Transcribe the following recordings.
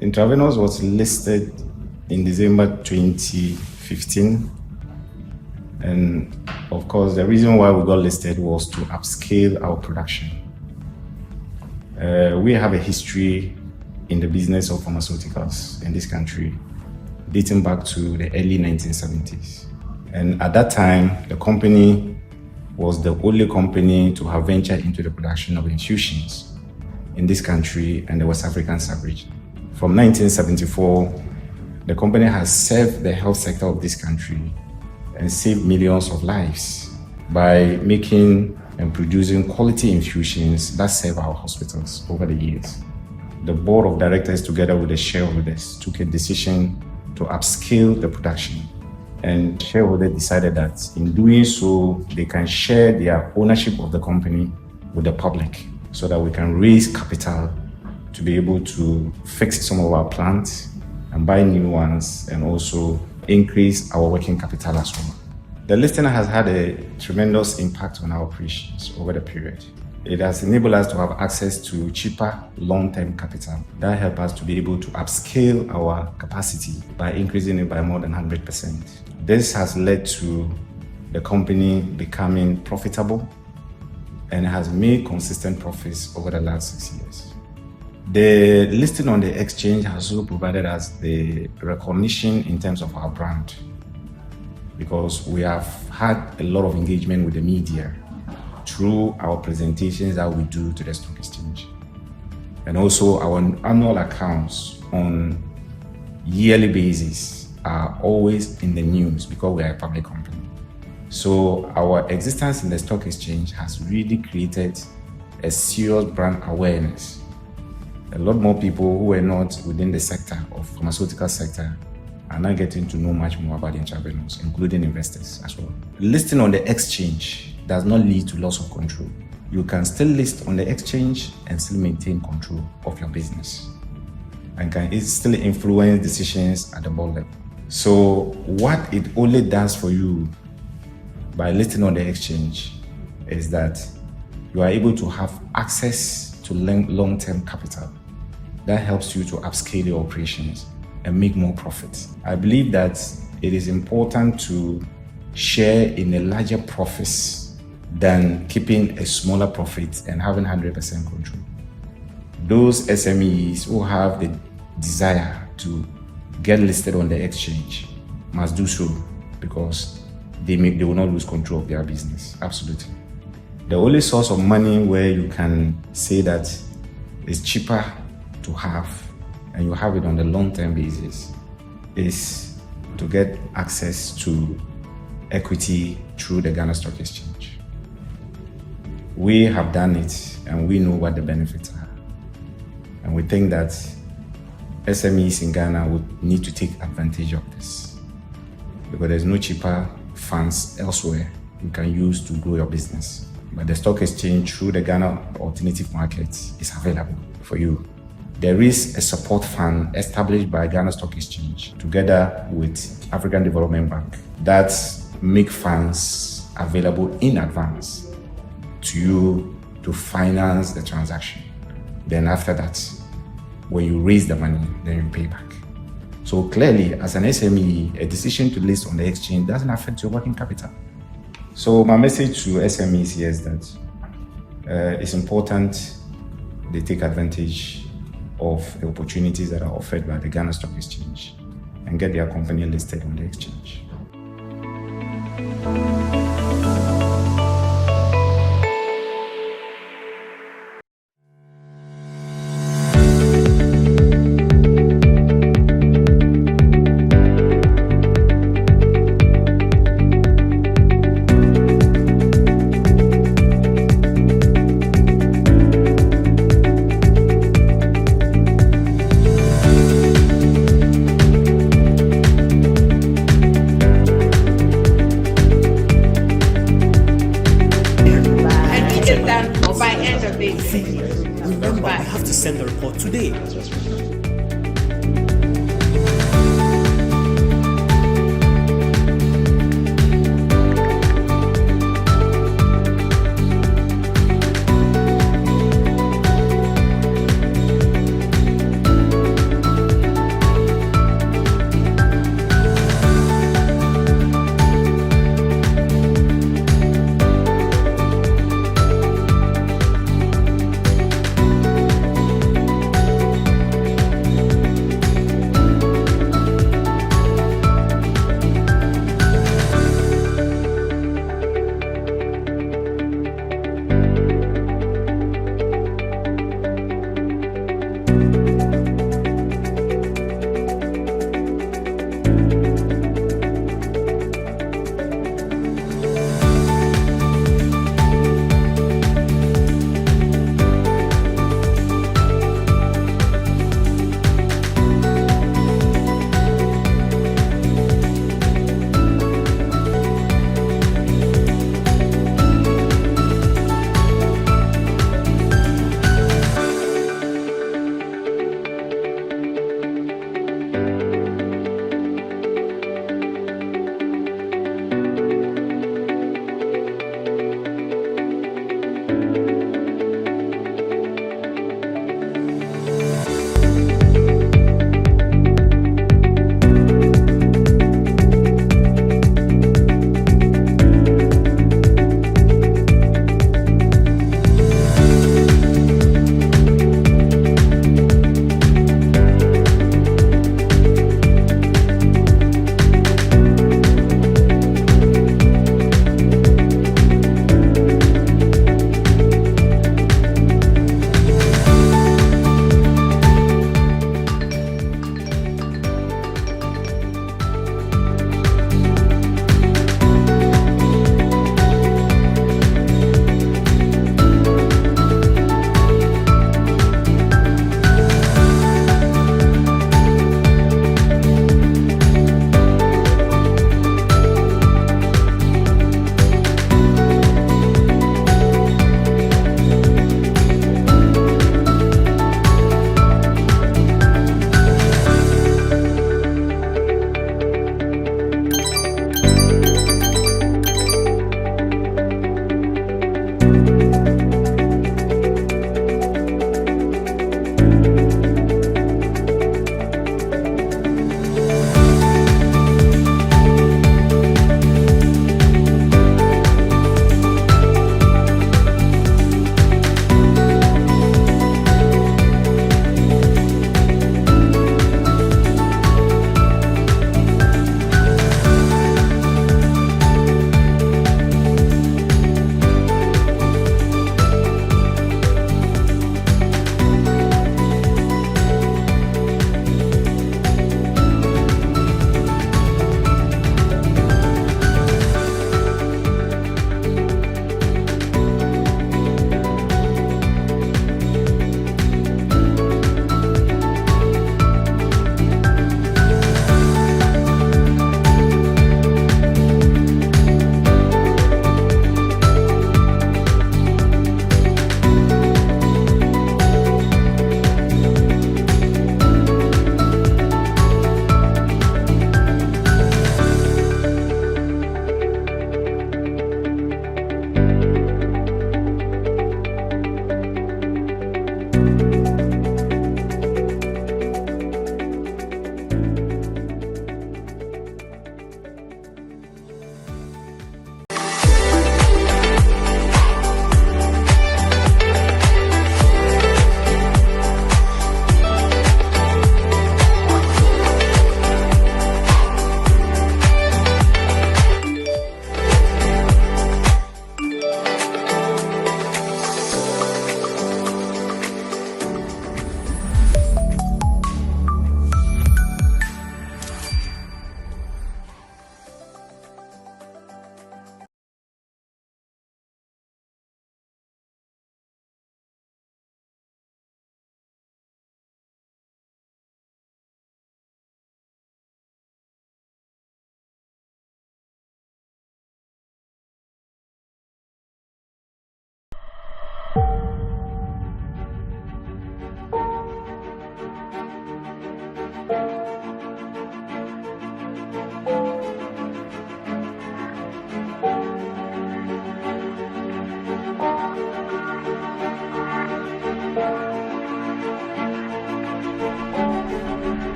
Intravenous was listed in December 2015. And of course, the reason why we got listed was to upscale our production. We have a history in the business of pharmaceuticals in this country, dating back to the early 1970s. And at that time, the company was the only company to have ventured into the production of infusions in this country and the West African sub-region. From 1974, the company has served the health sector of this country and saved millions of lives by making and producing quality infusions that serve our hospitals over the years. The board of directors, together with the shareholders, took a decision to upscale the production. And shareholders decided that in doing so, they can share their ownership of the company with the public so that we can raise capital to be able to fix some of our plants and buy new ones and also increase our working capital as well. The listing has had a tremendous impact on our operations over the period. It has enabled us to have access to cheaper long-term capital that help us to be able to upscale our capacity by increasing it by more than 100%. This has led to the company becoming profitable and has made consistent profits over the last 6 years. The listing on the exchange has also provided us the recognition in terms of our brand, because we have had a lot of engagement with the media through our presentations that we do to the stock exchange. And also our annual accounts on yearly basis are always in the news because we are a public company. So our existence in the stock exchange has really created a serious brand awareness. A lot more people who were not within the sector of pharmaceutical sector are now getting to know much more about the intravenous, including investors as well. Listing on the exchange does not lead to loss of control. You can still list on the exchange and still maintain control of your business and can still influence decisions at the board level. So what it only does for you by listing on the exchange is that you are able to have access to long-term capital that helps you to upscale your operations and make more profits. I believe that it is important to share in a larger profits than keeping a smaller profit and having 100% control. Those SMEs who have the desire to get listed on the exchange must do so because they will not lose control of their business. Absolutely. The only source of money where you can say that it's cheaper to have and you have it on the long-term basis is to get access to equity through the Ghana Stock Exchange. We have done it and we know what the benefits are. And we think that SMEs in Ghana would need to take advantage of this because there's no cheaper funds elsewhere you can use to grow your business. But the stock exchange through the Ghana alternative market is available for you. There is a support fund established by Ghana Stock Exchange together with African Development Bank that make funds available in advance to you to finance the transaction. Then after that, when you raise the money, then you pay back. So clearly, as an SME, a decision to list on the exchange doesn't affect your working capital. So my message to SMEs here is that it's important they take advantage of the opportunities that are offered by the Ghana Stock Exchange and get their company listed on the exchange. By end of day. Remember, we have to send the report today.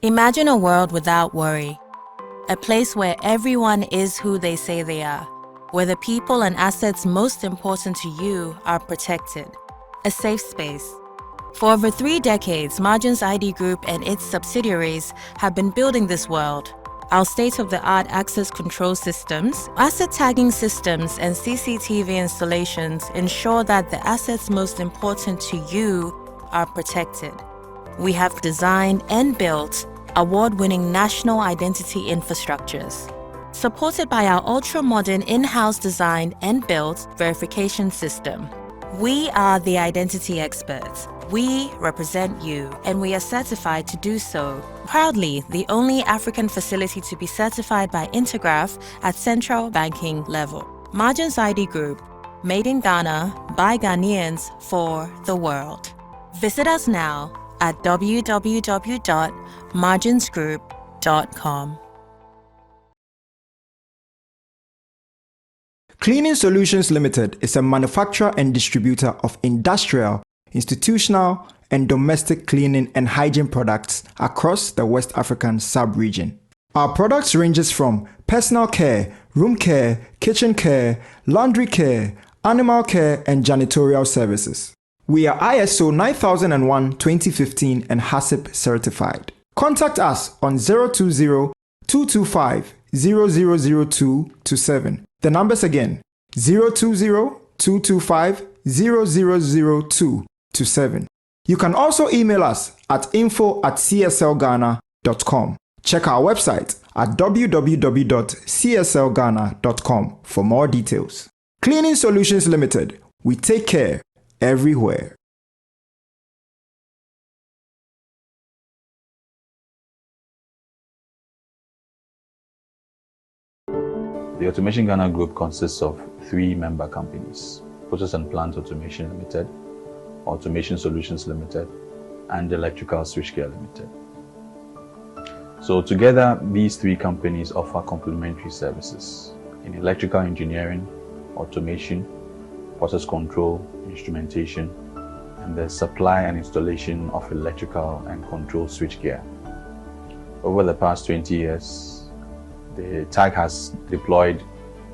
Imagine a world without worry. A place where everyone is who they say they are, where the people and assets most important to you are protected. A safe space. For over 3 decades, Margins ID Group and its subsidiaries have been building this world. Our state-of-the-art access control systems, asset tagging systems, and CCTV installations ensure that the assets most important to you are protected. We have designed and built award-winning national identity infrastructures, supported by our ultra-modern in-house designed and built verification system. We are the identity experts. We represent you, and we are certified to do so. Proudly, the only African facility to be certified by Intergraph at central banking level. Margins ID Group, made in Ghana by Ghanaians for the world. Visit us now at www.marginsgroup.com. Cleaning Solutions Limited is a manufacturer and distributor of industrial, institutional, and domestic cleaning and hygiene products across the West African sub-region. Our products ranges from personal care, room care, kitchen care, laundry care, animal care, and janitorial services. We are ISO 9001-2015 and HACCP certified. Contact us on 020-225-0002-7. The numbers again, 020-225-0002-7. You can also email us at info@cslghana.com. Check our website at www.cslghana.com for more details. Cleaning Solutions Limited, we take care everywhere. The Automation Ghana Group consists of 3 member companies: Process and Plant Automation Limited, Automation Solutions Limited, and Electrical Switchgear Limited. So together, these 3 companies offer complementary services in electrical engineering, automation, process control, instrumentation, and the supply and installation of electrical and control switchgear. Over the past 20 years, the TAG has deployed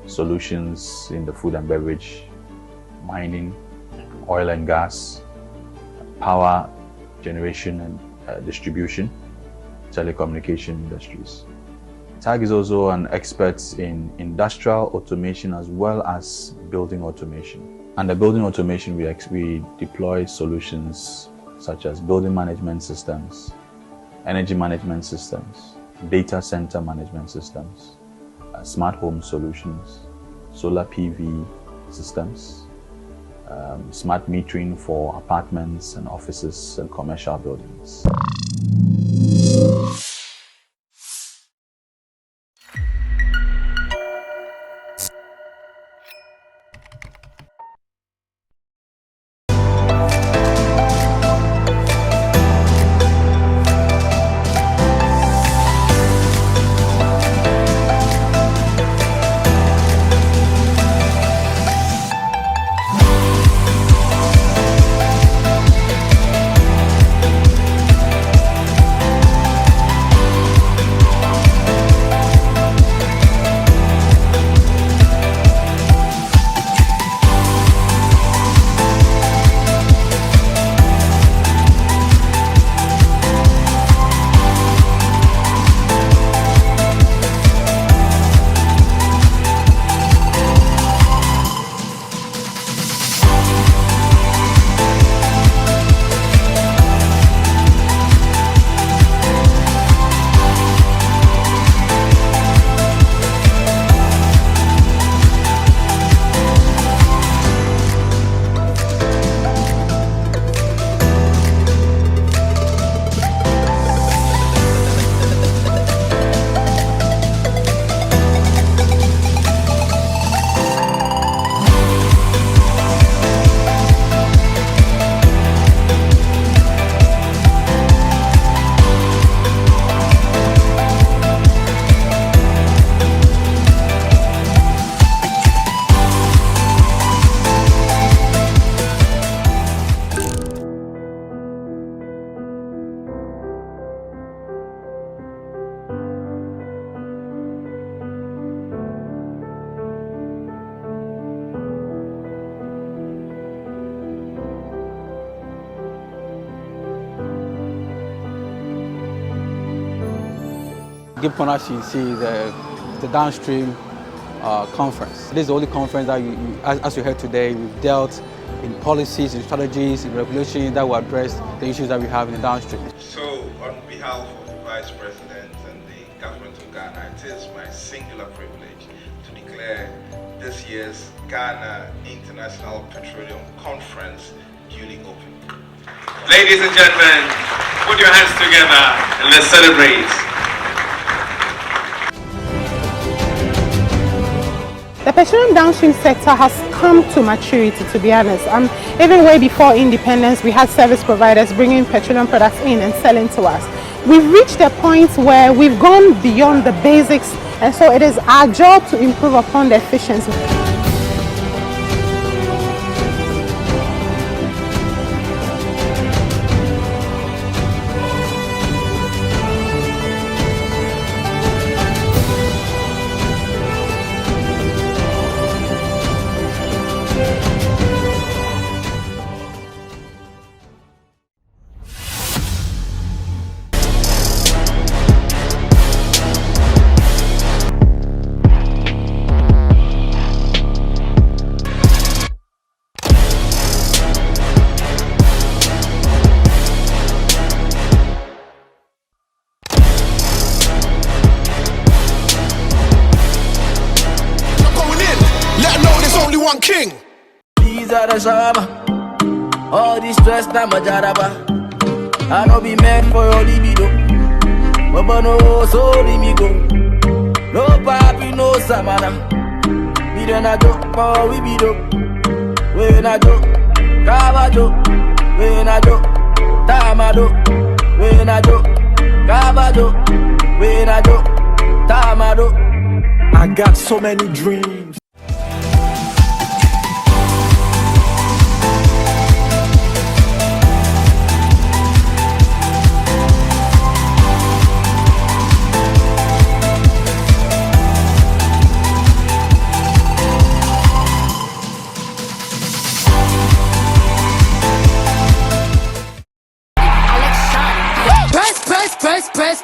solutions in the food and beverage, mining, oil and gas, power generation and distribution, telecommunication industries. TAG is also an expert in industrial automation as well as building automation. Under building automation, we deploy solutions such as building management systems, energy management systems, data center management systems, smart home solutions, solar PV systems, smart metering for apartments and offices and commercial buildings. Give Partnership is the downstream conference. This is the only conference that, as you heard today, we've dealt in policies, in strategies, in regulations that will address the issues that we have in the downstream. So, on behalf of the Vice President and the government of Ghana, it is my singular privilege to declare this year's Ghana International Petroleum Conference duly open. Ladies and gentlemen, put your hands together and let's celebrate. The petroleum downstream sector has come to maturity, to be honest. Even way before independence, we had service providers bringing petroleum products in and selling to us. We've reached a point where we've gone beyond the basics, and so it is our job to improve upon the efficiency. One king. These are the summer. All this stress, I'm a jaraba. I don't be meant for your libido. But no, so let me go. No papi, no samana. We don't a joke, for we be do. We na joke, cabajo. We na joke, tamado. We na joke, cabajo. We na joke, tamado. I got so many dreams.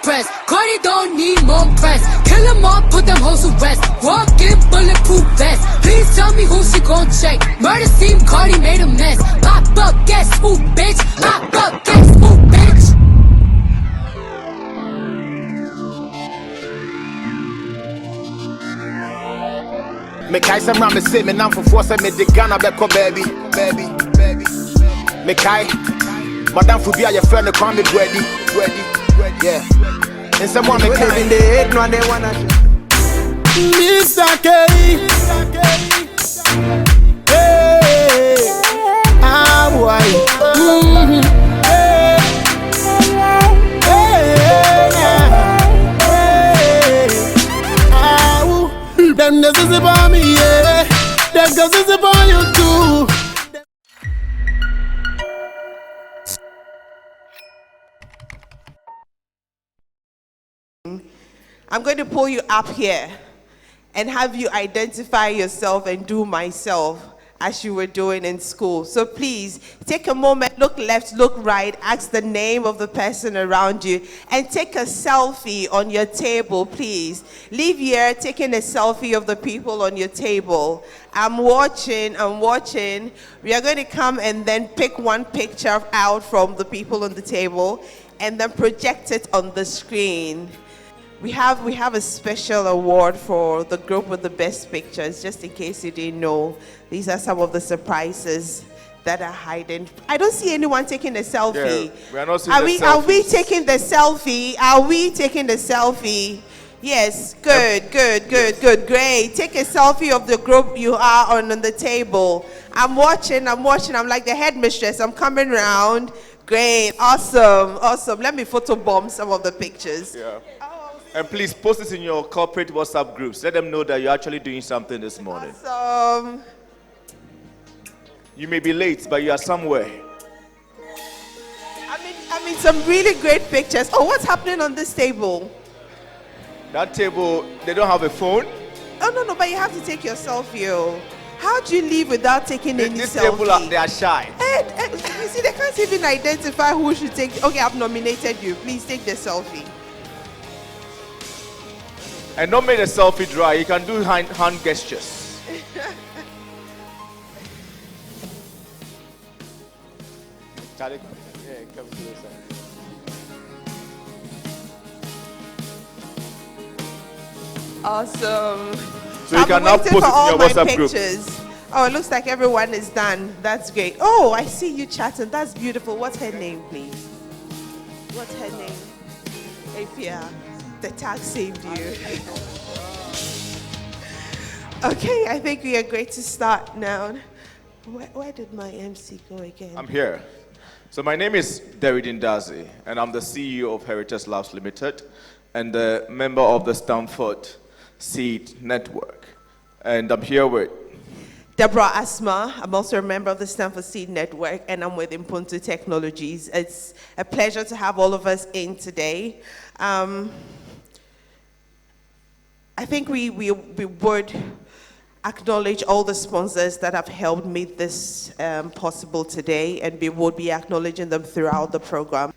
Press. Cardi don't need more press. Kill them all, put them hoes to rest. Walk in bulletproof vest. Please tell me who she gon' check. Murder scene, Cardi made a mess. Pop up, guess who, bitch? Pop up, guess who, bitch? Me kai some ram me say me nam for force me the Ghana beko baby. Me kai madam for be a your friend call me ready. Yeah. And someone me living the egg no they wanna Mr. K. Hey. Ah boy. Hey. Them this is about me, yeah. Them this is about you too. I'm going to pull you up here and have you identify yourself and do myself as you were doing in school. So please take a moment, look left, look right, ask the name of the person around you, and take a selfie on your table, please. Leave here taking a selfie of the people on your table. I'm watching. We are going to come and then pick one picture out from the people on the table and then project it on the screen. We have a special award for the group with the best pictures, just in case you didn't know. These are some of the surprises that are hidden. I don't see anyone taking a selfie. Yeah, we are not seeing the selfies. Are we taking the selfie? Are we taking the selfie? Yes, good, great. Take a selfie of the group you are on the table. I'm watching. I'm like the headmistress. I'm coming around. Great, awesome. Let me photobomb some of the pictures. Yeah. And please post this in your corporate WhatsApp groups. Let them know that you're actually doing something this morning. Awesome. You may be late, but you are somewhere. I mean, some really great pictures. Oh, what's happening on this table? That table, they don't have a phone? Oh, no, but you have to take your selfie. Oh. How do you leave without taking any this selfie? Table, they are shy. You see, they can't even identify who should take. Okay, I've nominated you. Please take the selfie. And don't make the selfie dry. You can do hand gestures. Charlie, yeah, come closer. Awesome. So you can now post it in your WhatsApp group. Oh, it looks like everyone is done. That's great. Oh, I see you chatting. That's beautiful. What's her name, please? What's her name? Apia. The tag saved you. Okay, I think we are great to start now. Where did my MC go again? I'm here. So my name is Deridin Dazi, and I'm the CEO of Heritage Labs Limited and a member of the Stanford Seed Network. And I'm here with Deborah Asma. I'm also a member of the Stanford Seed Network, and I'm with Impuntu Technologies. It's a pleasure to have all of us in today. I think we would acknowledge all the sponsors that have helped make this possible today, and we would be acknowledging them throughout the program.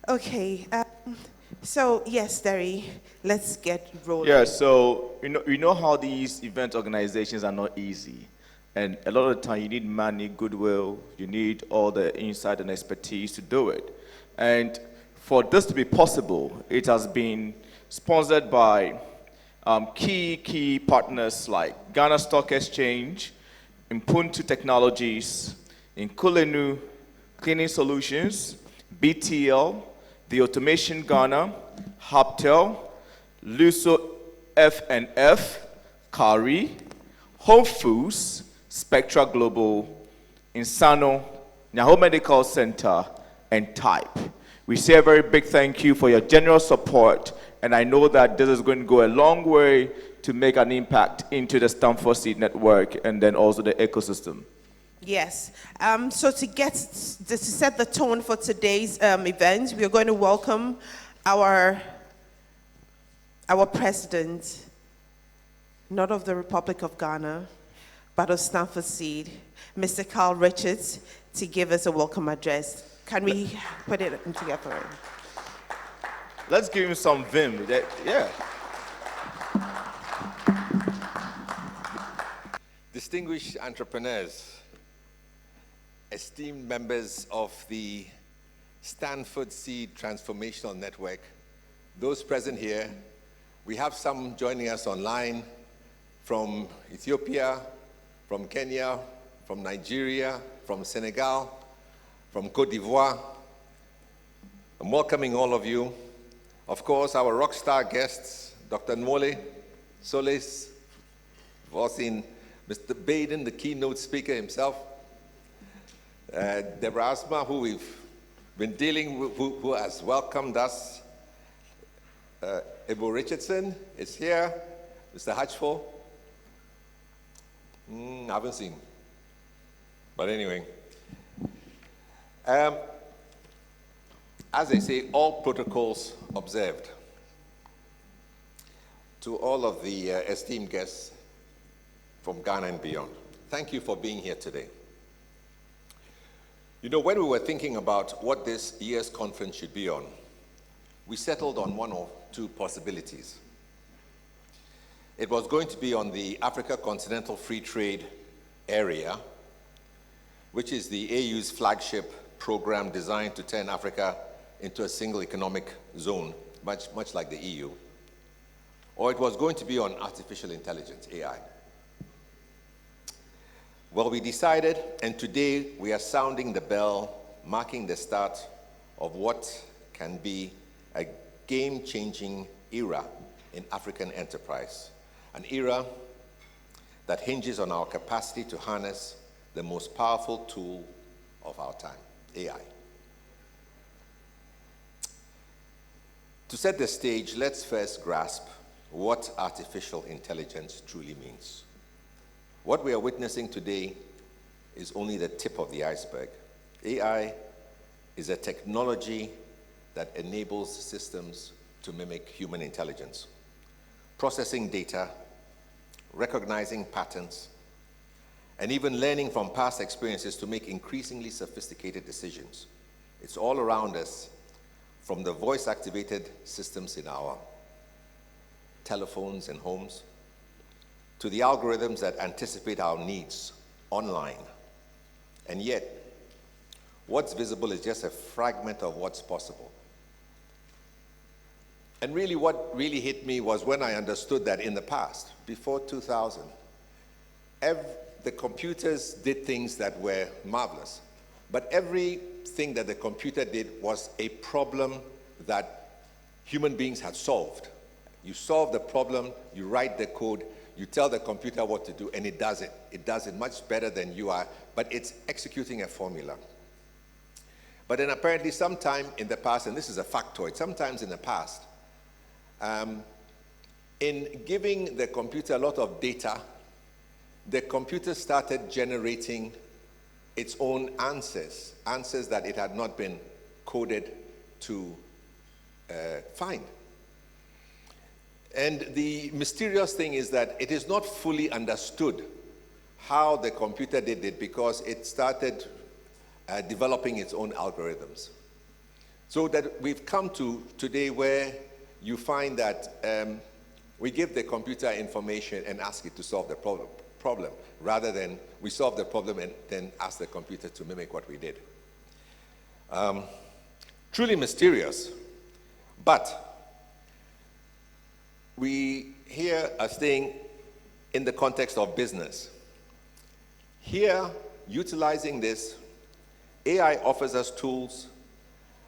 Okay, so yes, Derry, let's get rolling. Yeah, so you know how these event organizations are not easy. And a lot of the time you need money, goodwill, you need all the insight and expertise to do it. And for this to be possible, it has been sponsored by key partners like Ghana Stock Exchange, Impuntu Technologies, Inkulenu Cleaning Solutions, BTL, The Automation Ghana, Hubtel, Luso F&F, Kari, Home Foods, Spectra Global, Insano, Nyaho Medical Center, and Type. We say a very big thank you for your generous support, and I know that this is going to go a long way to make an impact into the Stanford Seed Network and then also the ecosystem. Yes. So to set the tone for today's event, we are going to welcome our president, not of the Republic of Ghana, but of Stanford Seed, Mr. Carl Richards, to give us a welcome address. Can we put it together? Let's give him some vim. Yeah. Distinguished entrepreneurs, esteemed members of the Stanford Seed Transformational Network, those present here, we have some joining us online from Ethiopia, from Kenya, from Nigeria, from Senegal, from Cote d'Ivoire. I'm welcoming all of you. Of course, our rock star guests, Dr. Nwole Solis, we've all seen Mr. Baden, the keynote speaker himself, Deborah Asma, who we've been dealing with, who has welcomed us. Ebo Richardson is here, Mr. Hatchful. I haven't seen. But anyway. As they say, all protocols observed. To all of the esteemed guests from Ghana and beyond, thank you for being here today. You know, when we were thinking about what this year's conference should be on, we settled on one or two possibilities. It was going to be on the Africa Continental Free Trade Area, which is the AU's flagship program designed to turn Africa into a single economic zone, much like the EU. Or it was going to be on artificial intelligence, AI. Well, we decided, and today we are sounding the bell, marking the start of what can be a game-changing era in African enterprise. An era that hinges on our capacity to harness the most powerful tool of our time, AI. To set the stage, let's first grasp what artificial intelligence truly means. What we are witnessing today is only the tip of the iceberg. AI is a technology that enables systems to mimic human intelligence, processing data, recognizing patterns, and even learning from past experiences to make increasingly sophisticated decisions. It's all around us, from the voice-activated systems in our telephones and homes, to the algorithms that anticipate our needs online. And yet, what's visible is just a fragment of what's possible. And really, what really hit me was when I understood that in the past, before 2000, the computers did things that were marvelous. But everything that the computer did was a problem that human beings had solved. You solve the problem, you write the code, you tell the computer what to do, and it does it. It does it much better than you are, but it's executing a formula. But then apparently sometime in the past, and this is a factoid, sometimes in the past, in giving the computer a lot of data, the computer started generating its own answers that it had not been coded to find. And the mysterious thing is that it is not fully understood how the computer did it because it started developing its own algorithms. So that we've come to today where you find that we give the computer information and ask it to solve the problem, rather than we solve the problem and then ask the computer to mimic what we did. Truly mysterious, but we here are staying in the context of business. Here, utilizing this, AI offers us tools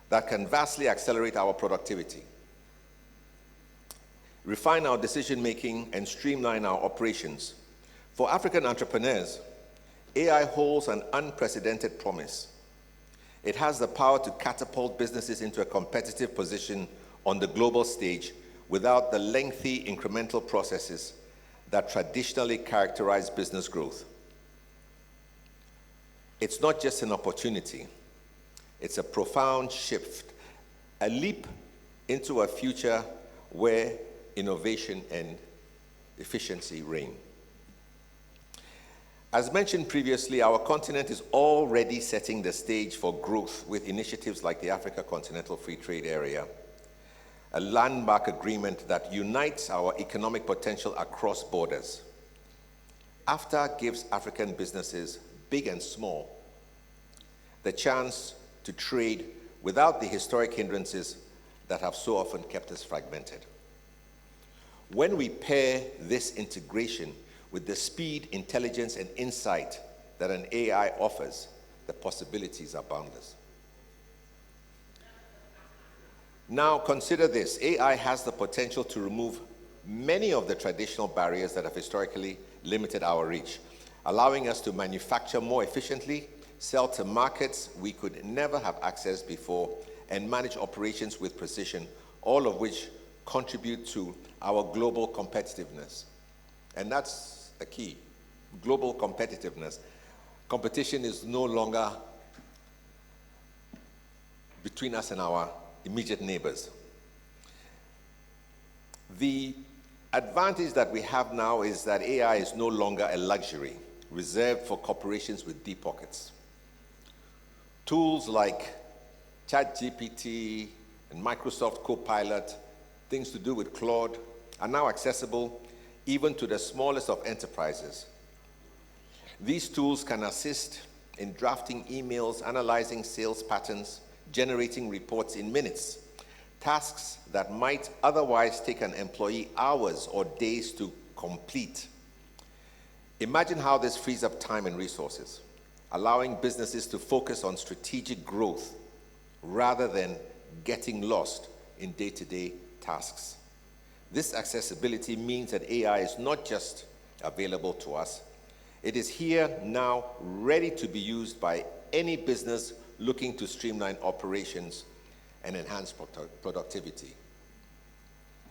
that can vastly accelerate our productivity, refine our decision-making, and streamline our operations. For African entrepreneurs, AI holds an unprecedented promise. It has the power to catapult businesses into a competitive position on the global stage without the lengthy incremental processes that traditionally characterize business growth. It's not just an opportunity, it's a profound shift, a leap into a future where innovation and efficiency reign. As mentioned previously, our continent is already setting the stage for growth with initiatives like the Africa Continental Free Trade Area, a landmark agreement that unites our economic potential across borders. AfTA gives African businesses, big and small, the chance to trade without the historic hindrances that have so often kept us fragmented. When we pair this integration with the speed, intelligence, and insight that an AI offers, the possibilities are boundless. Now consider this, AI has the potential to remove many of the traditional barriers that have historically limited our reach, allowing us to manufacture more efficiently, sell to markets we could never have accessed before, and manage operations with precision, all of which contribute to our global competitiveness. And that's a key, global competitiveness. Competition is no longer between us and our immediate neighbors. The advantage that we have now is that AI is no longer a luxury reserved for corporations with deep pockets. Tools like ChatGPT and Microsoft Copilot, things to do with Claude, are now accessible even to the smallest of enterprises. These tools can assist in drafting emails, analyzing sales patterns, generating reports in minutes, tasks that might otherwise take an employee hours or days to complete. Imagine how this frees up time and resources, allowing businesses to focus on strategic growth rather than getting lost in day-to-day tasks. This accessibility means that AI is not just available to us, it is here now, ready to be used by any business looking to streamline operations and enhance productivity.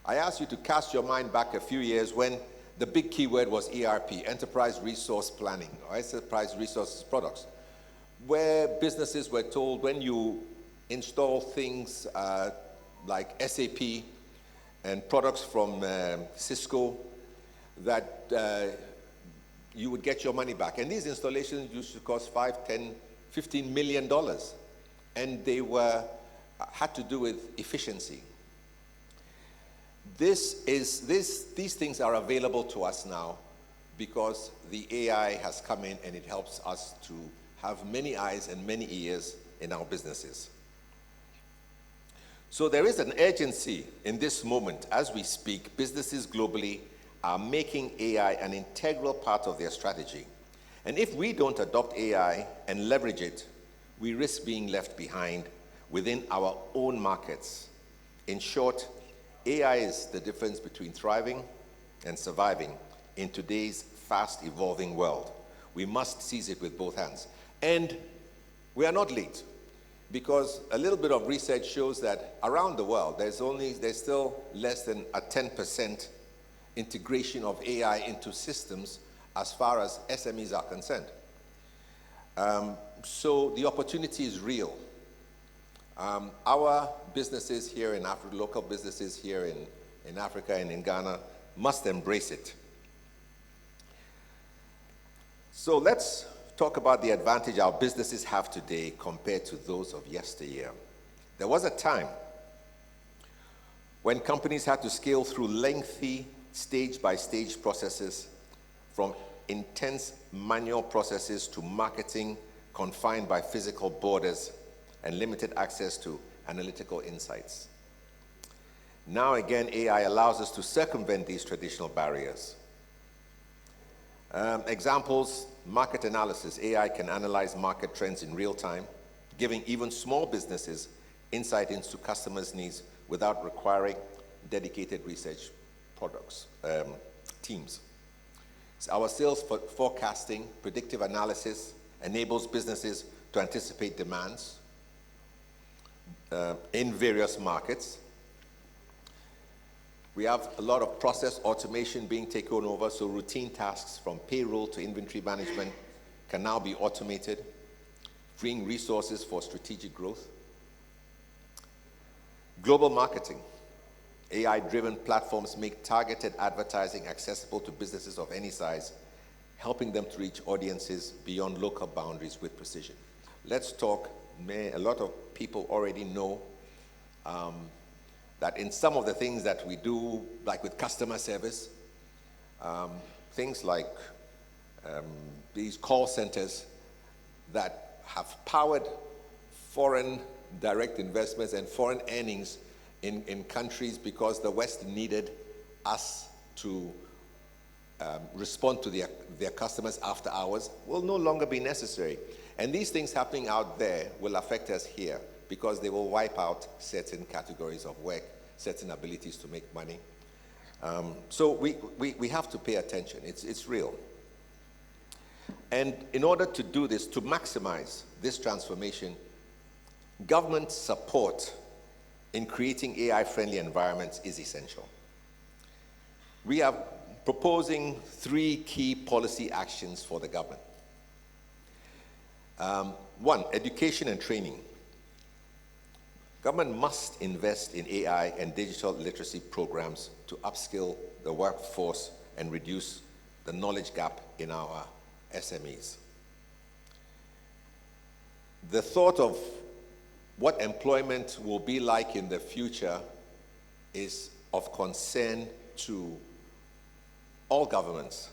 I ask you to cast your mind back a few years when the big keyword was ERP, Enterprise Resource Planning, or Enterprise Resources Products, where businesses were told when you install things like SAP and products from Cisco that you would get your money back. And these installations used to cost $5, $10, $15 million, and they had to do with efficiency. These things are available to us now because the AI has come in and it helps us to have many eyes and many ears in our businesses. So there is an urgency in this moment. As we speak, businesses globally are making AI an integral part of their strategy. And if we don't adopt AI and leverage it, we risk being left behind within our own markets. In short, AI is the difference between thriving and surviving in today's fast evolving world. We must seize it with both hands. And we are not late, because a little bit of research shows that around the world, there's still less than a 10% integration of AI into systems as far as SMEs are concerned. So the opportunity is real. Our businesses here in Africa, local businesses here in Africa and in Ghana, must embrace it. So let's talk about the advantage our businesses have today compared to those of yesteryear. There was a time when companies had to scale through lengthy stage-by-stage processes, from intense manual processes to marketing confined by physical borders and limited access to analytical insights. Now again, AI allows us to circumvent these traditional barriers. Examples: market analysis. AI can analyze market trends in real time, giving even small businesses insight into customers' needs without requiring dedicated research teams. So our sales forecasting, predictive analysis enables businesses to anticipate demands in various markets. We have a lot of process automation being taken over, so routine tasks from payroll to inventory management can now be automated, freeing resources for strategic growth. Global marketing. AI-driven platforms make targeted advertising accessible to businesses of any size, helping them to reach audiences beyond local boundaries with precision. Let's talk. A lot of people already know that in some of the things that we do, like with customer service, things like these call centers that have powered foreign direct investments and foreign earnings in countries because the West needed us to respond to their customers after hours, will no longer be necessary. And these things happening out there will affect us here, because they will wipe out certain categories of work, certain abilities to make money. So we have to pay attention. It's real. And in order to do this, to maximize this transformation, government support in creating AI-friendly environments is essential. We are proposing 3 key policy actions for the government. 1, education and training. Government must invest in AI and digital literacy programs to upskill the workforce and reduce the knowledge gap in our SMEs. The thought of what employment will be like in the future is of concern to all governments.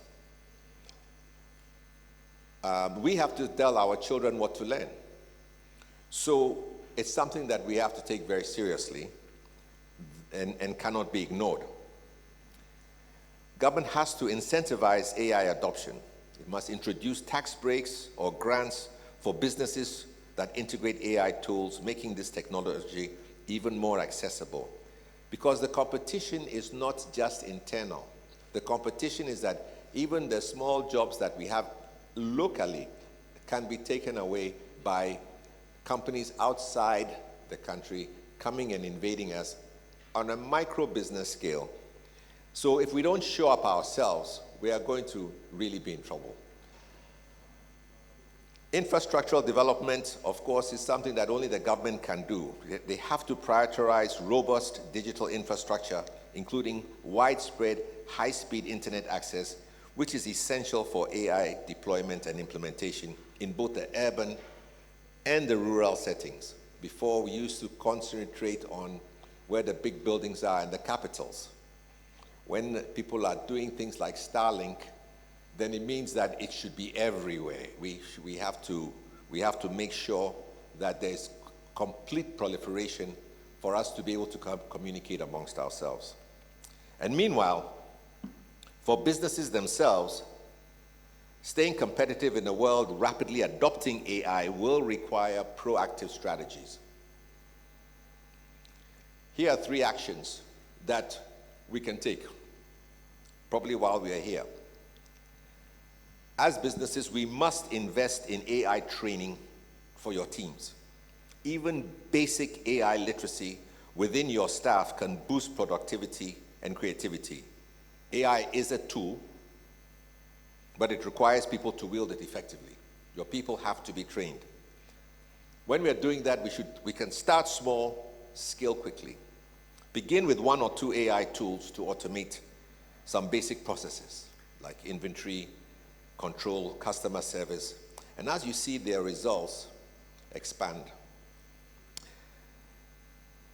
We have to tell our children what to learn. So it's something that we have to take very seriously and cannot be ignored. Government has to incentivize AI adoption. It must introduce tax breaks or grants for businesses that integrate AI tools, making this technology even more accessible. Because the competition is not just internal. The competition is that even the small jobs that we have locally can be taken away by companies outside the country coming and invading us on a micro business scale. So if we don't show up ourselves, we are going to really be in trouble. Infrastructural development, of course, is something that only the government can do. They have to prioritize robust digital infrastructure, including widespread high-speed internet access, which is essential for AI deployment and implementation in both the urban and the rural settings. Before, we used to concentrate on where the big buildings are and the capitals. when people are doing things like Starlink, then it means that it should be everywhere. We have to make sure that there's complete proliferation for us to be able to communicate amongst ourselves. And meanwhile, for businesses themselves, staying competitive in a world rapidly adopting AI will require proactive strategies. Here are 3 actions that we can take, probably while we are here. As businesses, we must invest in AI training for your teams. Even basic AI literacy within your staff can boost productivity and creativity. AI is a tool, but it requires people to wield it effectively. Your people have to be trained. When we are doing that, we can start small, scale quickly. Begin with 1 or 2 AI tools to automate some basic processes like inventory, control, customer service, and as you see their results, expand.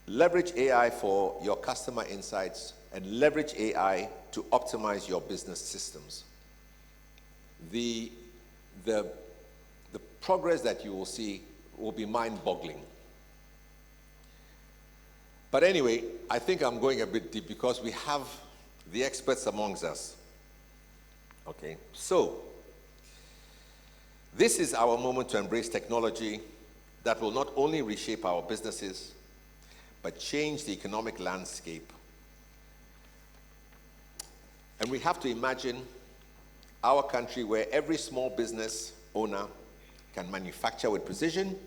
Leverage AI for your customer insights and leverage AI to optimize your business systems. The progress that you will see will be mind-boggling. But anyway, I think I'm going a bit deep because we have the experts amongst us. Okay, so this is our moment to embrace technology that will not only reshape our businesses, but change the economic landscape. And we have to imagine our country where every small business owner can manufacture with precision,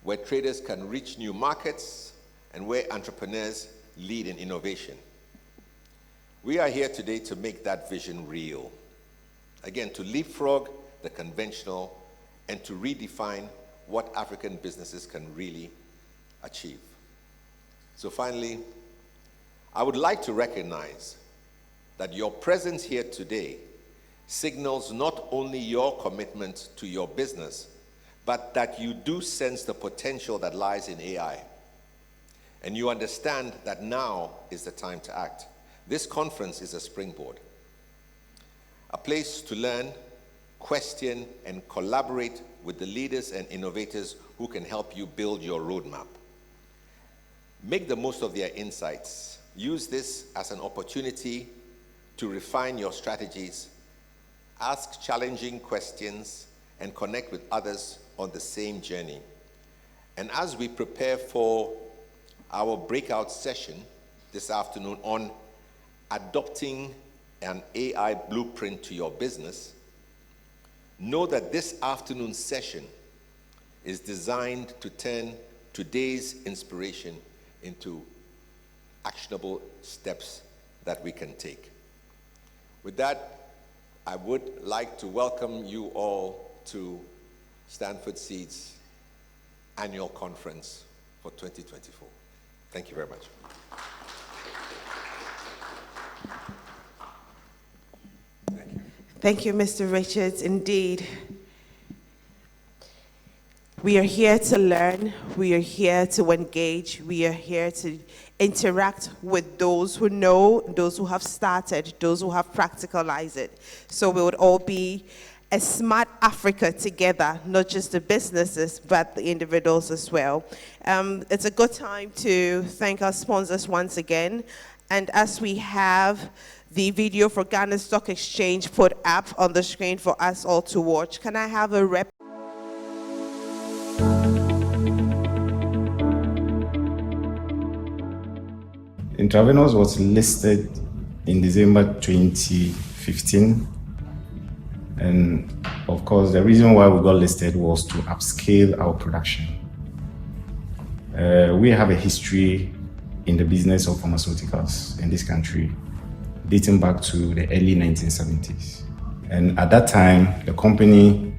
where traders can reach new markets, and where entrepreneurs lead in innovation. We are here today to make that vision real. Again, to leapfrog the conventional and to redefine what African businesses can really achieve. So finally, I would like to recognize that your presence here today signals not only your commitment to your business, but that you do sense the potential that lies in AI. And you understand that now is the time to act. This conference is a springboard, a place to learn, question, and collaborate with the leaders and innovators who can help you build your roadmap. Make the most of their insights. Use this as an opportunity to refine your strategies, ask challenging questions, and connect with others on the same journey. And as we prepare for our breakout session this afternoon on adopting an AI blueprint to your business, know that this afternoon's session is designed to turn today's inspiration into actionable steps that we can take. With that, I would like to welcome you all to Stanford Seed's annual conference for 2024. Thank you very much. Thank you, Mr. Richards. Indeed, we are here to learn, we are here to engage, we are here to interact with those who know, those who have started, those who have practicalized it. So we would all be a smart Africa together, not just the businesses, but the individuals as well. It's a good time to thank our sponsors once again. And as we have the video for Ghana Stock Exchange put up on the screen for us all to watch, can I have a rep? Intravenous was listed in December 2015. And of course, the reason why we got listed was to upscale our production. We have a history in the business of pharmaceuticals in this country, dating back to the early 1970s. And at that time, the company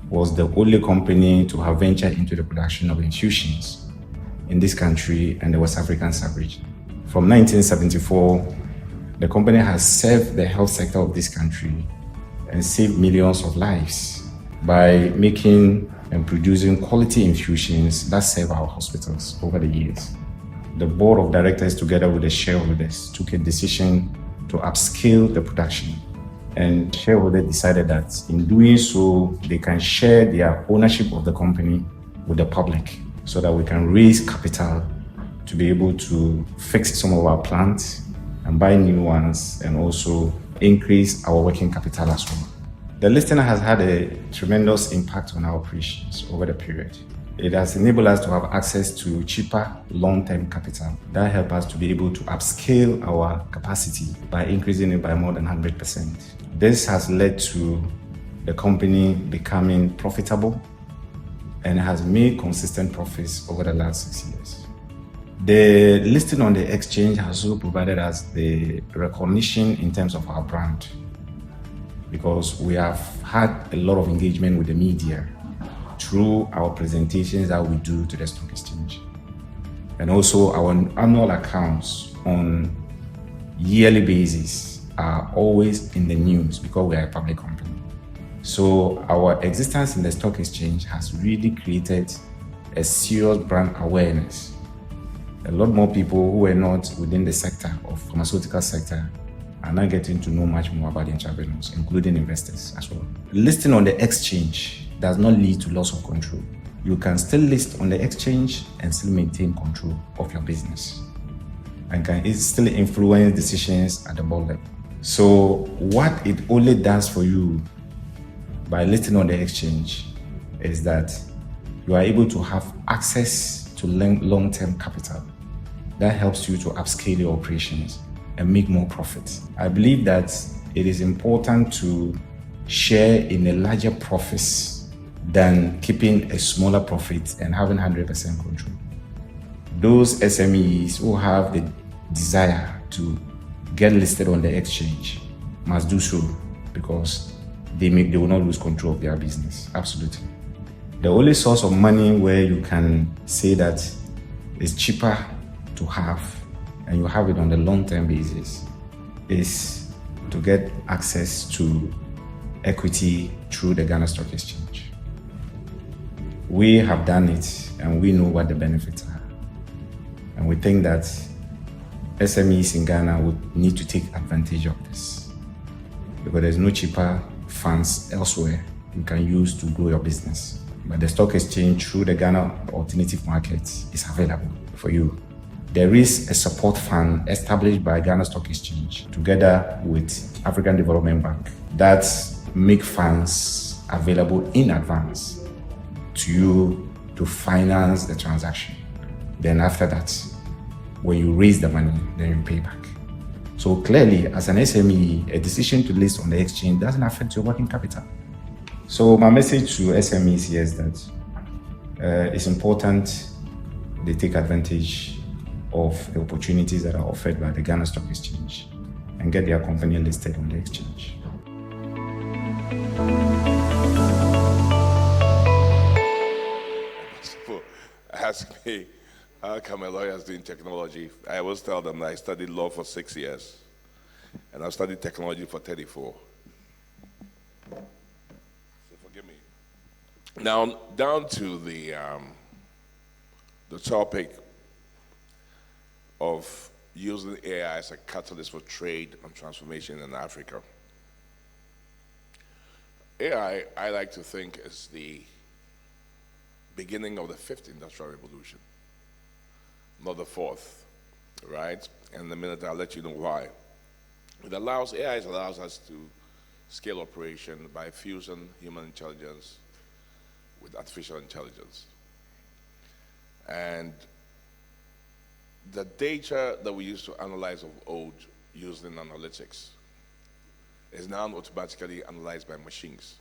was the only company to have ventured into the production of infusions in this country and the West African sub-region. From 1974, the company has served the health sector of this country and saved millions of lives by making and producing quality infusions that serve our hospitals over the years. The board of directors, together with the shareholders, took a decision to upscale the production. And shareholders decided that in doing so, they can share their ownership of the company with the public so that we can raise capital to be able to fix some of our plants and buy new ones and also increase our working capital as well. The listing has had a tremendous impact on our operations over the period. It has enabled us to have access to cheaper long-term capital that help us to be able to upscale our capacity by increasing it by more than 100%. This has led to the company becoming profitable and has made consistent profits over the last 6 years. The listing on the exchange has also provided us the recognition in terms of our brand, because we have had a lot of engagement with the media through our presentations that we do to the stock exchange. And also our annual accounts on yearly basis are always in the news because we are a public company. So our existence in the stock exchange has really created a serious brand awareness. A lot more people who were not within the sector of pharmaceutical sector are now getting to know much more about the entrepreneurs, including investors as well. Listing on the exchange does not lead to loss of control. You can still list on the exchange and still maintain control of your business and can still influence decisions at the board level. So what it only does for you by listing on the exchange is that you are able to have access to long-term capital that helps you to upscale your operations and make more profits. I believe that it is important to share in a larger profits than keeping a smaller profit and having 100% control. Those SMEs who have the desire to get listed on the exchange must do so because they will not lose control of their business. Absolutely. The only source of money where you can say that it's cheaper to have and you have it on the long-term basis is to get access to equity through the Ghana Stock Exchange. We have done it and we know what the benefits are. And we think that SMEs in Ghana would need to take advantage of this because there's no cheaper funds elsewhere you can use to grow your business. But the stock exchange through the Ghana alternative market is available for you. There is a support fund established by Ghana Stock Exchange together with African Development Bank that make funds available in advance to you to finance the transaction. Then after that, when you raise the money, then you pay back. So clearly, as an SME, a decision to list on the exchange doesn't affect your working capital. So my message to SMEs here is that it's important they take advantage of the opportunities that are offered by the Ghana Stock Exchange and get their company listed on the exchange. People ask me, how come a lawyer is doing technology? I always tell them that I studied law for 6 years and I've studied technology for 34. So forgive me. Now, down to the topic of using AI as a catalyst for trade and transformation in Africa. AI, I like to think, is the beginning of the 5th industrial revolution, not the 4th, right? And in a minute I'll let you know why. AI allows us to scale operation by fusing human intelligence with artificial intelligence. And the data that we used to analyze of old using analytics is now automatically analyzed by machines.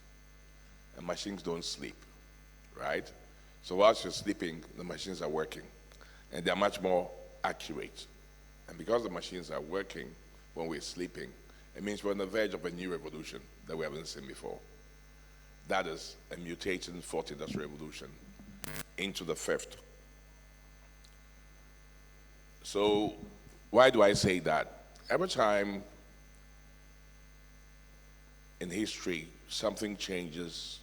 And machines don't sleep, right? So whilst you're sleeping, the machines are working. And they're much more accurate. And because the machines are working when we're sleeping, it means we're on the verge of a new revolution that we haven't seen before. That is a mutating 4th industrial revolution into the 5th. So why do I say that? Every time in history something changes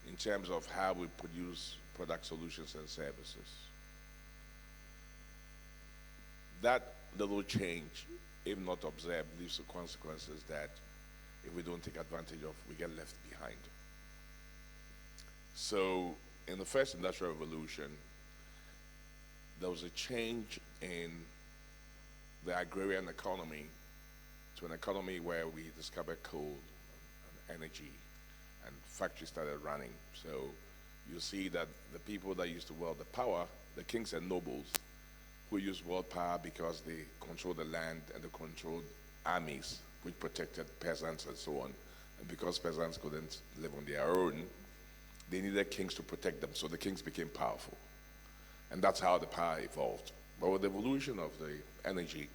in terms of how we produce product solutions and services, that little change if not observed, leads to consequences that if we don't take advantage of, we get left behind. So in the first industrial revolution, there was a change in the agrarian economy to an economy where we discovered coal and energy, and factories started running. So you see that the people that used to wield the power, the kings and nobles, who used world power because they controlled the land and they controlled armies, which protected peasants and so on. And because peasants couldn't live on their own, they needed kings to protect them, so the kings became powerful. And that's how the power evolved. But with the evolution of the energy,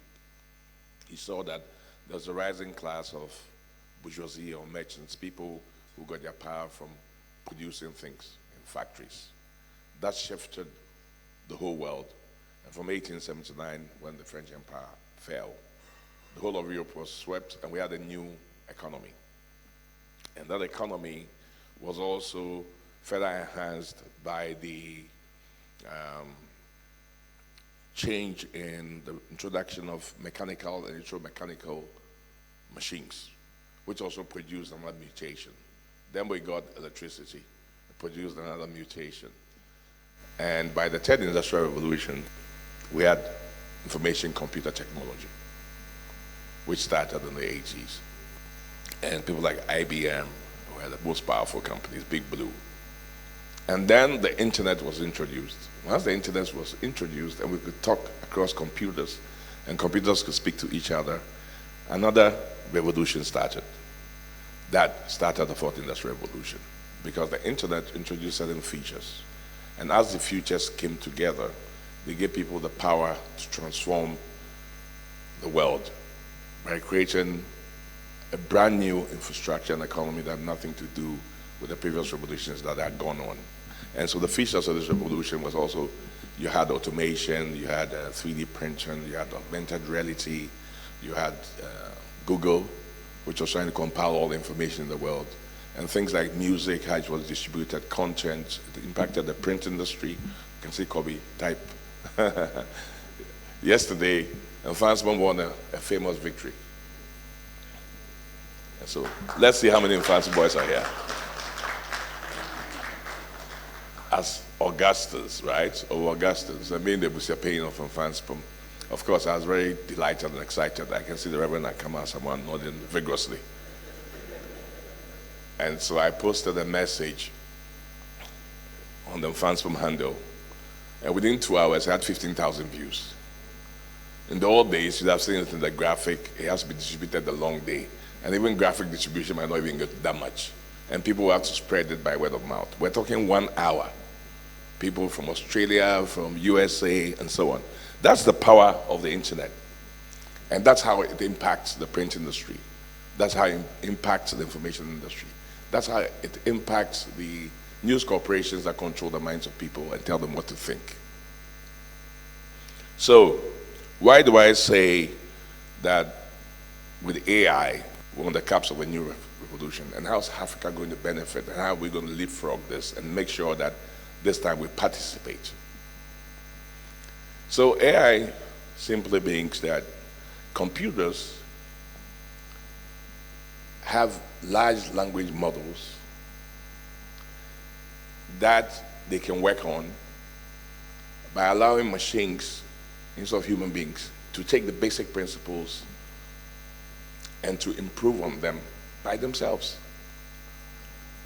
you saw that there was a rising class of bourgeoisie or merchants, people who got their power from producing things in factories. That shifted the whole world. And from 1879, when the French Empire fell, the whole of Europe was swept, and we had a new economy. And that economy was also further enhanced by the change in the introduction of mechanical and electromechanical machines, which also produced another mutation. Then we got electricity, it produced another mutation. And by the third industrial revolution, we had information computer technology, which started in the 80s. And people like IBM were the most powerful companies, Big Blue. And then the internet was introduced. Once the internet was introduced and we could talk across computers and computers could speak to each other, another revolution started. That started the fourth industrial revolution because the internet introduced certain features. And as the features came together, they gave people the power to transform the world by creating a brand new infrastructure and economy that had nothing to do with the previous revolutions that had gone on. And so the features of this revolution was also, you had automation, you had 3D printing, you had augmented reality, you had Google, which was trying to compile all the information in the world. And things like music, how it was distributed, content, it impacted the print industry. You can see Kobe type. Yesterday, Franceman won a famous victory. And so let's see how many France boys are here. As Augustus, right? Or Augustus, I mean, they were paying off from France. Of course, I was very delighted and excited. I can see the Reverend Akama, someone nodding vigorously. And so I posted a message on the Fansform handle, and within 2 hours, I had 15,000 views. In the old days, you'd have seen it in the graphic, it has to be distributed the long day. And even graphic distribution might not even get that much. And people will have to spread it by word of mouth. We're talking 1 hour. People from Australia, from USA, and so on. That's the power of the internet. And that's how it impacts the print industry. That's how it impacts the information industry. That's how it impacts the news corporations that control the minds of people and tell them what to think. So, why do I say that with AI, we're on the cusp of a new revolution? And how's Africa going to benefit? And how are we going to leapfrog this and make sure that this time we participate? So AI simply means that computers have large language models that they can work on by allowing machines, instead of human beings, to take the basic principles and to improve on them by themselves.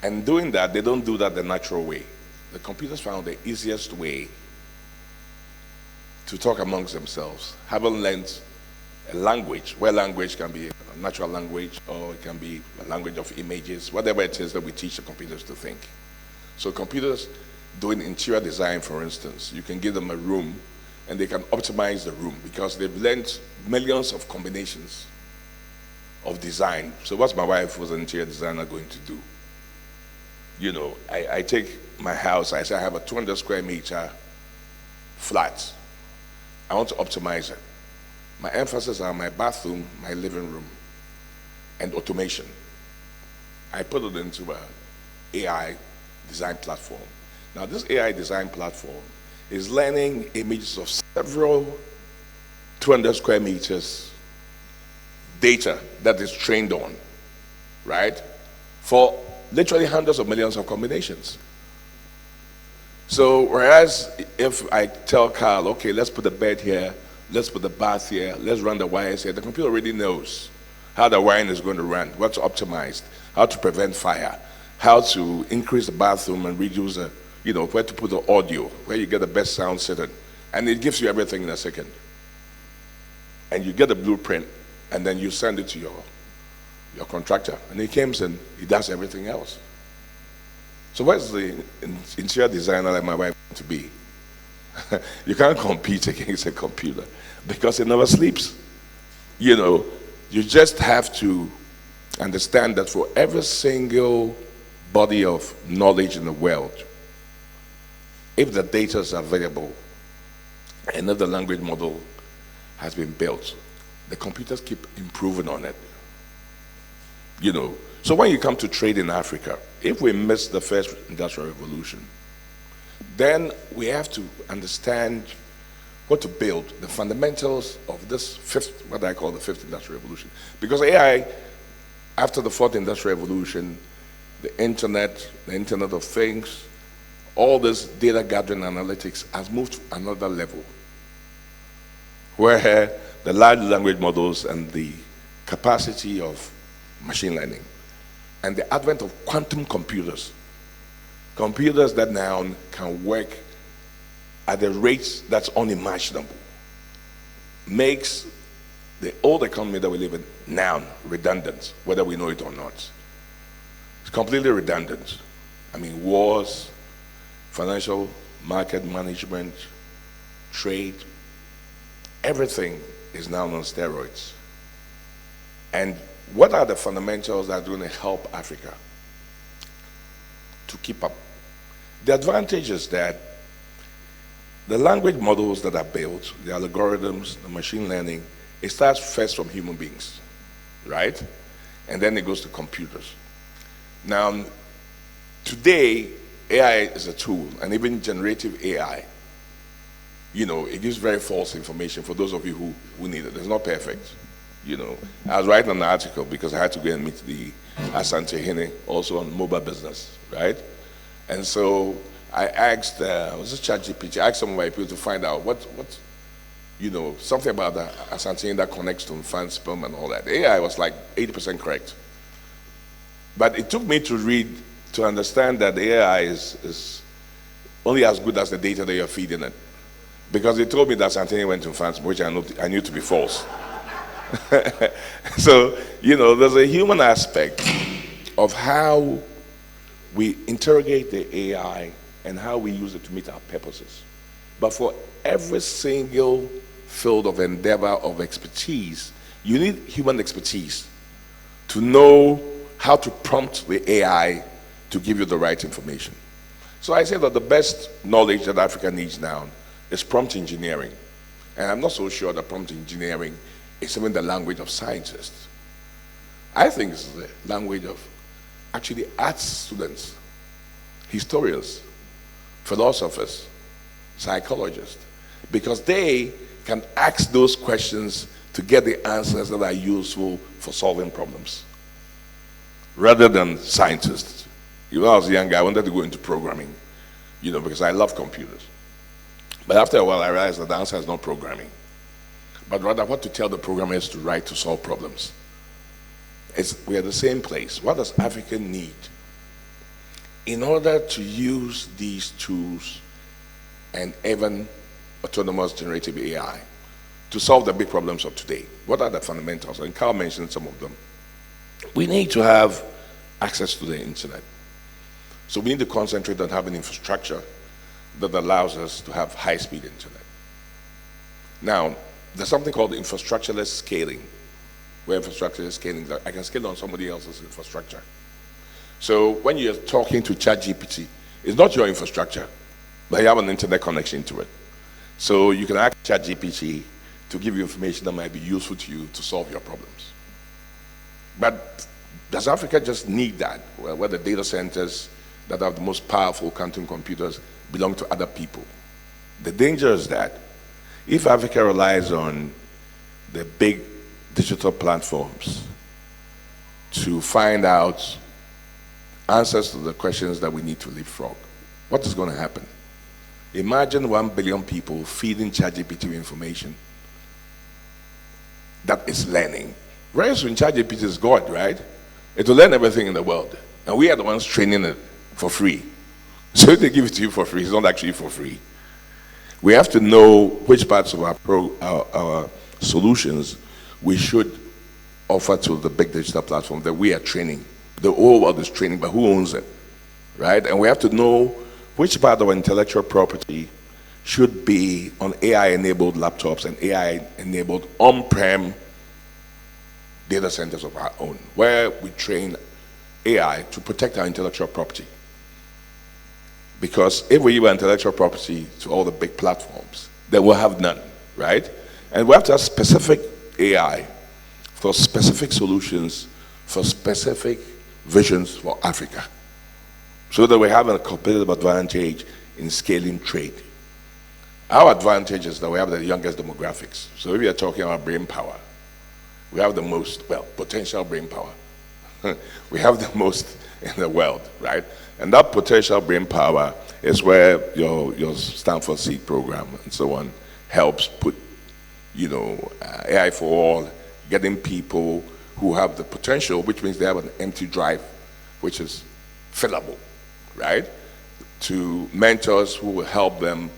And doing that, they don't do that the natural way. The computers found the easiest way to talk amongst themselves, having learned a language, where language can be a natural language or it can be a language of images, whatever it is that we teach the computers to think. So computers doing interior design, for instance, you can give them a room and they can optimize the room because they've learned millions of combinations of design. So what's my wife, who's an interior designer, going to do? You know, I take my house, I say I have a 200 square meter flat. I want to optimize it. My emphasis on my bathroom, my living room, and automation. I put it into an AI design platform. Now this AI design platform is learning images of several 200 square meters data that is trained on, right? For literally hundreds of millions of combinations. So whereas if I tell Carl, okay, let's put the bed here, let's put the bath here, let's run the wires here, the computer already knows how the wiring is going to run, what's optimized, how to prevent fire, how to increase the bathroom and reduce the, where to put the audio, where you get the best sound setting. And it gives you everything in a second. And you get the blueprint, and then you send it to your contractor. And he comes and he does everything else. So where's the interior designer like my wife to be? You can't compete against a computer because it never sleeps. You just have to understand that for every single body of knowledge in the world, if the data is available and if the language model has been built, the computers keep improving on it. So when you come to trade in Africa, if we miss the first industrial revolution, then we have to understand what to build, the fundamentals of this what I call the fifth industrial revolution. Because AI, after the fourth industrial revolution, the internet of things, all this data gathering analytics has moved to another level, where the large language models and the capacity of machine learning and the advent of quantum computers that now can work at a rate that's unimaginable, makes the old economy that we live in now redundant, whether we know it or not. It's completely redundant. I mean, wars, financial market management, trade, everything is now on steroids. And what are the fundamentals that are going to help Africa to keep up? The advantage is that the language models that are built, the algorithms, the machine learning, it starts first from human beings, right? And then it goes to computers. Now, today, AI is a tool, and even generative AI, it gives very false information for those of you who need it. It's not perfect. I was writing an article because I had to go and meet the Asante Hene, also on mobile business, right? And so I asked, was this ChatGPT? I asked some of my people to find out what something about the Asante Hene that connects to fan sperm and all that. The AI was like 80% correct. But it took me to read to understand that the AI is only as good as the data that you're feeding it. Because they told me that Asante Hene went to France, which I knew to be false. So, there's a human aspect of how we interrogate the AI and how we use it to meet our purposes. But for every single field of endeavor, of expertise, you need human expertise to know how to prompt the AI to give you the right information. So I say that the best knowledge that Africa needs now is prompt engineering. And I'm not so sure that prompt engineering is even the language of scientists. I think it's the language of actually arts students, historians, philosophers, psychologists, because they can ask those questions to get the answers that are useful for solving problems, rather than scientists. When I was younger, I wanted to go into programming, because I love computers. But after a while, I realized that the answer is not programming, but rather what to tell the programmers to write to solve problems. We are the same place. What does Africa need in order to use these tools and even autonomous generative AI to solve the big problems of today? What are the fundamentals? And Carl mentioned some of them. We need to have access to the internet. So we need to concentrate on having infrastructure that allows us to have high-speed internet. Now, there's something called infrastructureless scaling, where infrastructure is scaling. I can scale on somebody else's infrastructure. So when you're talking to ChatGPT, it's not your infrastructure, but you have an internet connection to it. So you can ask ChatGPT to give you information that might be useful to you to solve your problems. But does Africa just need that, where the data centers that have the most powerful quantum computers belong to other people? The danger is that if Africa relies on the big digital platforms to find out answers to the questions that we need to leapfrog. What is going to happen? Imagine 1 billion people feeding ChatGPT information that is learning. Very soon, ChatGPT is God, right? It will learn everything in the world. And we are the ones training it for free. So if they give it to you for free, it's not actually for free. We have to know which parts of our solutions we should offer to the big digital platform that we are training. The whole world is training, but who owns it, right? And we have to know which part of our intellectual property should be on AI-enabled laptops and AI-enabled on-prem data centers of our own, where we train AI to protect our intellectual property. Because if we give our intellectual property to all the big platforms, then we'll have none, right? And we have to have specific AI for specific solutions, for specific visions for Africa, so that we have a competitive advantage in scaling trade. Our advantage is that we have the youngest demographics. So if you're talking about brain power, we have the most, well, potential brain power. We have the most in the world, right? And that potential brain power is where your Stanford seed program and so on helps put, AI for all, getting people who have the potential, which means they have an empty drive, which is fillable, right? To mentors who will help them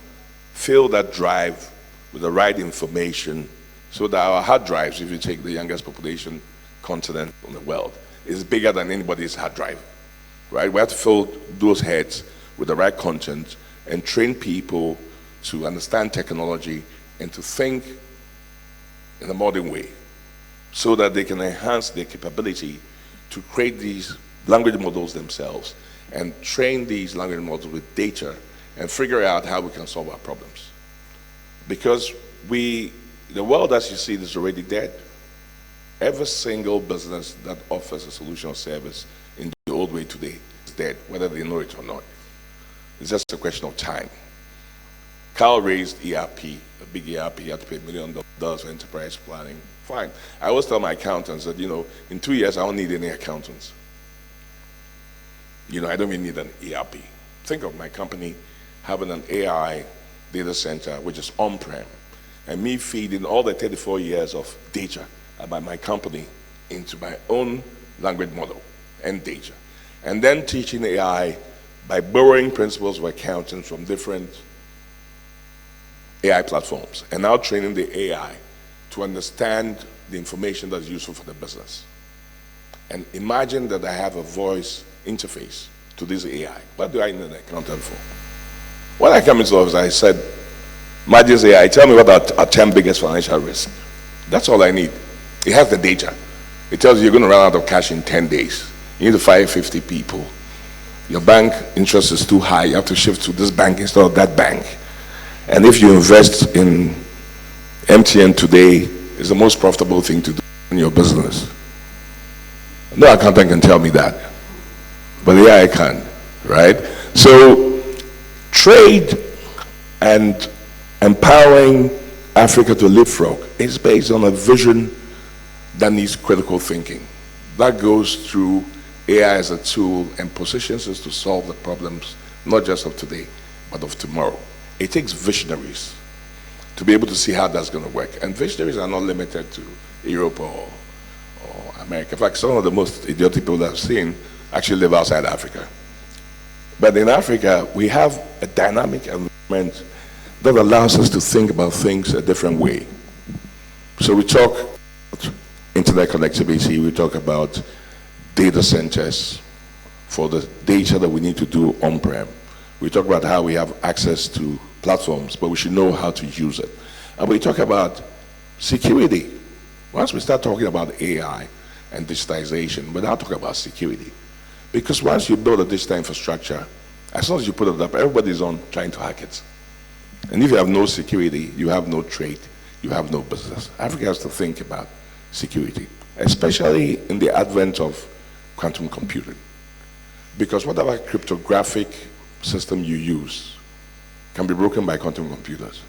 fill that drive with the right information, so that our hard drives, if you take the youngest population continent in the world, is bigger than anybody's hard drive, right? We have to fill those heads with the right content and train people to understand technology and to think in a modern way, so that they can enhance their capability to create these language models themselves and train these language models with data and figure out how we can solve our problems. Because the world as you see it is already dead. Every single business that offers a solution or service in the old way today is dead, whether they know it or not. It's just a question of time. Carl raised ERP, a big ERP, he had to pay $1 million for enterprise planning. Fine. I always tell my accountants that, in 2 years I don't need any accountants. I don't even need an ERP. Think of my company having an AI data center, which is on-prem, and me feeding all the 34 years of data about my company into my own language model and data. And then teaching AI by borrowing principles of accounting from different AI platforms, and now training the AI to understand the information that's useful for the business. And imagine that I have a voice interface to this AI. What do I need an accountant for? When I come into the office, I said, Magi's AI, tell me what our 10 biggest financial risks. That's all I need. It has the data. It tells you you're going to run out of cash in 10 days. You need to fire 50 people. Your bank interest is too high. You have to shift to this bank instead of that bank. And if you invest in MTN today, it's the most profitable thing to do in your business. No accountant can tell me that. But the AI can, right? So trade and empowering Africa to leapfrog is based on a vision that needs critical thinking. That goes through AI as a tool and positions us to solve the problems, not just of today, but of tomorrow. It takes visionaries to be able to see how that's going to work. And visionaries are not limited to Europe or America. In fact, some of the most idiotic people that I've seen actually live outside Africa. But in Africa, we have a dynamic environment that allows us to think about things a different way. So we talk about internet connectivity, we talk about data centers for the data that we need to do on-prem. We talk about how we have access to platforms, but we should know how to use it. And we talk about security. Once we start talking about AI and digitization, we're now talking about security. Because once you build a digital infrastructure, as long as you put it up, everybody's on trying to hack it. And if you have no security, you have no trade, you have no business. Africa has to think about security, especially in the advent of quantum computing. Because whatever cryptographic system you use can be broken by quantum computers.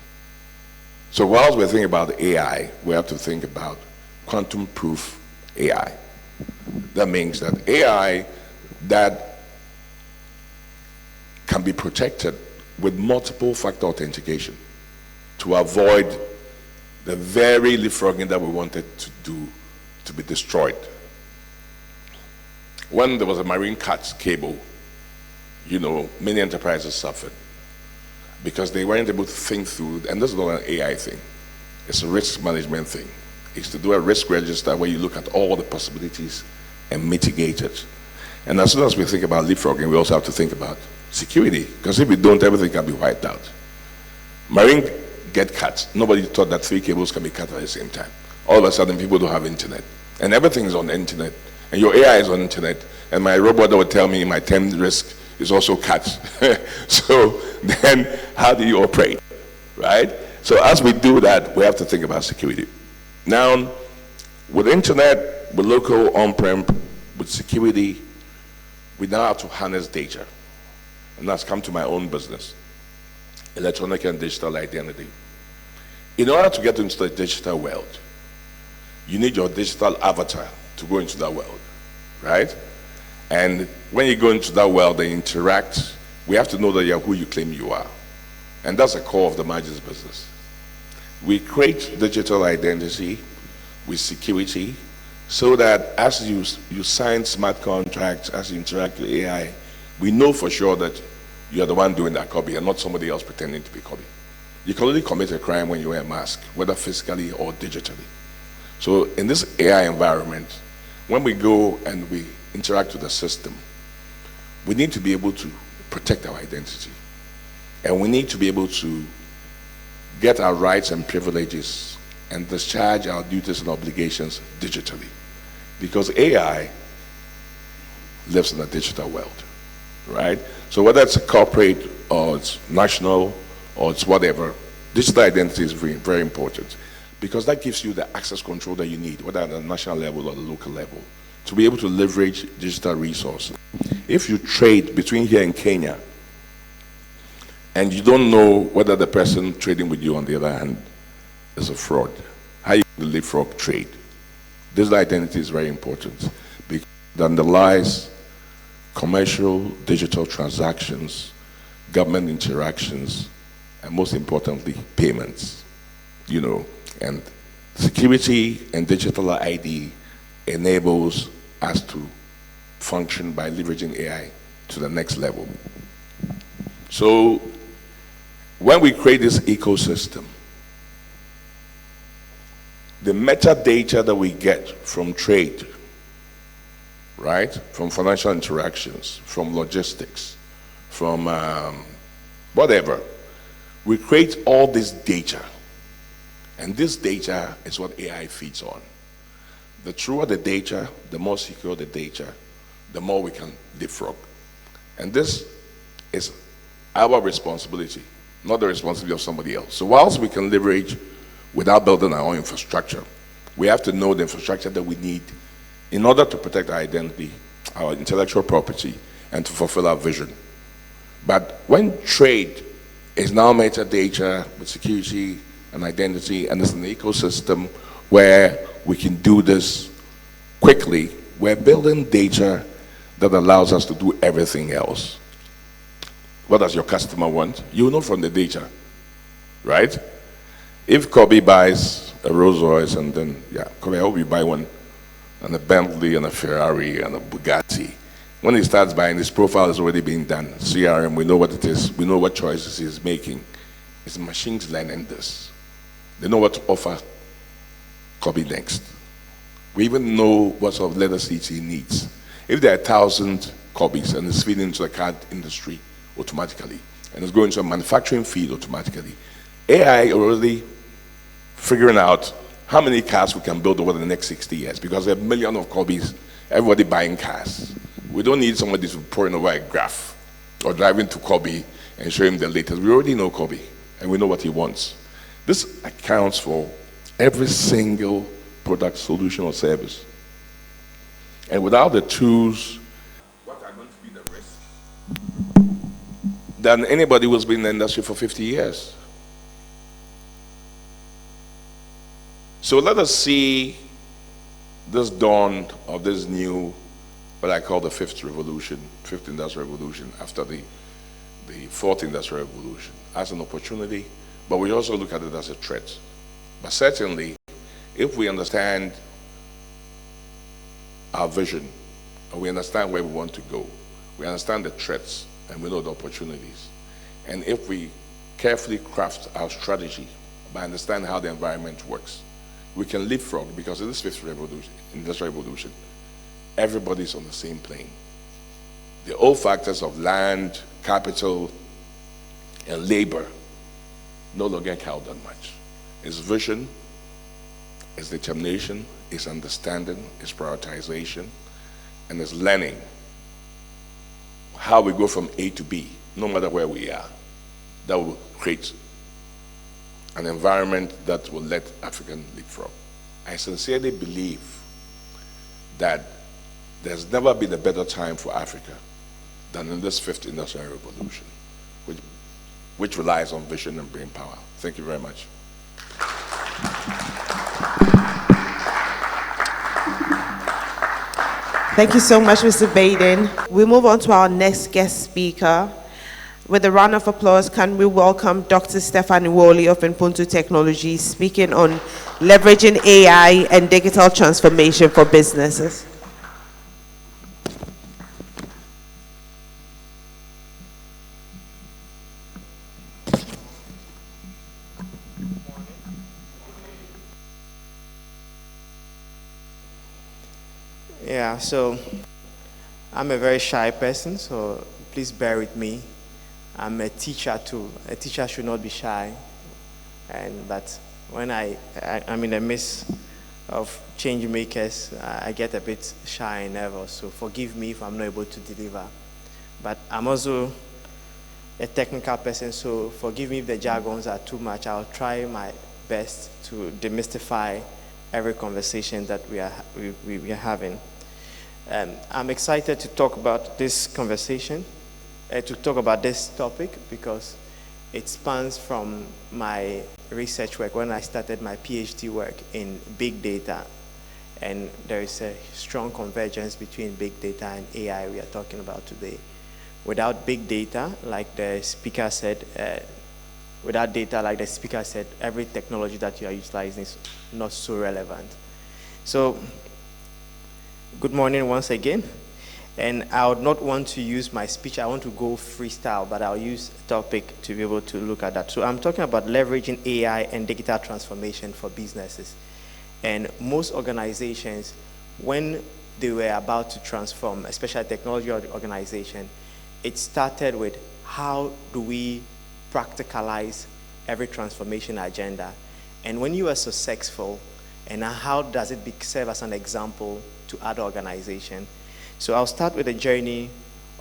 So whilst we're thinking about AI, we have to think about quantum-proof AI. That means that AI that can be protected with multiple factor authentication to avoid the very leapfrogging that we wanted to do to be destroyed. When there was a marine cat cable, many enterprises suffered because they weren't able to think through, and this is not an AI thing, it's a risk management thing. It's to do a risk register where you look at all the possibilities and mitigate it. And as soon as we think about leapfrogging, we also have to think about security, because if we don't, everything can be wiped out. Marine get cut. Nobody thought that 3 cables can be cut at the same time. All of a sudden, people don't have internet, and everything is on the internet, and your AI is on the internet, and my robot that would tell me my 10 risk is also cut. So then, how do you operate, right? So as we do that, we have to think about security. Now, with internet, with local on-prem, with security, we now have to harness data. And that's come to my own business, electronic and digital identity. In order to get into the digital world, you need your digital avatar to go into that world, right? And when you go into that world, they interact. We have to know that you're who you claim you are. And that's the core of the Magis business. We create digital identity with security so that as you sign smart contracts, as you interact with AI, we know for sure that you're the one doing that copy and not somebody else pretending to be copy. You can only commit a crime when you wear a mask, whether physically or digitally. So in this AI environment, when we go and we interact with the system, we need to be able to protect our identity. And we need to be able to get our rights and privileges and discharge our duties and obligations digitally. Because AI lives in a digital world, right? So whether it's a corporate or it's national or it's whatever, digital identity is very, very important, because that gives you the access control that you need, whether at the national level or the local level, to be able to leverage digital resources. If you trade between here and Kenya, and you don't know whether the person trading with you on the other hand is a fraud, how you leapfrog trade? Digital identity is very important because it underlies commercial digital transactions, government interactions, and most importantly, payments. And security and digital ID enables us to function by leveraging AI to the next level. So when we create this ecosystem, the metadata that we get from trade, right, from financial interactions, from logistics, from whatever, we create all this data. And this data is what AI feeds on. The truer the data, the more secure the data, the more we can leapfrog. And this is our responsibility, not the responsibility of somebody else. So whilst we can leverage without building our own infrastructure, we have to know the infrastructure that we need in order to protect our identity, our intellectual property, and to fulfill our vision. But when trade is now metadata with security and identity, and it's an ecosystem where we can do this quickly, we're building data that allows us to do everything else. What does your customer want? You know from the data, right? If Kobe buys a Rolls Royce and then, Kobe, I hope you buy one, and a Bentley and a Ferrari and a Bugatti. When he starts buying, his profile has already been done. CRM, we know what it is. We know what choices he's making. It's machines learning this. They know what to offer Kobe next. We even know what sort of leather seats he needs. If there are 1,000 Kobe's and it's feeding into the car industry automatically, and it's going to a manufacturing field automatically, AI already figuring out how many cars we can build over the next 60 years, because there are millions of Kobe's, everybody buying cars. We don't need somebody to pouring over a graph or driving to Kobe and show him the latest. We already know Kobe, and we know what he wants. This accounts for every single product, solution, or service. And without the tools, what are going to be the risks? Than anybody who's been in the industry for 50 years. So let us see this dawn of this new, what I call the fifth revolution, fifth industrial revolution after the fourth industrial revolution, as an opportunity, but we also look at it as a threat. But certainly, if we understand our vision, and we understand where we want to go, we understand the threats, and we know the opportunities, and if we carefully craft our strategy by understanding how the environment works, we can leapfrog, because in this fifth revolution, industrial revolution, everybody's on the same plane. The old factors of land, capital, and labor no longer count that much. It's vision, it's determination, it's understanding, it's prioritization, and it's learning how we go from A to B, no matter where we are. That will create an environment that will let African leapfrog. I sincerely believe that there's never been a better time for Africa than in this fifth industrial revolution, which relies on vision and brain power. Thank you very much. Thank you so much, Mr. Baden. We move on to our next guest speaker. With a round of applause, can we welcome Dr. Stephanie Woolley of Impuntu Technologies, speaking on leveraging AI and digital transformation for businesses. Yeah, so I'm a very shy person, so please bear with me. I'm a teacher too. A teacher should not be shy, but when I'm in the midst of change makers, I get a bit shy and nervous. So forgive me if I'm not able to deliver. But I'm also a technical person, so forgive me if the jargons are too much. I'll try my best to demystify every conversation that we are having. I'm excited to talk about this conversation, to talk about this topic, because it spans from my research work when I started my PhD work in big data. And there is a strong convergence between big data and AI we are talking about today. Without big data, like the speaker said, every technology that you are utilizing is not so relevant. So, good morning once again. And I would not want to use my speech, I want to go freestyle, but I'll use a topic to be able to look at that. So I'm talking about leveraging AI and digital transformation for businesses. And most organizations, when they were about to transform, especially technology organization, it started with how do we practicalize every transformation agenda? And when you are successful, and how does it serve as an example to other organizations? So I'll start with the journey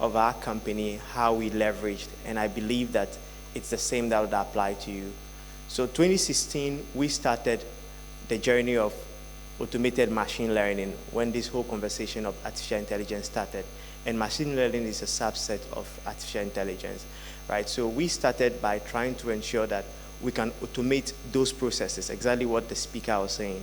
of our company, how we leveraged, and I believe that it's the same that would apply to you. So 2016, we started the journey of automated machine learning when this whole conversation of artificial intelligence started. And machine learning is a subset of artificial intelligence, right? So we started by trying to ensure that we can automate those processes, exactly what the speaker was saying.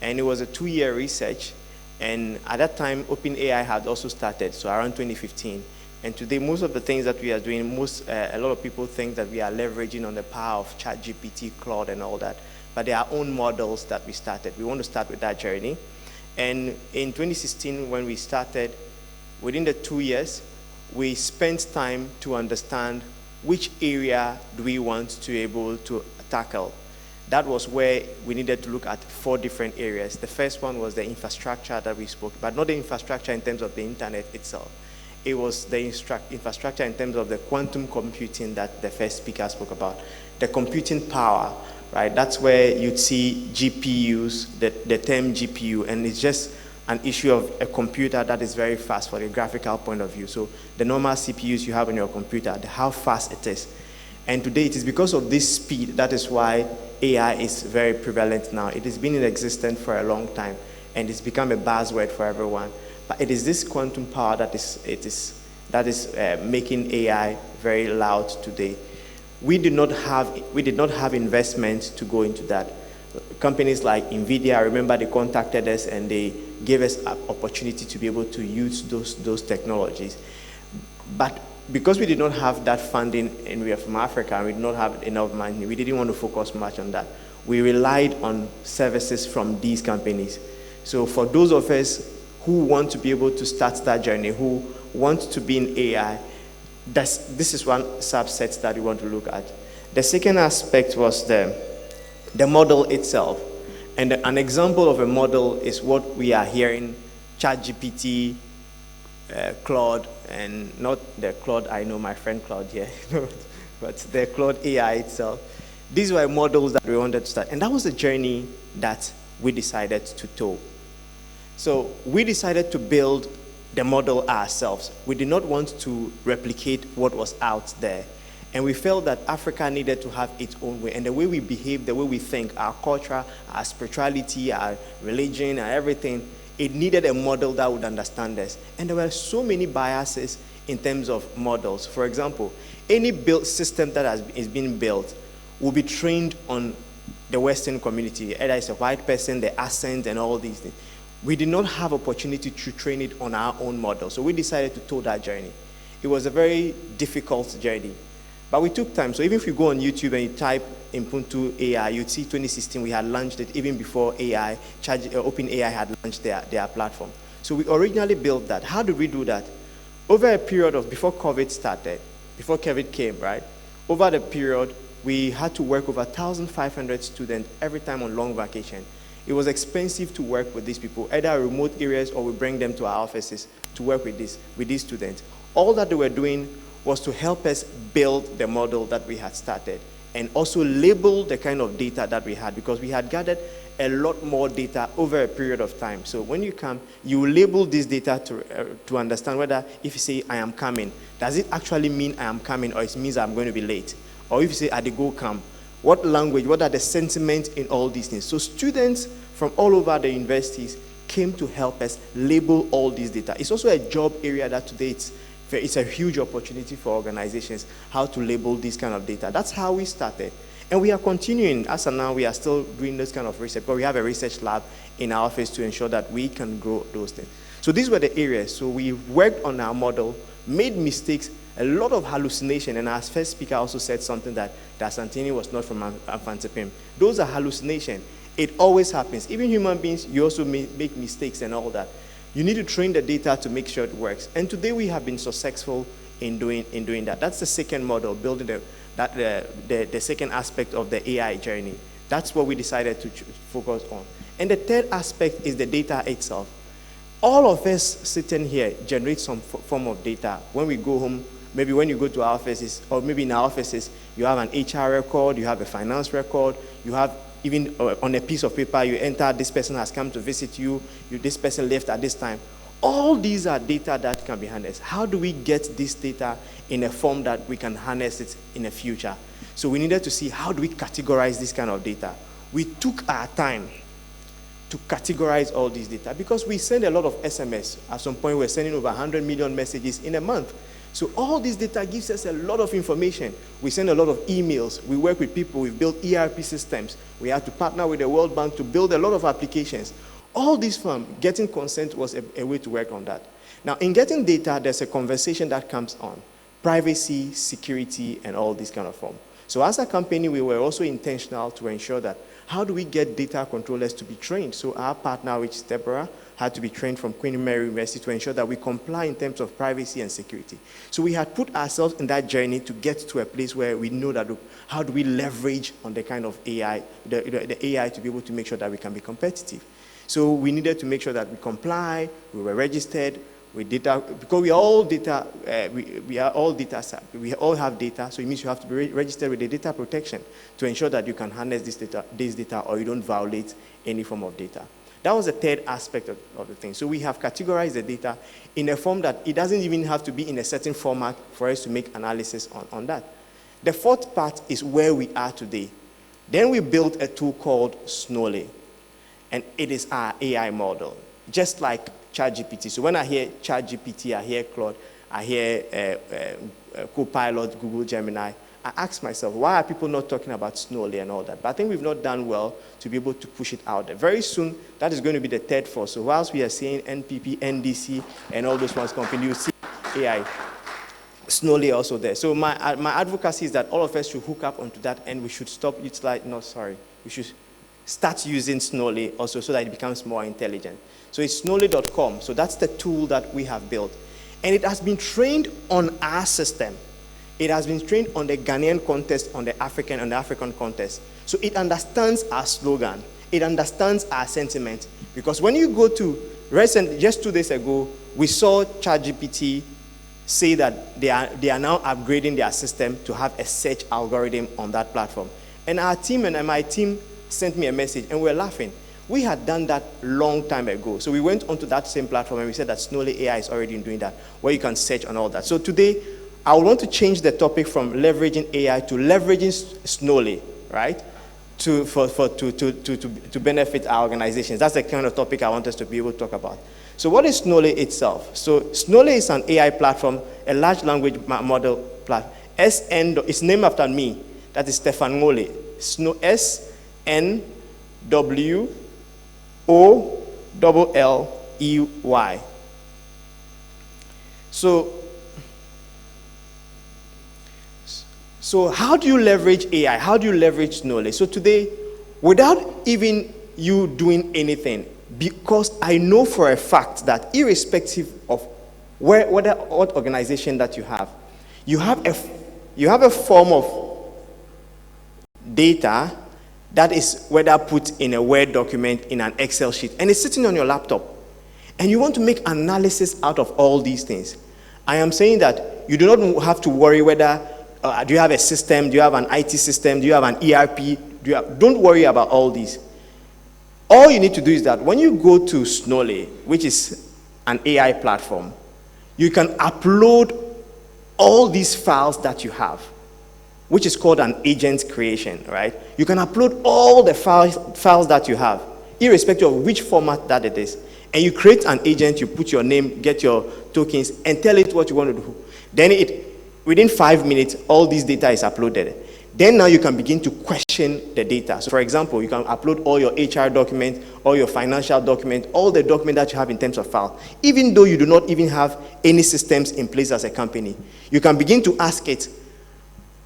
And it was a 2-year research. And at that time, OpenAI had also started, so around 2015. And today, most of the things that we are doing, a lot of people think that we are leveraging on the power of ChatGPT, Claude, and all that. But there are own models that we started. We want to start with that journey. And in 2016, when we started, within the 2 years, we spent time to understand which area do we want to be able to tackle. That was where we needed to look at 4 different areas. The first one was the infrastructure that we spoke about, not the infrastructure in terms of the internet itself. It was the infrastructure in terms of the quantum computing that the first speaker spoke about. The computing power, right? That's where you'd see GPUs, the term GPU, and it's just an issue of a computer that is very fast for a graphical point of view. So the normal CPUs you have in your computer, how fast it is. And today it is because of this speed, that is why AI is very prevalent now. It has been in existence for a long time, and it's become a buzzword for everyone. But it is this quantum power that is making AI very loud today. We did not have investment to go into that. companies like NVIDIA, I remember they contacted us and they gave us an opportunity to be able to use those technologies. But because we did not have that funding and we are from Africa and we did not have enough money, we didn't want to focus much on that. We relied on services from these companies. So for those of us who want to be able to start that journey, who want to be in AI, this is one subset that we want to look at. The second aspect was the model itself. And an example of a model is what we are hearing, ChatGPT, Claude, and not the Claude I know, my friend Claude here, but the Claude AI itself. These were models that we wanted to start. And that was a journey that we decided to tow. So we decided to build the model ourselves. We did not want to replicate what was out there. And we felt that Africa needed to have its own way. And the way we behave, the way we think, our culture, our spirituality, our religion, and everything, it needed a model that would understand us. And there were so many biases in terms of models. For example, any built system that is being built will be trained on the Western community. Either it's a white person, the accent, and all these things. We did not have opportunity to train it on our own model. So we decided to tow that journey. It was a very difficult journey. But we took time. So even if you go on YouTube and you type Ubuntu AI, you'd see 2016 we had launched it even before OpenAI had launched their platform. So we originally built that. How did we do that? Over a period of, before COVID started, before COVID came, right? Over the period, we had to work over 1,500 students every time on long vacation. It was expensive to work with these people, either remote areas or we bring them to our offices to work with these students. All that they were doing was to help us build the model that we had started and also label the kind of data that we had, because we had gathered a lot more data over a period of time. So when you come, you label this data to understand whether if you say, I am coming, does it actually mean I am coming, or it means I'm going to be late? Or if you say, I did go come, what language, what are the sentiments in all these things? So students from all over the universities came to help us label all these data. It's also a job area that today it's a huge opportunity for organizations, how to label this kind of data. That's how we started. And we are continuing. As of now, we are still doing this kind of research, but we have a research lab in our office to ensure that we can grow those things. So these were the areas. So we worked on our model, made mistakes, a lot of hallucination. And our first speaker also said something that Santini was not from Amphantipim. Those are hallucination. It always happens. Even human beings, you also make mistakes and all that. You need to train the data to make sure it works. And today we have been successful in doing that. That's the second model, building the second aspect of the AI journey. That's what we decided to focus on. And the third aspect is the data itself. All of us sitting here generate some form of data. When we go home, maybe when you go to our offices, or maybe in our offices, you have an HR record, you have a finance record, you have even on a piece of paper, you enter, this person has come to visit you, this person left at this time. All these are data that can be harnessed. How do we get this data in a form that we can harness it in the future? So we needed to see, how do we categorize this kind of data? We took our time to categorize all these data because we send a lot of SMS. At some point, we're sending over 100 million messages in a month. So all this data gives us a lot of information. We send a lot of emails. We work with people. We've built ERP systems. We have to partner with the World Bank to build a lot of applications. All this from getting consent was a way to work on that. Now, in getting data, there's a conversation that comes on. Privacy, security, and all this kind of form. So as a company, we were also intentional to ensure that how do we get data controllers to be trained? So our partner, which is Deborah, had to be trained from Queen Mary University to ensure that we comply in terms of privacy and security. So we had put ourselves in that journey to get to a place where we know that how do we leverage on the kind of AI, the AI to be able to make sure that we can be competitive. So we needed to make sure that we comply, we were registered, with data, because we are all data, we all have data, so it means you have to be registered with the data protection to ensure that you can harness this data or you don't violate any form of data. That was the third aspect of the thing. So we have categorized the data in a form that it doesn't even have to be in a certain format for us to make analysis on that. The fourth part is where we are today. Then we built a tool called Snowly, and it is our AI model, just like ChatGPT. So when I hear ChatGPT, I hear Claude, I hear Copilot, Google Gemini, I asked myself, why are people not talking about Snowly and all that? But I think we've not done well to be able to push it out there. Very soon, that is going to be the third force. So whilst we are seeing NPP, NDC, and all those ones continue, you see AI, Snowly also there. So my advocacy is that all of us should hook up onto that, and we should we should start using Snowly also so that it becomes more intelligent. So it's snowly.com. So that's the tool that we have built. And it has been trained on our system. It has been trained on the Ghanaian context, on the African context. So it understands our slogan. It understands our sentiment. Because when you go to, just 2 days ago, we saw ChatGPT say that they are now upgrading their system to have a search algorithm on that platform. And our team and my team sent me a message, and we were laughing. We had done that long time ago. So we went onto that same platform, and we said that Snowly AI is already doing that, where you can search on all that. So today, I want to change the topic from leveraging AI to leveraging Snowly, right? To benefit our organizations. That's the kind of topic I want us to be able to talk about. So what is Snowly itself? So Snowly is an AI platform, a large language model platform. It's named after me. That is Stefan Ngole. SNWOLLEY. So how do you leverage AI? How do you leverage Snowly? So today, without even you doing anything, because I know for a fact that irrespective of what organization that you have a form of data that is whether put in a Word document, in an Excel sheet, and it's sitting on your laptop. And you want to make analysis out of all these things. I am saying that you do not have to worry whether, do you have a system, do you have an IT system, do you have an ERP, don't worry about all these. All you need to do is that when you go to Snowly, which is an AI platform, you can upload all these files that you have, which is called an agent creation, right? You can upload all the files that you have, irrespective of which format that it is. And you create an agent, you put your name, get your tokens, and tell it what you want to do. Then within 5 minutes, all this data is uploaded. Then now you can begin to question the data. So for example, you can upload all your HR documents, all your financial documents, all the documents that you have in terms of file. Even though you do not even have any systems in place as a company, you can begin to ask it,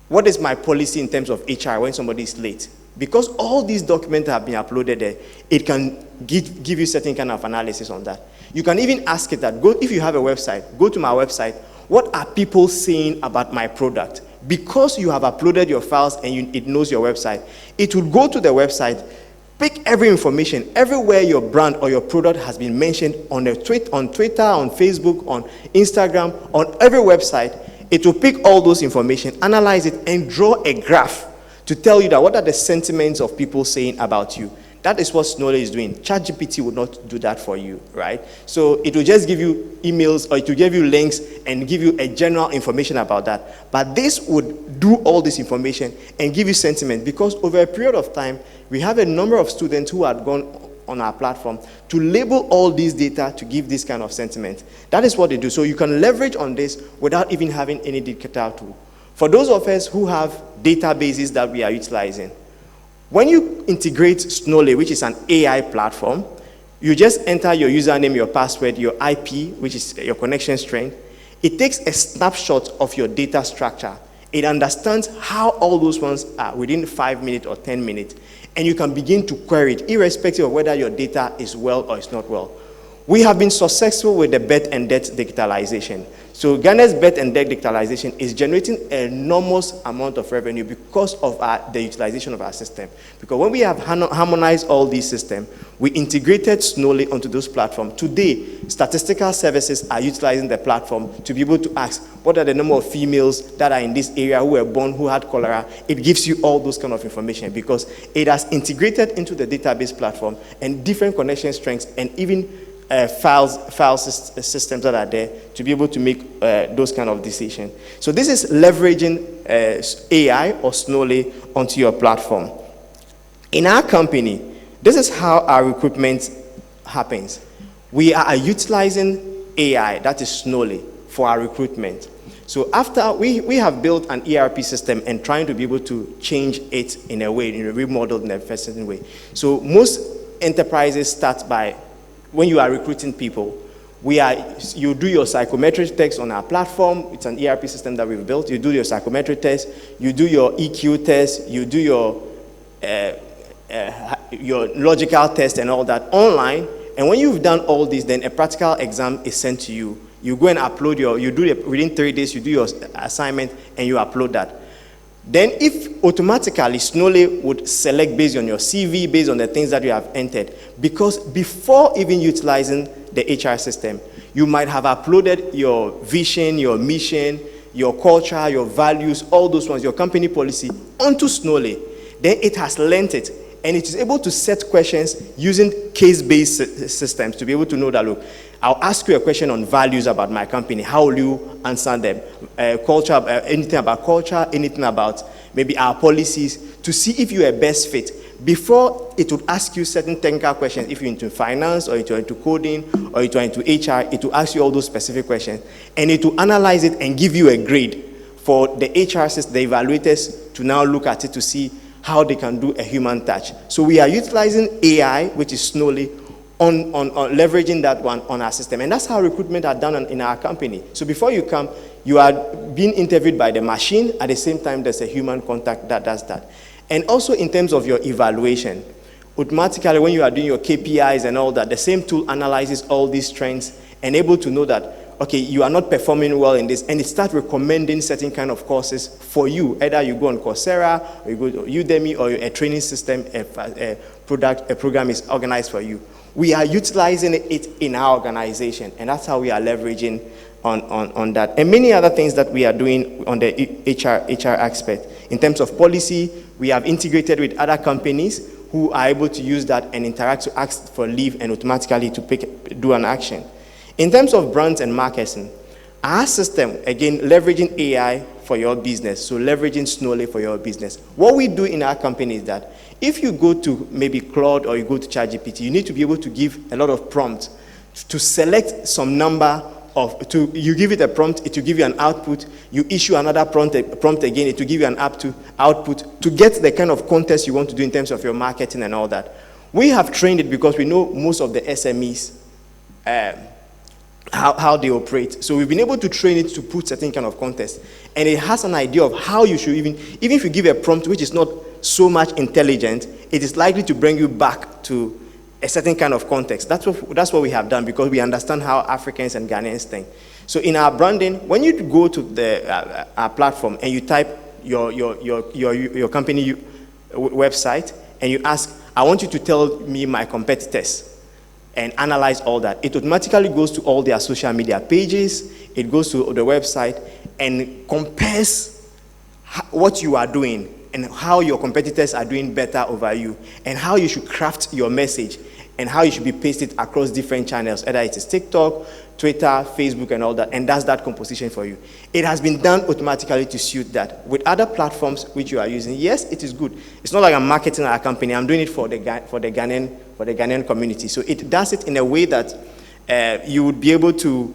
what is my policy in terms of HR when somebody is late? Because all these documents have been uploaded there, it can give you certain kind of analysis on that. You can even ask it that, if you have a website, go to my website, what are people saying about my product? Because you have uploaded your files and it knows your website, it will go to the website, pick every information, everywhere your brand or your product has been mentioned on Twitter, on Facebook, on Instagram, on every website. It will pick all those information, analyze it, and draw a graph to tell you that what are the sentiments of people saying about you. That is what Snowly is doing. ChatGPT will not do that for you, right? So it will just give you emails, or it will give you links and give you a general information about that. But this would do all this information and give you sentiment, because over a period of time, we have a number of students who had gone on our platform to label all these data to give this kind of sentiment. That is what they do. So you can leverage on this without even having any digital tool. For those of us who have databases that we are utilizing, when you integrate Snowly, which is an AI platform, you just enter your username, your password, your IP, which is your connection strength. It takes a snapshot of your data structure. It understands how all those ones are within 5 minutes or 10 minutes. And you can begin to query it, irrespective of whether your data is well or it's not well. We have been successful with the birth and death digitalization. So Ghana's birth and death digitalization is generating an enormous amount of revenue because of the utilization of our system. Because when we have harmonized all these systems, we integrated Snowly onto those platforms. Today, statistical services are utilizing the platform to be able to ask, what are the number of females that are in this area who were born, who had cholera? It gives you all those kind of information because it has integrated into the database platform and different connection strengths and even file systems that are there to be able to make those kind of decisions. So this is leveraging AI or Snowly onto your platform. In our company, this is how our recruitment happens. We are utilizing AI, that is Snowly, for our recruitment. So after we have built an ERP system and trying to be able to change it in a way, remodeled in a certain way. So most enterprises start by, when you are recruiting people, you do your psychometric test on our platform. It's an ERP system that we've built. You do your psychometric test, you do your EQ test, you do your logical test and all that online. And when you've done all this, then a practical exam is sent to you. You go and upload within 3 days, you do your assignment and you upload that. Then if automatically Snowly would select based on your CV, based on the things that you have entered, because before even utilizing the HR system, you might have uploaded your vision, your mission, your culture, your values, all those ones, your company policy onto Snowly. Then it has learned it, and it is able to set questions using case-based systems to be able to know that, look, I'll ask you a question on values about my company. How will you answer them? Culture, anything about culture, anything about maybe our policies, to see if you're a best fit. Before it would ask you certain technical questions, if you're into finance or if you're into coding or if you're into HR, it will ask you all those specific questions, and it will analyze it and give you a grade for the HR system, the evaluators, to now look at it to see how they can do a human touch. So we are utilizing AI, which is Snowly, on leveraging that one on our system. And that's how recruitment are done in our company. So before you come, you are being interviewed by the machine. At the same time, there's a human contact that does that. And also in terms of your evaluation, automatically when you are doing your KPIs and all that, the same tool analyzes all these trends and able to know that, okay, you are not performing well in this, and it starts recommending certain kind of courses for you. Either you go on Coursera, or you go to Udemy, or a training system, a program is organized for you. We are utilizing it in our organization, and that's how we are leveraging on that. And many other things that we are doing on the HR aspect. In terms of policy, we have integrated with other companies who are able to use that and interact to ask for leave and automatically to do an action. In terms of brands and marketing, our system, again, leveraging AI for your business, so leveraging Snowly for your business. What we do in our company is that if you go to maybe Claude or you go to ChatGPT, you need to be able to give a lot of prompts to select some number of, you give it a prompt, it will give you an output, you issue another prompt again, it will give you an output to get the kind of context you want to do in terms of your marketing and all that. We have trained it because we know most of the SMEs, how they operate. So we've been able to train it to put certain kind of context. And it has an idea of how you should even if you give a prompt which is not so much intelligent, it is likely to bring you back to a certain kind of context. That's what we have done, because we understand how Africans and Ghanaians think. So in our branding, when you go to our platform and you type your company website and you ask, I want you to tell me my competitors, and analyze all that, it automatically goes to all their social media pages, it goes to the website and compares what you are doing and how your competitors are doing better over you, and how you should craft your message, and how you should be pasted across different channels, either it is TikTok, Twitter, Facebook, and all that, and that's that composition for you. It has been done automatically to suit that. With other platforms which you are using, yes, it is good. It's not like I'm marketing our company. I'm doing it for the Ghanaian community. So it does it in a way that you would be able to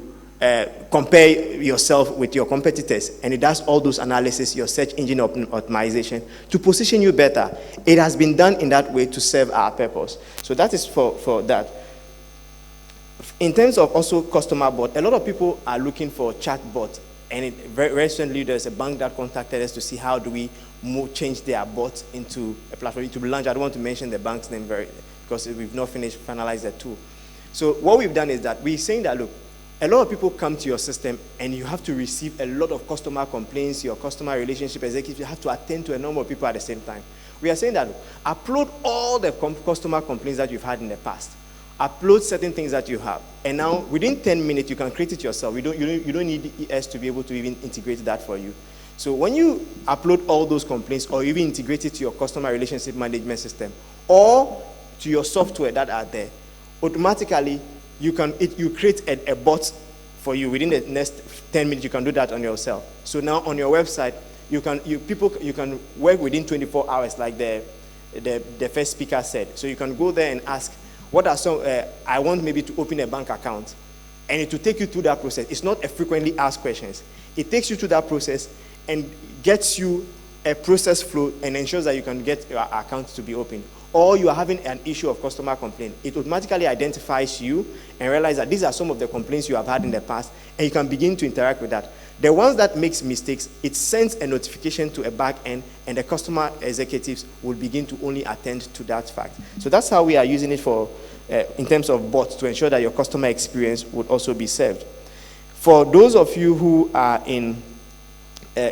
compare yourself with your competitors, and it does all those analysis, your search engine optimization, to position you better. It has been done in that way to serve our purpose. So that is for that. In terms of also customer bot, a lot of people are looking for chatbot, and very recently there's a bank that contacted us to see how do we change their bot into a platform to be launched. I don't want to mention the bank's name because we've not finalized the tool. So what we've done is that we're saying that, look, a lot of people come to your system and you have to receive a lot of customer complaints, your customer relationship executive, you have to attend to a number of people at the same time. We are saying that, look, upload all the customer complaints that you've had in the past. Upload certain things that you have. And now, within 10 minutes, you can create it yourself. You don't need ES to be able to even integrate that for you. So when you upload all those complaints, or even integrate it to your customer relationship management system, or to your software that are there, automatically, you create a bot for you. Within the next 10 minutes, you can do that on yourself. So now on your website, you can work within 24 hours, like the first speaker said. So you can go there and ask, what are some, I want maybe to open a bank account, and it will take you through that process. It's not a frequently asked questions. It takes you through that process and gets you a process flow and ensures that you can get your account to be open. Or you are having an issue of customer complaint, it automatically identifies you and realizes that these are some of the complaints you have had in the past, and you can begin to interact with that. The ones that makes mistakes, it sends a notification to a back end, and the customer executives will begin to only attend to that fact. So that's how we are using it for, in terms of bots, to ensure that your customer experience would also be served. For those of you who are in,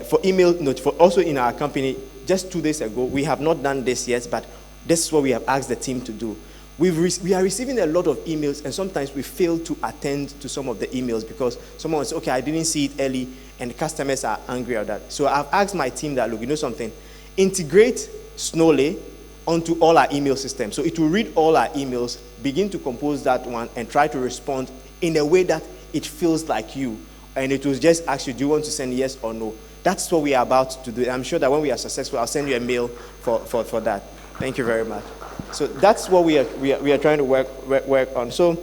for email, for also in our company, just 2 days ago, we have not done this yet, but this is what we have asked the team to do. We are receiving a lot of emails, and sometimes we fail to attend to some of the emails because someone says, okay, I didn't see it early, and the customers are angry at that. So I've asked my team that, look, you know something? Integrate Snowly onto all our email systems. So it will read all our emails, begin to compose that one, and try to respond in a way that it feels like you. And it will just ask you, do you want to send yes or no? That's what we are about to do. I'm sure that when we are successful, I'll send you a mail for that. Thank you very much. So that's what we are trying to work on. So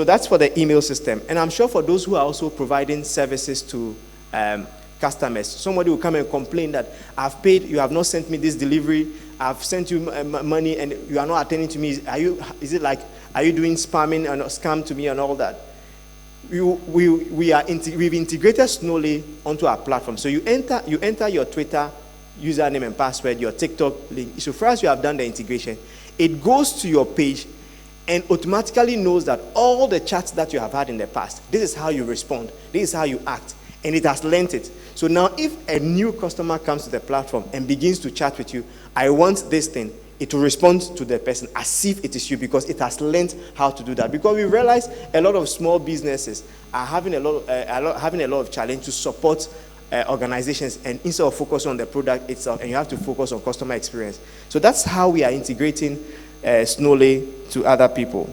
that's for the email system. And I'm sure for those who are also providing services to customers, somebody will come and complain that I've paid, you have not sent me this delivery, I've sent you money and you are not attending to me. Are you doing spamming and scam to me and all that? We've integrated Snowly onto our platform. So you enter your Twitter username and password, your TikTok link. So first you have done the integration. It goes to your page and automatically knows that all the chats that you have had in the past, this is how you respond, this is how you act, and it has learned it. So now if a new customer comes to the platform and begins to chat with you, I want this thing, it will respond to the person as if it is you because it has learned how to do that. Because we realize a lot of small businesses are having a lot of challenge to support organizations, and instead of focusing on the product itself, and you have to focus on customer experience. So that's how we are integrating Snowly to other people.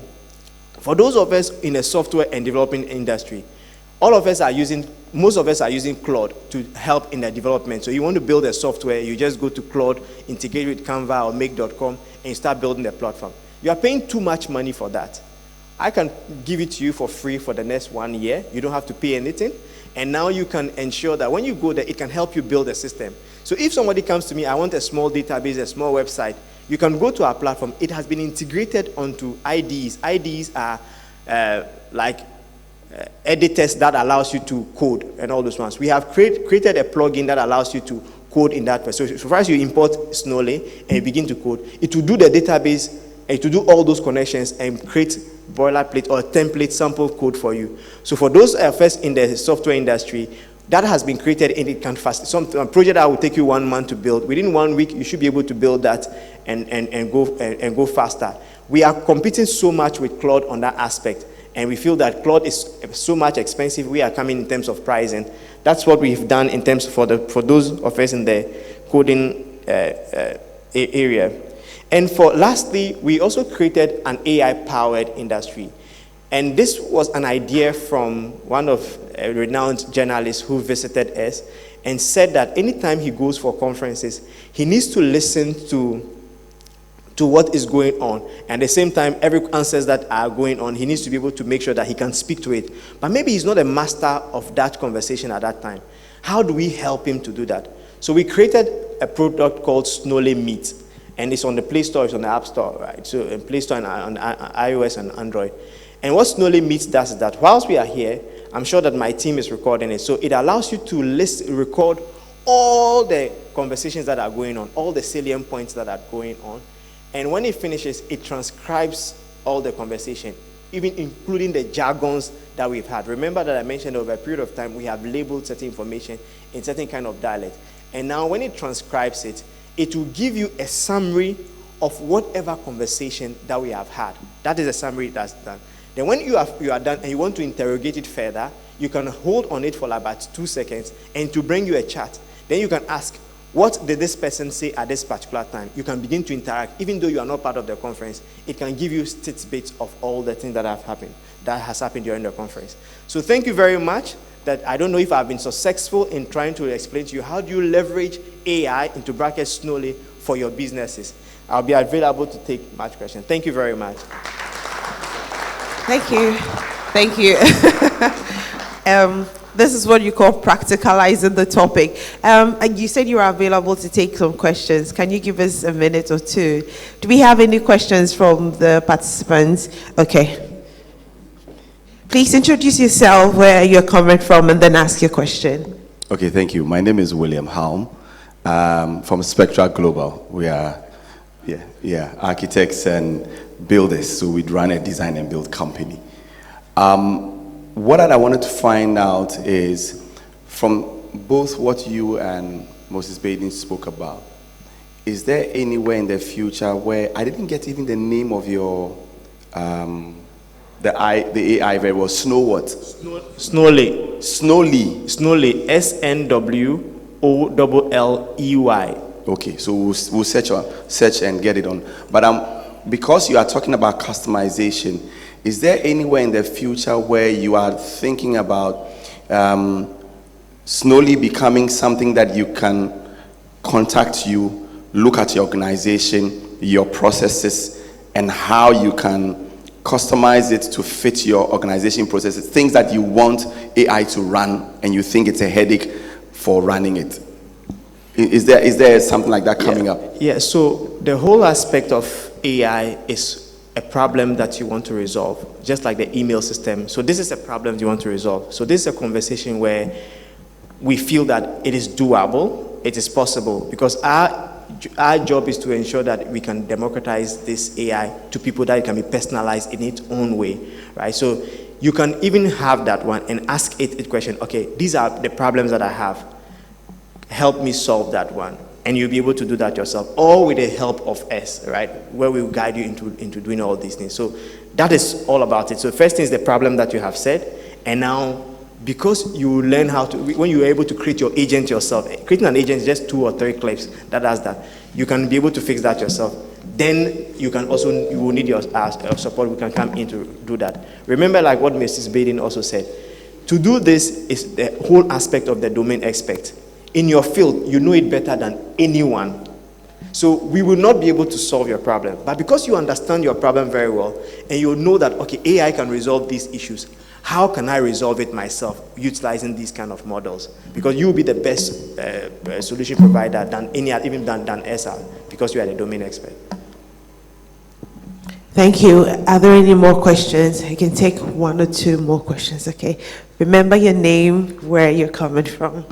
For those of us in the software and developing industry, most of us are using Claude to help in the development. So you want to build a software, you just go to Claude, integrate with Canva or Make.com, and you start building the platform. You are paying too much money for that. I can give it to you for free for the next 1 year. You don't have to pay anything. And now you can ensure that when you go there, it can help you build a system. So if somebody comes to me, I want a small database, a small website, you can go to our platform. It has been integrated onto IDEs. IDEs are editors that allows you to code and all those ones. We have created a plugin that allows you to code in that way. So first you import Snowly and you begin to code. It will do the database, and to do all those connections and create boilerplate or template sample code for you. So for those first in the software industry, that has been created and it can fast. Some project that will take you 1 month to build. Within 1 week, you should be able to build that and go faster. We are competing so much with Claude on that aspect, and we feel that Claude is so much expensive. We are coming in terms of pricing. That's what we've done in terms for those of us in the coding area. And lastly, we also created an AI-powered industry. And this was an idea from one of a renowned journalists who visited us and said that anytime he goes for conferences, he needs to listen to what is going on. And at the same time, every answers that are going on, he needs to be able to make sure that he can speak to it. But maybe he's not a master of that conversation at that time. How do we help him to do that? So we created a product called Snowly Meet. And it's on the Play Store, it's on the App Store, right? So in Play Store and on iOS and Android. And what Snowly Meet does is that whilst we are here, I'm sure that my team is recording it. So it allows you to record all the conversations that are going on, all the salient points that are going on. And when it finishes, it transcribes all the conversation, even including the jargons that we've had. Remember that I mentioned over a period of time, we have labeled certain information in certain kind of dialect. And now when it transcribes it, it will give you a summary of whatever conversation that we have had. That is a summary that's done. Then when you are done and you want to interrogate it further, you can hold on it for about 2 seconds and to bring you a chat. Then you can ask, what did this person say at this particular time? You can begin to interact. Even though you are not part of the conference, it can give you tidbits of all the things that has happened during the conference. So thank you very much. That I don't know if I've been successful in trying to explain to you how do you leverage AI into brackets Snowly for your businesses. I'll be available to take much questions. Thank you very much. Thank you. This is what you call practicalizing the topic. And you said you are available to take some questions. Can you give us a minute or two? Do we have any questions from the participants? Okay. Please introduce yourself, where you're coming from, and then ask your question. Okay, thank you. My name is William Halm from Spectra Global. We are architects and builders, so we run a design and build company. What I wanted to find out is, from both what you and Moses Baden spoke about, is there anywhere in the future where, I didn't get even the name of your the AI very well. Snow what? Snowley. Snowley. Snowley. SNWOLLEY. Okay, so we'll search and get it on. But because you are talking about customization, is there anywhere in the future where you are thinking about Snowly becoming something that you can contact you, look at your organization, your processes, and how you can customize it to fit your organization processes, things that you want AI to run and you think it's a headache for running it? Is there something like that coming up? Yeah, so the whole aspect of AI is a problem that you want to resolve, just like the email system. So this is a problem you want to resolve. So this is a conversation where we feel that it is doable, it is possible, because our job is to ensure that we can democratize this AI to people, that it can be personalized in its own way, right? So you can even have that one and ask it a question, okay, these are the problems that I have. Help me solve that one. And you'll be able to do that yourself, or with the help of us, right? Where we will guide you into doing all these things. So that is all about it. So first thing is the problem that you have said, and now, because you learn how to, when you're able to create your agent yourself, creating an agent is just 2 or 3 clicks that does that. You can be able to fix that yourself. Then you can also, you will need your support. We can come in to do that. Remember, like what Mrs. Baden also said, to do this is the whole aspect of the domain expert. In your field, you know it better than anyone. So we will not be able to solve your problem. But because you understand your problem very well, and you know that, okay, AI can resolve these issues, how can I resolve it myself utilizing these kind of models? Because you will be the best solution provider than even than SR, because you are the domain expert. Thank you. Are there any more questions? I can take 1 or 2 more questions, okay? Remember your name, where you're coming from.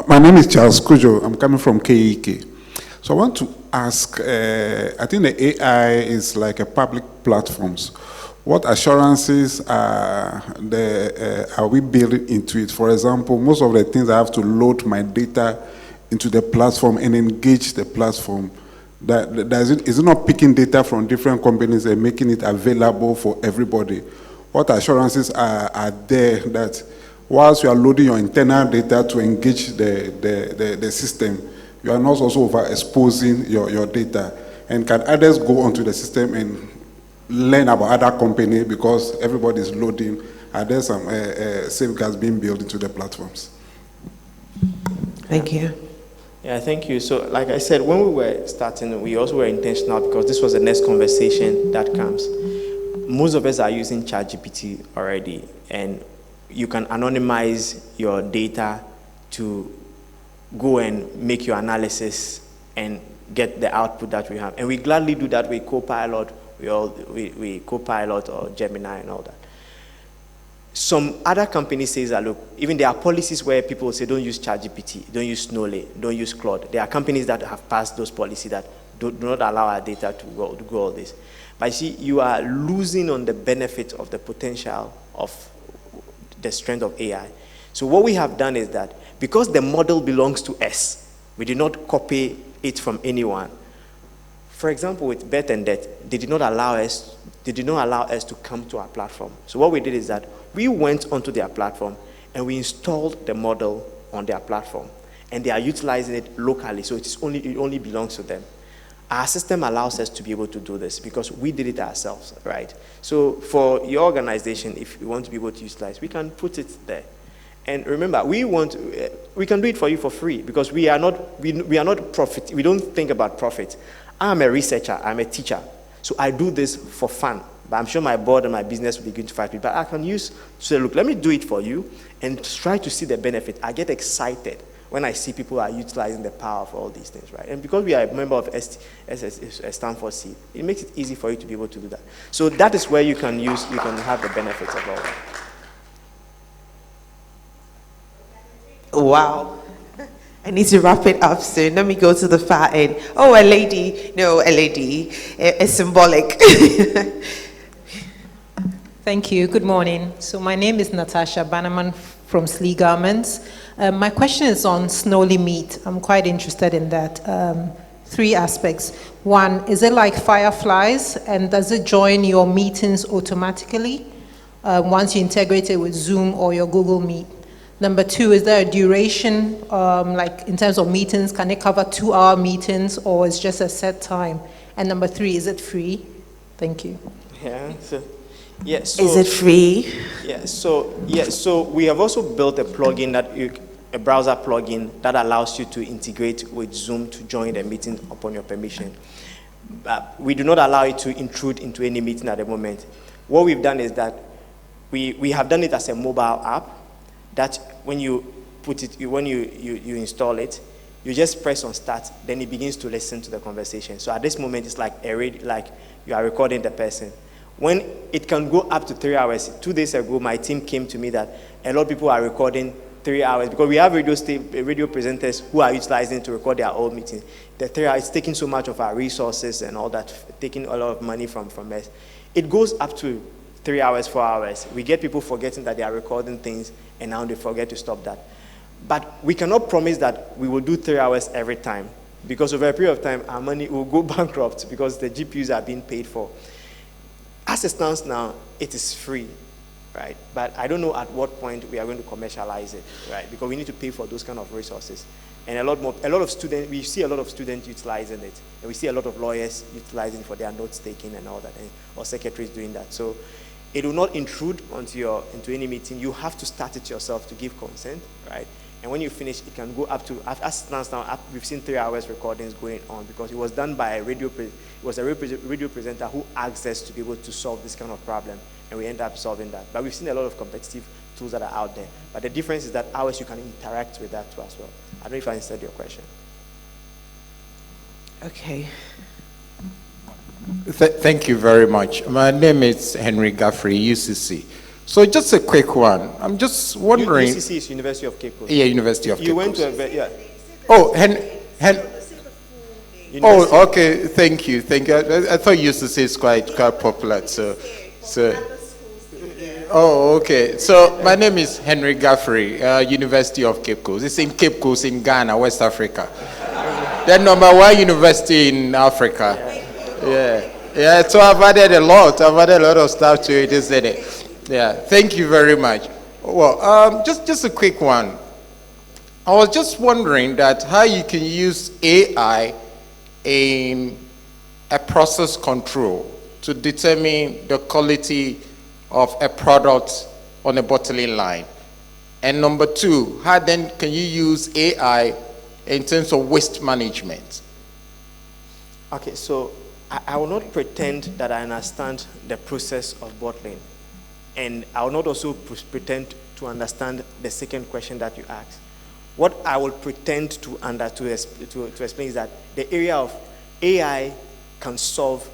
My name is Charles Kujo. I'm coming from KEK. So I want to ask, I think the AI is like a public platforms. What assurances are we building into it? For example, most of the things I have to load my data into the platform and engage the platform. Is it not picking data from different companies and making it available for everybody? What assurances are there that whilst you are loading your internal data to engage the system, you are not also overexposing your data? And can others go onto the system and learn about other companies because everybody is loading? Are there some safeguards being built into the platforms? Thank you. Yeah, thank you. So like I said, when we were starting, we also were intentional because this was the next conversation that comes. Most of us are using ChatGPT already, and you can anonymize your data to go and make your analysis and get the output that we have. And we gladly do that with Copilot, we Copilot or Gemini and all that. Some other companies say that, look, even there are policies where people say, don't use ChatGPT, don't use Snowley, don't use Claude. There are companies that have passed those policies that do not allow our data to go all this. But you see, you are losing on the benefit of the potential of the strength of AI. So what we have done is that because the model belongs to us, we did not copy it from anyone. For example, with Bet and Debt, they did not allow us to come to our platform. So what we did is that we went onto their platform and we installed the model on their platform, and they are utilizing it locally. So it only belongs to them. Our system allows us to be able to do this because we did it ourselves, right? So for your organization, if you want to be able to utilize, we can put it there. And remember, we can do it for you for free because we are not We don't think about profit. I'm a researcher, I'm a teacher. So I do this for fun But I'm sure my board and my business will begin to fight me. But I can use to say, look, let me do it for you and try to see the benefit. I get excited when I see people are utilizing the power of all these things, right? And because we are a member of Stanford C, it makes it easy for you to be able to do that. So that is where you can have the benefits of all that. Wow. I need to wrap it up soon. Let me go to the far end. Oh, a lady. No, a lady. It's symbolic. Thank you. Good morning. So my name is Natasha Bannerman from Slee Garments. My question is on snowy meat. I'm quite interested in that. 3 aspects. 1, is it like Fireflies, and does it join your meetings automatically once you integrate it with Zoom or your Google Meet? Number 2, is there a duration, like in terms of meetings, can it cover 2-hour meetings or is just a set time? And number 3, is it free? Thank you. Yeah, so, is it free? So we have also built a plugin a browser plugin that allows you to integrate with Zoom to join the meeting upon your permission. We do not allow you to intrude into any meeting at the moment. What we've done is that we have done it as a mobile app that when you put it, when you install it, you just press on start, then it begins to listen to the conversation. So at this moment, it's like like you are recording the person. When it can go up to 3 hours. 2 days ago, my team came to me that a lot of people are recording 3 hours because we have radio presenters who are utilizing it to record their own meetings. The 3 hours is taking so much of our resources and all that, taking a lot of money from us. It goes up to 3 hours, 4 hours. We get people forgetting that they are recording things and now they forget to stop that. But we cannot promise that we will do 3 hours every time because over a period of time, our money will go bankrupt because the GPUs are being paid for. As it stands now, it is free, right? But I don't know at what point we are going to commercialize it, right? Because we need to pay for those kind of resources. And a lot of students, we see a lot of students utilizing it. And we see a lot of lawyers utilizing it for their notes taking and all that, or secretaries doing that. So it will not intrude into any meeting. You have to start it yourself to give consent, right? And when you finish, it can go up to, as it stands now, we've seen 3 hours recordings going on because it was done by a radio presenter who asked us to be able to solve this kind of problem, and we end up solving that. But we've seen a lot of competitive tools that are out there. But the difference is that ours, you can interact with that too as well. I don't know if I answered your question. Okay. Thank you very much. My name is Henry Gaffrey, UCC. So just a quick one. I'm just wondering. UCC is University of Cape Coast. Yeah, University of Cape Coast. You went to yeah. Oh, oh, okay. Thank you. I thought UCC is quite popular. So. Oh, okay. So my name is Henry Gaffrey, University of Cape Coast. It's in Cape Coast in Ghana, West Africa. The #1 university in Africa. Yeah. So I've added a lot. Of stuff to it, isn't it? Yeah. Thank you very much. Well, just a quick one. I was just wondering that how you can use AI in a process control to determine the quality of a product on a bottling line. And number 2, how then can you use AI in terms of waste management? Okay, so I will not pretend that I understand the process of bottling. And I will not also pretend to understand the second question that you asked. What I will pretend to explain is that the area of AI can solve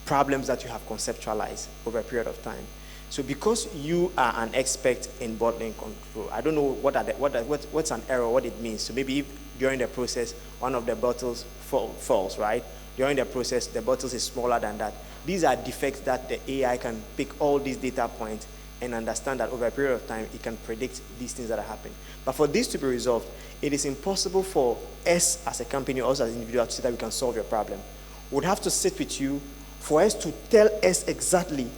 problems that you have conceptualized over a period of time. So because you are an expert in bottling control, I don't know what's an error, what it means. So maybe if during the process, one of the bottles falls, right? During the process, the bottles is smaller than that. These are defects that the AI can pick all these data points and understand that over a period of time, it can predict these things that are happening. But for this to be resolved, it is impossible for us as a company or us as an individual to say that we can solve your problem. We would have to sit with you for us to tell us exactly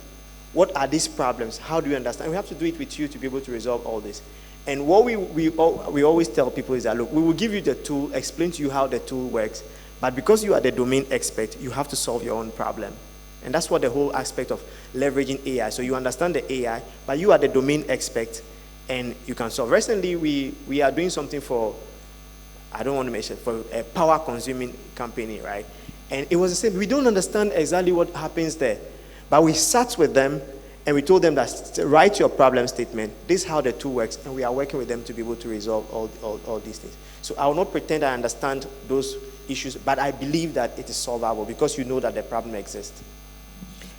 what are these problems, how do you understand? We have to do it with you to be able to resolve all this. And what we always tell people is that, look, we will give you the tool, explain to you how the tool works, but because you are the domain expert, you have to solve your own problem. And that's what the whole aspect of leveraging AI. So you understand the AI, but you are the domain expert, and you can solve. Recently, we are doing something for, I don't want to mention, for a power consuming company, right? And it was the same. We don't understand exactly what happens there. But we sat with them and we told them that write your problem statement. This is how the tool works, and we are working with them to be able to resolve all these things. So I will not pretend I understand those issues, but I believe that it is solvable because you know that the problem exists.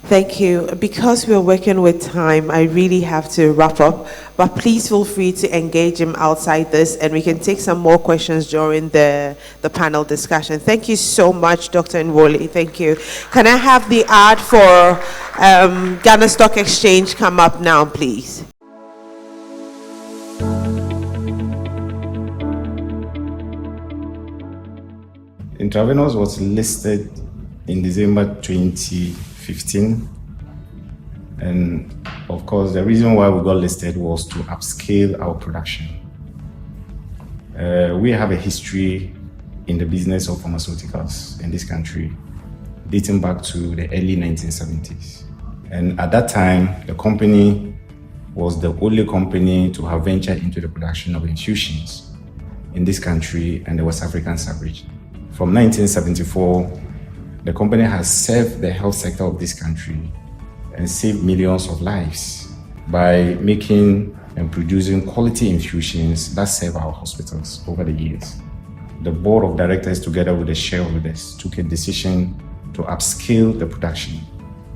Thank you. Because we're working with time, I really have to wrap up, but please feel free to engage him outside this, and we can take some more questions during the panel discussion. Thank you so much, Dr. Nwoli. Thank you. Can I have the ad for Ghana Stock Exchange come up now, please? Intravenous was listed in December 2015, and of course the reason why we got listed was to upscale our production. We have a history in the business of pharmaceuticals in this country dating back to the early 1970s, and at that time the company was the only company to have ventured into the production of infusions in this country and the West African sub-region. From 1974, the company has served the health sector of this country and saved millions of lives by making and producing quality infusions that serve our hospitals over the years. The board of directors, together with the shareholders, took a decision to upscale the production.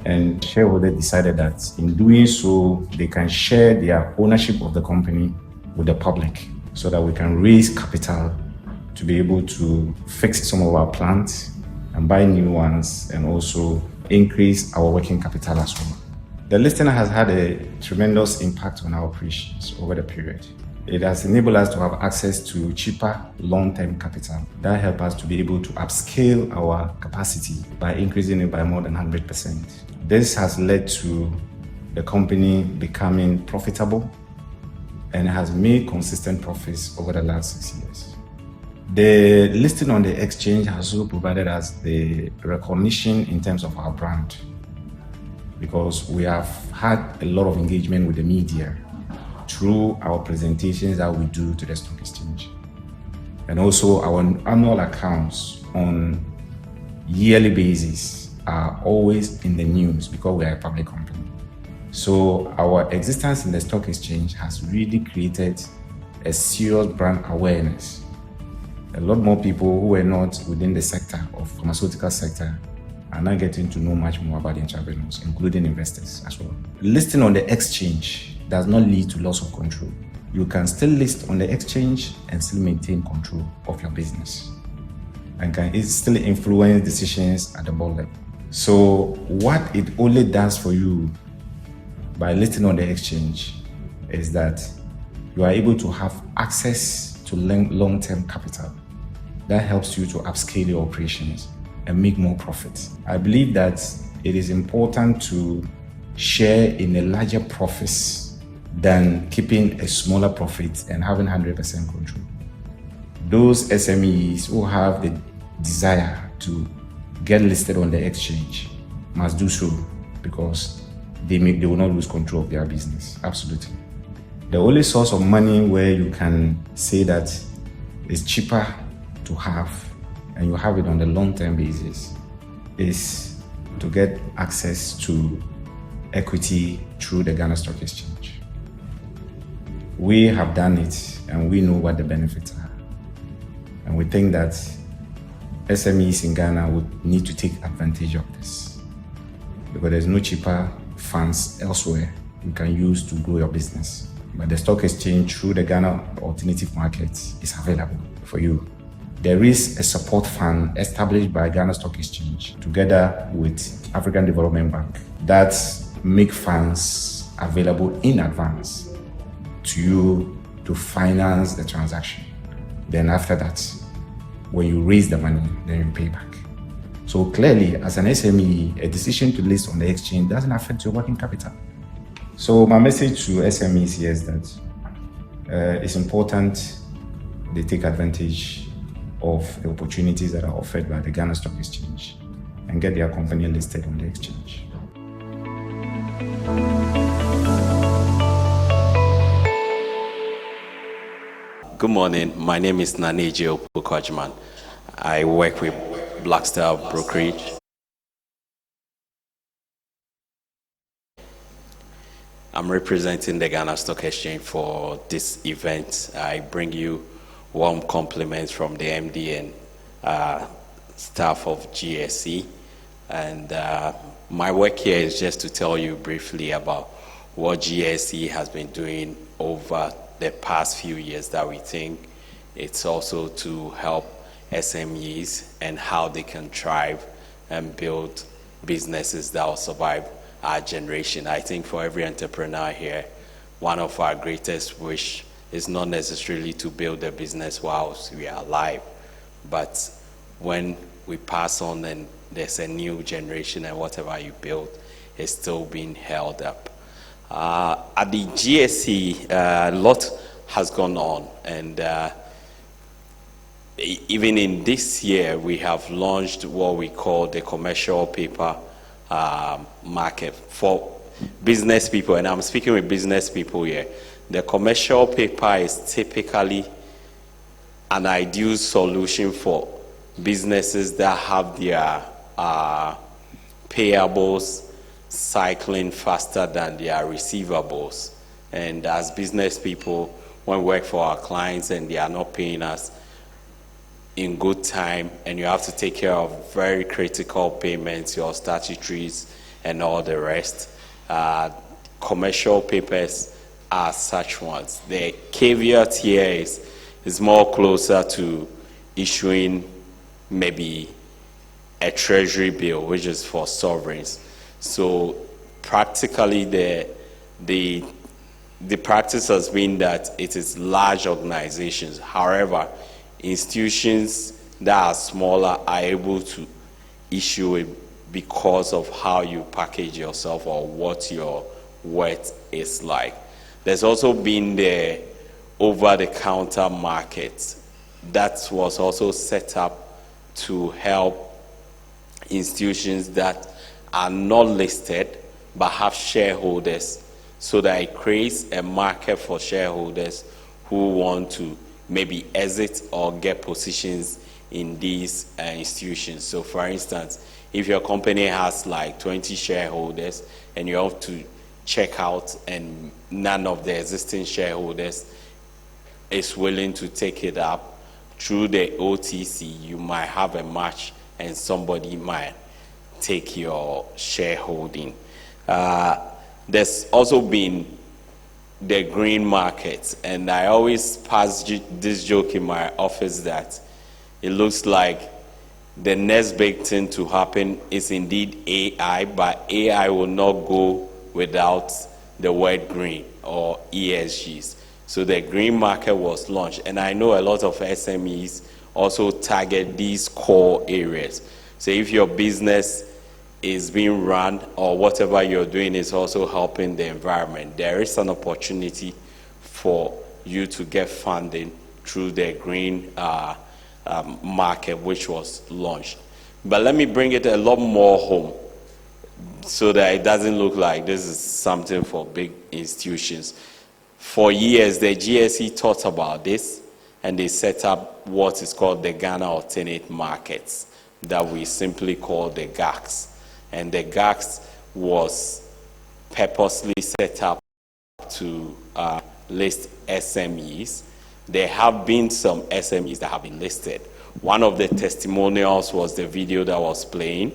And shareholders decided that in doing so, they can share their ownership of the company with the public so that we can raise capital to be able to fix some of our plants and buy new ones and also increase our working capital as well. The listing has had a tremendous impact on our operations over the period. It has enabled us to have access to cheaper long-term capital that help us to be able to upscale our capacity by increasing it by more than 100%. This has led to the company becoming profitable and has made consistent profits over the last 6 years. The listing on the exchange has also provided us the recognition in terms of our brand, because we have had a lot of engagement with the media through our presentations that we do to the stock exchange. And also our annual accounts on yearly basis are always in the news because we are a public company. So our existence in the stock exchange has really created a serious brand awareness. A lot more people who were not within the sector of pharmaceutical sector are now getting to know much more about the intravenous, including investors as well. Listing on the exchange does not lead to loss of control. You can still list on the exchange and still maintain control of your business and can still influence decisions at the board level. So what it only does for you by listing on the exchange is that you are able to have access to long-term capital that helps you to upscale your operations and make more profits. I believe that it is important to share in a larger profits than keeping a smaller profit and having 100% control. Those SMEs who have the desire to get listed on the exchange must do so because they will not lose control of their business. Absolutely. The only source of money where you can say that it's cheaper to have and you have it on the long-term basis is to get access to equity through the Ghana Stock Exchange. We have done it and we know what the benefits are. And we think that SMEs in Ghana would need to take advantage of this because there's no cheaper funds elsewhere you can use to grow your business. But the stock exchange through the Ghana Alternative Market is available for you. There is a support fund established by Ghana Stock Exchange together with African Development Bank that make funds available in advance to you to finance the transaction. Then after that, when you raise the money, then you pay back. So clearly, as an SME, a decision to list on the exchange doesn't affect your working capital. So my message to SMEs here is that it's important they take advantage of the opportunities that are offered by the Ghana Stock Exchange and get their company listed on the exchange. Good morning. My name is Naneji Opokojman. I work with Blackstar Brokerage. I'm representing the Ghana Stock Exchange for this event. I bring you warm compliments from the MD and staff of GSE. And my work here is just to tell you briefly about what GSE has been doing over the past few years that we think it's also to help SMEs and how they can thrive and build businesses that will survive our generation. I think for every entrepreneur here, one of our greatest wish is not necessarily to build a business whilst we are alive, but when we pass on and there's a new generation and whatever you build is still being held up. At the GSE, a lot has gone on, and even in this year, we have launched what we call the commercial paper market for business people, and I'm speaking with business people here. The commercial paper is typically an ideal solution for businesses that have their payables cycling faster than their receivables. And as business people, when we work for our clients and they are not paying us in good time, and you have to take care of very critical payments, your statutories and all the rest, commercial papers are such ones. The caveat here is more closer to issuing maybe a treasury bill, which is for sovereigns. So practically the practice has been that it is large organizations. However, institutions that are smaller are able to issue it because of how you package yourself or what your worth is like. There's also been the over-the-counter market that was also set up to help institutions that are not listed but have shareholders, so that it creates a market for shareholders who want to maybe exit or get positions in these institutions. So for instance, if your company has like 20 shareholders and you have to check out and none of the existing shareholders is willing to take it up through the OTC, you might have a match and somebody might take your shareholding. There's also been the green market, and I always pass this joke in my office that it looks like the next big thing to happen is indeed AI, but AI will not go without the word green or ESGs. So the green market was launched, and I know a lot of SMEs also target these core areas. So if your business is being run or whatever you're doing is also helping the environment, there is an opportunity for you to get funding through the green market, which was launched. But let me bring it a lot more home so that it doesn't look like this is something for big institutions. For years, the GSE thought about this, and they set up what is called the Ghana Alternate Markets, that we simply call the GACs. And the GACs was purposely set up to list SMEs. There have been some SMEs that have been listed. One of the testimonials was the video that was playing.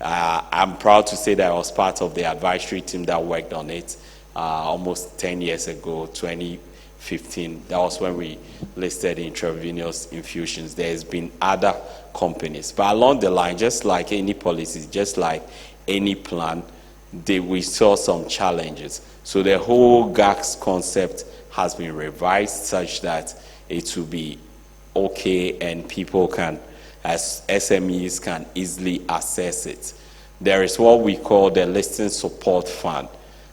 I'm proud to say that I was part of the advisory team that worked on it almost 10 years ago, 2015. That was when we listed intravenous infusions. There's been other companies. But along the line, just like any policies, just like any plan, we saw some challenges. So the whole GACS concept has been revised such that it will be okay and people can, as SMEs, can easily access it. There is what we call the Listing Support Fund.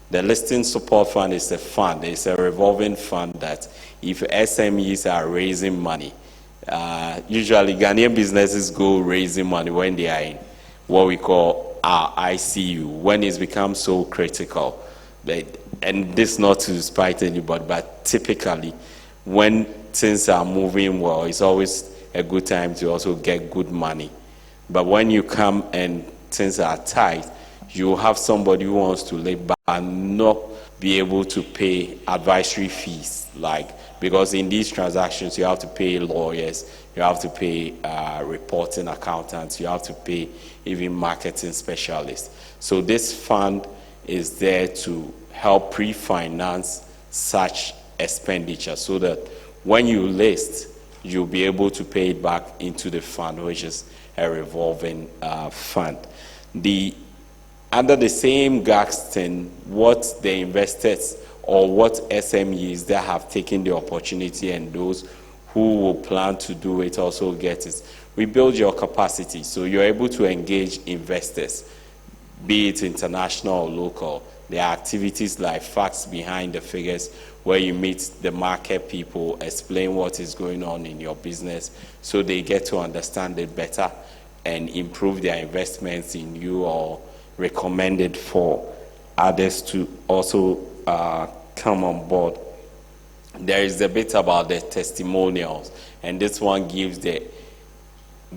The Listing Support Fund is a fund, it's a revolving fund that if SMEs are raising money, usually Ghanaian businesses go raising money when they are in what we call our ICU, when it's become so critical. And this not to spite anybody, but typically when things are moving well, it's always a good time to also get good money. But when you come and things are tight, you have somebody who wants to lay back and not be able to pay advisory fees, because in these transactions you have to pay lawyers, you have to pay reporting accountants, you have to pay even marketing specialists. So this fund is there to help pre-finance such expenditure so that when you list, you'll be able to pay it back into the fund, which is a revolving fund. Under the same Gaxton, what the investors or what SMEs that have taken the opportunity and those who will plan to do it also get it. We build your capacity so you're able to engage investors, be it international or local. There are activities like facts behind the figures where you meet the market people, explain what is going on in your business so they get to understand it better and improve their investments in you or recommend it for others to also come on board. There is a bit about the testimonials, and this one gives the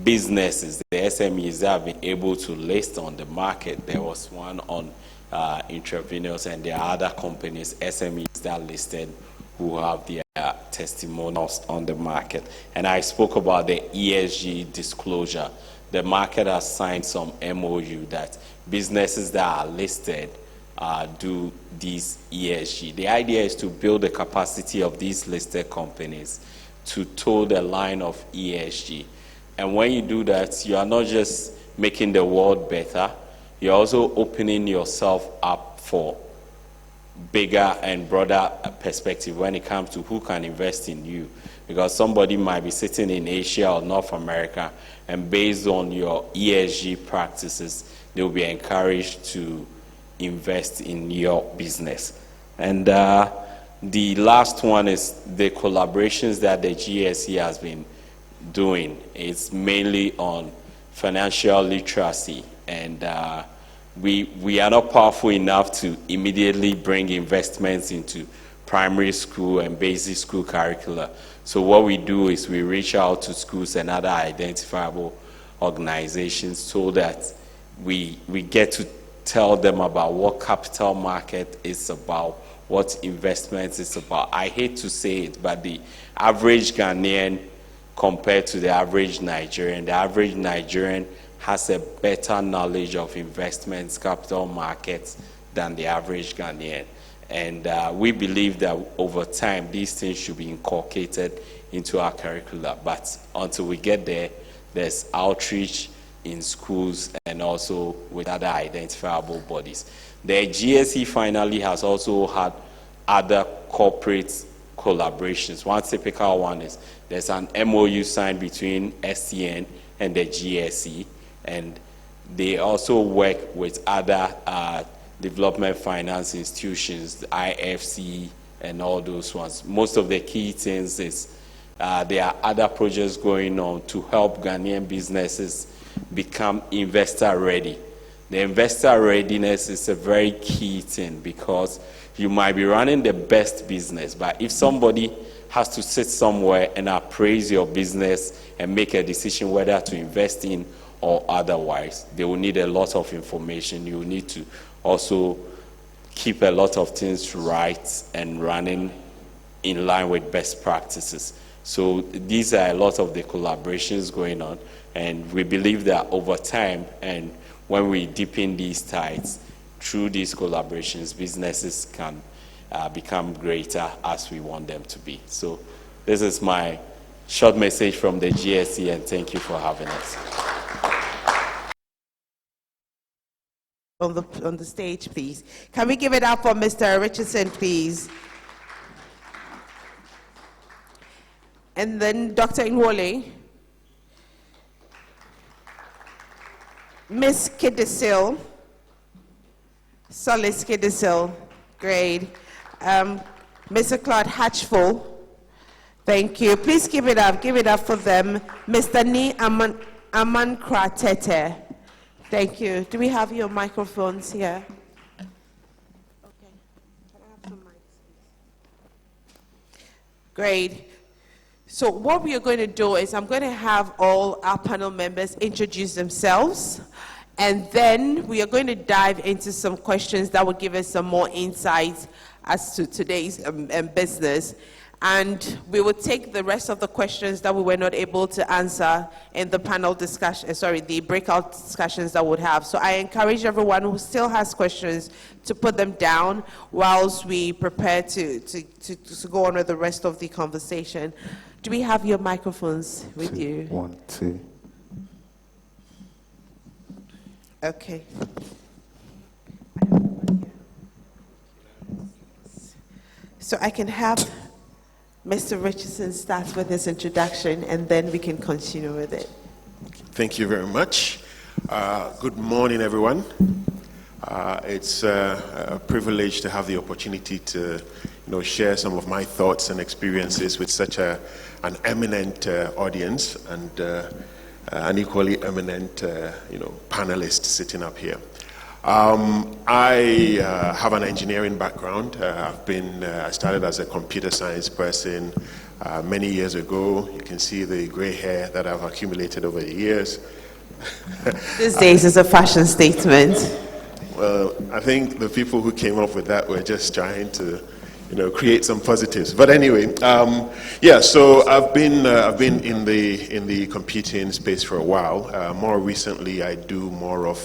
businesses, the SMEs that have been able to list on the market. There was one on intravenous, and there are other companies, SMEs that listed who have their testimonials on the market. And I spoke about the ESG disclosure. The market has signed some MOU that businesses that are listed do these ESG. The idea is to build the capacity of these listed companies to toe the line of ESG. And when you do that, you are not just making the world better, you're also opening yourself up for bigger and broader perspective when it comes to who can invest in you. Because somebody might be sitting in Asia or North America, and based on your ESG practices, they'll be encouraged to invest in your business. And the last one is the collaborations that the GSE has been doing. It's mainly on financial literacy, and we are not powerful enough to immediately bring investments into primary school and basic school curricula. So what we do is we reach out to schools and other identifiable organizations so that we get to tell them about what capital market is about, what investments is about. I hate to say it, but the average Ghanaian compared to the average Nigerian has a better knowledge of investments, capital markets than the average Ghanaian. And we believe that over time, these things should be inculcated into our curricula. But until we get there, there's outreach in schools and also with other identifiable bodies. The GSE finally has also had other corporate collaborations. One typical one is there's an MOU signed between STN and the GSE, and they also work with other development finance institutions, the IFC and all those ones. Most of the key things is there are other projects going on to help Ghanaian businesses become investor ready. The investor readiness is a very key thing because you might be running the best business, but if somebody has to sit somewhere and appraise your business and make a decision whether to invest in or otherwise, they will need a lot of information. You will need to also keep a lot of things right and running in line with best practices. So these are a lot of the collaborations going on, and we believe that over time and when we deepen these ties through these collaborations, businesses can become greater as we want them to be. So this is my short message from the GSE, and thank you for having us. On the stage, please. Can we give it up for Mr. Richardson, please? And then Dr. Nwole. Miss Kidisil. Solis Kidisil. Great. Mr. Claude Hatchful. Thank you. Please give it up. Give it up for them. Mr. Ni Aman Kratete. Thank you. Do we have your microphones here? Okay. Can I have some mics? Great. So what we are going to do is I'm going to have all our panel members introduce themselves, And then we are going to dive into some questions that will give us some more insights as to today's business. And we will take the rest of the questions that we were not able to answer in the panel discussion, the breakout discussions that we would have. So I encourage everyone who still has questions to put them down whilst we prepare to go on with the rest of the conversation. Do we have your microphones with you? 1, 2. Okay. So I can have Mr. Richardson start with his introduction, and then we can continue with it. Thank you very much. Good morning, everyone. It's a privilege to have the opportunity to, share some of my thoughts and experiences with such an eminent audience and an equally eminent, panelist sitting up here. I have an engineering background. I started as a computer science person many years ago. You can see the gray hair that I've accumulated over the years. These days is a fashion statement. Well, I think the people who came up with that were just trying to, create some positives. But anyway, so I've been in the computing space for a while. More recently, I do more of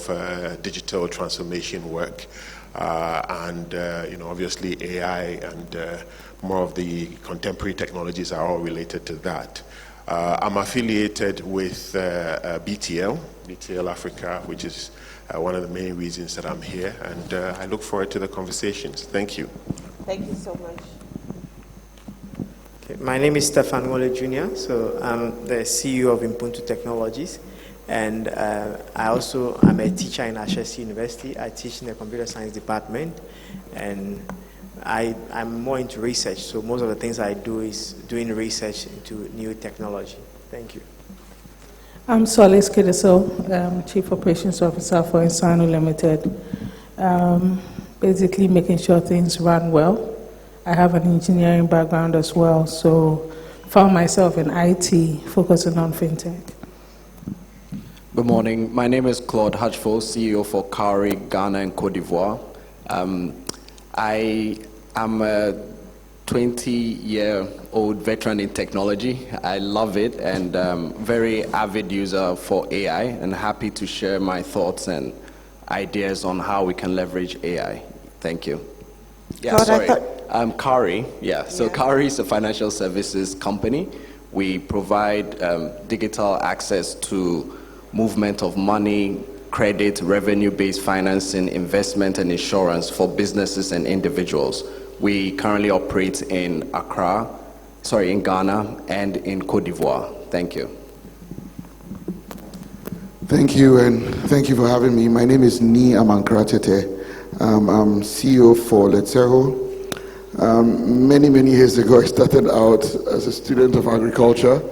digital transformation work, and obviously AI and more of the contemporary technologies are all related to that. I'm affiliated with BTL Africa, which is one of the main reasons that I'm here, and I look forward to the conversations. Thank you. Thank you so much. Okay, my name is Stefan Wole Jr., so I'm the CEO of Ubuntu Technologies, and I'm a teacher in Ashesi University. I teach in the computer science department, and I'm more into research, so most of the things I do is doing research into new technology. Thank you. I'm Solis Kidiso, Chief Operations Officer for Insano Limited. Basically making sure things run well. I have an engineering background as well, so found myself in IT, focusing on fintech. Good morning. My name is Claude Hatchful, CEO for Cowrie, Ghana, and Cote d'Ivoire. I am a 20-year-old veteran in technology. I love it and very avid user for AI, and happy to share my thoughts and ideas on how we can leverage AI. Thank you. Yeah, sorry. Cowrie. So Cowrie is a financial services company. We provide digital access to movement of money, credit, revenue-based financing, investment, and insurance for businesses and individuals. We currently operate in Ghana, and in Cote d'Ivoire. Thank you. Thank you, and thank you for having me. My name is Ni Amankratete. I'm CEO for Letseho. Many years ago, I started out as a student of agriculture,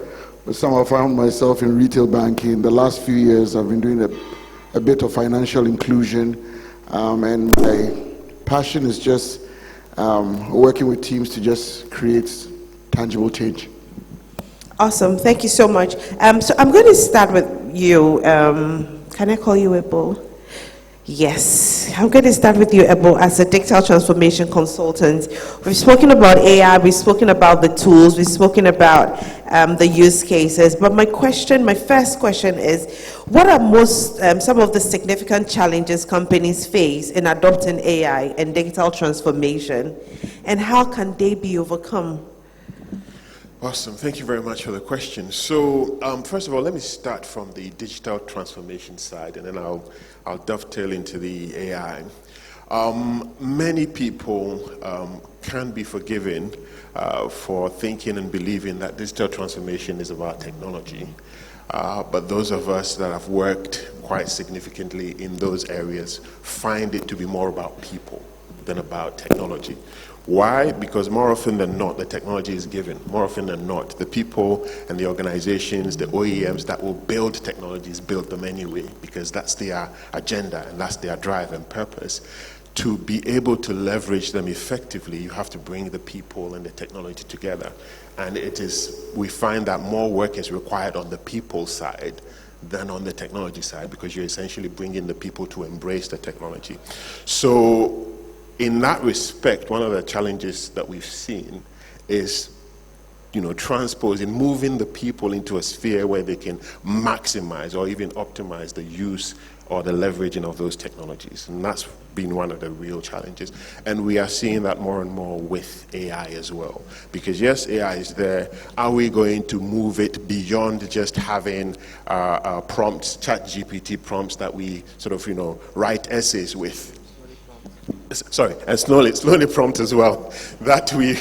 but somehow found myself in retail banking. The last few years, I've been doing a bit of financial inclusion, and my passion is just working with teams to just create tangible change. Awesome, thank you so much. So I'm going to start with you. Can I call you Ebo? Yes, I'm going to start with you, Ebo, as a digital transformation consultant. We've spoken about AI, we've spoken about the tools, we've spoken about the use cases. But my first question is, what are some of the significant challenges companies face in adopting AI and digital transformation, and how can they be overcome? Awesome. Thank you very much for the question. So, first of all, let me start from the digital transformation side, and then I'll dovetail into the AI. Many people can be forgiven for thinking and believing that digital transformation is about technology. But those of us that have worked quite significantly in those areas find it to be more about people than about technology. Why? Because more often than not, the technology is given. More often than not, the people and the organizations, the OEMs that will build technologies build them anyway, because that's their agenda and that's their drive and purpose. To be able to leverage them effectively, you have to bring the people and the technology together. And we find that more work is required on the people side than on the technology side, because you're essentially bringing the people to embrace the technology. So in that respect, one of the challenges that we've seen is transposing, moving the people into a sphere where they can maximize or even optimize the use or the leveraging of those technologies. And that's been one of the real challenges. And we are seeing that more and more with AI as well. Because yes, AI is there. Are we going to move it beyond just having prompts, ChatGPT prompts that we sort of, write essays with? Sorry, and slowly prompt as well, that we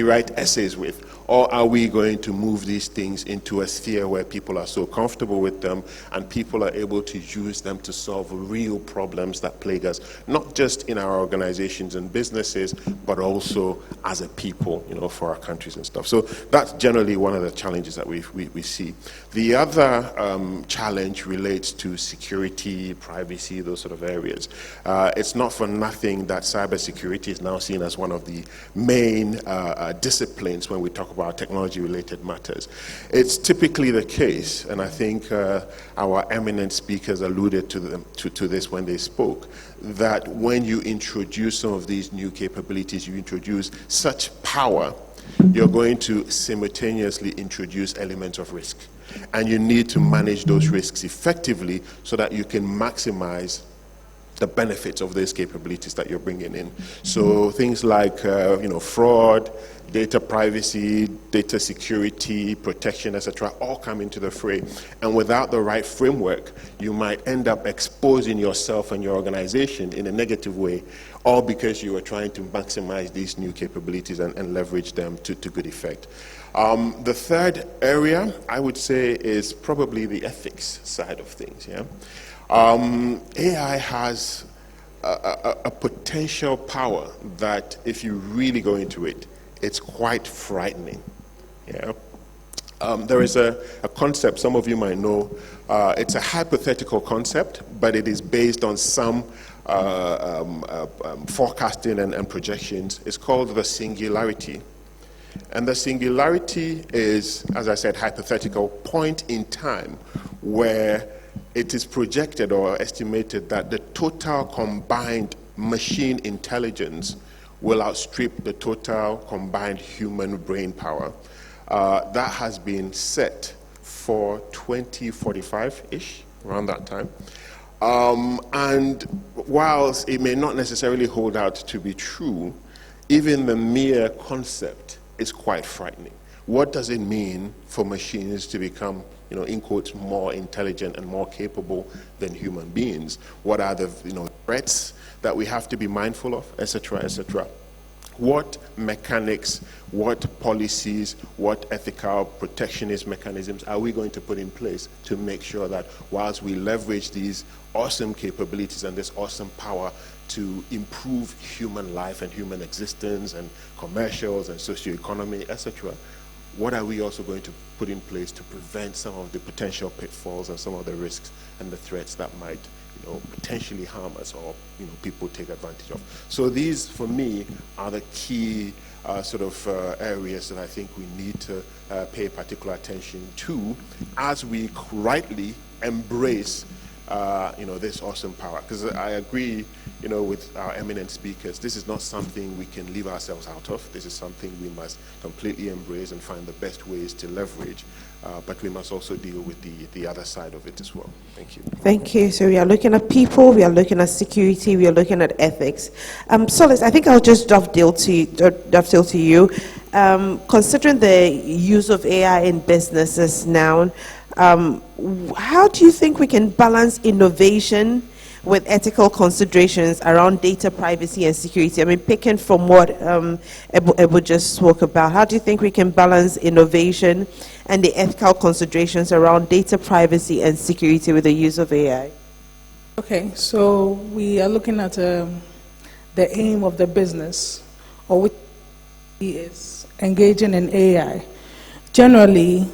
write essays with. Or are we going to move these things into a sphere where people are so comfortable with them and people are able to use them to solve real problems that plague us, not just in our organizations and businesses, but also as a people, for our countries and stuff. So that's generally one of the challenges that we see. The other challenge relates to security, privacy, those sort of areas. It's not for nothing that cybersecurity is now seen as one of the main disciplines when we talk about technology-related matters. It's typically the case, and I think our eminent speakers alluded to this when they spoke, that when you introduce some of these new capabilities, you introduce such power, you're going to simultaneously introduce elements of risk. And you need to manage those risks effectively so that you can maximize the benefits of those capabilities that you're bringing in. So things like, fraud, data privacy, data security, protection, etc., all come into the fray. And without the right framework, you might end up exposing yourself and your organization in a negative way, all because you are trying to maximize these new capabilities and leverage them to good effect. The third area, I would say, is probably the ethics side of things. Yeah? AI has a potential power that, if you really go into it, it's quite frightening. Yeah? There is a concept some of you might know. It's a hypothetical concept, but it is based on some forecasting and projections. It's called the singularity. And the singularity is, as I said, hypothetical point in time where it is projected or estimated that the total combined machine intelligence will outstrip the total combined human brain power. That has been set for 2045-ish, around that time. And whilst it may not necessarily hold out to be true, even the mere concept is quite frightening. What does it mean for machines to become, in quotes, more intelligent and more capable than human beings? What are the, threats that we have to be mindful of, etc., etc.? What mechanics, what policies, what ethical protectionist mechanisms are we going to put in place to make sure that whilst we leverage these awesome capabilities and this awesome power to improve human life and human existence and commercials and socioeconomy, etc., what are we also going to put in place to prevent some of the potential pitfalls and some of the risks and the threats that might potentially harm us or people take advantage of? So these, for me, are the key areas that I think we need to pay particular attention to as we rightly embrace this awesome power. Because I agree, with our eminent speakers, this is not something we can leave ourselves out of. This is something we must completely embrace and find the best ways to leverage. But we must also deal with the other side of it as well. Thank you. Thank you. So we are looking at people, we are looking at security, we are looking at ethics. Solis, I think I'll just dovetail to you. Considering the use of AI in businesses now, how do you think we can balance innovation with ethical considerations around data privacy and security? I mean, picking from what Ebu just spoke about, how do you think we can balance innovation and the ethical considerations around data privacy and security with the use of AI? Okay, so we are looking at the aim of the business, or which is engaging in AI. Generally,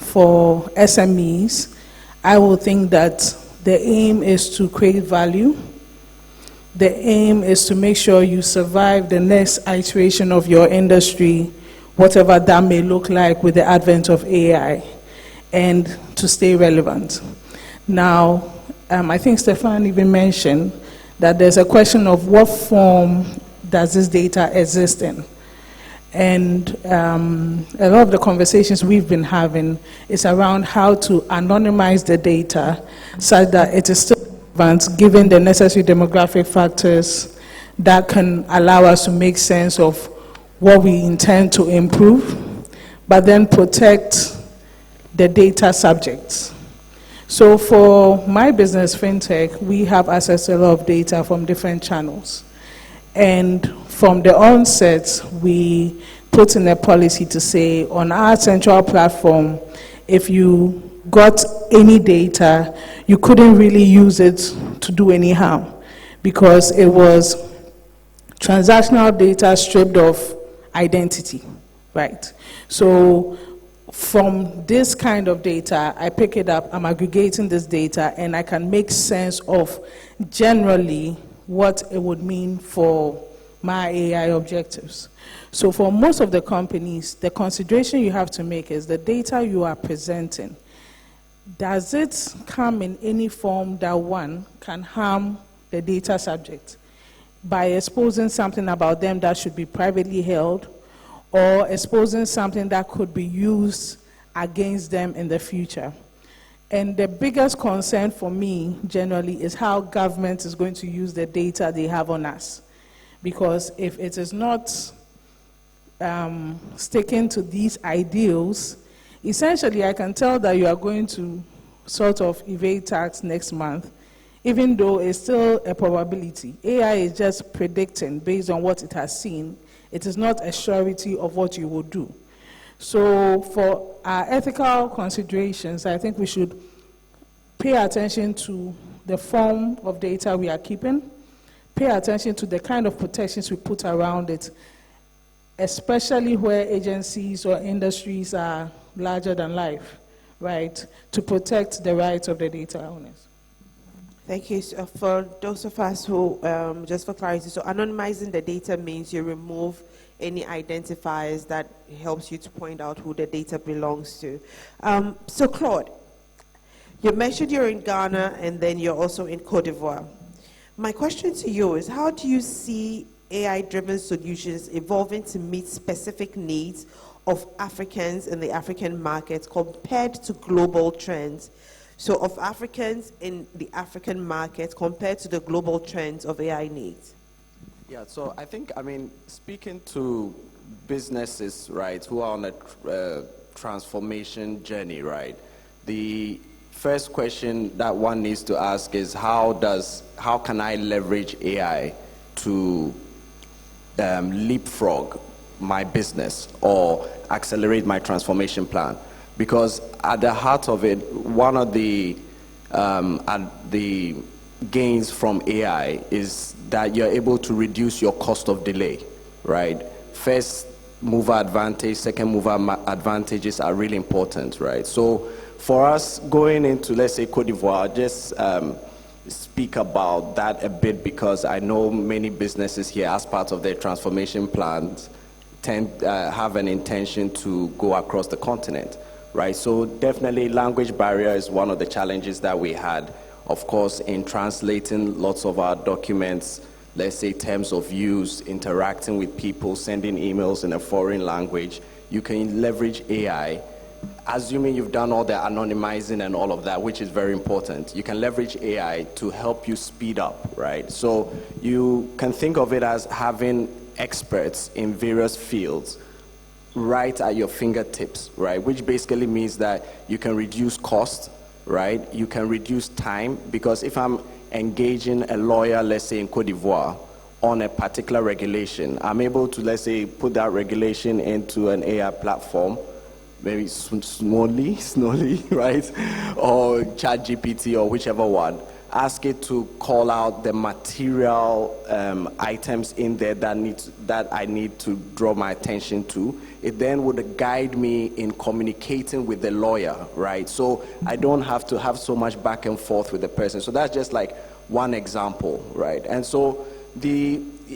for SMEs, I would think that the aim is to create value. The aim is to make sure you survive the next iteration of your industry, whatever that may look like with the advent of AI. and to stay relevant. Now, I think Stefan even mentioned that there's a question of what form does this data exist in. And a lot of the conversations we've been having is around how to anonymize the data such that it is still relevant given the necessary demographic factors that can allow us to make sense of what we intend to improve, but then protect the data subjects. So for my business, FinTech, we have access to a lot of data from different channels. And from the onset, we put in a policy to say on our central platform, if you got any data, you couldn't really use it to do any harm because it was transactional data stripped of identity, right? So from this kind of data, I pick it up, I'm aggregating this data, and I can make sense of generally what it would mean for my AI objectives. So for most of the companies, the consideration you have to make is the data you are presenting. Does it come in any form that one can harm the data subject by exposing something about them that should be privately held, or exposing something that could be used against them in the future? And the biggest concern for me generally is how government is going to use the data they have on us. Because if it is not sticking to these ideals, essentially I can tell that you are going to sort of evade tax next month, even though it's still a probability. AI is just predicting based on what it has seen. It is not a surety of what you will do. So for our ethical considerations, I think we should pay attention to the form of data we are keeping, pay attention to the kind of protections we put around it, especially where agencies or industries are larger than life, right, to protect the rights of the data owners. Thank you. So for those of us who, just for clarity, so anonymizing the data means you remove any identifiers that helps you to point out who the data belongs to. So Claude, you mentioned you're in Ghana and then you're also in Cote d'Ivoire. My question to you is, how do you see AI-driven solutions evolving to meet specific needs of Africans in the African market compared to global trends? So of Africans in the African market compared to the global trends of AI needs? Yeah, so I think, speaking to businesses, right, who are on a transformation journey, right, the first question that one needs to ask is how can I leverage AI to leapfrog my business or accelerate my transformation plan? Because at the heart of it, one of the gains from AI is that you're able to reduce your cost of delay, right? First mover advantage, second mover advantages are really important, right? So for us going into, let's say, Cote d'Ivoire, I'll just speak about that a bit because I know many businesses here, as part of their transformation plans, have an intention to go across the continent, right? So definitely language barrier is one of the challenges that we had. Of course, in translating lots of our documents, let's say terms of use, interacting with people, sending emails in a foreign language, you can leverage AI. Assuming you've done all the anonymizing and all of that, which is very important, you can leverage AI to help you speed up, right? So you can think of it as having experts in various fields right at your fingertips, right? Which basically means that you can reduce cost, right? You can reduce time, because if I'm engaging a lawyer, let's say in Cote d'Ivoire, on a particular regulation, I'm able to, let's say, put that regulation into an AI platform, maybe Snowly, right? Or ChatGPT or whichever one. Ask it to call out the material items in there that I need to draw my attention to. It then would guide me in communicating with the lawyer, right? So I don't have to have so much back and forth with the person. So that's just like one example, right? And so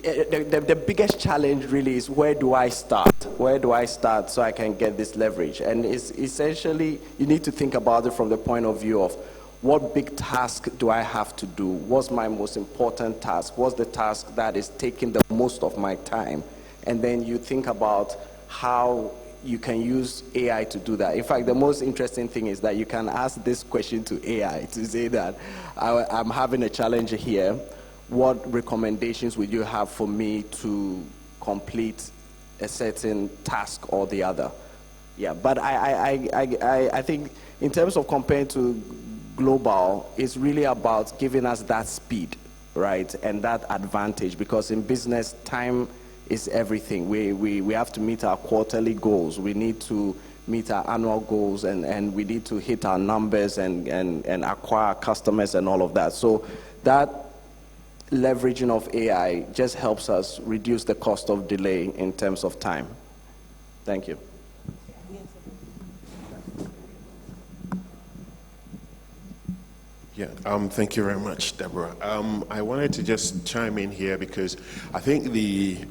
the biggest challenge really is, where do I start? Where do I start so I can get this leverage? And it's essentially, you need to think about it from the point of view of, what big task do I have to do? What's my most important task? What's the task that is taking the most of my time? And then you think about how you can use AI to do that. In fact, the most interesting thing is that you can ask this question to AI to say that I'm having a challenge here. What recommendations would you have for me to complete a certain task or the other? Yeah, but I think in terms of comparing to global, it's really about giving us that speed, right, and that advantage, because in business, time is everything. We have to meet our quarterly goals. We need to meet our annual goals, and we need to hit our numbers and acquire customers and all of that. So that leveraging of AI just helps us reduce the cost of delay in terms of time. Thank you. Yeah, thank you very much, Deborah. I wanted to just chime in here because I think the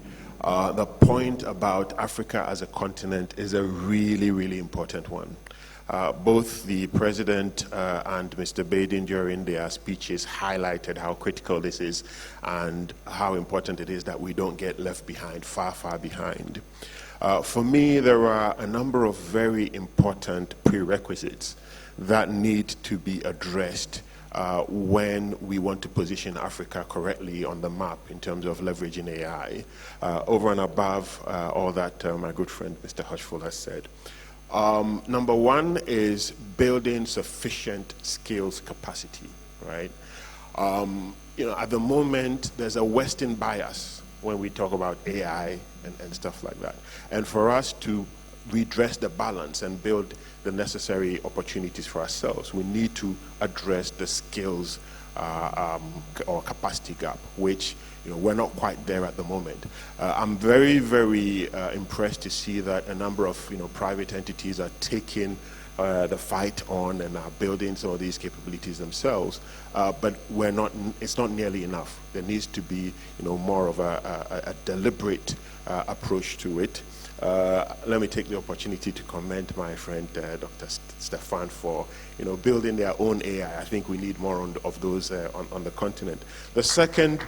point about Africa as a continent is a really, really important one. Both the President and Mr. Baden during their speeches highlighted how critical this is and how important it is that we don't get left behind, far, far behind. For me, there are a number of very important prerequisites that need to be addressed when we want to position Africa correctly on the map in terms of leveraging AI, over and above all that my good friend Mr. Hushful has said. Number one is building sufficient skills capacity, right? At the moment, there's a Western bias when we talk about AI and stuff like that. And for us to redress the balance and build the necessary opportunities for ourselves, we need to address the skills or capacity gap, which we're not quite there at the moment. I'm very, very impressed to see that a number of private entities are taking the fight on and are building some of these capabilities themselves, but it's not nearly enough. There needs to be more of a deliberate approach to it. Let me take the opportunity to commend my friend Dr. Stefan for building their own AI. I think we need more of those on the continent. The second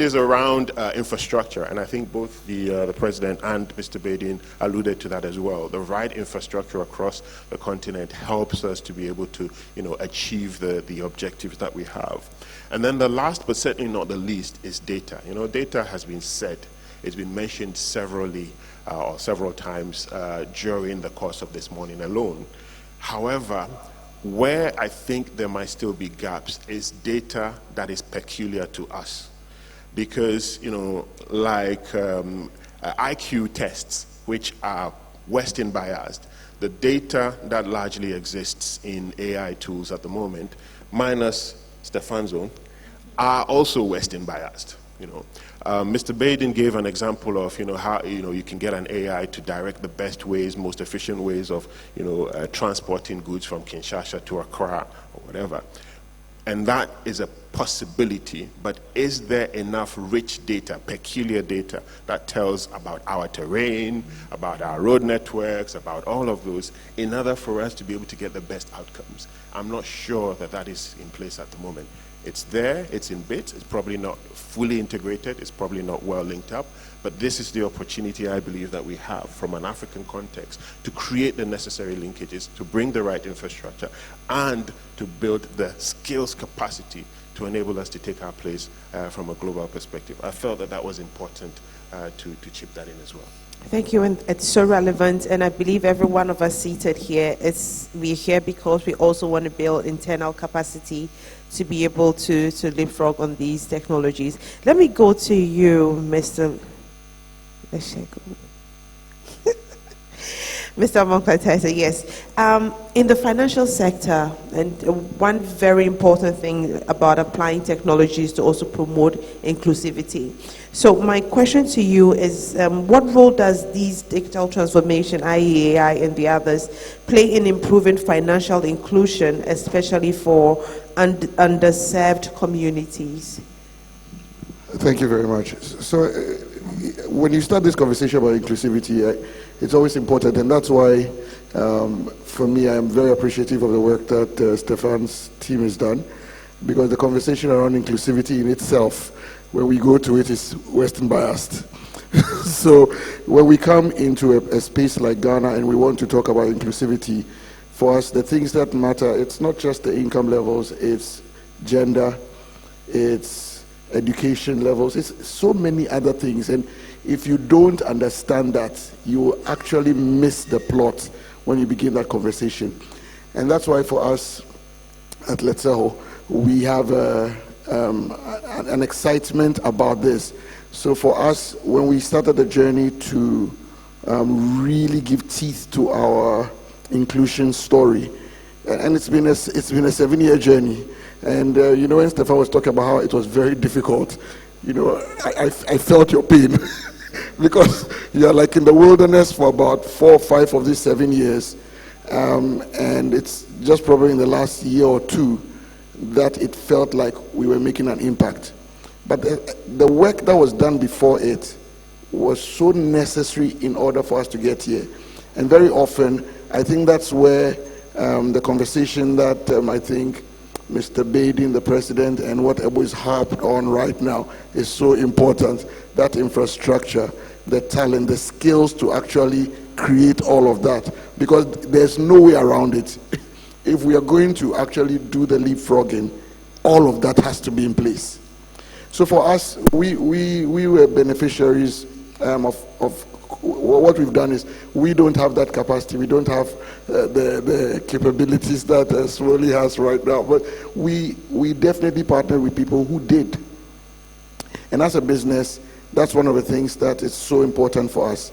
is around infrastructure, and I think both the President and Mr. Baden alluded to that as well. The right infrastructure across the continent helps us to be able to achieve the objectives that we have. And then the last, but certainly not the least, is data. Data has been said, it's been mentioned several times during the course of this morning alone. However, where I think there might still be gaps is data that is peculiar to us. Because, like IQ tests, which are Western biased, the data that largely exists in AI tools at the moment, minus Stefan's own, are also Western biased. Mr. Baden gave an example of how you can get an AI to direct the best ways, most efficient ways of transporting goods from Kinshasa to Accra or whatever, and that is a possibility. But is there enough rich data, peculiar data, that tells about our terrain, about our road networks, about all of those, in order for us to be able to get the best outcomes? I'm not sure that is in place at the moment. It's there, it's in bits, it's probably not fully integrated, it's probably not well linked up, but this is the opportunity I believe that we have from an African context to create the necessary linkages, to bring the right infrastructure, and to build the skills capacity to enable us to take our place from a global perspective. I felt that was important to chip that in as well. Thank you, and it's so relevant, and I believe every one of us seated here, we're here because we also want to build internal capacity to be able to leapfrog on these technologies. Let me go to you, Mr. Mr. Monkatese, yes. In the financial sector, and one very important thing about applying technology is to also promote inclusivity. So my question to you is, what role does these digital transformation, i.e. AI and the others, play in improving financial inclusion, especially for underserved communities? Thank you very much. So when you start this conversation about inclusivity, it's always important, and that's why, for me, I am very appreciative of the work that Stefan's team has done, because the conversation around inclusivity in itself, when we go to it, is Western biased. So when we come into a space like Ghana and we want to talk about inclusivity, for us, the things that matter, it's not just the income levels, it's gender, it's education levels, it's so many other things. And if you don't understand that, you will actually miss the plot when you begin that conversation. And that's why for us at Let's we have an excitement about this. So for us, when we started the journey to really give teeth to our inclusion story, and it's been a 7-year journey. And you know, when Stefan was talking about how it was very difficult, you know, I felt your pain because you're like in the wilderness for about 4 or 5 of these 7 years, and it's just probably in the last year or 2 that it felt like we were making an impact. But the work that was done before it was so necessary in order for us to get here. And very often, I think that's where the conversation that I think Mr. Badin, the president, and what Ebo is harped on right now is so important. That infrastructure, the talent, the skills to actually create all of that, because there's no way around it. If we are going to actually do the leapfrogging, all of that has to be in place. So for us, we were beneficiaries of what we've done is we don't have that capacity. We don't have the capabilities that Swirly has right now. But we definitely partnered with people who did. And as a business, that's one of the things that is so important for us.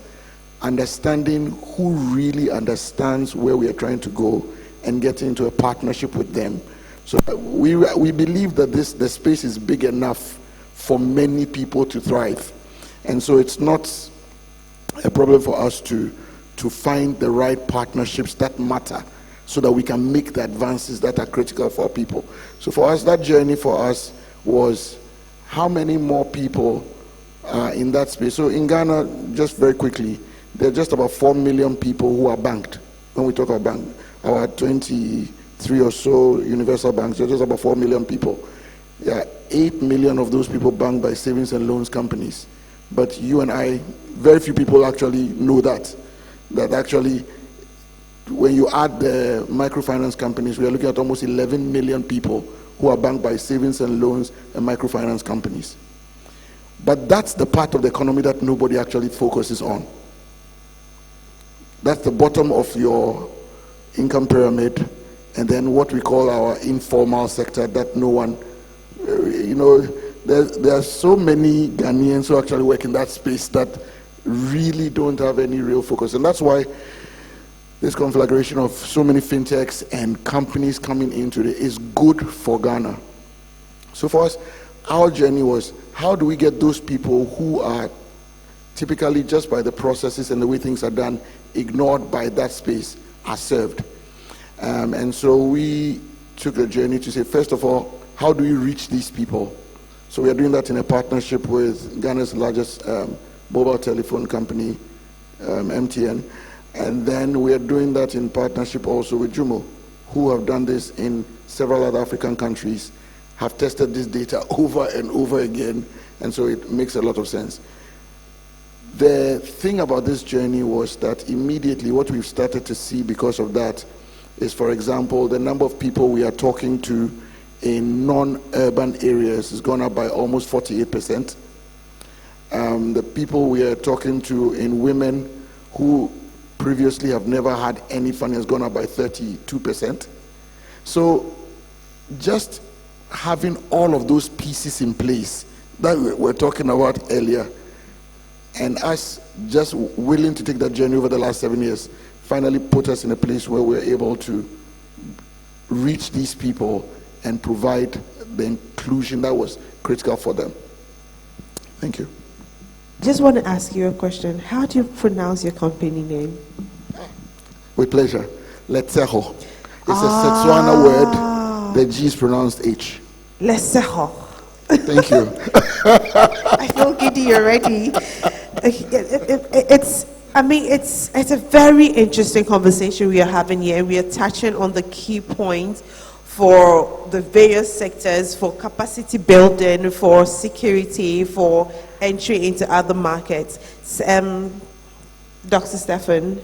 Understanding who really understands where we are trying to go and getting into a partnership with them. So we believe that the space is big enough for many people to thrive. And so it's not a problem for us to find the right partnerships that matter so that we can make the advances that are critical for people. So for us, that journey for us was how many more people are in that space. So in Ghana, just very quickly, there are just about 4 million people who are banked. When we talk about bank, our 23 or so universal banks, there are just about 4 million people. There are 8 million of those people banked by savings and loans companies. But you and I, very few people actually know that actually, when you add the microfinance companies, we are looking at almost 11 million people who are banked by savings and loans and microfinance companies. But that's the part of the economy that nobody actually focuses on. That's the bottom of your income pyramid, and then what we call our informal sector that no one, you know, there are so many Ghanaians who actually work in that space that really don't have any real focus. And that's why this conflagration of so many fintechs and companies coming into it is good for Ghana. So for us, our journey was, how do we get those people who are typically just by the processes and the way things are done, ignored by that space, are served? And so we took the journey to say, first of all, how do we reach these people? So we are doing that in a partnership with Ghana's largest mobile telephone company, MTN. And then we are doing that in partnership also with Jumo, who have done this in several other African countries, have tested this data over and over again, and so it makes a lot of sense. The thing about this journey was that immediately what we've started to see because of that is, for example, the number of people we are talking to in non-urban areas has gone up by almost 48%. The people we are talking to in women who previously have never had any funding has gone up by 32%. So just having all of those pieces in place that we were talking about earlier, and us just willing to take that journey over the last 7 years, finally put us in a place where we're able to reach these people and provide the inclusion that was critical for them. Thank you. Just want to ask you a question. How do you pronounce your company name? With pleasure. Leapfrogging. It's a Setswana word. The G is pronounced H. Leapfrogging. Thank you. I feel giddy already. It's a very interesting conversation we are having here. We are touching on the key points for the various sectors, for capacity building, for security, for entry into other markets. Dr. Stephan,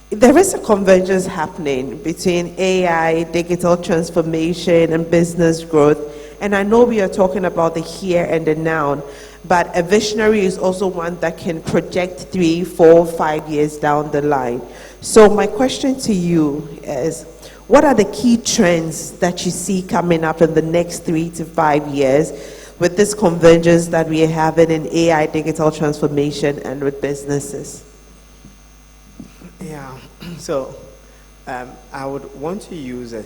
there is a convergence happening between AI, digital transformation, and business growth. And I know we are talking about the here and the now, but a visionary is also one that can project 3, 4, 5 years down the line. So my question to you is, what are the key trends that you see coming up in the next 3 to 5 years with this convergence that we are having in AI, digital transformation, and with businesses? Yeah, so I would want to use a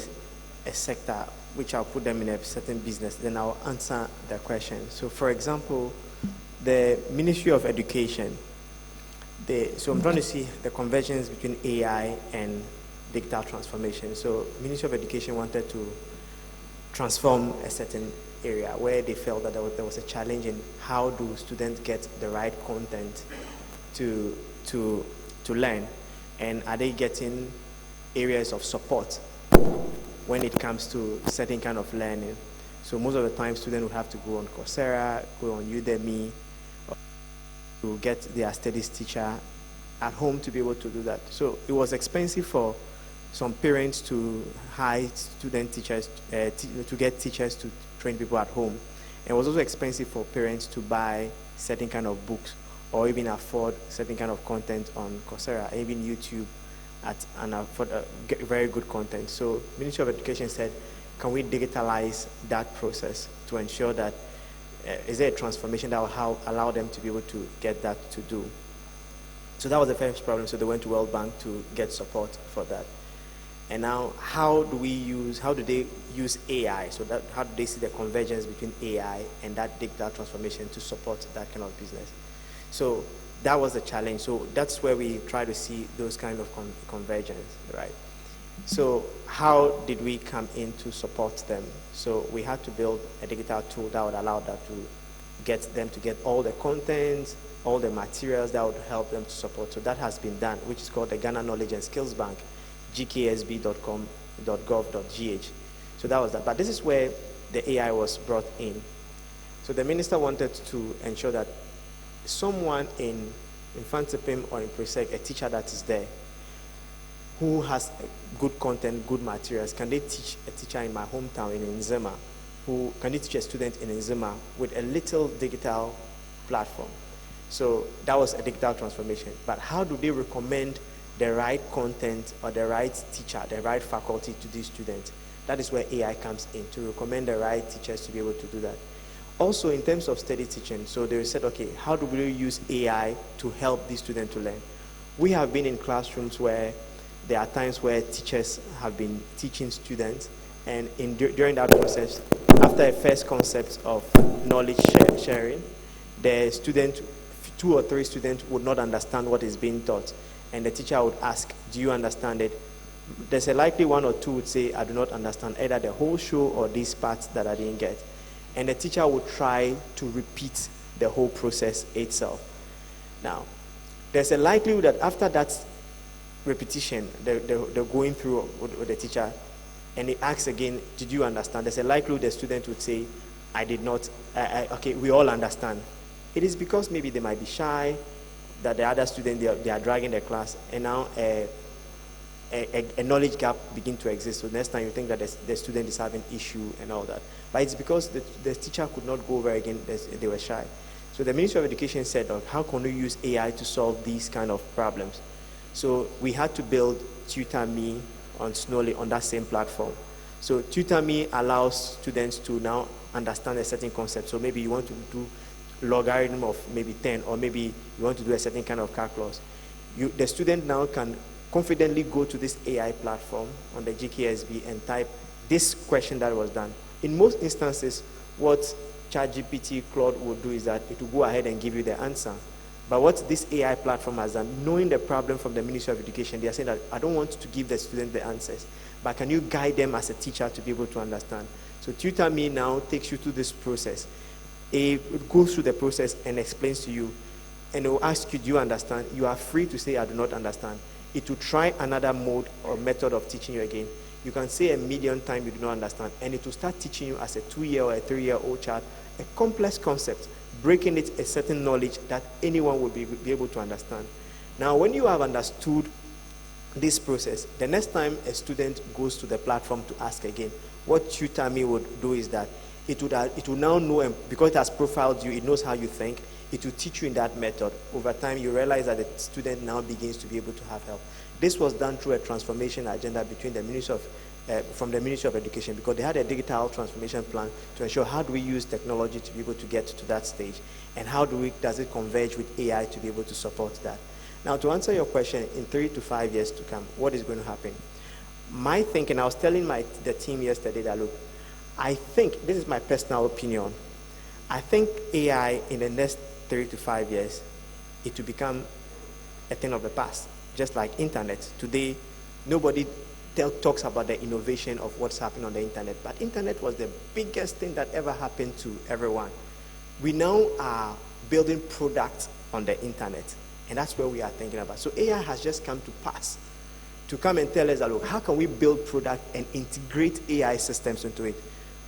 sector which I'll put them in a certain business, then I'll answer the question. So for example, the Ministry of Education, so I'm trying to see the convergence between AI and digital transformation. So Ministry of Education wanted to transform a certain area where they felt that there was a challenge in how do students get the right content to learn, and are they getting areas of support when it comes to certain kind of learning. So most of the time students will have to go on Coursera, go on Udemy, to get their studies teacher at home to be able to do that. So it was expensive for some parents to hire student teachers, to get teachers to train people at home. And it was also expensive for parents to buy certain kind of books or even afford certain kind of content on Coursera, even YouTube, and afford very good content. So Ministry of Education said, can we digitalize that process to ensure that is there a transformation that will allow them to be able to get that to do? So that was the first problem. So they went to World Bank to get support for that. And now, how do they use AI? So how do they see the convergence between AI and that digital transformation to support that kind of business? So that was the challenge. So that's where we try to see those kind of convergence, right? So how did we come in to support them? So we had to build a digital tool that would allow that to get them to get all the content, all the materials that would help them to support. So that has been done, which is called the Ghana Knowledge and Skills Bank, gksb.com.gov.gh. So that was that. But this is where the AI was brought in. So the minister wanted to ensure that someone in Infantipim or in Presec, a teacher that is there, who has good content, good materials, can they teach a teacher in my hometown in Nzema? Can they teach a student in Nzema with a little digital platform? So that was a digital transformation. But how do they recommend the right content or the right teacher, the right faculty to these students? That is where AI comes in, to recommend the right teachers to be able to do that. Also, in terms of steady teaching, so they said, okay, how do we use AI to help these students to learn? We have been in classrooms where there are times where teachers have been teaching students, and during that process, after a first concept of knowledge sharing, the student, 2 or 3 students would not understand what is being taught, and the teacher would ask, do you understand it? There's a likely 1 or 2 would say, I do not understand either the whole show or these parts that I didn't get. And the teacher would try to repeat the whole process itself. Now, there's a likelihood that after that repetition, they're going through with the teacher, and he asks again, did you understand? There's a likelihood the student would say, I did not, okay, we all understand. It is because maybe they might be shy, that the other student, they are dragging the class, and now a knowledge gap begin to exist. So next time you think that the student is having issue and all that. But it's because the teacher could not go over again, they were shy. So the Ministry of Education said, how can we use AI to solve these kind of problems? So we had to build TutorMe on Snowly on that same platform. So TutorMe allows students to now understand a certain concept. So maybe you want to do logarithm of maybe 10, or maybe you want to do a certain kind of calculus. the student now can confidently go to this AI platform on the GKSB and type this question that was done. In most instances, what ChatGPT Claude will do is that it will go ahead and give you the answer. But what this AI platform has done, knowing the problem from the Ministry of Education, they are saying that I don't want to give the student the answers, but can you guide them as a teacher to be able to understand? So TutorMe now takes you through this process. It goes through the process and explains to you, and it will ask you, do you understand? You are free to say, I do not understand. It will try another mode or method of teaching you again. You can say a million times you do not understand, and it will start teaching you as a 2-year or a 3-year-old child a complex concept, breaking it a certain knowledge that anyone will be able to understand. Now, when you have understood this process, the next time a student goes to the platform to ask again, what TutorMe would do is that it will now know, and because it has profiled you, it knows how you think, it will teach you in that method. Over time, you realize that the student now begins to be able to have help. This was done through a transformation agenda between the from the Ministry of Education, because they had a digital transformation plan to ensure how do we use technology to be able to get to that stage, and how does it converge with AI to be able to support that. Now, to answer your question, in 3 to 5 years to come, what is going to happen? My thinking, I was telling the team yesterday that, look, I think, this is my personal opinion, I think AI in the next 3 to 5 years, it will become a thing of the past, just like internet. Today, nobody talks about the innovation of what's happening on the internet, but internet was the biggest thing that ever happened to everyone. We now are building products on the internet, and that's where we are thinking about. So AI has just come to pass to come and tell us that, look, how can we build product and integrate AI systems into it?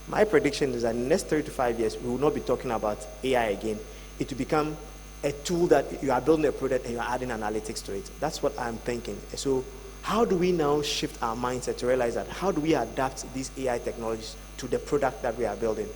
My prediction is that in the next 3 to 5 years, we will not be talking about AI again. It will become a tool that you are building a product and you are adding analytics to it. That's what I'm thinking. So how do we now shift our mindset to realize that? How do we adapt these AI technologies to the product that we are building?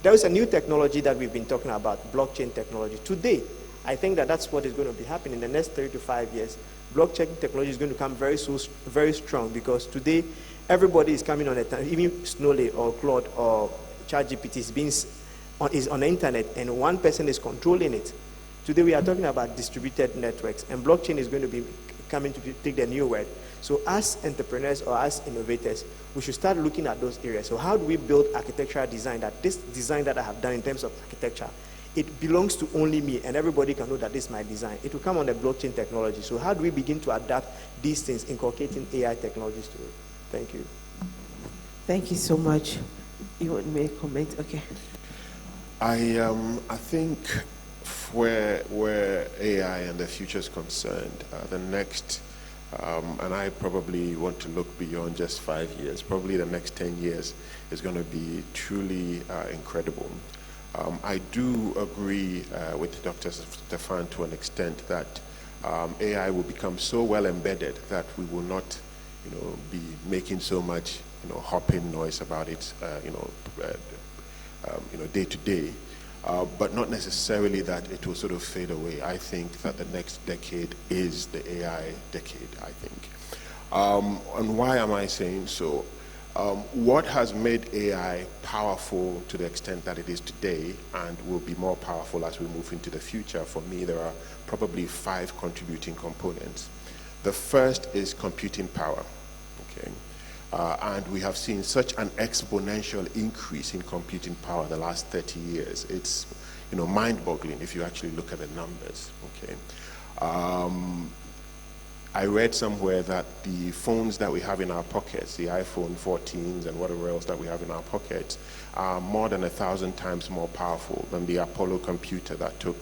There is a new technology that we've been talking about, blockchain technology. Today, I think that that's what is going to be happening in the next 3 to 5 years. Blockchain technology is going to become very strong, because today everybody is coming on a time. Even Snowflake or Claude or ChatGPT is on the internet, and one person is controlling it. Today we are talking about distributed networks, and blockchain is going to be coming to take the new word. So as entrepreneurs or as innovators, we should start looking at those areas. So how do we build architectural design, that this design that I have done in terms of architecture, it belongs to only me, and everybody can know that this is my design. It will come on the blockchain technology. So how do we begin to adapt these things, inculcating AI technologies to it? Thank you. Thank you so much. You want me to comment? Okay. I think where AI and the future is concerned, the next, and I probably want to look beyond just 5 years, probably the next 10 years is going to be truly incredible. I do agree with Dr. Stefan to an extent that AI will become so well embedded that we will not, be making so much, hopping noise about it, day to day. But not necessarily that it will sort of fade away. I think that the next decade is the AI decade, I think. And why am I saying so? What has made AI powerful to the extent that it is today and will be more powerful as we move into the future? For me, there are probably 5 contributing components. The first is computing power. Okay. And we have seen such an exponential increase in computing power the last 30 years. It's, mind-boggling if you actually look at the numbers. Okay. I read somewhere that the phones that we have in our pockets, the iPhone 14s and whatever else that we have in our pockets, are more than 1,000 times more powerful than the Apollo computer that took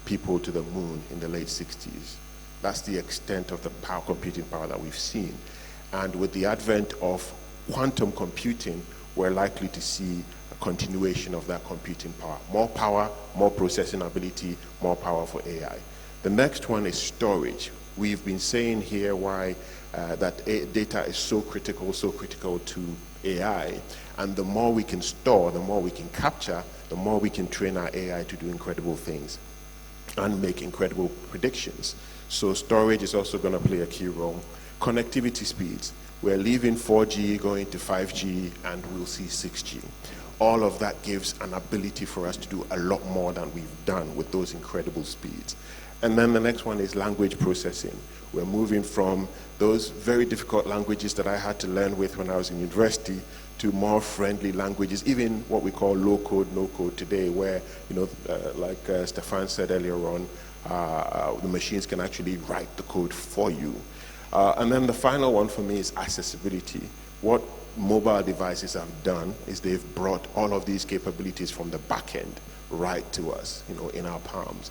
people to the moon in the late 60s. That's the extent of the computing power that we've seen. And with the advent of quantum computing, we're likely to see a continuation of that computing power, more processing ability, more power for AI. The next one is storage. We've been saying here why that data is so critical to AI. And the more we can store, the more we can capture, the more we can train our AI to do incredible things and make incredible predictions. So storage is also going to play a key role. Connectivity speeds. We're leaving 4G, going to 5G, and we'll see 6G. All of that gives an ability for us to do a lot more than we've done with those incredible speeds. And then the next one is language processing. We're moving from those very difficult languages that I had to learn with when I was in university to more friendly languages, even what we call low code, no code today, where, like Stefan said earlier on, the machines can actually write the code for you. And then the final one for me is accessibility. What mobile devices have done is they've brought all of these capabilities from the back end right to us, in our palms.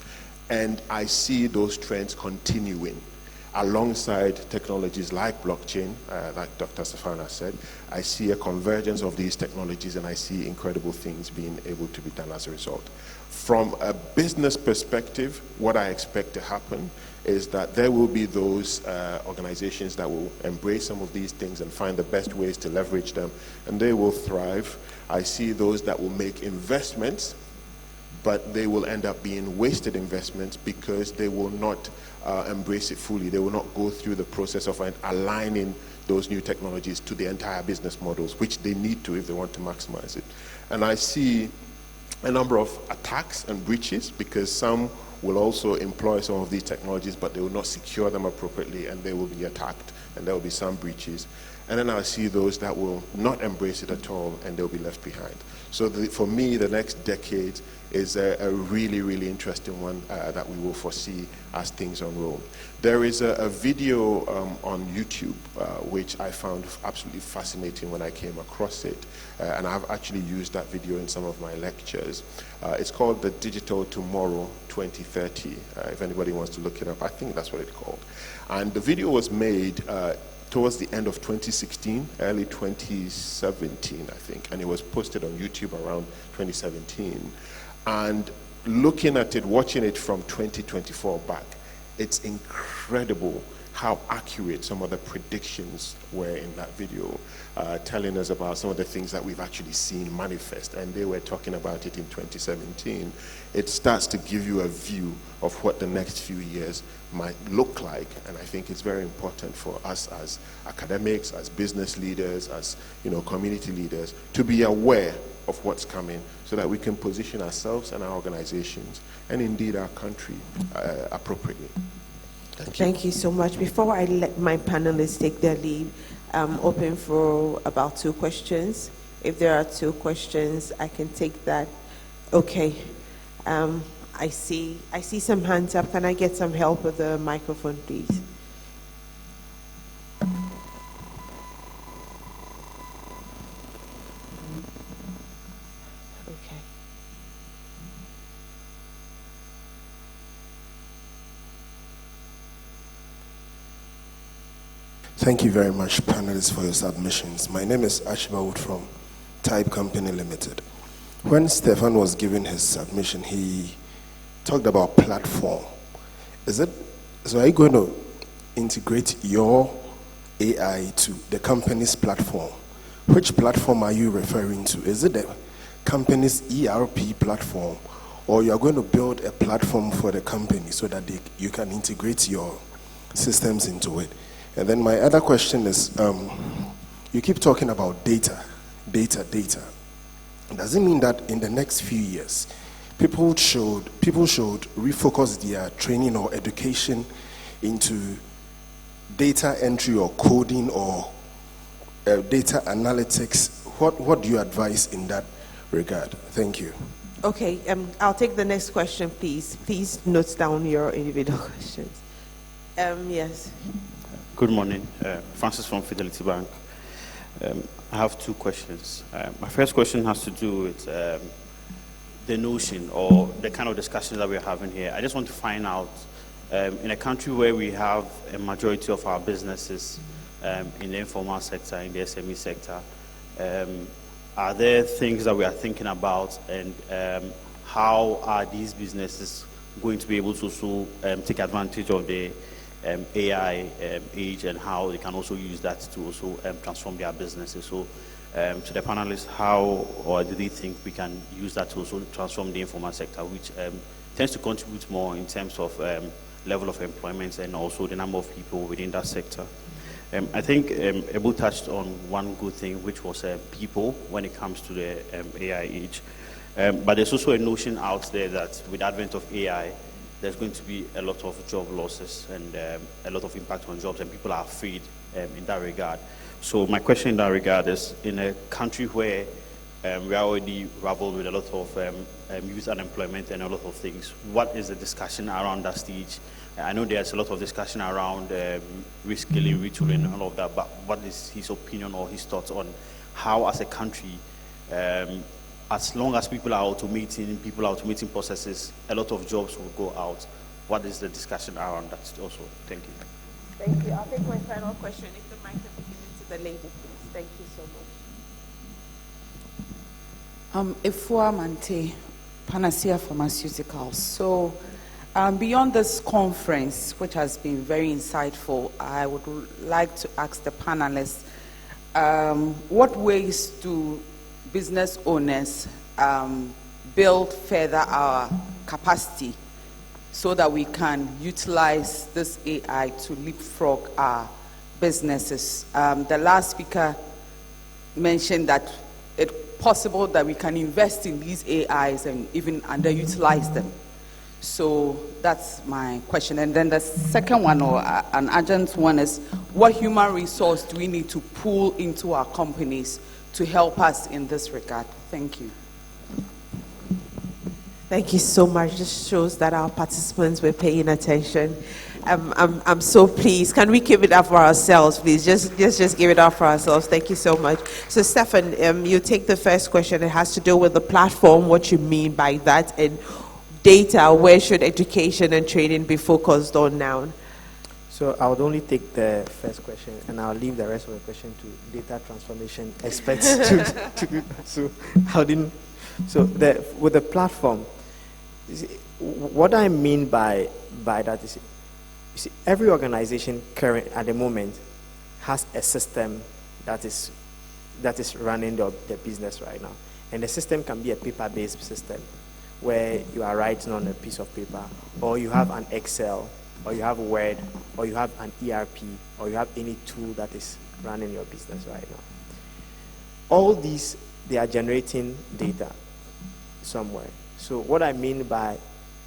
And I see those trends continuing alongside technologies like blockchain, like Dr. Stefana said. I see a convergence of these technologies, and I see incredible things being able to be done as a result. From a business perspective, what I expect to happen is that there will be those organizations that will embrace some of these things and find the best ways to leverage them, and they will thrive. I see those that will make investments, but they will end up being wasted investments because they will not embrace it fully. They will not go through the process of aligning those new technologies to the entire business models, which they need to if they want to maximize it. And I see a number of attacks and breaches because some will also employ some of these technologies, but they will not secure them appropriately, and they will be attacked, and there will be some breaches. And then I see those that will not embrace it at all, and they'll be left behind. So for me, the next decade is a really, really interesting one that we will foresee as things unroll. There is a video on YouTube which I found absolutely fascinating when I came across it, and I've actually used that video in some of my lectures. It's called The Digital Tomorrow 2030. If anybody wants to look it up, I think that's what it's called. And the video was made towards the end of 2016, early 2017, I think, and it was posted on YouTube around 2017. And looking at it, watching it from 2024 back, it's incredible how accurate some of the predictions were in that video, telling us about some of the things that we've actually seen manifest, and they were talking about it in 2017. It starts to give you a view of what the next few years might look like, and I think it's very important for us as academics, as business leaders, as community leaders, to be aware of what's coming so that we can position ourselves and our organizations, and indeed our country, appropriately. Thank you so much. Before I let my panelists take their leave, I'm open for about 2 questions. If there are 2 questions, I can take that. Okay. I see some hands up. Can I get some help with the microphone, please? Thank you very much, panelists, for your submissions. My name is Ashbawood from Type Company Limited. When Stefan was giving his submission, he talked about platform. So are you going to integrate your AI to the company's platform? Which platform are you referring to? Is it the company's ERP platform, or you are going to build a platform for the company so that you can integrate your systems into it? And then my other question is, you keep talking about data. Does it mean that in the next few years, people should refocus their training or education into data entry or coding or data analytics? What do you advise in that regard? Thank you. Okay, I'll take the next question, please. Please note down your individual questions. Yes. Good morning, Francis from Fidelity Bank. I have 2 questions. My first question has to do with the notion or the kind of discussions that we're having here. I just want to find out, in a country where we have a majority of our businesses in the informal sector, in the SME sector, are there things that we are thinking about, and how are these businesses going to be able to also take advantage of the AI age, and how they can also use that to also transform their businesses? So to the panelists, how or do they think we can use that to also transform the informal sector, which tends to contribute more in terms of level of employment and also the number of people within that sector? I think Ebu touched on one good thing, which was people when it comes to the AI age. But there's also a notion out there that with the advent of AI, there's going to be a lot of job losses and a lot of impact on jobs, and people are afraid in that regard. So my question in that regard is, in a country where we are already rivaled with a lot of youth unemployment and a lot of things, what is the discussion around that stage? I know there's a lot of discussion around reskilling, retooling, and all of that, but what is his opinion or his thoughts on how, as a country, as long as people are automating processes, a lot of jobs will go out. What is the discussion around that also? Thank you. Thank you. I'll take my final question. If the mic can be given to the lady, please. Thank you so much. Ifua Mante, Panacea Pharmaceuticals. So, beyond this conference, which has been very insightful, I would like to ask the panelists, what ways do business owners build further our capacity so that we can utilize this AI to leapfrog our businesses? The last speaker mentioned that it's possible that we can invest in these AIs and even underutilize them. So that's my question. And then the second one, or an urgent one, is what human resource do we need to pull into our companies to help us in this regard? Thank you. Thank you so much. This shows that our participants were paying attention. I'm so pleased. Can we give it up for ourselves, please? Just give it up for ourselves. Thank you so much. So, Stefan, you take the first question. It has to do with the platform, what you mean by that, and data. Where should education and training be focused on now? So I would only take the first question, and I'll leave the rest of the question to data transformation experts. With the platform, what I mean by that is, you see, every organization current at the moment has a system that is running the business right now, and the system can be a paper-based system where you are writing on a piece of paper, or you have an Excel, or you have Word, or you have an ERP, or you have any tool that is running your business right now. All these, they are generating data somewhere. So what I mean by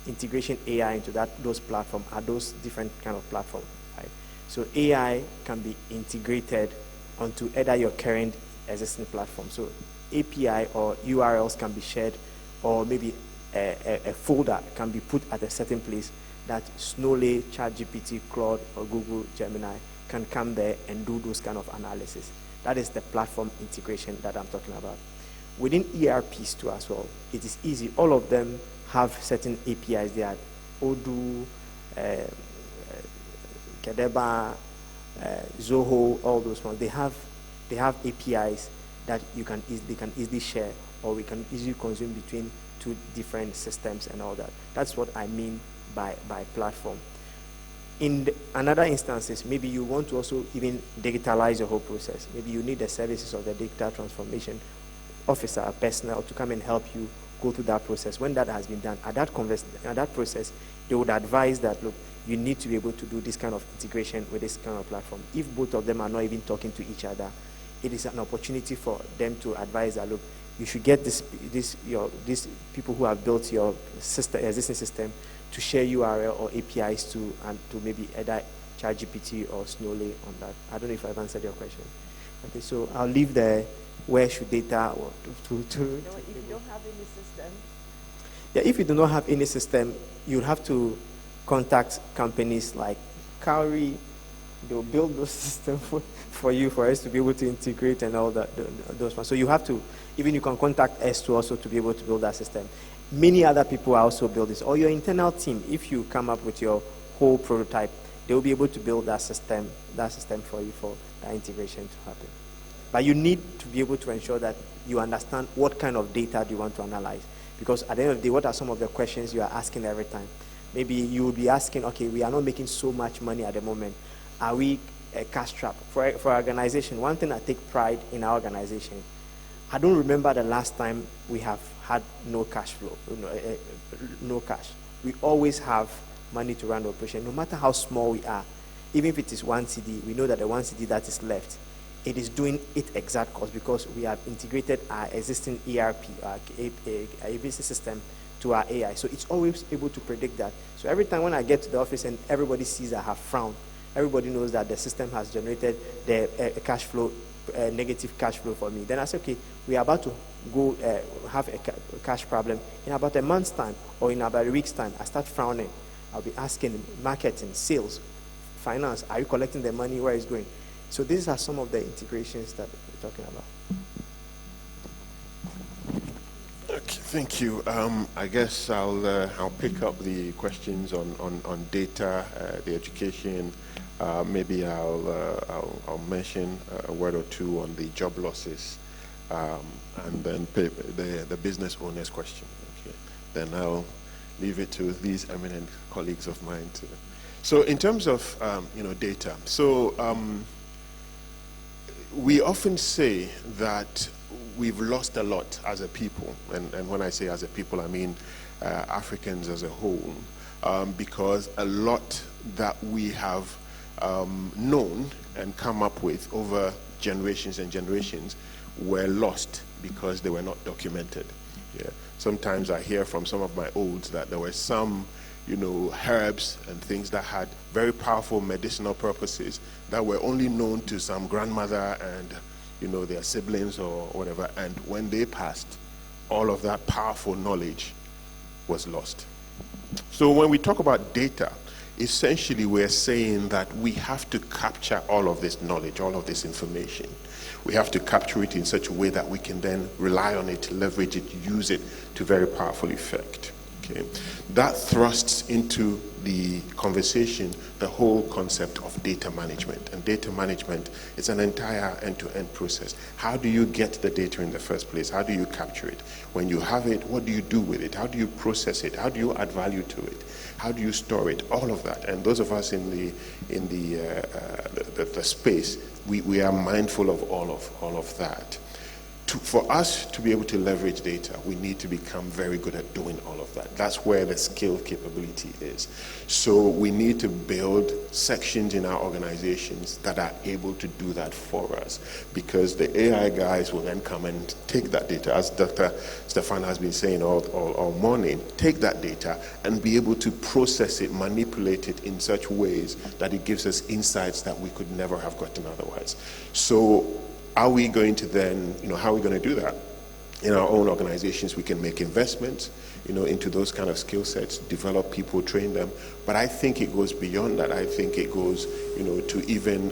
integration AI into those platforms are those different kind of platforms, right? So AI can be integrated onto either your current existing platform. So API or URLs can be shared, or maybe a folder can be put at a certain place that Snowflake, ChatGPT, Claude, or Google Gemini can come there and do those kind of analysis. That is the platform integration that I'm talking about. Within ERPs too as well, it is easy. All of them have certain APIs. They are Odoo, Kedeba, Zoho, all those ones. They have APIs that they can easily share, or we can easily consume between two different systems and all that. That's what I mean by platform. In another instances, maybe you want to also even digitalize the whole process. Maybe you need the services of the data transformation officer, personnel, to come and help you go through that process. When that has been done, at that process, they would advise that, look, you need to be able to do this kind of integration with this kind of platform. If both of them are not even talking to each other, it is an opportunity for them to advise that, look, you should get these people who have built your existing system to share URL or APIs to maybe either ChatGPT or Snowflake on that. I don't know if I've answered your question. Okay, so I'll leave the where should data If you don't have any system. Yeah, if you do not have any system, you'll have to contact companies like Cowrie. They'll build those systems for you, for us to be able to integrate and all that, those ones. So you have to, even you can contact us to also to be able to build that system. Many other people are also build this, or your internal team. If you come up with your whole prototype, they will be able to build that system for you for that integration to happen. But you need to be able to ensure that you understand what kind of data do you want to analyze. Because at the end of the day, what are some of the questions you are asking every time? Maybe you will be asking, okay, we are not making so much money at the moment. Are we a cash trap? For our organization, one thing I take pride in our organization, I don't remember the last time we have had no cash flow, no cash. We always have money to run the operation, no matter how small we are. Even if it is 1 CD, we know that the 1 CD that is left, it is doing its exact cost because we have integrated our existing ERP, our ABC system, to our AI. So it's always able to predict that. So every time when I get to the office and everybody sees I have frowned, everybody knows that the system has generated the cash flow, negative cash flow for me. Then I say, okay, we are about to go have a cash problem. In about a month's time or in about a week's time, I start frowning. I'll be asking marketing, sales, finance, are you collecting the money? Where is it going? So these are some of the integrations that we're talking about. Okay, thank you. I guess I'll pick up the questions on data, the education. Maybe I'll mention a word or two on the job losses, and then the business owners question. Okay. Then I'll leave it to these eminent colleagues of mine to. So in terms of data, so we often say that we've lost a lot as a people, and when I say as a people, I mean Africans as a whole, because a lot that we have known and come up with over generations and generations were lost because they were not documented. Yeah. Sometimes I hear from some of my olds that there were some herbs and things that had very powerful medicinal purposes that were only known to some grandmother and their siblings or whatever, and when they passed, all of that powerful knowledge was lost. So when we talk about data, essentially we're saying that we have to capture all of this knowledge, all of this information. We have to capture it in such a way that we can then rely on it, leverage it, use it to very powerful effect. Okay. That thrusts into the conversation the whole concept of data management. And data management is an entire end-to-end process. How do you get the data in the first place? How do you capture it? When you have it, what do you do with it? How do you process it? How do you add value to it? How do you store it? All of that. And those of us in the space, we are mindful of all of that. For us to be able to leverage data, we need to become very good at doing all of that. That's where the skill capability is. So we need to build sections in our organizations that are able to do that for us, because the AI guys will then come and take that data, as Dr. Stefan has been saying all morning, take that data and be able to process it, manipulate it in such ways that it gives us insights that we could never have gotten otherwise. So are we going to then, how are we going to do that? In our own organizations, we can make investments, into those kind of skill sets, develop people, train them. But I think it goes beyond that. I think it goes, to even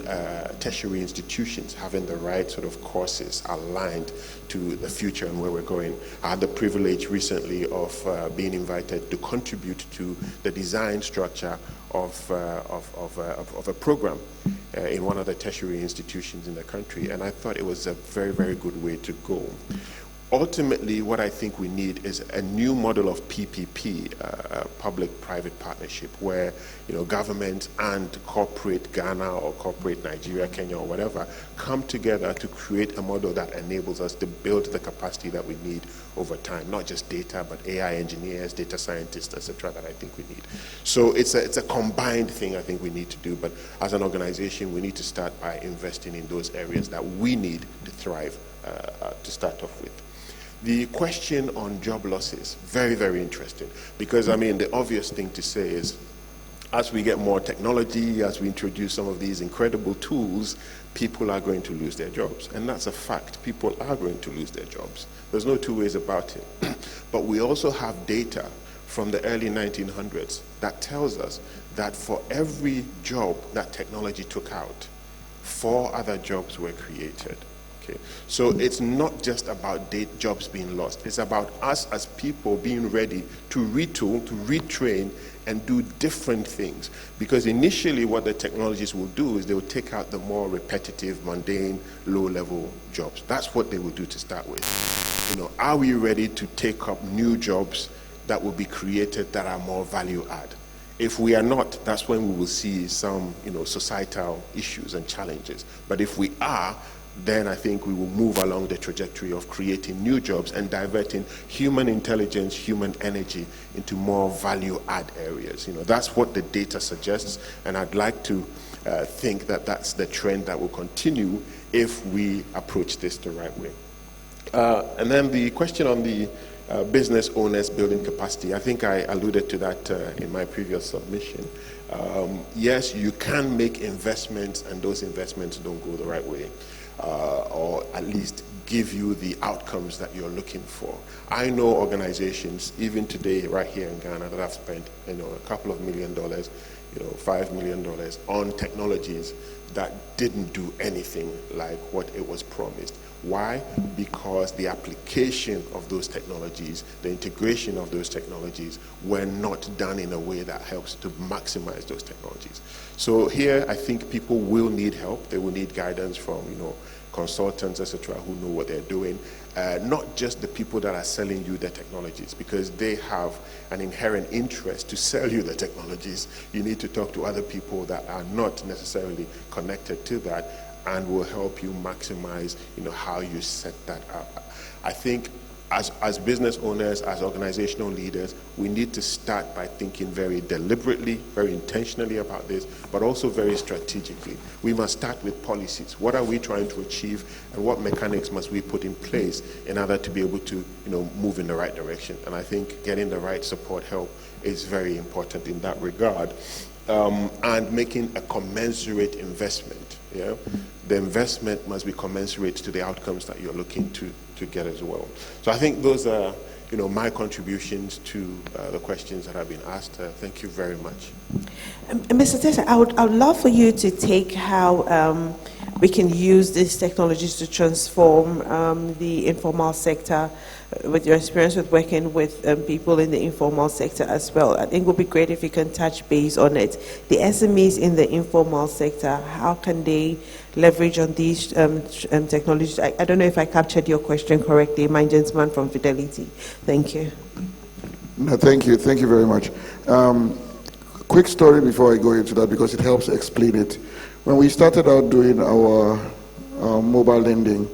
tertiary institutions having the right sort of courses aligned to the future and where we're going. I had the privilege recently of being invited to contribute to the design structure of a program in one of the tertiary institutions in the country, and I thought it was a very, very good way to go. Ultimately, what I think we need is a new model of PPP, public-private partnership, where government and corporate Ghana or corporate Nigeria, Kenya, or whatever, come together to create a model that enables us to build the capacity that we need over time. Not just data, but AI engineers, data scientists, etc. that I think we need. So it's a combined thing I think we need to do. But as an organization, we need to start by investing in those areas that we need to thrive to start off with. The question on job losses, very, very interesting, because the obvious thing to say is, as we get more technology, as we introduce some of these incredible tools, people are going to lose their jobs. And that's a fact. People are going to lose their jobs. There's no two ways about it. But we also have data from the early 1900s that tells us that for every job that technology took out, 4 other jobs were created. Okay. So it's not just about jobs being lost. It's about us as people being ready to retool, to retrain, and do different things. Because initially what the technologies will do is they will take out the more repetitive, mundane, low-level jobs. That's what they will do to start with. Are we ready to take up new jobs that will be created that are more value-add? If we are not, that's when we will see some, societal issues and challenges. But if we are, then I think we will move along the trajectory of creating new jobs and diverting human intelligence, human energy into more value-add areas. That's what the data suggests, and I'd like to think that that's the trend that will continue if we approach this the right way. And then the question on the business owners building capacity. I think I alluded to that in my previous submission. Yes, you can make investments and those investments don't go the right way, or at least give you the outcomes that you're looking for. I know organizations, even today, right here in Ghana, that have spent, a couple of $1 million, $5 million on technologies that didn't do anything like what it was promised. Why? Because the application of those technologies, the integration of those technologies were not done in a way that helps to maximize those technologies. So here, I think people will need help. They will need guidance from, consultants, etc., who know what they're doing. Not just the people that are selling you the technologies, because they have an inherent interest to sell you the technologies. You need to talk to other people that are not necessarily connected to that and will help you maximize, how you set that up. I think as business owners, as organizational leaders, we need to start by thinking very deliberately, very intentionally about this, but also very strategically. We must start with policies. What are we trying to achieve, and what mechanics must we put in place in order to be able to, move in the right direction? And I think getting the right support help is very important in that regard, and making a commensurate investment. Yeah, the investment must be commensurate to the outcomes that you're looking to get as well. So I think those are, my contributions to the questions that have been asked. Thank you very much. Mr. Tessa, I would love for you to take how we can use these technologies to transform the informal sector, with your experience with working with people in the informal sector as well. I think it would be great if you can touch base on it. The SMEs in the informal sector, how can they leverage on these technologies? I don't know if I captured your question correctly. My gentleman from Fidelity. Thank you. No, thank you. Thank you very much. Quick story before I go into that, because it helps explain it. When we started out doing our mobile lending,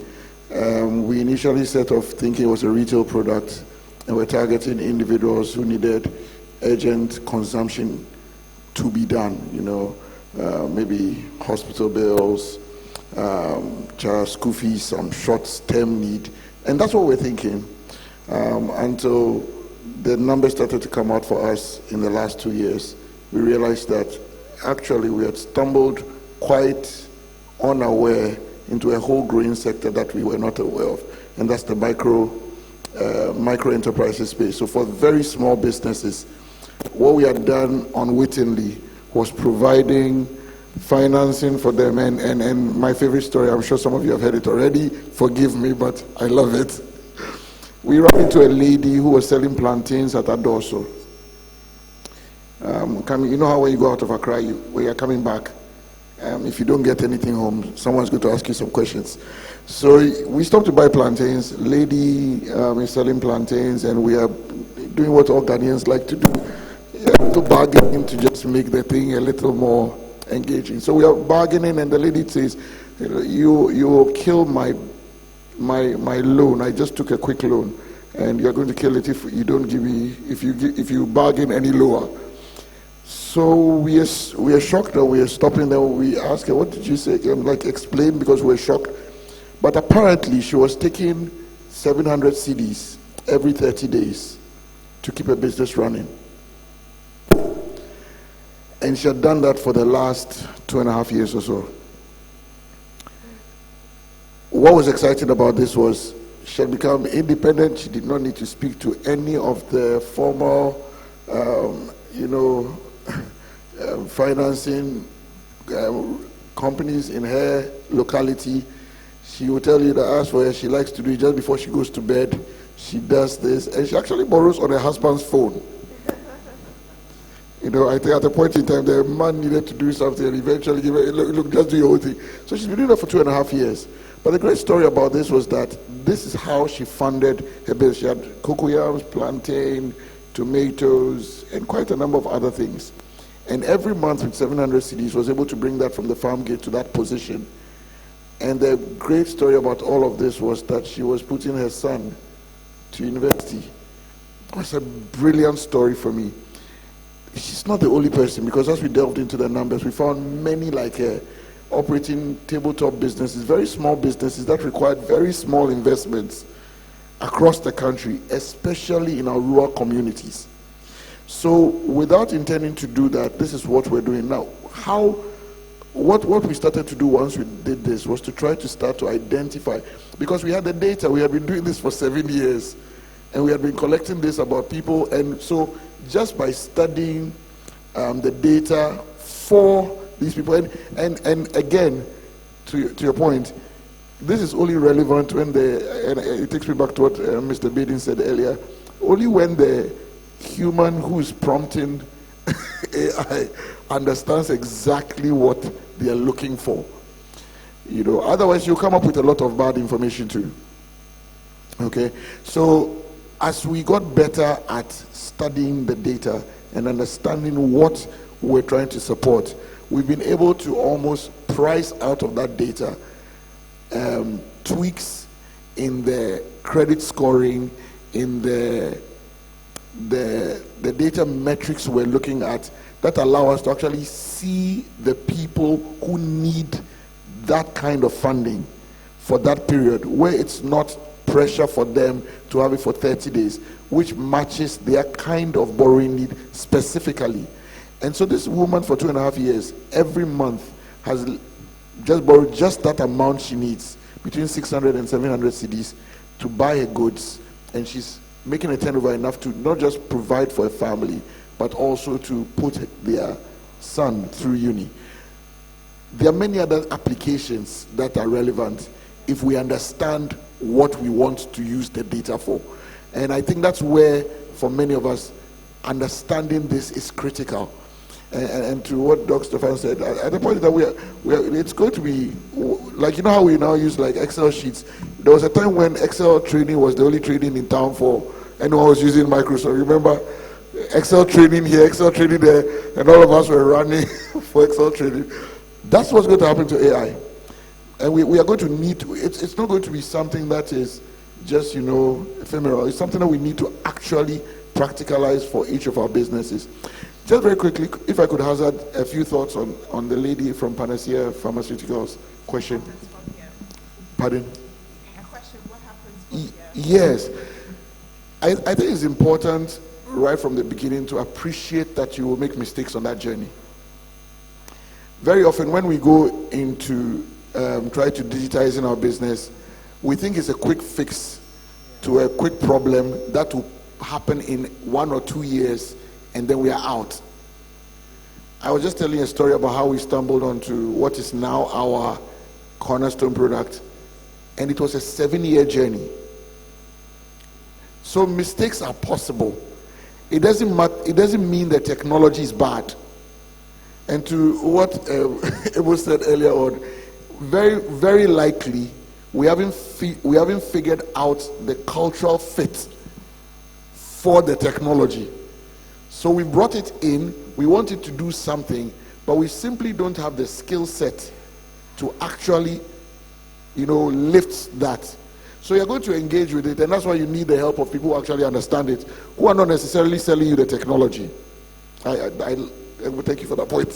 we initially set off thinking it was a retail product, and we're targeting individuals who needed urgent consumption to be done, maybe hospital bills, child school fees, some short-term need, and that's what we're thinking. Until the numbers started to come out for us in the last 2 years, we realized that actually we had stumbled quite unaware into a whole growing sector that we were not aware of, and that's the micro enterprises space. So for very small businesses, what we had done unwittingly was providing financing for them, and my favorite story, I'm sure some of you have heard it already, forgive me, but I love it. We ran into a lady who was selling plantains at Adoso. You know how when you go out of Accra, when you're coming back, if you don't get anything home, someone's going to ask you some questions. So we stopped to buy plantains. Lady is selling plantains, and we are doing what all Ghanaians like to do, to bargain to just make the thing a little more engaging. So we are bargaining, and the lady says, "You will kill my loan. I just took a quick loan, and you're going to kill it if you don't give me, if you bargain any lower." So we are shocked that we are stopping there. We ask her, "What did you say?" I'm like, explain, because we're shocked. But apparently she was taking 700 cedis every 30 days to keep her business running. And she had done that for the last 2.5 years or so. What was exciting about this was she had become independent. She did not need to speak to any of the formal, financing companies in her locality. She will tell you that as for her, she likes to do it just before she goes to bed. She does this, and she actually borrows on her husband's phone. I think at a point in time, the man needed to do something, and eventually give her, look, just do your whole thing. So she's been doing that for 2.5 years. But the great story about this was that this is how she funded her business. She had cocoyams, plantain, tomatoes, and quite a number of other things. And every month with 700 cedis was able to bring that from the farm gate to that position. And the great story about all of this was that she was putting her son to university. It was a brilliant story for me. She's not the only person, because as we delved into the numbers, we found many like her operating tabletop businesses, very small businesses that required very small investments. across the country, especially in our rural communities. So without intending to do that, this is what we're doing now. What we started to do once we did this was to try to start to identify, because we had the data, we had been doing this for 7 years, and we had been collecting this about people, and so just by studying the data for these people, and again, to your point, this is only relevant when and it takes me back to what Mr. Baden said earlier, only when the human who is prompting AI understands exactly what they are looking for. Otherwise you come up with a lot of bad information too. Okay, so as we got better at studying the data and understanding what we're trying to support, we've been able to almost price out of that data tweaks in the credit scoring, in the data metrics we're looking at that allow us to actually see the people who need that kind of funding for that period, where it's not pressure for them to have it for 30 days, which matches their kind of borrowing need specifically. And so this woman for 2.5 years, every month has just borrowed just that amount she needs, between 600 and 700 cedis, to buy her goods, and she's making a turnover enough to not just provide for a family, but also to put their son through uni. There are many other applications that are relevant if we understand what we want to use the data for. And I think that's where, for many of us, understanding this is critical. And to what Dr. Stefan said, at the point that it's going to be, like, how we now use like Excel sheets. There was a time when Excel training was the only training in town for anyone was using Microsoft. Remember? Excel training here, Excel training there, and all of us were running for Excel training. That's what's going to happen to AI. And we are going to need to, it's not going to be something that is just, ephemeral. It's something that we need to actually practicalize for each of our businesses. Just very quickly, if I could hazard a few thoughts on the lady from Panacea Pharmaceuticals question. Pardon? Yes. I think it's important right from the beginning to appreciate that you will make mistakes on that journey. Very often when we go into try to digitize in our business, we think it's a quick fix to a quick problem that will happen in 1 or 2 years, and then we are out. I was just telling a story about how we stumbled onto what is now our cornerstone product, and it was a 7-year journey. So mistakes are possible. It doesn't mean that technology is bad. And to what it was said earlier on, very, very likely we haven't figured out the cultural fit for the technology. So we brought it in, we want it to do something, but we simply don't have the skill set to actually, lift that. So you're going to engage with it, and that's why you need the help of people who actually understand it, who are not necessarily selling you the technology. I will thank you for that point.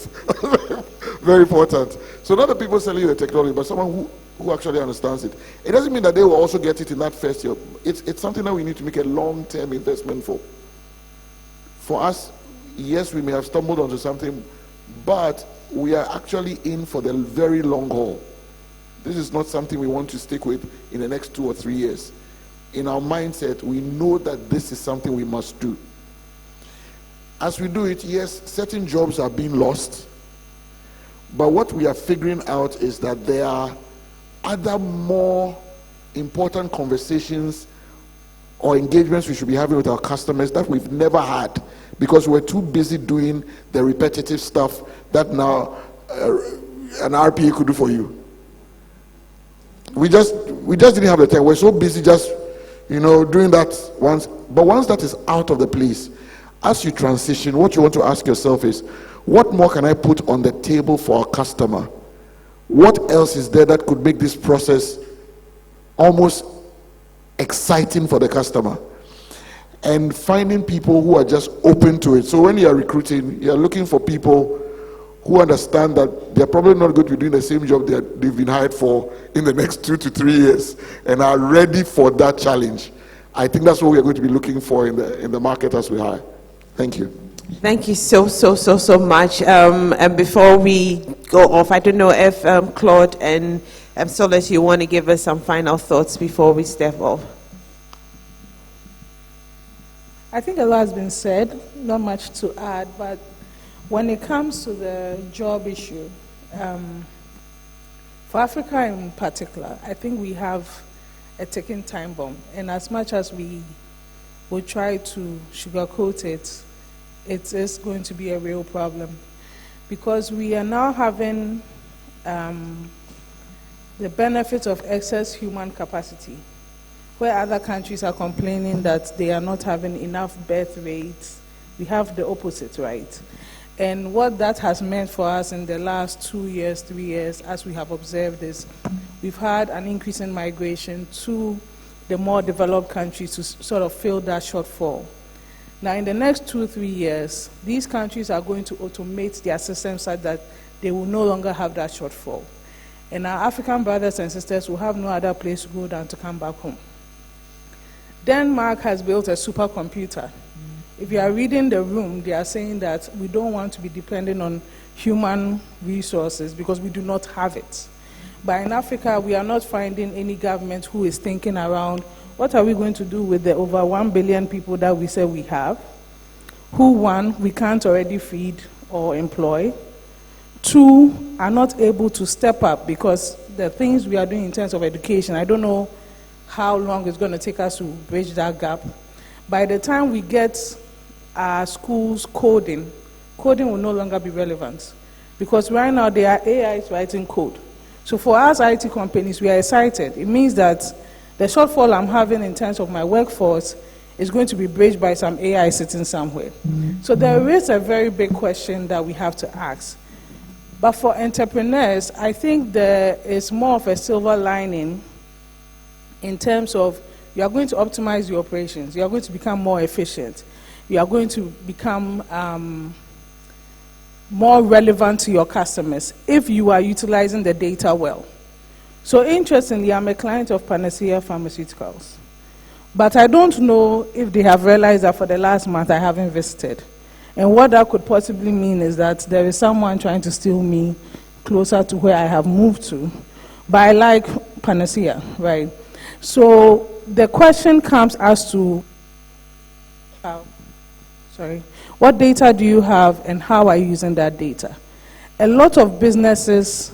Very important. So not the people selling you the technology, but someone who actually understands it. It doesn't mean that they will also get it in that first year. It's something that we need to make a long-term investment for. For us, yes, we may have stumbled onto something, but we are actually in for the very long haul. This is not something we want to stick with in the next 2 or 3 years. In our mindset, we know that this is something we must do. As we do it, yes, certain jobs are being lost, but what we are figuring out is that there are other more important conversations or engagements we should be having with our customers that we've never had because we're too busy doing the repetitive stuff that now an RPA could do for you. We just didn't have the time. We're so busy just, doing that once. But once that is out of the place, as you transition, what you want to ask yourself is, what more can I put on the table for our customer? What else is there that could make this process almost exciting for the customer? And finding people who are just open to it. So when you are recruiting, you are looking for people who understand that they're probably not going to be doing the same job they've been hired for in the next 2 to 3 years and are ready for that challenge. I think that's what we are going to be looking for in the market as we hire. Thank you. Thank you so much. And before we go off, I don't know if Claude and Solis, you want to give us some final thoughts before we step off? I think a lot has been said, not much to add, but when it comes to the job issue, for Africa in particular, I think we have a ticking time bomb. And as much as we will try to sugarcoat it, it is going to be a real problem. Because we are now having the benefit of excess human capacity, where other countries are complaining that they are not having enough birth rates. We have the opposite, right? And what that has meant for us in the last 2 years, 3 years, as we have observed, is we've had an increase in migration to the more developed countries to sort of fill that shortfall. Now, in the next 2-3 years, these countries are going to automate their systems such that they will no longer have that shortfall. And our African brothers and sisters will have no other place to go than to come back home. Denmark has built a supercomputer. If you are reading the room, they are saying that we don't want to be dependent on human resources because we do not have it. But in Africa, we are not finding any government who is thinking around, what are we going to do with the over 1 billion people that we say we have, who, one, we can't already feed or employ, two, are not able to step up because the things we are doing in terms of education, I don't know how long it's going to take us to bridge that gap. By the time we get our schools coding will no longer be relevant because right now there are AIs writing code. So for us IT companies, we are excited. It means that the shortfall I'm having in terms of my workforce is going to be bridged by some AI sitting somewhere. So there is a very big question that we have to ask. But for entrepreneurs, I think there is more of a silver lining in terms of you are going to optimize your operations. You are going to become more efficient. You are going to become more relevant to your customers if you are utilizing the data well. So interestingly, I'm a client of Panacea Pharmaceuticals. But I don't know if they have realized that for the last month I haven't visited. And what that could possibly mean is that there is someone trying to steal me closer to where I have moved to. But I like Panacea, right? So the question comes as to, what data do you have and how are you using that data? A lot of businesses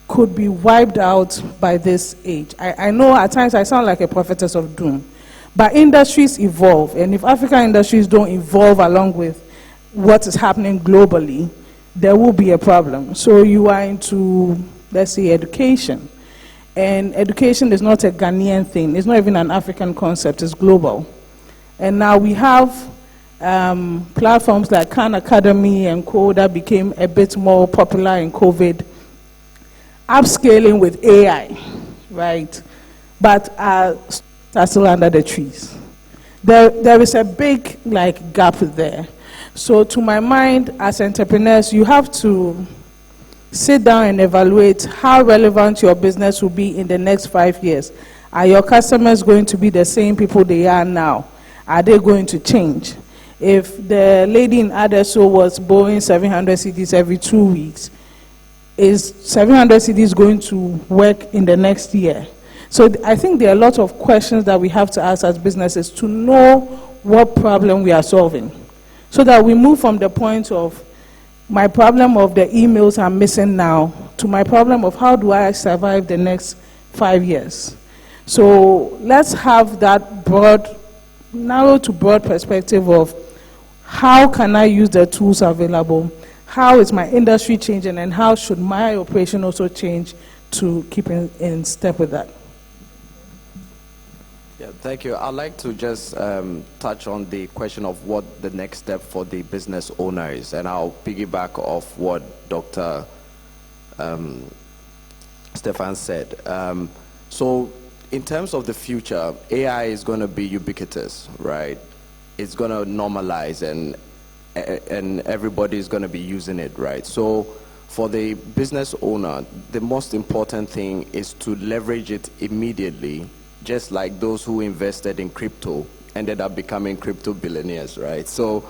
could be wiped out by this age. I know at times I sound like a prophetess of doom, but industries evolve, and if African industries don't evolve along with what is happening globally, there will be a problem. So you are into, let's say, education. And education is not a Ghanaian thing. It's not even an African concept. It's global. And now we have platforms like Khan Academy and Co. that became a bit more popular in COVID. Upscaling with AI, right? But are still under the trees. There is a big gap there. So to my mind, as entrepreneurs, you have to sit down and evaluate how relevant your business will be in the next 5 years. Are your customers going to be the same people they are now? Are they going to change? If the lady in Adesso was borrowing 700 cedis every 2 weeks, is 700 cedis going to work in the next year? So I think there are a lot of questions that we have to ask as businesses to know what problem we are solving, so that we move from the point of my problem of the emails I'm missing now to my problem of how do I survive the next 5 years. So let's have that broad, narrow to broad perspective of how can I use the tools available, how is my industry changing, and how should my operation also change to keep in step with that. Yeah, thank you. I'd like to just touch on the question of what the next step for the business owner is, and I'll piggyback off what Dr. Stefan said. So in terms of the future, AI is going to be ubiquitous, right? It's going to normalize, and everybody is going to be using it, right? So for the business owner, the most important thing is to leverage it immediately just like those who invested in crypto ended up becoming crypto billionaires, right? So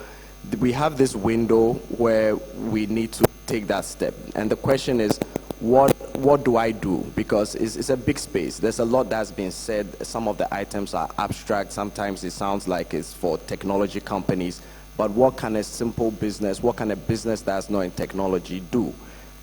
we have this window where we need to take that step. And the question is, what do I do? Because it's a big space. There's a lot that's been said. Some of the items are abstract. Sometimes it sounds like it's for technology companies. But what can a simple business, what can a business that's not in technology do?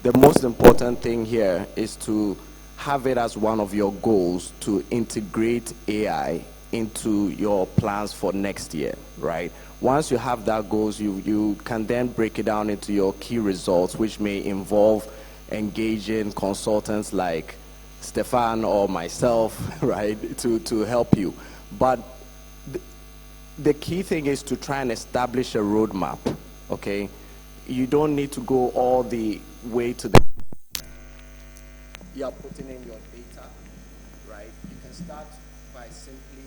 The most important thing here is to have it as one of your goals to integrate AI into your plans for next year, right? Once you have that goals, you can then break it down into your key results, which may involve engaging consultants like Stefan or myself, right, to help you. But the key thing is to try and establish a roadmap, okay? You don't need to go all the way to the... You're putting in your data, right? You can start by simply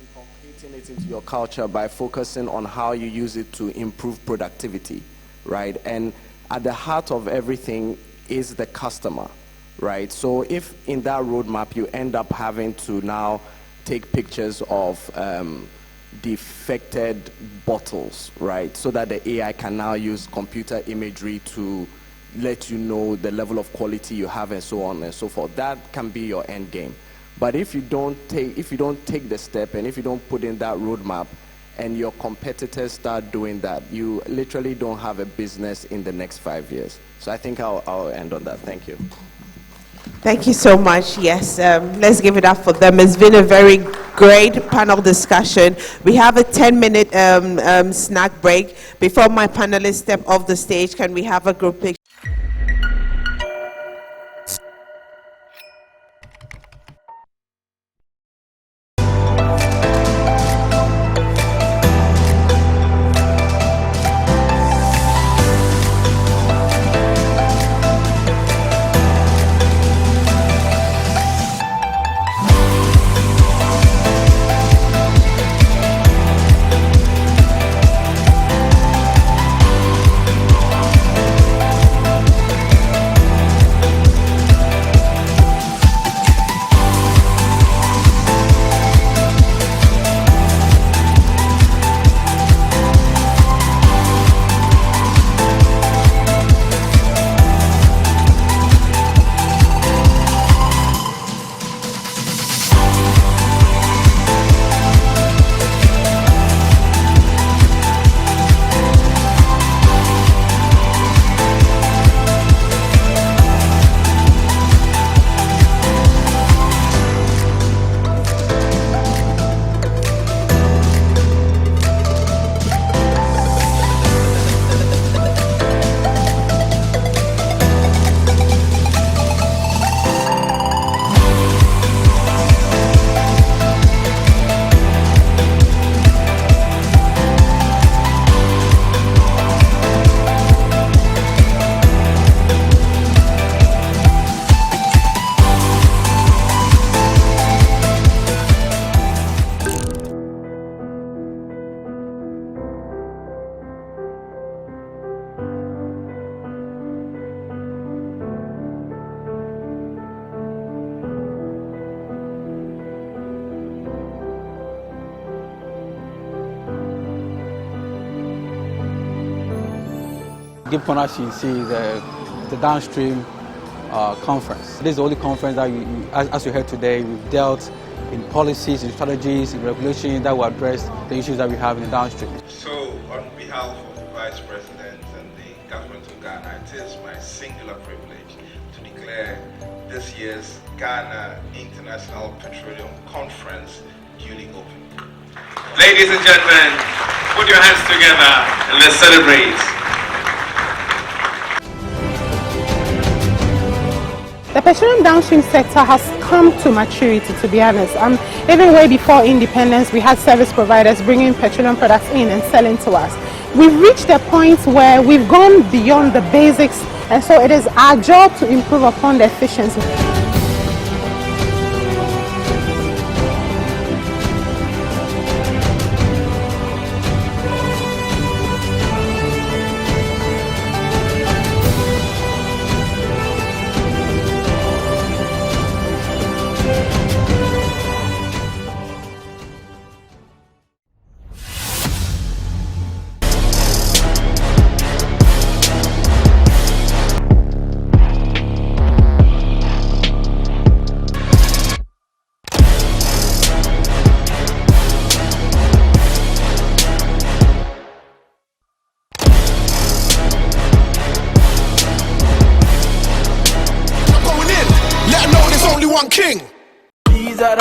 incorporating it into your culture by focusing on how you use it to improve productivity, right? And at the heart of everything is the customer, right? So if in that roadmap you end up having to now take pictures of defected bottles, right? So that the AI can now use computer imagery to let you know the level of quality you have and so on and so forth. That can be your end game. But if you don't take the step and if you don't put in that roadmap and your competitors start doing that, you literally don't have a business in the next 5 years. So I think I'll end on that. Thank you. Thank you so much. Yes, let's give it up for them. It's been a very great panel discussion. We have a 10-minute snack break. Before my panelists step off the stage, can we have a group picture? Give Partnership is the downstream conference. This is the only conference that, as you heard today, we've dealt in policies, in strategies, in regulations that will address the issues that we have in the downstream. So, on behalf of the Vice President and the government of Ghana, it is my singular privilege to declare this year's Ghana International Petroleum Conference duly open. Ladies and gentlemen, put your hands together and let's celebrate. The petroleum downstream sector has come to maturity, to be honest. Even way before independence, we had service providers bringing petroleum products in and selling to us. We've reached a point where we've gone beyond the basics, and so it is our job to improve upon the efficiency.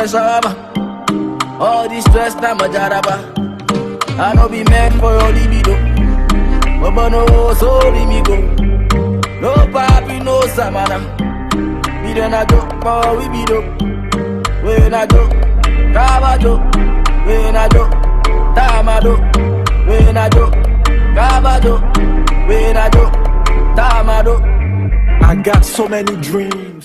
shawama. All this stress na majaraba. I no be meant for your libido. Baba no so me go. No papi no samana. We don't a joke, but we be dope. We na joke, Kabajo. We na joke, Tamado. We na joke, Kabajo. We na joke, Tamado. I got so many dreams.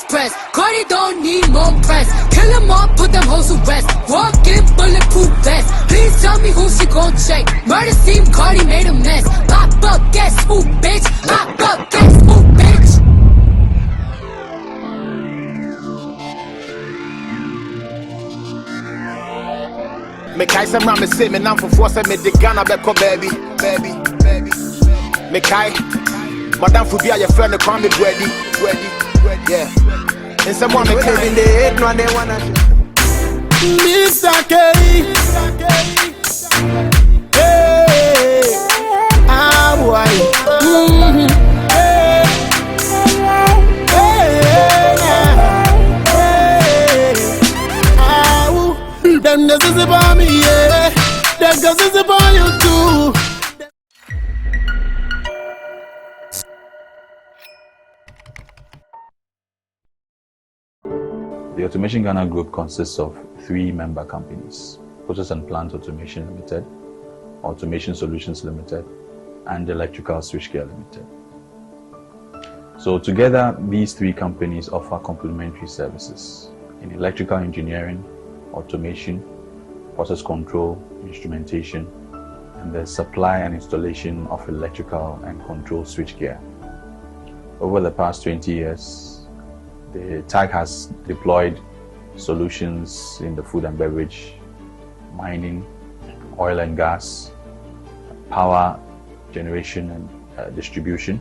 Press. Cardi don't need more press. Kill them all, put them hoes to rest. Walk in bulletproof vest. Please tell me who she gon' check. Murder scene, Cardi made a mess. Pop up, guess who, bitch? Pop up, guess who, bitch? Me kai some ram say me nam for force me the Ghana beko baby. Me kai Madam Fubia your friend call me ready. Yeah. And someone me came in the head no they wanna Mr. K. Hey. Ah boy. Hey. Them this is about me, yeah. Them this is about you too. The Automation Ghana Group consists of 3 member companies: Process and Plant Automation Limited, Automation Solutions Limited, and Electrical Switchgear Limited. So together, these 3 companies offer complementary services in electrical engineering, automation, process control, instrumentation, and the supply and installation of electrical and control switchgear. Over the past 20 years, the TAG has deployed solutions in the food and beverage, mining, oil and gas, power generation and distribution,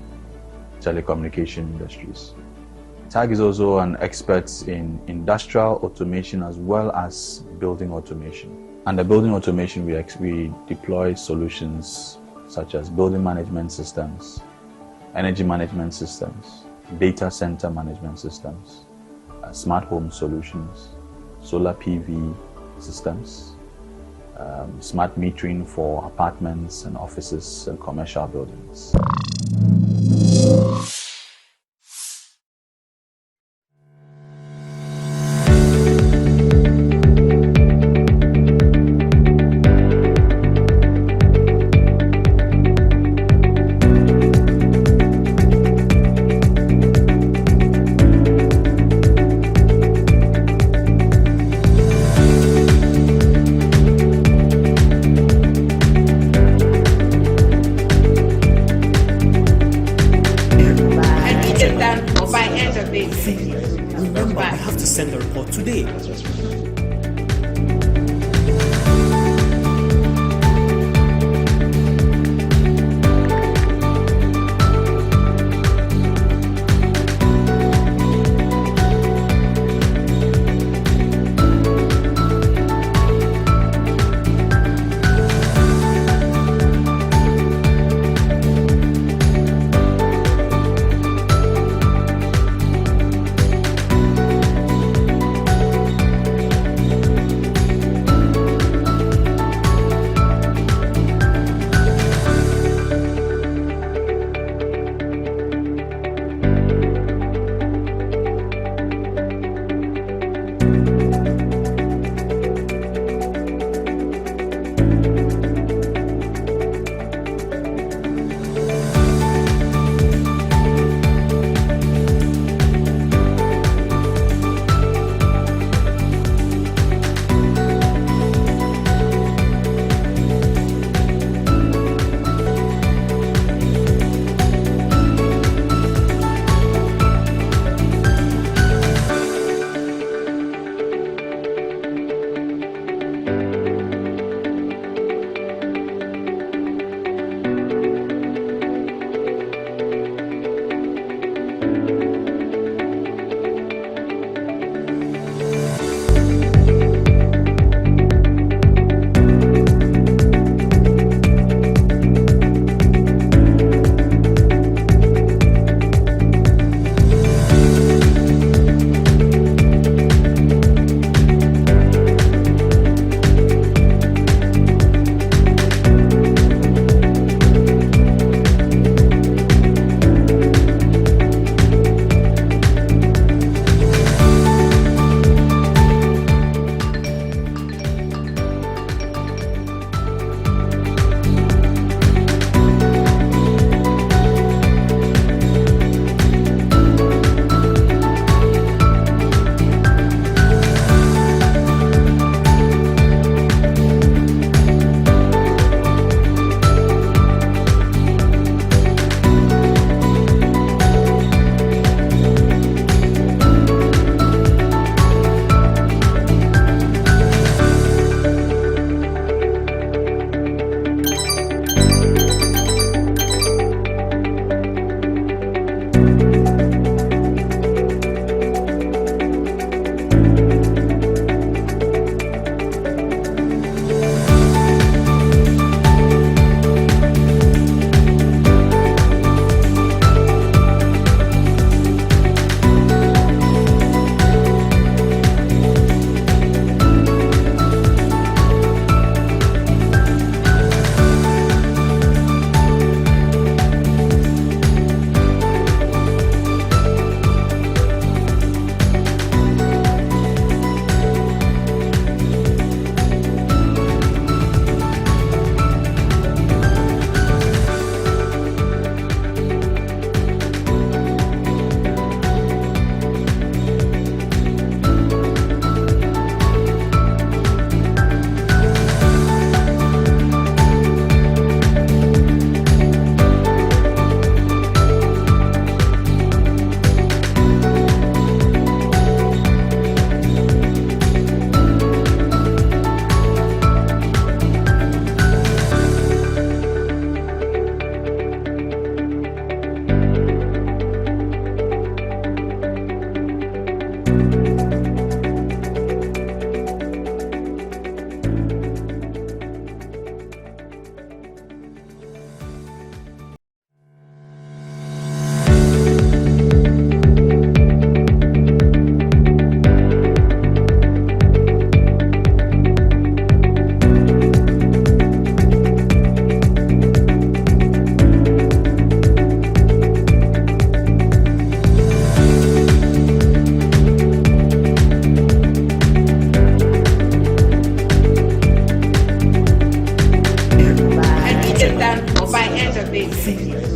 telecommunication industries. TAG is also an expert in industrial automation as well as building automation. Under building automation, we deploy solutions such as building management systems, energy management systems, data center management systems, smart home solutions, solar PV systems, smart metering for apartments and offices and commercial buildings. Remember, I have to send the report today.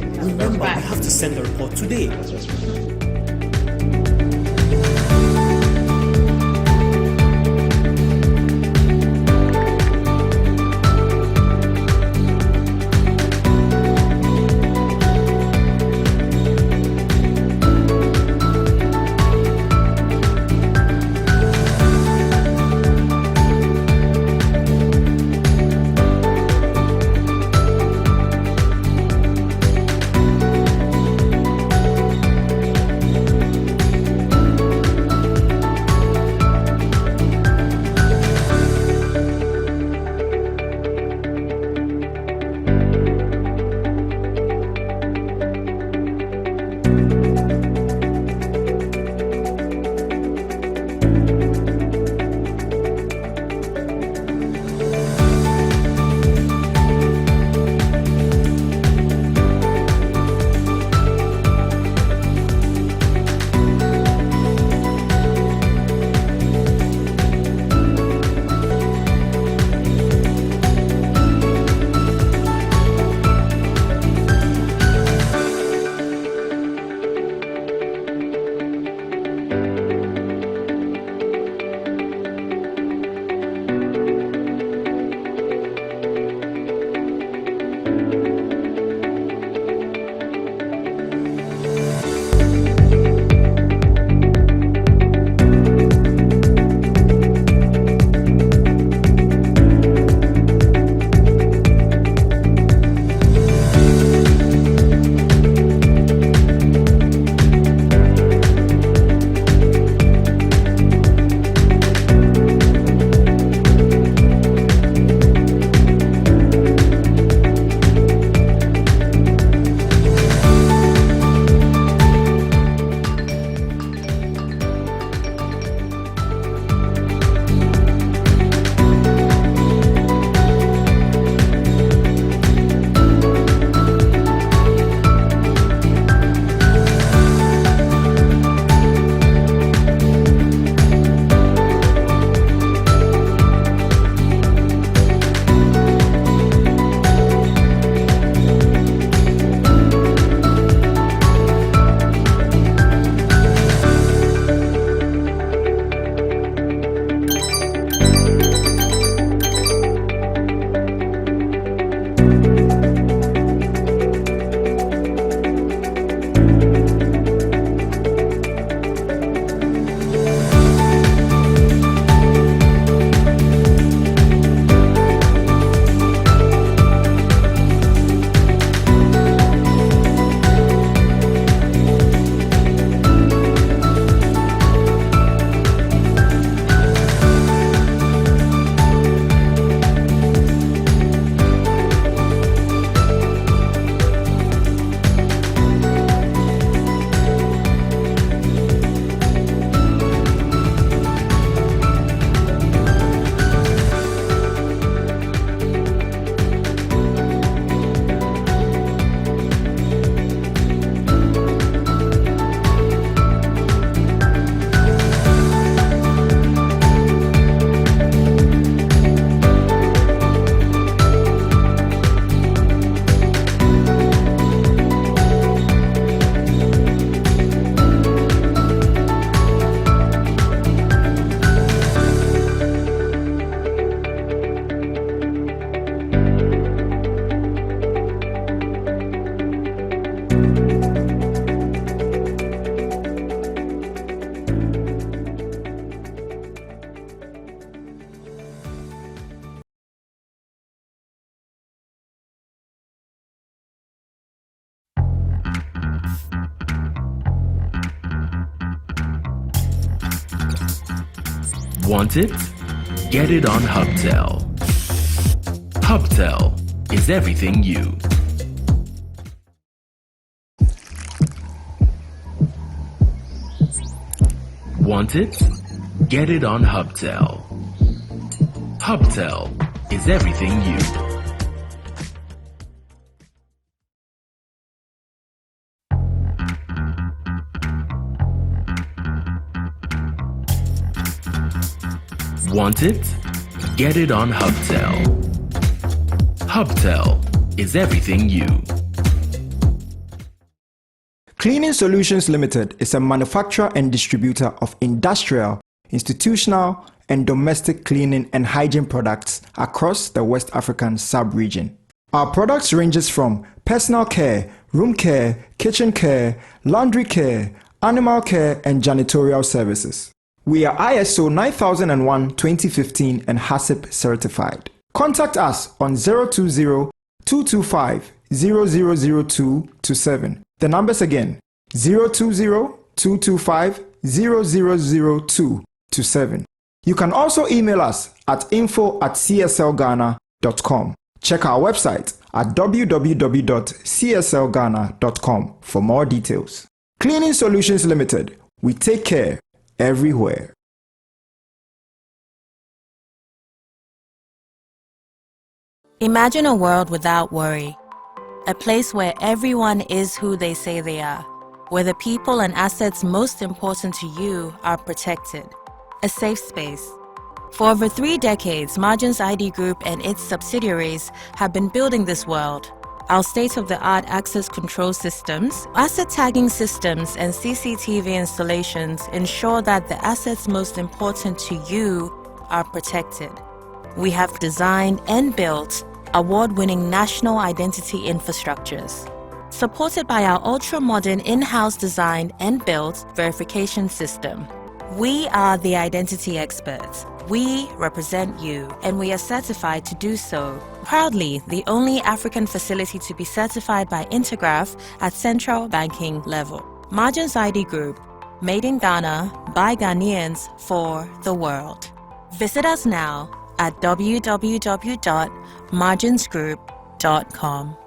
Remember, I have to send the report today. Want it? Get it on Hubtel. Hubtel is everything you. Want it? Get it on Hubtel. Hubtel is everything you. Want it? Get it on Hubtel. Hubtel is everything you. Cleaning Solutions Limited is a manufacturer and distributor of industrial, institutional, and domestic cleaning and hygiene products across the West African sub-region. Our products ranges from personal care, room care, kitchen care, laundry care, animal care, and janitorial services. We are ISO 9001-2015 and HACCP certified. Contact us on 020-225-0002-7. The numbers again, 020-225-0002-7. You can also email us at info@cslghana.com. Check our website at www.cslghana.com for more details. Cleaning Solutions Limited. We take care everywhere. Imagine a world without worry. A place where everyone is who they say they are. Where the people and assets most important to you are protected. A safe space. For over 3 decades, Margins ID Group and its subsidiaries have been building this world. Our state-of-the-art access control systems, asset tagging systems, and CCTV installations ensure that the assets most important to you are protected. We have designed and built award-winning national identity infrastructures, supported by our ultra-modern in-house designed and built verification system. We are the identity experts. We represent you, and we are certified to do so. Proudly, the only African facility to be certified by Intergraph at central banking level. Margins ID Group, made in Ghana by Ghanaians for the world. Visit us now at www.marginsgroup.com.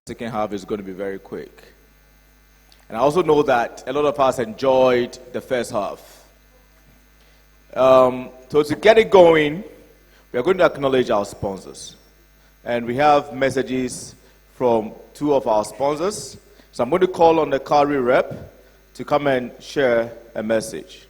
Second half is going to be very quick. And I also know that a lot of us enjoyed the first half. So to get it going, we are going to acknowledge our sponsors. And we have messages from 2 of our sponsors. So I'm going to call on the Kari rep to come and share a message.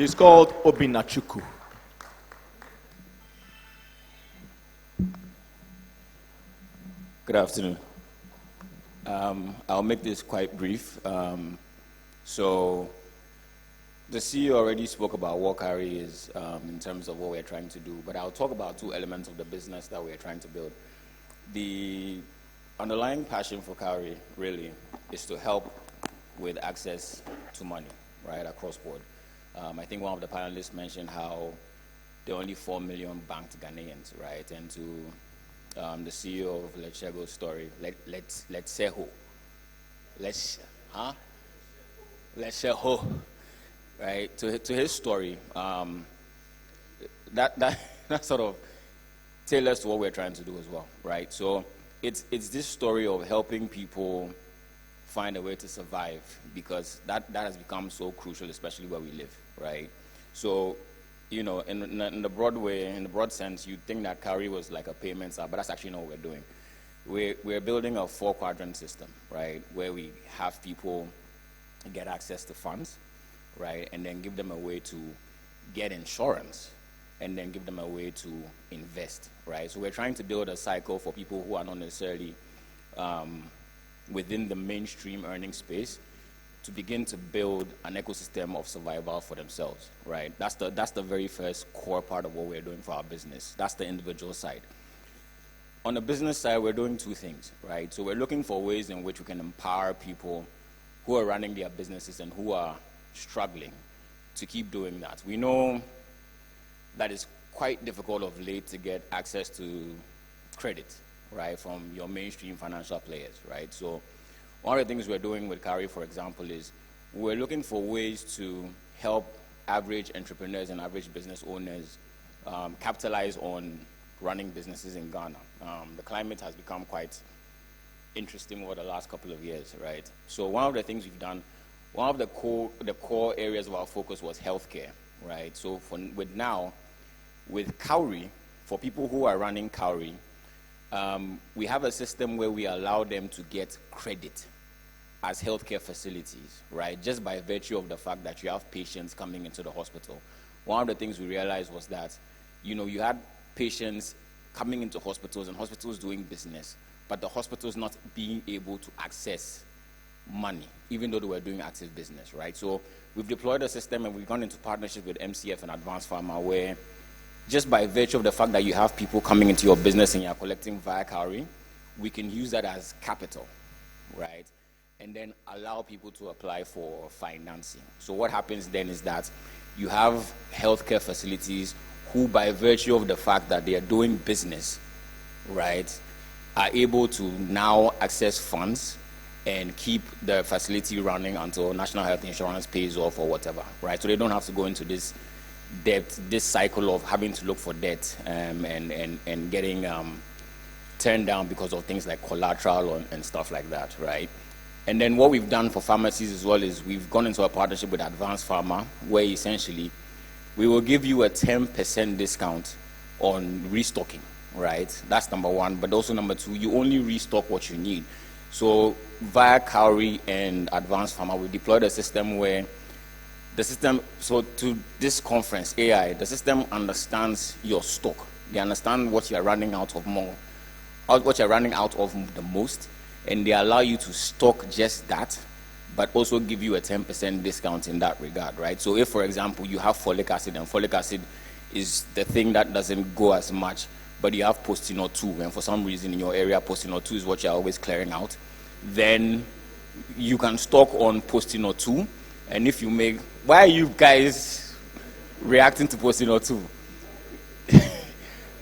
She's called Obinachuku. Good afternoon. I'll make this quite brief. So the CEO already spoke about what Kari is in terms of what we're trying to do, but I'll talk about two elements of the business that we're trying to build. The underlying passion for Kari really is to help with access to money, right, across board. I think one of the panelists mentioned how there are only 4 million banked Ghanaians, right? And to the CEO of Lechego's story, let's say who? Let's say who? Right? To his story, that sort of tailors to what we're trying to do as well, right? So it's this story of helping people find a way to survive, because that has become so crucial, especially where we live, right? So, you know, in the broad way, in the broad sense, you'd think that Kari was like a payments app, but that's actually not what we're doing. We're building a 4-quadrant system, right, where we have people get access to funds, right, and then give them a way to get insurance, and then give them a way to invest, right? So we're trying to build a cycle for people who are not necessarily within the mainstream earning space to begin to build an ecosystem of survival for themselves, right? That's the very first core part of what we're doing for our business. That's the individual side. On the business side, we're doing two things, right? So we're looking for ways in which we can empower people who are running their businesses and who are struggling to keep doing that. We know that it's quite difficult of late to get access to credit, right, from your mainstream financial players, right? So one of the things we're doing with Kari, for example, is we're looking for ways to help average entrepreneurs and average business owners capitalize on running businesses in Ghana. The climate has become quite interesting over the last couple of years, right? So one of the things we've done, one of the core areas of our focus was healthcare, right? So with Kari, for people who are running Kari, we have a system where we allow them to get credit as healthcare facilities, right? Just by virtue of the fact that you have patients coming into the hospital. One of the things we realized was that, you know, you had patients coming into hospitals and hospitals doing business, but the hospitals not being able to access money, even though they were doing active business, right? So we've deployed a system and we've gone into partnership with MCF and Advanced Pharma, where just by virtue of the fact that you have people coming into your business and you're collecting via Kari, we can use that as capital, right? And then allow people to apply for financing. So what happens then is that you have healthcare facilities who, by virtue of the fact that they are doing business, right, are able to now access funds and keep the facility running until National Health Insurance pays off or whatever, right? So they don't have to go into this debt, this cycle of having to look for debt and getting turned down because of things like collateral and stuff like that, right? And then what we've done for pharmacies as well is we've gone into a partnership with Advanced Pharma, where essentially we will give you a 10% discount on restocking, right? That's number one. But also number two, you only restock what you need. So via Kari and Advanced Pharma, we deployed a system where the system, so to this conference, AI, the system understands your stock. They understand what you're running out of what you're running out of the most, and they allow you to stock just that, but also give you a 10% discount in that regard, right? So if, for example, you have folic acid, and folic acid is the thing that doesn't go as much, but you have Postino 2, and for some reason in your area, Postino 2 is what you're always clearing out, then you can stock on Postino 2, and if you make... Why are you guys reacting to Postino 2?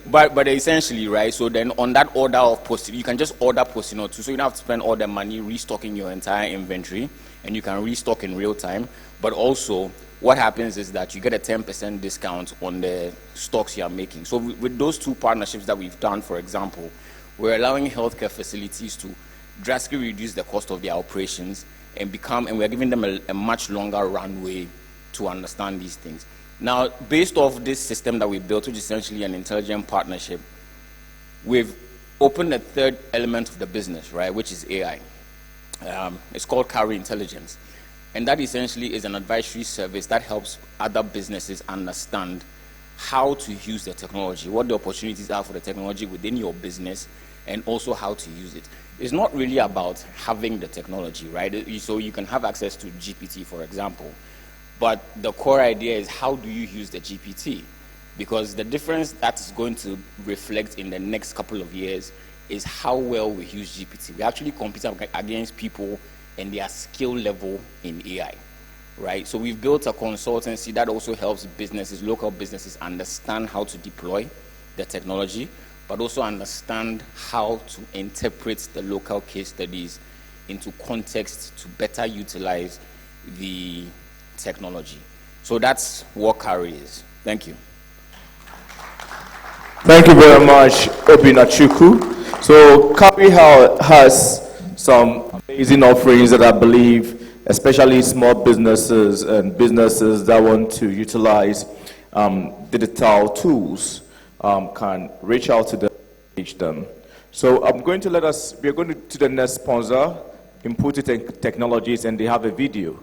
But essentially, right, so then on that order of Postino, you can just order Postino 2, so you don't have to spend all the money restocking your entire inventory, and you can restock in real time. But also, what happens is that you get a 10% discount on the stocks you are making. So with those two partnerships that we've done, for example, we're allowing healthcare facilities to drastically reduce the cost of their operations and we're giving them a much longer runway to understand these things. Now, based off this system that we built, which is essentially an intelligent partnership, we've opened a third element of the business, right, which is AI. It's called Kari Intelligence. And that essentially is an advisory service that helps other businesses understand how to use the technology, what the opportunities are for the technology within your business, and also how to use it. It's not really about having the technology, right? So you can have access to GPT, for example, but the core idea is how do you use the GPT? Because the difference that is going to reflect in the next couple of years is how well we use GPT. We actually compete against people and their skill level in AI, right? So we've built a consultancy that also helps businesses, local businesses, understand how to deploy the technology, but also understand how to interpret the local case studies into context to better utilize the technology. So that's what CARI is. Thank you. Thank you very much, Obinachuku. So CARI has some amazing offerings that I believe, especially small businesses and businesses that want to utilize digital tools, can reach out to them, reach them. So we're going to the next sponsor, Input It Technologies, and they have a video.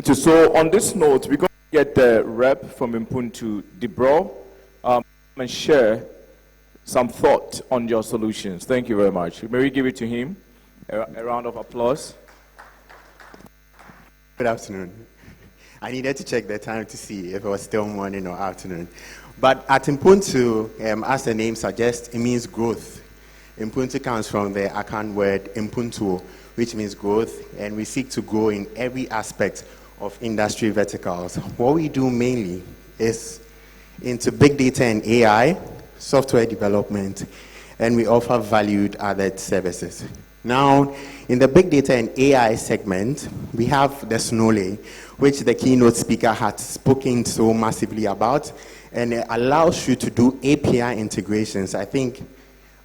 So on this note, we're going to get the rep from Impuntu, Debro, and share some thought on your solutions. Thank you very much. May we give it to him? A round of applause. Good afternoon. I needed to check the time to see if it was still morning or afternoon. But at Impuntu, as the name suggests, it means growth. Impuntu comes from the Akan word Impuntu, which means growth, and we seek to grow in every aspect of industry verticals. What we do mainly is into big data and AI, software development, and we offer valued added services. Now, in the big data and AI segment, we have the Snowlay, which the keynote speaker had spoken so massively about, and it allows you to do API integrations. I think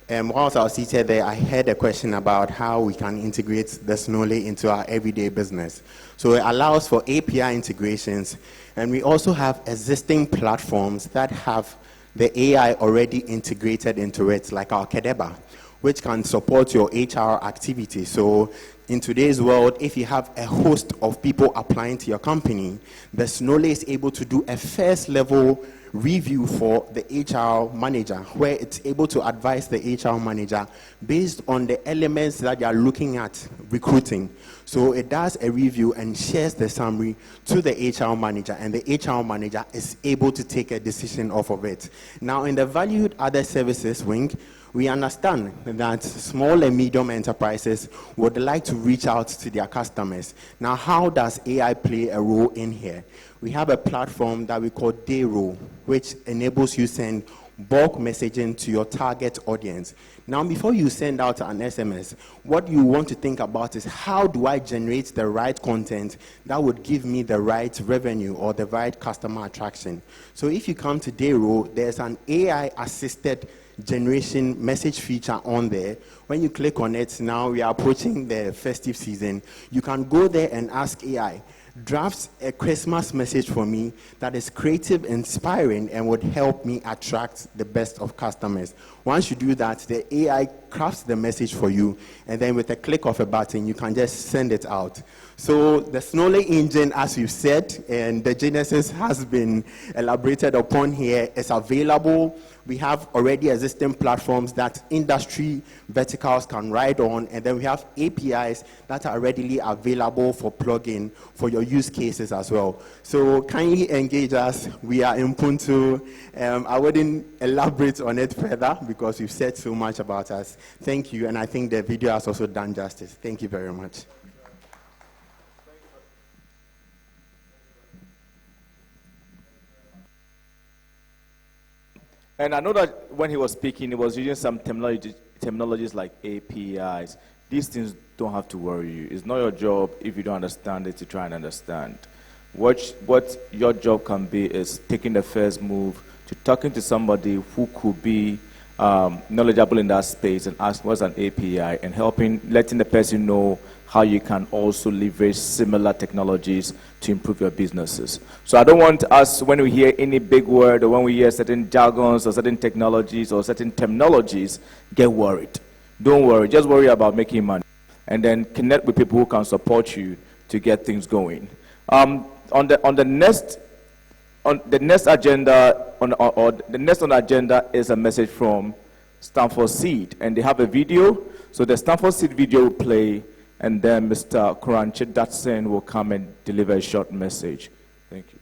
whilst I was seated there, I heard a question about how we can integrate the Snowlay into our everyday business. So it allows for API integrations, and we also have existing platforms that have the AI already integrated into it, like our Kedeba, which can support your HR activity. So in today's world, if you have a host of people applying to your company, the Snowlay is able to do a first level review for the HR manager, where it's able to advise the HR manager based on the elements that they are looking at recruiting. So it does a review and shares the summary to the HR manager, and the HR manager is able to take a decision off of it. Now, in the valued other services wing, we understand that small and medium enterprises would like to reach out to their customers. Now, how does AI play a role in here? We have a platform that we call Dayroll, which enables you to send bulk messaging to your target audience. Now, before you send out an SMS, what you want to think about is, how do I generate the right content that would give me the right revenue or the right customer attraction? So if you come to Dayroll, there's an AI-assisted generation message feature on there. When you click on it, now we are approaching the festive season. You can go there and ask AI, draft a Christmas message for me that is creative, inspiring, and would help me attract the best of customers. Once you do that, the AI crafts the message for you, and then with a click of a button, you can just send it out. So the Snowlay engine, as you said, and the genesis has been elaborated upon here, is available. We have already existing platforms that industry verticals can ride on, and then we have APIs that are readily available for plugin for your use cases as well. So kindly engage us. We are Impuntu. I wouldn't elaborate on it further because you've said so much about us. Thank you, and I think the video has also done justice. Thank you very much. And I know that when he was speaking, he was using some terminologies like APIs. These things don't have to worry you. It's not your job, if you don't understand it, to try and understand. What your job can be is taking the first move to talking to somebody who could be knowledgeable in that space and ask what's an API, and letting the person know how you can also leverage similar technologies to improve your businesses. So I don't want us, when we hear any big word or when we hear certain jargons or certain technologies or certain terminologies, get worried. Don't worry, just worry about making money, and then connect with people who can support you to get things going. On the next agenda on the agenda is a message from Stanford Seed, and they have a video. So the Stanford Seed video will play, and then Mr. Kuranche Datsen will come and deliver a short message. Thank you.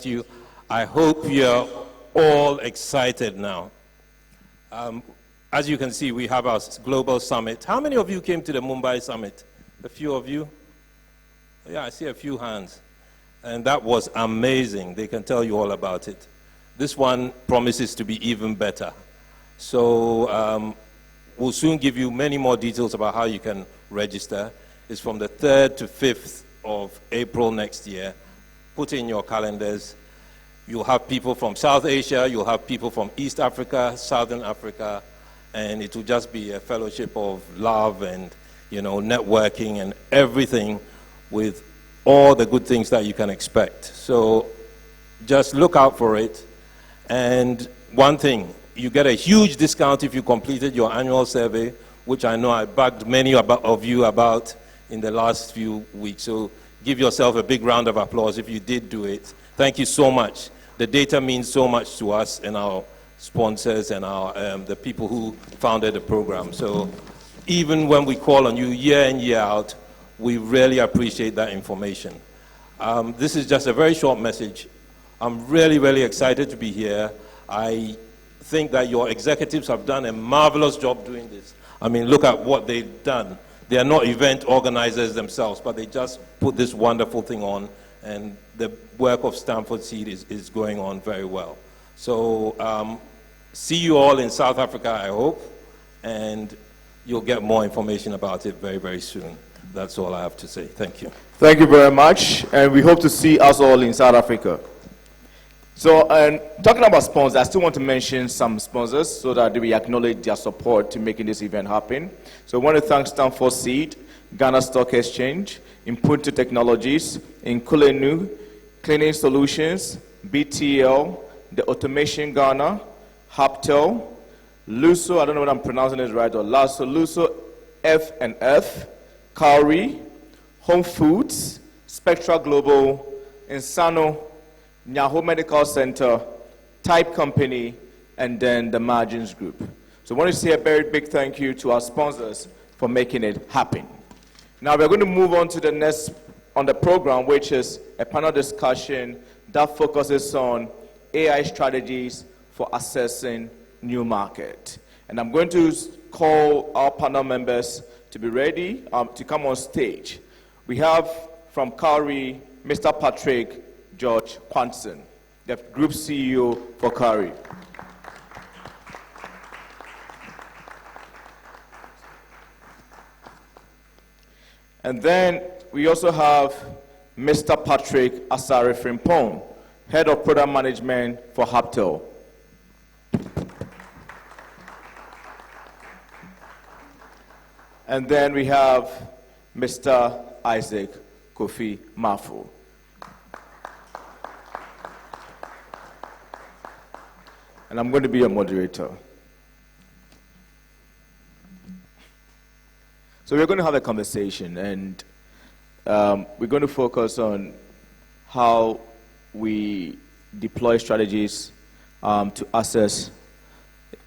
You. I hope you're all excited now. As you can see, we have our global summit. How many of you came to the Mumbai summit? A few of you? Yeah, I see a few hands. And that was amazing. They can tell you all about it. this one promises to be even better. So we'll soon give you many more details about how you can register. It's from the 3rd to 5th of April next year. Put in your calendars. You'll have people from South Asia, you'll have people from East Africa, Southern Africa, and it will just be a fellowship of love and, you know, networking and everything with all the good things that you can expect. So just look out for it. And one thing, you get a huge discount if you completed your annual survey, which I know I bugged many of you about in the last few weeks. So give yourself a big round of applause if you did do it. Thank you so much. The data means so much to us and our sponsors and our the people who founded the program. So even when we call on you year in, year out, we really appreciate that information. This is just a very short message. I'm really, really excited to be here. I think that your executives have done a marvelous job doing this. I mean, look at what they've done. They are not event organizers themselves, but they just put this wonderful thing on, and the work of Stanford Seed is going on very well. So see you all in South Africa, I hope, and you'll get more information about it very, very soon. That's all I have to say. Thank you. Thank you very much, and we hope to see us all in South Africa. So, and talking about sponsors, I still want to mention some sponsors so that we acknowledge their support to making this event happen. So I want to thank Stanford Seed, Ghana Stock Exchange, Impuntu Technologies, Inkulenu, Cleaning Solutions, BTL, the Automation Ghana, Haptel, Luso, I don't know what I'm pronouncing it right, or Lasso, Luso, F&F, Kauri, Home Foods, Spectra Global, Insano, Nyaho Medical Center, Type Company, and then the Margins Group. So I want to say a very big thank you to our sponsors for making it happen. Now we're going to move on to the next on the program, which is a panel discussion that focuses on AI strategies for assessing new market. And I'm going to call our panel members to be ready to come on stage. We have from Kauri, Mr. Patrick George Quanson, the Group CEO for Kauri. And then we also have Mr. Patrick Asare Frimpong, Head of Product Management for Haptel. And then we have Mr. Isaac Kofi Mafu. And I'm going to be a moderator. So we're going to have a conversation, and we're going to focus on how we deploy strategies to assess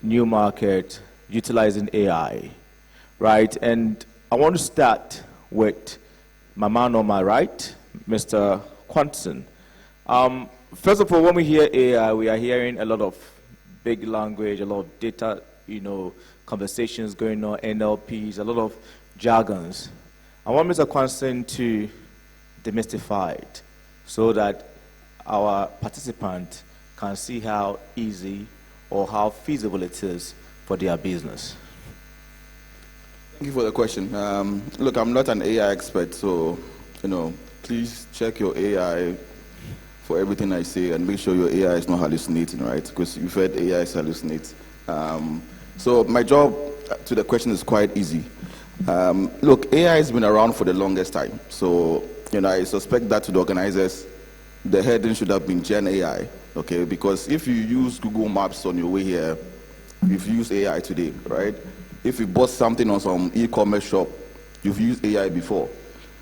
new market utilizing AI, right? And I want to start with my man on my right, Mr. Quanson. First of all, when we hear AI, we are hearing a lot of big language, a lot of data, conversations going on, NLPs, a lot of jargons. I want Mr. Quanson to demystify it so that our participant can see how easy or how feasible it is for their business. Thank you for the question. Look, I'm not an AI expert, so please check your AI for everything I say and make sure your AI is not hallucinating, right? Because you've heard AI is hallucinate. So my job to the question is quite easy. Look, AI has been around for the longest time. So, I suspect that to the organizers, the heading should have been Gen AI, okay? Because if you use Google Maps on your way here, you've used AI today, right? If you bought something on some e-commerce shop, you've used AI before.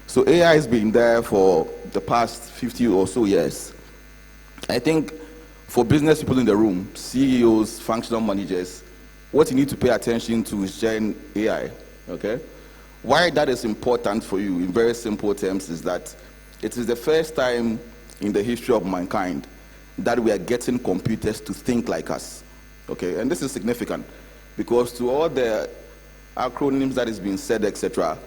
So AI has been there for the past 50 or so years. I think for business people in the room, CEOs, functional managers, what you need to pay attention to is Gen AI, okay? Why that is important for you in very simple terms is that it is the first time in the history of mankind that we are getting computers to think like us, okay? And this is significant because to all the acronyms that is being said, etc.,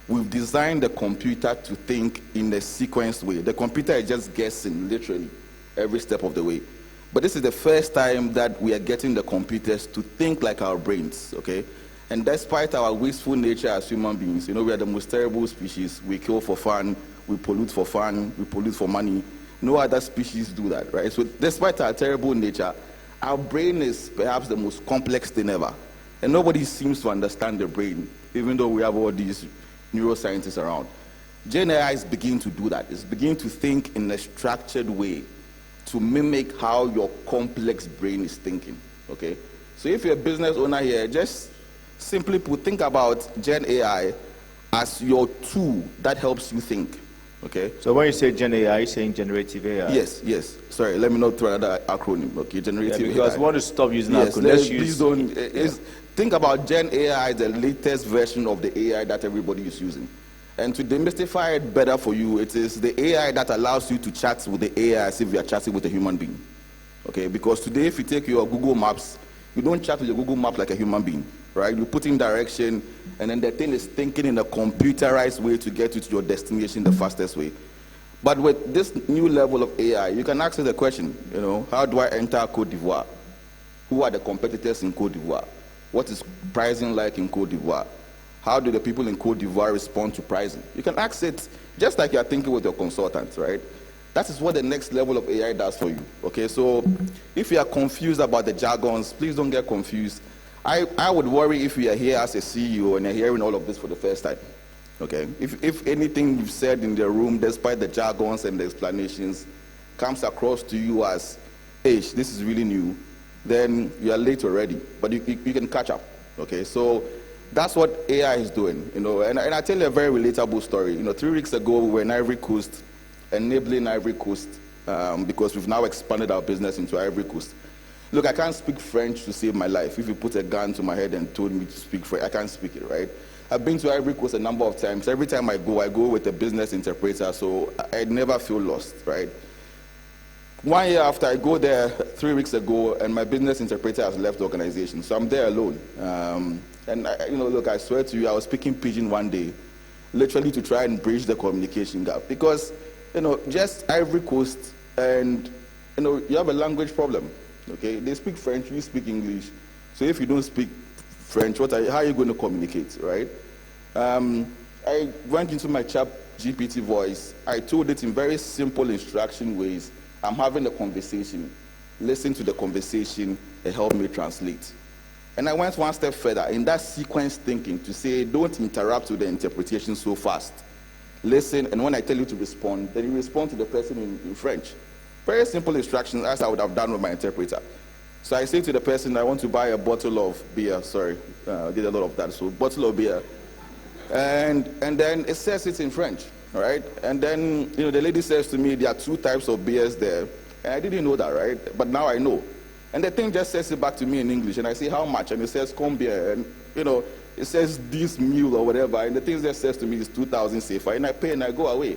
we've designed the computer to think in a sequenced way. The computer is just guessing, literally, every step of the way. But this is the first time that we are getting the computers to think like our brains, okay? And despite our wasteful nature as human beings, we are the most terrible species. We kill for fun, we pollute for fun, we pollute for money. No other species do that, right? So despite our terrible nature, our brain is perhaps the most complex thing ever. And nobody seems to understand the brain, even though we have all these neuroscientists around. Gen AI is beginning to do that. It's beginning to think in a structured way to mimic how your complex brain is thinking, okay? So if you're a business owner here, just simply think about Gen AI as your tool that helps you think, okay? So when you say Gen AI, you're saying generative AI? Yes. Sorry, let me not throw another acronym, okay? Generative AI. Because we want to stop using acronyms. Please don't. Think about Gen AI, the latest version of the AI that everybody is using. And to demystify it better for you, it is the AI that allows you to chat with the AI as if you are chatting with a human being. Okay, because today if you take your Google Maps, you don't chat with your Google Maps like a human being, right? You put in direction, and then the thing is thinking in a computerized way to get you to your destination the fastest way. But with this new level of AI, you can ask the question, how do I enter Cote d'Ivoire? Who are the competitors in Cote d'Ivoire? What is pricing like in Cote d'Ivoire? How do the people in Cote d'Ivoire respond to pricing? You can ask it just like you're thinking with your consultant, right? That is what the next level of AI does for you, okay? So if you are confused about the jargons, please don't get confused. I would worry if you are here as a CEO and you're hearing all of this for the first time, okay? If anything you've said in the room, despite the jargons and the explanations, comes across to you as, hey, this is really new, then you are late already, but you can catch up, okay? So that's what AI is doing, and I tell you a very relatable story. 3 weeks ago, we were in Ivory Coast, enabling Ivory Coast, because we've now expanded our business into Ivory Coast. Look, I can't speak French to save my life. If you put a gun to my head and told me to speak French, I can't speak it, right? I've been to Ivory Coast a number of times. Every time I go with a business interpreter, so I never feel lost, right? 1 year after I go there 3 weeks ago, and my business interpreter has left the organization, so I'm there alone. And look, I swear to you, I was speaking Pidgin one day, literally to try and bridge the communication gap, because just Ivory Coast, and you have a language problem. Okay, they speak French, you speak English. So if you don't speak French, how are you going to communicate, right? I went into my chat GPT voice. I told it in very simple instruction ways. I'm having a conversation. Listen to the conversation and help me translate. And I went one step further in that sequence thinking to say, don't interrupt with the interpretation so fast. Listen, and when I tell you to respond, then you respond to the person in French. Very simple instructions, as I would have done with my interpreter. So I say to the person, I want to buy a bottle of beer. Sorry, I did a lot of that. So bottle of beer. And then it says it's in French, all right? And then, the lady says to me, there are 2 types of beers there. And I didn't know that, right? But now I know. And the thing just says it back to me in English. And I say, how much? And it says, combien. And, it says this mule or whatever. And the thing just says to me is 2,000 CFA. And I pay and I go away.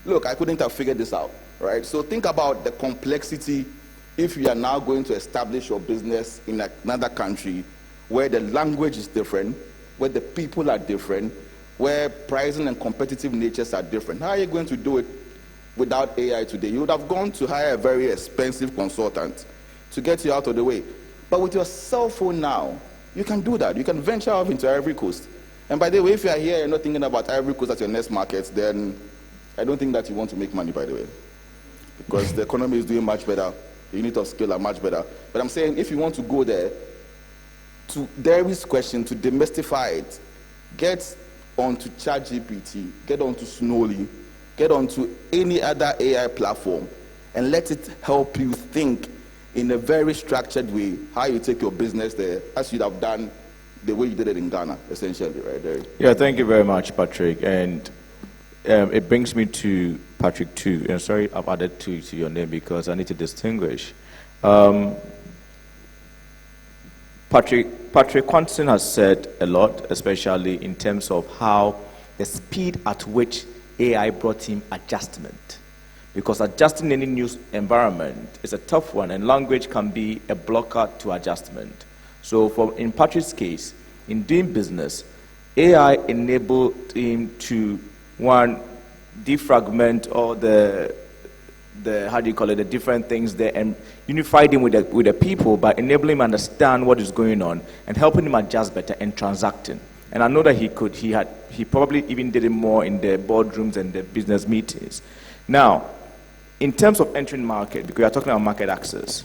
Look, I couldn't have figured this out, right? So think about the complexity if you are now going to establish your business in another country where the language is different, where the people are different, where pricing and competitive natures are different. How are you going to do it without AI today? You would have gone to hire a very expensive consultant to get you out of the way. But with your cell phone now, you can do that. You can venture off into Ivory Coast. And by the way, if you are here and you're not thinking about Ivory Coast as your next market, then I don't think that you want to make money, by the way. Because the economy is doing much better. The unit of scale are much better. But I'm saying if you want to go there, to Derry's question, to demystify it, get onto ChatGPT, get onto Snowly, get onto any other AI platform, and let it help you think in a very structured way how you take your business there, as you'd have done the way you did it in Ghana, essentially, right there. Yeah, thank you very much, Patrick. And it brings me to Patrick too. And sorry, I've added two to your name because I need to distinguish. Patrick Quanson has said a lot, especially in terms of how the speed at which AI brought him adjustment. Because adjusting any new environment is a tough one, and language can be a blocker to adjustment. So in Patrick's case, in doing business, AI enabled him to, one, defragment all the the different things there, and unify them with the people by enabling him understand what is going on and helping him adjust better and transacting. And I know that he probably even did it more in the boardrooms and the business meetings. Now, in terms of entering market, because we are talking about market access,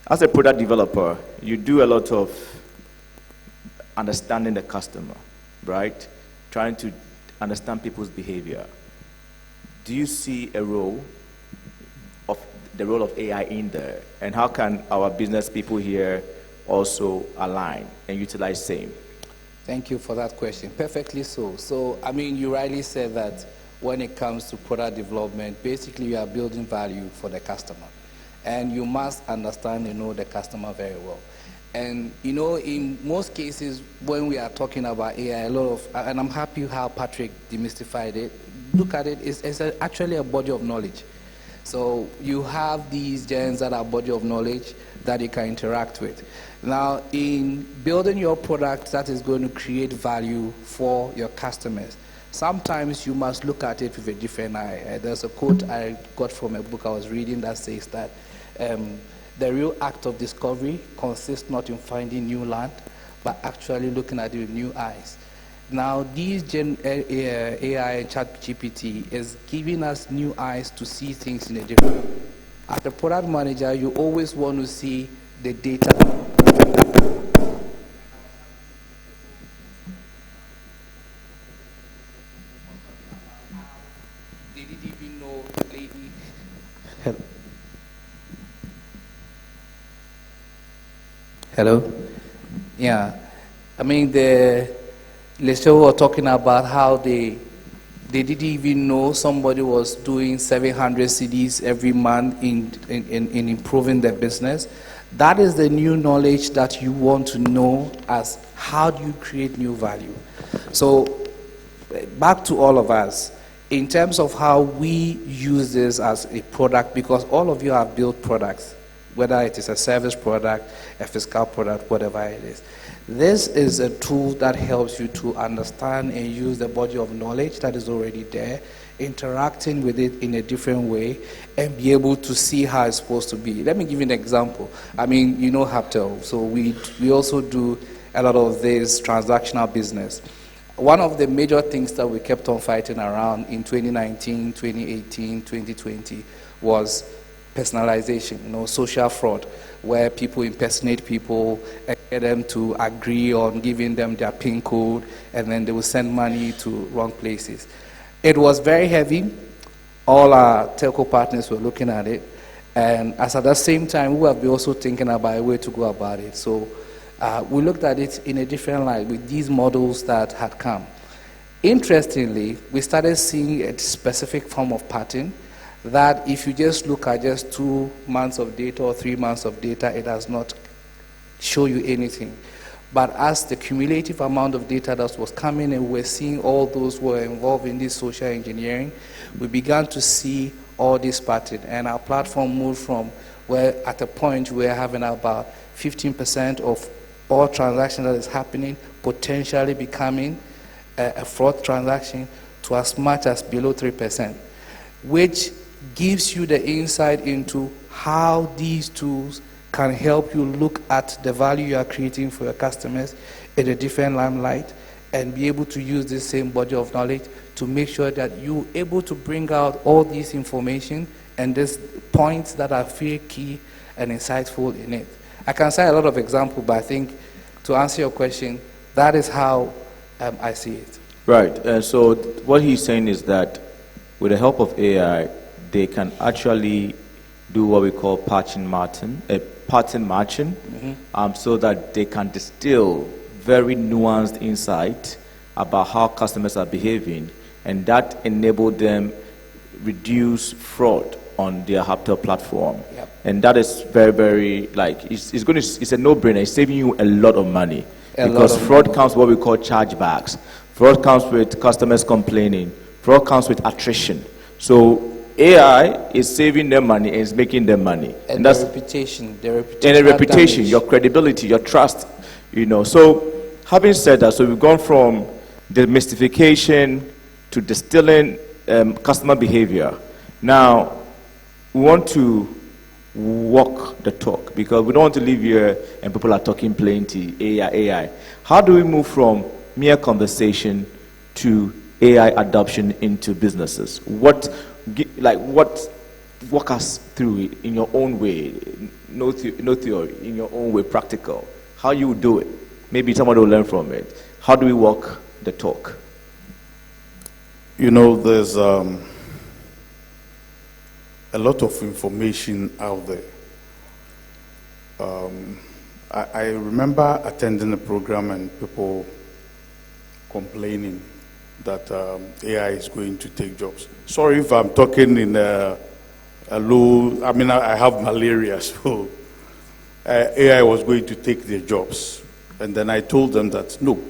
as a product developer, you do a lot of understanding the customer, right? Trying to understand people's behavior. Do you see the role of AI in there? And how can our business people here also align and utilize same? Thank you for that question. Perfectly so. So, I mean, you rightly said that when it comes to product development, basically you are building value for the customer. And you must understand and know the customer very well. And, you know, in most cases, when we are talking about AI, and I'm happy how Patrick demystified it, look at it, it's actually a body of knowledge. So you have these gens that are body of knowledge that you can interact with. Now, in building your product that is going to create value for your customers, sometimes you must look at it with a different eye. There's a quote I got from a book I was reading that says that the real act of discovery consists not in finding new land, but actually looking at it with new eyes. Now, these AI and ChatGPT is giving us new eyes to see things in a different way. As a product manager, you always want to see the data. They didn't even know the lady. Hello? Yeah. I mean, let's say we were talking about how they didn't even know somebody was doing 700 CDs every month in improving their business. That is the new knowledge that you want to know as how do you create new value. So back to all of us, in terms of how we use this as a product, because all of you have built products, whether it is a service product, a physical product, whatever it is. This is a tool that helps you to understand and use the body of knowledge that is already there, interacting with it in a different way, and be able to see how it's supposed to be. Let me give you an example. I mean, you know Haptel, so we also do a lot of this transactional business. One of the major things that we kept on fighting around in 2019, 2018, 2020 was personalization, social fraud, where people impersonate people and get them to agree on giving them their PIN code, and then they will send money to wrong places. It was very heavy. All our telco partners were looking at it, and at the same time, we were also thinking about a way to go about it. So we looked at it in a different light with these models that had come. Interestingly, we started seeing a specific form of pattern that if you just look at just 2 months of data or 3 months of data, it does not show you anything. But as the cumulative amount of data that was coming and we're seeing all those who were involved in this social engineering, we began to see all this pattern. And our platform moved from where at a point we're having about 15% of all transactions that is happening potentially becoming a fraud transaction to as much as below 3%, which gives you the insight into how these tools can help you look at the value you are creating for your customers in a different limelight and be able to use this same body of knowledge to make sure that you're able to bring out all this information and these points that are very key and insightful in it. I can cite a lot of examples, but I think to answer your question, that is how I see it. Right. So what he's saying is that with the help of AI, they can actually do what we call pattern matching, so that they can distill very nuanced insight about how customers are behaving, and that enable them reduce fraud on their Haptel platform. Yep. And that is very, very, it's a no-brainer. It's saving you a lot of money. Because fraud comes what we call chargebacks. Fraud comes with customers complaining. Fraud comes with attrition. So AI is saving them money and is making them money. And that's reputation. Your credibility, your trust, So having said that, so we've gone from demystification to distilling customer behavior. Now, we want to walk the talk, because we don't want to live here and people are talking plenty, AI. How do we move from mere conversation to AI adoption into businesses? Walk us through it in your own way, no theory, in your own way, practical. How you would do it? Maybe somebody will learn from it. How do we walk the talk? You know, there's a lot of information out there. I remember attending a program and people complaining that AI is going to take jobs. Sorry if I'm talking in a low, I have malaria, so AI was going to take their jobs. And then I told them that, no,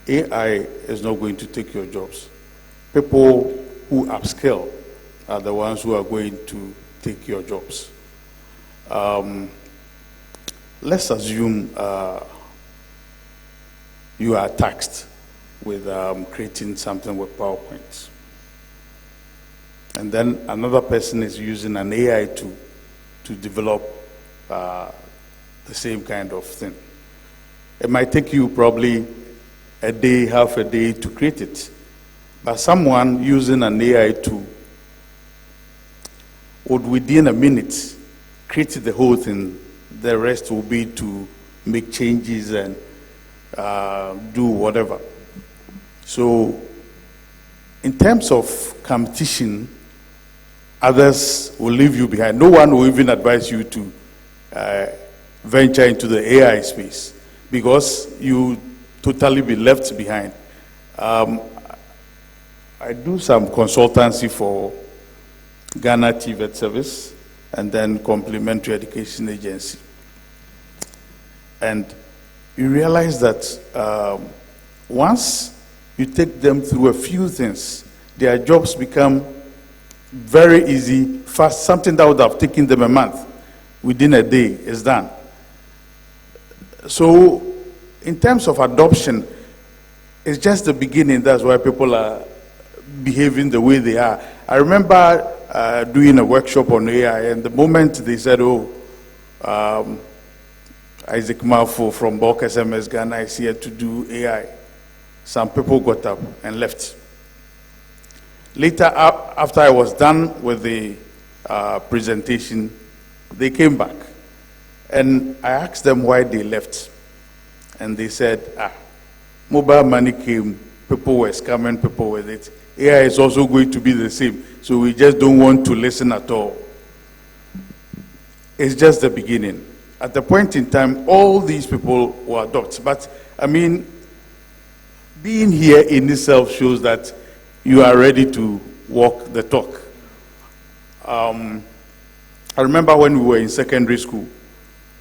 AI is not going to take your jobs. People who upskill are the ones who are going to take your jobs. Let's assume you are tasked with creating something with PowerPoint. And then another person is using an AI to develop the same kind of thing. It might take you probably a day, half a day to create it. But someone using an AI tool would within a minute create the whole thing. The rest will be to make changes and do whatever. So in terms of competition, others will leave you behind. No one will even advise you to venture into the AI space because you totally be left behind. I do some consultancy for Ghana TVET Service and then Complementary Education Agency. And you realize that once you take them through a few things, their jobs become very easy, fast. Something that would have taken them a month, within a day is done. So in terms of adoption, it's just the beginning. That's why people are behaving the way they are. I remember doing a workshop on AI, and the moment they said, Isaac Mafo from Bulk SMS Ghana is here to do AI, some people got up and left. Later, after I was done with the presentation, they came back. And I asked them why they left. And they said, mobile money came, people were scamming people with it. AI is also going to be the same. So we just don't want to listen at all. It's just the beginning. At the point in time, all these people will adopt. But, being here in itself shows that you are ready to walk the talk. I remember when we were in secondary school,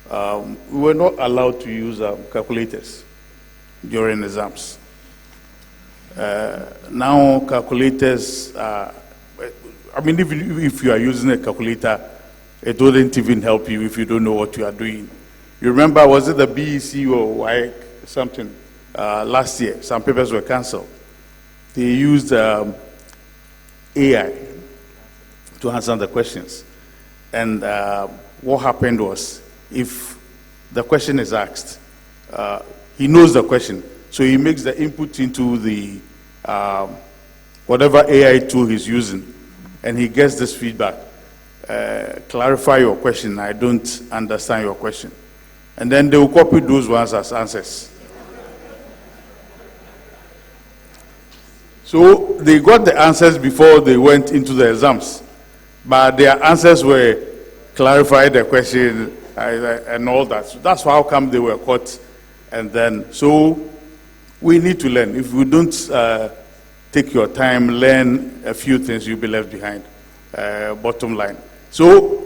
we were not allowed to use calculators during exams. Now calculators, even if you are using a calculator, it wouldn't even help you if you don't know what you are doing. You remember, was it the BEC or something last year? Some papers were cancelled. They used AI to answer the questions. And what happened was, if the question is asked, he knows the question. So he makes the input into the whatever AI tool he's using, and he gets this feedback. Clarify your question. I don't understand your question. And then they will copy those ones as answers. So they got the answers before they went into the exams. But their answers were clarify the question and all that. So that's how come they were caught. And then, so we need to learn. If we don't take your time, learn a few things, you'll be left behind. Bottom line. So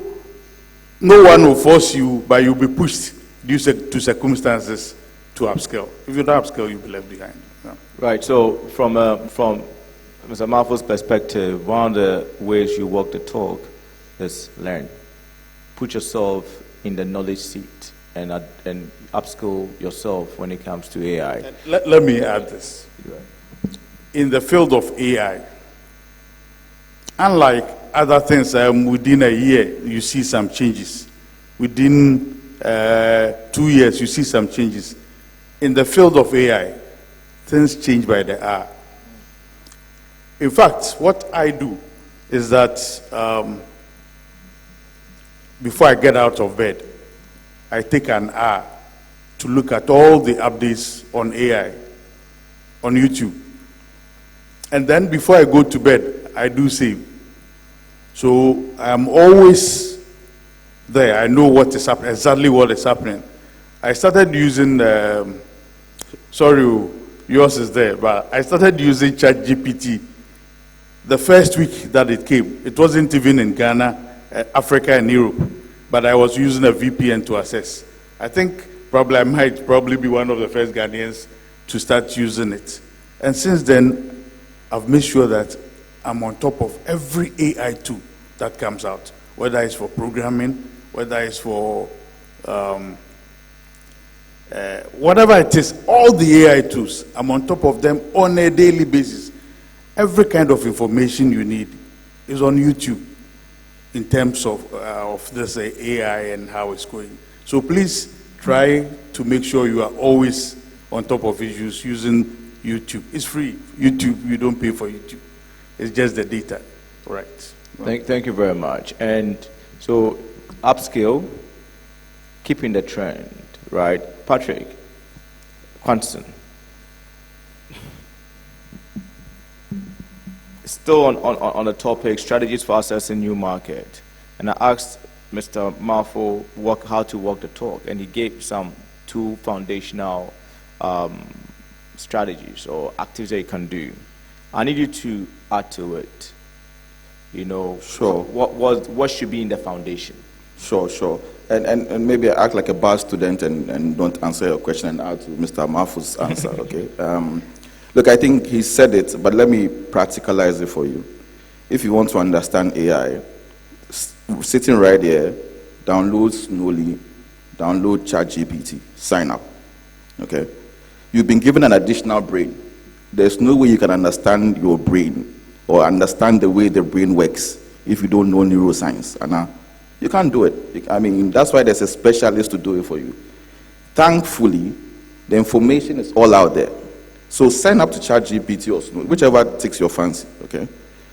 no one will force you, but you'll be pushed due to circumstances to upskill. If you don't upskill, you'll be left behind. Yeah. Right. So from Mr. Mafo's perspective, one of the ways you walk the talk is learn. Put yourself in the knowledge seat and upskill yourself when it comes to AI. Let me add this. In the field of AI, unlike other things, within a year, you see some changes. Within 2 years, you see some changes. In the field of AI, things change by the hour. In fact, what I do is that before I get out of bed, I take an hour to look at all the updates on AI on YouTube. And then before I go to bed, I do save. So I'm always there. I know what is happening, exactly what is happening. I started using, sorry, yours is there, but I started using ChatGPT the first week that it came. It wasn't even in Ghana, Africa, and Europe, but I was using a VPN to access. I think I might be one of the first Ghanaians to start using it. And since then, I've made sure that I'm on top of every AI tool that comes out, whether it's for programming, whether it's for whatever it is, all the AI tools, I'm on top of them on a daily basis. Every kind of information you need is on YouTube in terms of this AI and how it's going. So please try to make sure you are always on top of issues using YouTube. It's free. YouTube, you don't pay for YouTube. It's just the data. Right. Thank you very much. And so, upskill, keeping the trend, right? Patrick, Quantum. Still on the topic, strategies for accessing new market. And I asked Mr. Marfo how to walk the talk, and he gave some 2 foundational strategies or activities that you can do. I need you to add to it. You know, sure. What should be in the foundation? Sure. And maybe I act like a bad student and don't answer your question and add to Mr. Marfo's answer, okay? Look, I think he said it, but let me practicalize it for you. If you want to understand AI, sitting right here, download Snowly, download ChatGPT, sign up, okay? You've been given an additional brain. There's no way you can understand your brain or understand the way the brain works if you don't know neuroscience. And you can't do it. I mean, that's why there's a specialist to do it for you. Thankfully, the information is all out there. So sign up to ChatGPT or Snowly, whichever takes your fancy, okay?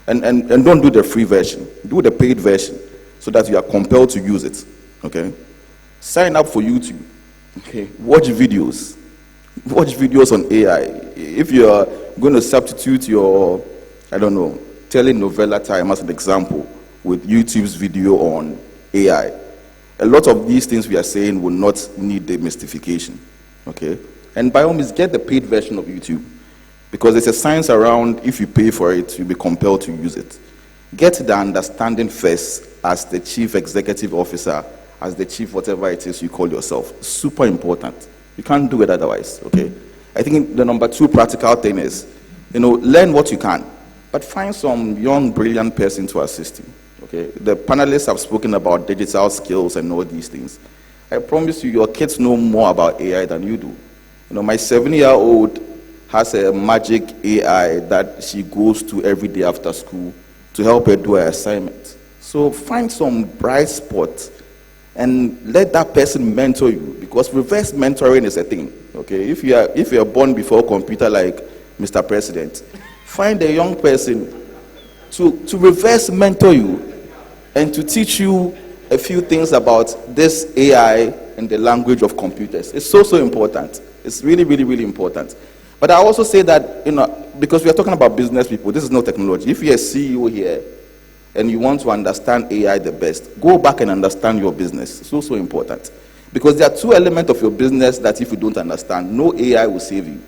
And don't do the free version. Do the paid version so that you are compelled to use it, okay? Sign up for YouTube, okay? Watch videos. Watch videos on AI. If you're going to substitute your, I don't know, telenovela time as an example with YouTube's video on AI, a lot of these things we are saying will not need the mystification, okay? And by all means, get the paid version of YouTube, because there's a science around if you pay for it, you'll be compelled to use it. Get the understanding first as the chief executive officer, as the chief whatever it is you call yourself. Super important. You can't do it otherwise, okay? I think the number 2 practical thing is, learn what you can, but find some young, brilliant person to assist you, okay? The panelists have spoken about digital skills and all these things. I promise you, your kids know more about AI than you do. My 7-year-old has a magic AI that she goes to every day after school to help her do her assignment. So find some bright spot and let that person mentor you, because reverse mentoring is a thing, okay? If you are born before computer like Mr. President, find a young person to reverse mentor you and to teach you a few things about this AI and the language of computers. It's so important. It's really, really, really important. But I also say that, because we are talking about business people, this is not technology. If you're a CEO here and you want to understand AI the best, go back and understand your business. It's also important. Because there are 2 elements of your business that if you don't understand, no AI will save you,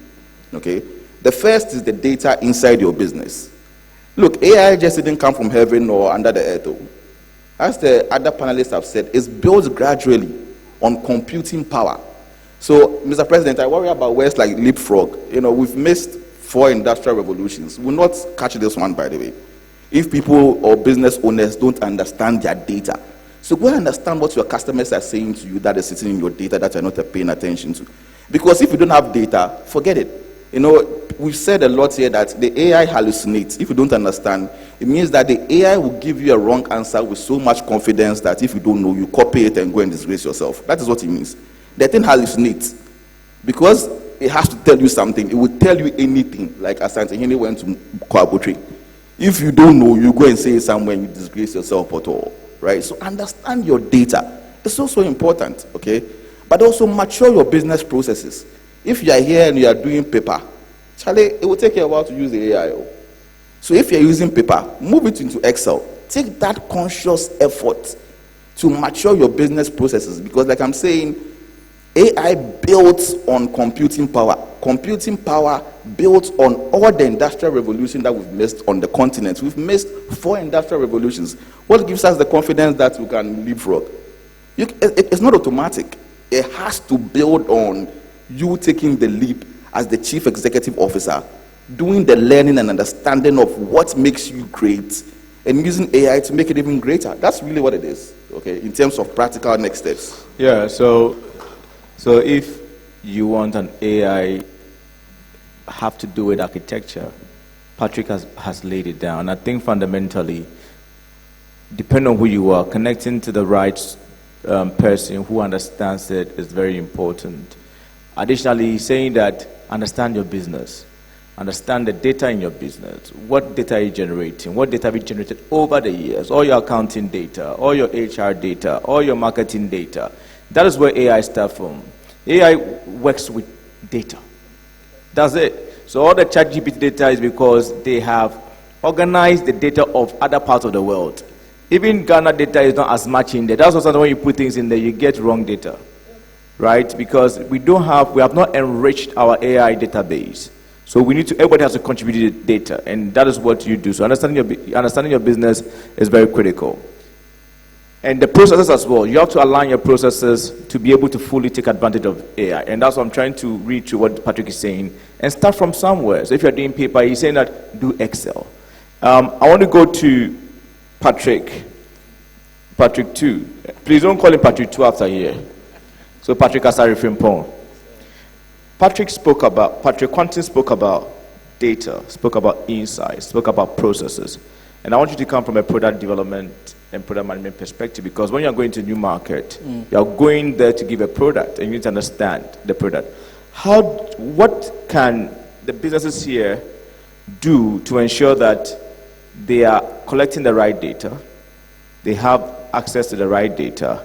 okay? The first is the data inside your business. Look, AI just didn't come from heaven or under the earth. As the other panelists have said, it's built gradually on computing power. So, Mr. President, I worry about words like Leapfrog. We've missed 4 industrial revolutions. We'll not catch this one, by the way, if people or business owners don't understand their data. So go and understand what your customers are saying to you that is sitting in your data that you're not paying attention to. Because if you don't have data, forget it. We've said a lot here that the AI hallucinates. If you don't understand, It means that the AI will give you a wrong answer with so much confidence that if you don't know, you copy it and go and disgrace yourself. That is what it means. The thing hallucinates. Because it has to tell you something, it will tell you anything, like Asante Hene went to Kwabotri. If you don't know, you go and say it somewhere and you disgrace yourself at all, right? So understand your data. It's also important, okay? But also mature your business processes. If you are here and you are doing paper, Charlie, it will take you a while to use the AI. So if you're using paper, move it into Excel. Take that conscious effort to mature your business processes, because like I'm saying, AI built on computing power. Computing power built on all the industrial revolution that we've missed on the continent. We've missed 4 industrial revolutions. What gives us the confidence that we can leapfrog? It's not automatic. It has to build on you taking the leap as the chief executive officer, doing the learning and understanding of what makes you great, and using AI to make it even greater. That's really what it is, okay, in terms of practical next steps. Yeah, so if you want an AI, have to do with architecture, Patrick has laid it down. I think fundamentally, depending on who you are, connecting to the right person who understands it is very important. Additionally, saying that understand your business. Understand the data in your business. What data are you generating? What data have you generated over the years? All your accounting data, all your HR data, all your marketing data. That is where AI starts from. AI works with data. That's it. So all the ChatGPT data is because they have organized the data of other parts of the world. Even Ghana data is not as much in there. That's also when you put things in there, you get wrong data, right? Because we have not enriched our AI database. So everybody has to contribute to the data, and that is what you do. So understanding your business is very critical. And the processes as well. You have to align your processes to be able to fully take advantage of AI. And that's what I'm trying to read to what Patrick is saying. And start from somewhere. So if you're doing paper, he's saying that do Excel. I want to go to Patrick 2. Please don't call him Patrick 2 after here. So Patrick Asari Frimpong. Patrick Quentin spoke about data, spoke about insights, spoke about processes. And I want you to come from a product development and product management perspective, because when you're going to a new market, you're going there to give a product, and you need to understand the product. What can the businesses here do to ensure that they are collecting the right data, they have access to the right data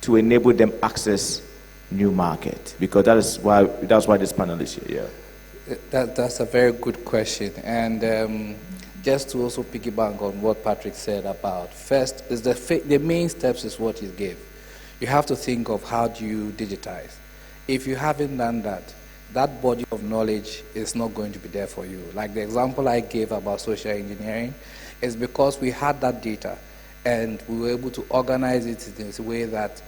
to enable them access new market? Because that's why this panel is here. Yeah. That's a very good question. And just to also piggyback on what Patrick said about, first is the main steps is what he gave. You have to think of how do you digitize. If you haven't done that, that body of knowledge is not going to be there for you. Like the example I gave about social engineering is because we had that data and we were able to organize it in a way that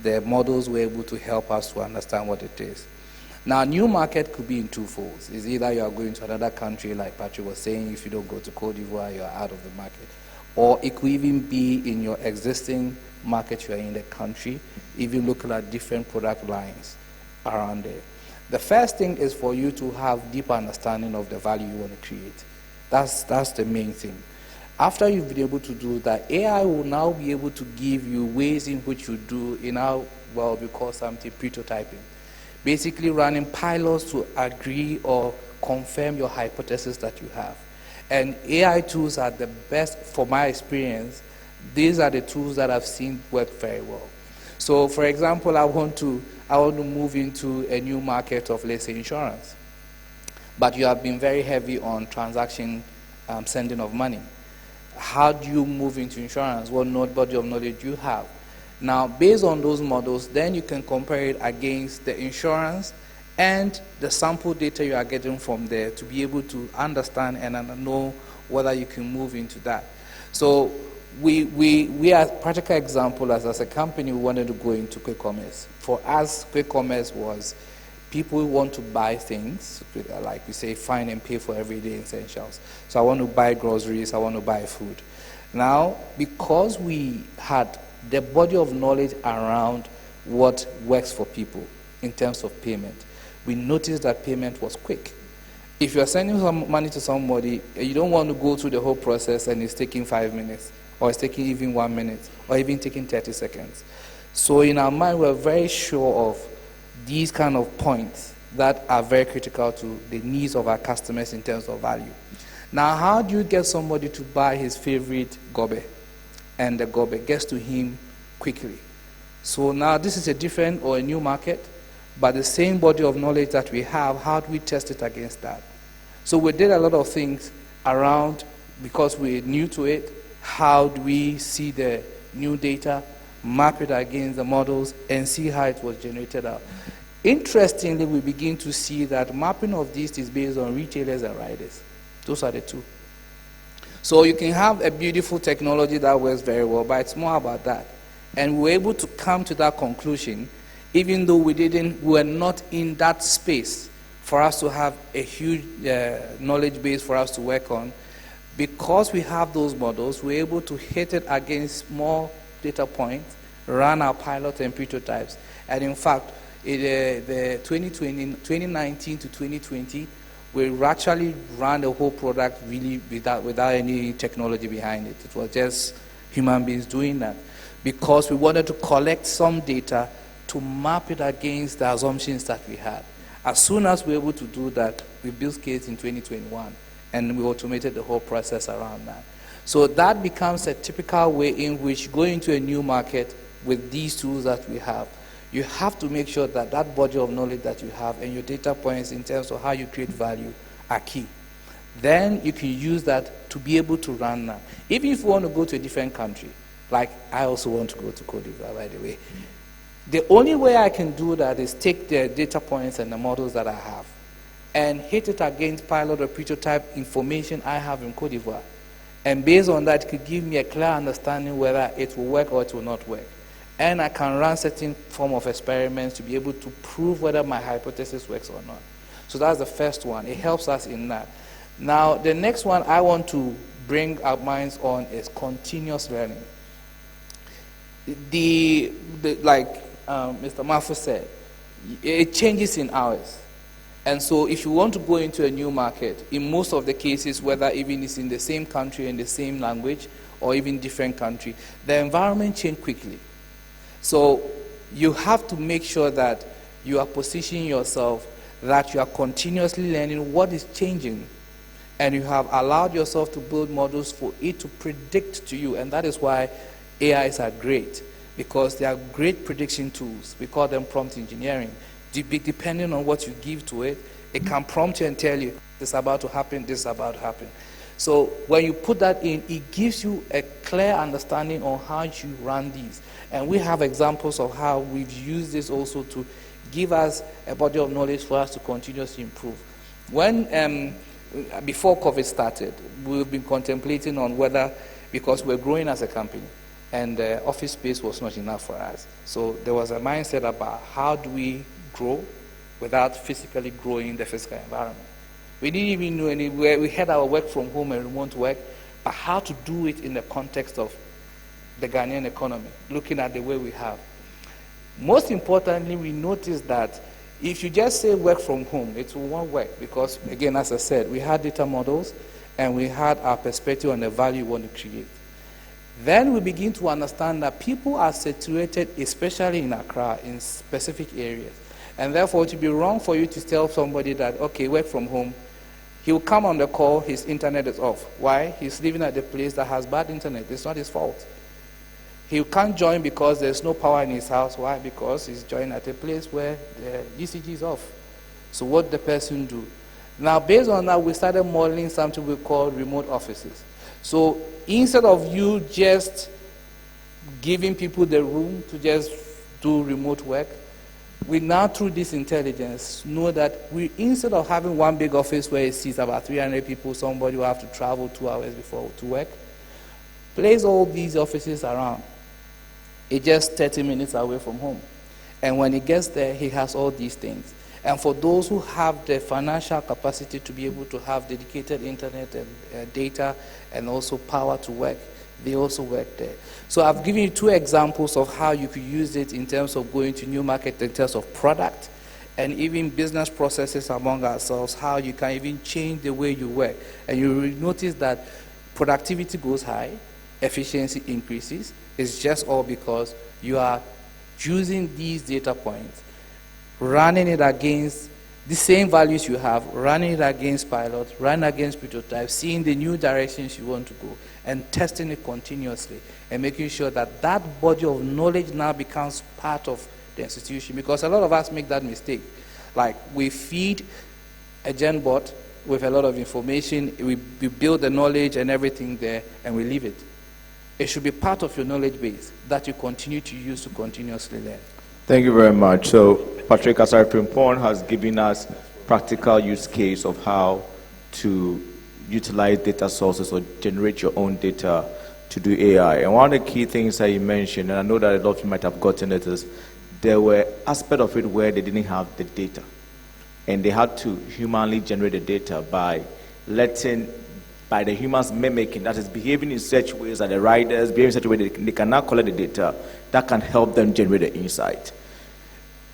the models were able to help us to understand what it is. Now, new market could be in 2 folds. It's either you are going to another country, like Patrick was saying, if you don't go to Cote d'Ivoire, you're out of the market. Or it could even be in your existing market you are in the country, even looking at different product lines around there. The first thing is for you to have deep understanding of the value you want to create. That's the main thing. After you've been able to do that, AI will now be able to give you ways in which you do, in our world we call something prototyping. Basically running pilots to agree or confirm your hypothesis that you have. And AI tools are the best, for my experience. These are the tools that I've seen work very well. So for example, I want to move into a new market of, let's say, insurance. But you have been very heavy on transaction sending of money. How do you move into insurance? What body of knowledge do you have? Now, based on those models, then you can compare it against the insurance and the sample data you are getting from there to be able to understand and know whether you can move into that. So we are a practical example as a company, we wanted to go into quick commerce. For us, quick commerce was people who want to buy things, like we say, find and pay for everyday essentials. So I want to buy groceries, I want to buy food. Now, because we had the body of knowledge around what works for people in terms of payment, we noticed that payment was quick. If you're sending some money to somebody, you don't want to go through the whole process and it's taking 5 minutes, or it's taking even 1 minute, or even taking 30 seconds. So in our mind, we're very sure of these kind of points that are very critical to the needs of our customers in terms of value. Now, how do you get somebody to buy his favorite gobe, and the gobe gets to him quickly? So now this is a different or a new market, but the same body of knowledge that we have, how do we test it against that? So we did a lot of things around, because we're new to it, how do we see the new data, map it against the models, and see how it was generated out. Interestingly, we begin to see that mapping of these is based on retailers and riders. Those are the two. So you can have a beautiful technology that works very well, but it's more about that. And we were able to come to that conclusion, even though we were not in that space for us to have a huge knowledge base for us to work on. Because we have those models, we're able to hit it against small data points, run our pilots and prototypes. And in fact, the 2019 to 2020, we actually ran the whole product really without any technology behind it. It was just human beings doing that, because we wanted to collect some data to map it against the assumptions that we had. As soon as we were able to do that, we built Skates in 2021, and we automated the whole process around that. So that becomes a typical way in which going into a new market with these tools that we have, you have to make sure that that body of knowledge that you have and your data points in terms of how you create value are key. Then you can use that to be able to run that. Even if you want to go to a different country, like I also want to go to Cote d'Ivoire, by the way, the only way I can do that is take the data points and the models that I have and hit it against pilot or prototype information I have in Cote d'Ivoire. And based on that, it could give me a clear understanding whether it will work or it will not work. And I can run certain form of experiments to be able to prove whether my hypothesis works or not. So that's the first one. It helps us in that. Now, the next one I want to bring our minds on is continuous learning. Like Mr. Mafo said, it changes in hours. And so if you want to go into a new market, in most of the cases, whether even it's in the same country and the same language, or even different country, the environment changes quickly. So you have to make sure that you are positioning yourself, that you are continuously learning what is changing, and you have allowed yourself to build models for it to predict to you. And that is why AIs are great, because they are great prediction tools. We call them prompt engineering. Depending on what you give to it, it can prompt you and tell you, this is about to happen, this is about to happen. So when you put that in, it gives you a clear understanding on how you run these. And we have examples of how we've used this also to give us a body of knowledge for us to continuously improve. When, before COVID started, we've been contemplating on whether, because we're growing as a company, and office space was not enough for us. So there was a mindset about how do we grow without physically growing the physical environment. We didn't even know anywhere. We had our work from home and remote work, but how to do it in the context of the Ghanaian economy, looking at the way we have. Most importantly, we noticed that if you just say work from home, it won't work, because, again, as I said, we had data models and we had our perspective on the value we want to create. Then we begin to understand that people are saturated, especially in Accra, in specific areas. And therefore, it would be wrong for you to tell somebody that, okay, work from home. He'll come on the call, his internet is off. Why? He's living at a place that has bad internet. It's not his fault. He can't join because there's no power in his house. Why? Because he's joined at a place where the ECG is off. So what the person do? Now, based on that, we started modeling something we call remote offices. So instead of you just giving people the room to just do remote work, we now, through this intelligence, know that we, instead of having one big office where it seats about 300 people, somebody will have to travel 2 hours before to work, place all these offices around. It's just 30 minutes away from home. And when he gets there, he has all these things. And for those who have the financial capacity to be able to have dedicated internet and data and also power to work, they also work there. So I've given you 2 examples of how you could use it in terms of going to new market, in terms of product, and even business processes among ourselves, how you can even change the way you work. And you will notice that productivity goes high, efficiency increases. It's just all because you are using these data points, running it against the same values you have, running it against pilots, running against prototypes, seeing the new directions you want to go, and testing it continuously, and making sure that that body of knowledge now becomes part of the institution. Because a lot of us make that mistake. Like, we feed a gen bot with a lot of information, we build the knowledge and everything there, and we leave it. It should be part of your knowledge base that you continue to use to continuously learn. Thank you very much. So Patrick Asare-Frimpong has given us practical use case of how to utilize data sources or generate your own data to do AI. And one of the key things that you mentioned, and I know that a lot of you might have gotten it, is there were aspects of it where they didn't have the data. And they had to humanly generate the data by the humans mimicking, that is, behaving in such ways that the riders behave in such a way that they can now collect the data that can help them generate the insight.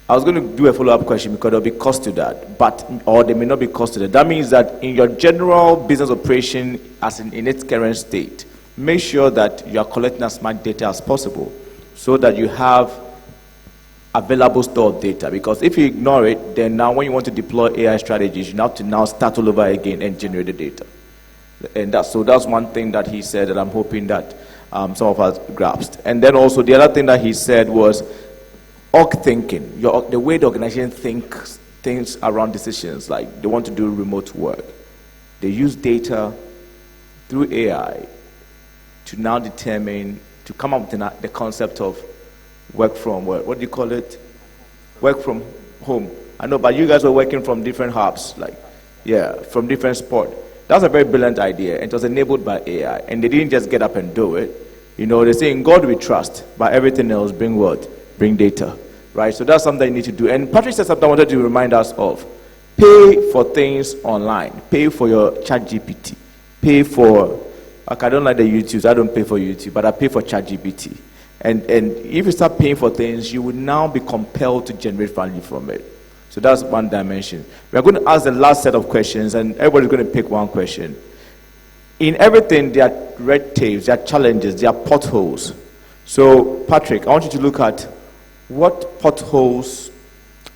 I was going to do a follow-up question because there'll be cost to that, or there may not be cost to that. That means that in your general business operation, as in its current state, make sure that you are collecting as much data as possible so that you have available stored data. Because if you ignore it, then now when you want to deploy AI strategies, you have to now start all over again and generate the data. And that's one thing that he said that I'm hoping that some of us grasped. And then also the other thing that he said was org thinking, the way the organization thinks things around decisions, like they want to do remote work. They use data through AI to now determine, to come up with the concept of work from, what do you call it? Work from home. I know, but you guys were working from different hubs, from different spots. That's a very brilliant idea, and it was enabled by AI. And they didn't just get up and do it. You know, they say in God we trust, but everything else bring what? Bring data, right? So that's something you need to do. And Patrick said something I wanted to remind us of. Pay for things online. Pay for your ChatGPT. Pay for, I don't like the YouTube, I don't pay for YouTube, but I pay for ChatGPT. And if you start paying for things, you will now be compelled to generate value from it. So that's one dimension. We are going to ask the last set of questions, and everybody's going to pick one question. In everything, there are red tapes, there are challenges, there are potholes. So, Patrick, I want you to look at what potholes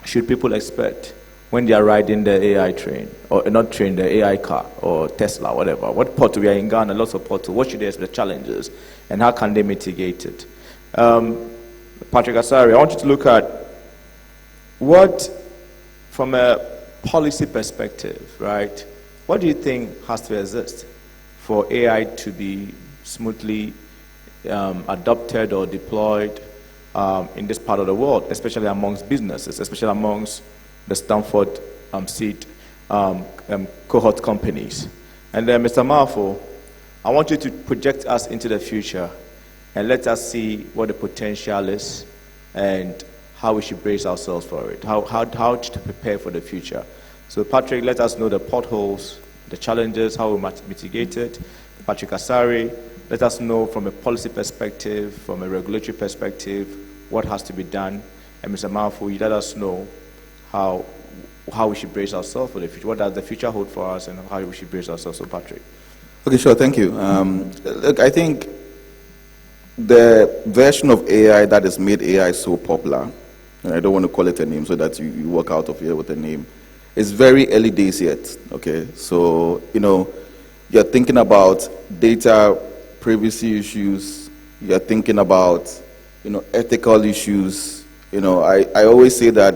should people expect when they are riding the AI train, or not train, the AI car, or Tesla, whatever. What pothole? We are in Ghana, lots of potholes. What should they expect, the challenges, and how can they mitigate it? Patrick Asare, I want you to look at what, from a policy perspective, right, what do you think has to exist for AI to be smoothly adopted or deployed in this part of the world, especially amongst businesses, especially amongst the Stanford seed cohort companies? And then, Mr. Marfo, I want you to project us into the future and let us see what the potential is and how we should brace ourselves for it, how to prepare for the future. So Patrick, let us know the potholes, the challenges, how we might mitigate it. Patrick Asare, let us know from a policy perspective, from a regulatory perspective, what has to be done. And Mr. Marfo, you let us know how we should brace ourselves for the future. What does the future hold for us and how we should brace ourselves. So Patrick. Okay, sure, thank you. Look, I think the version of AI that has made AI so popular, and I don't want to call it a name so that you walk out of here with a name, it's very early days yet, okay? So, you're thinking about data privacy issues, you're thinking about, ethical issues. I always say that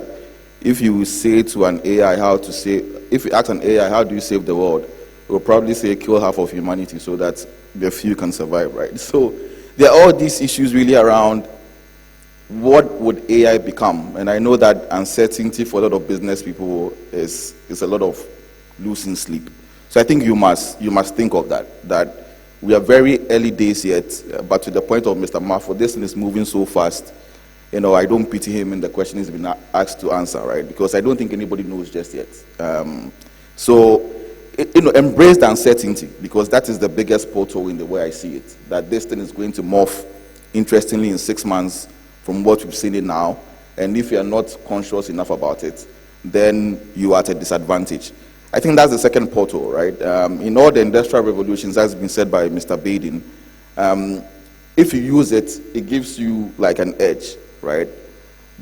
if you say to an AI if you ask an AI, how do you save the world? It will probably say kill half of humanity so that the few can survive, right? So there are all these issues really around what would AI become? And I know that uncertainty for a lot of business people is a lot of losing sleep. So I think you must think of that we are very early days yet, but to the point of Mr. Marfo, this thing is moving so fast. I don't pity him in the question he's been asked to answer, right? Because I don't think anybody knows just yet. Embrace the uncertainty, because that is the biggest portal in the way I see it. That this thing is going to morph, interestingly, in 6 months from what we've seen it now. And if you're not conscious enough about it, then you are at a disadvantage. I think that's the second portal, right? In all the industrial revolutions, as has been said by Mr. Baden, if you use it, it gives you like an edge, right?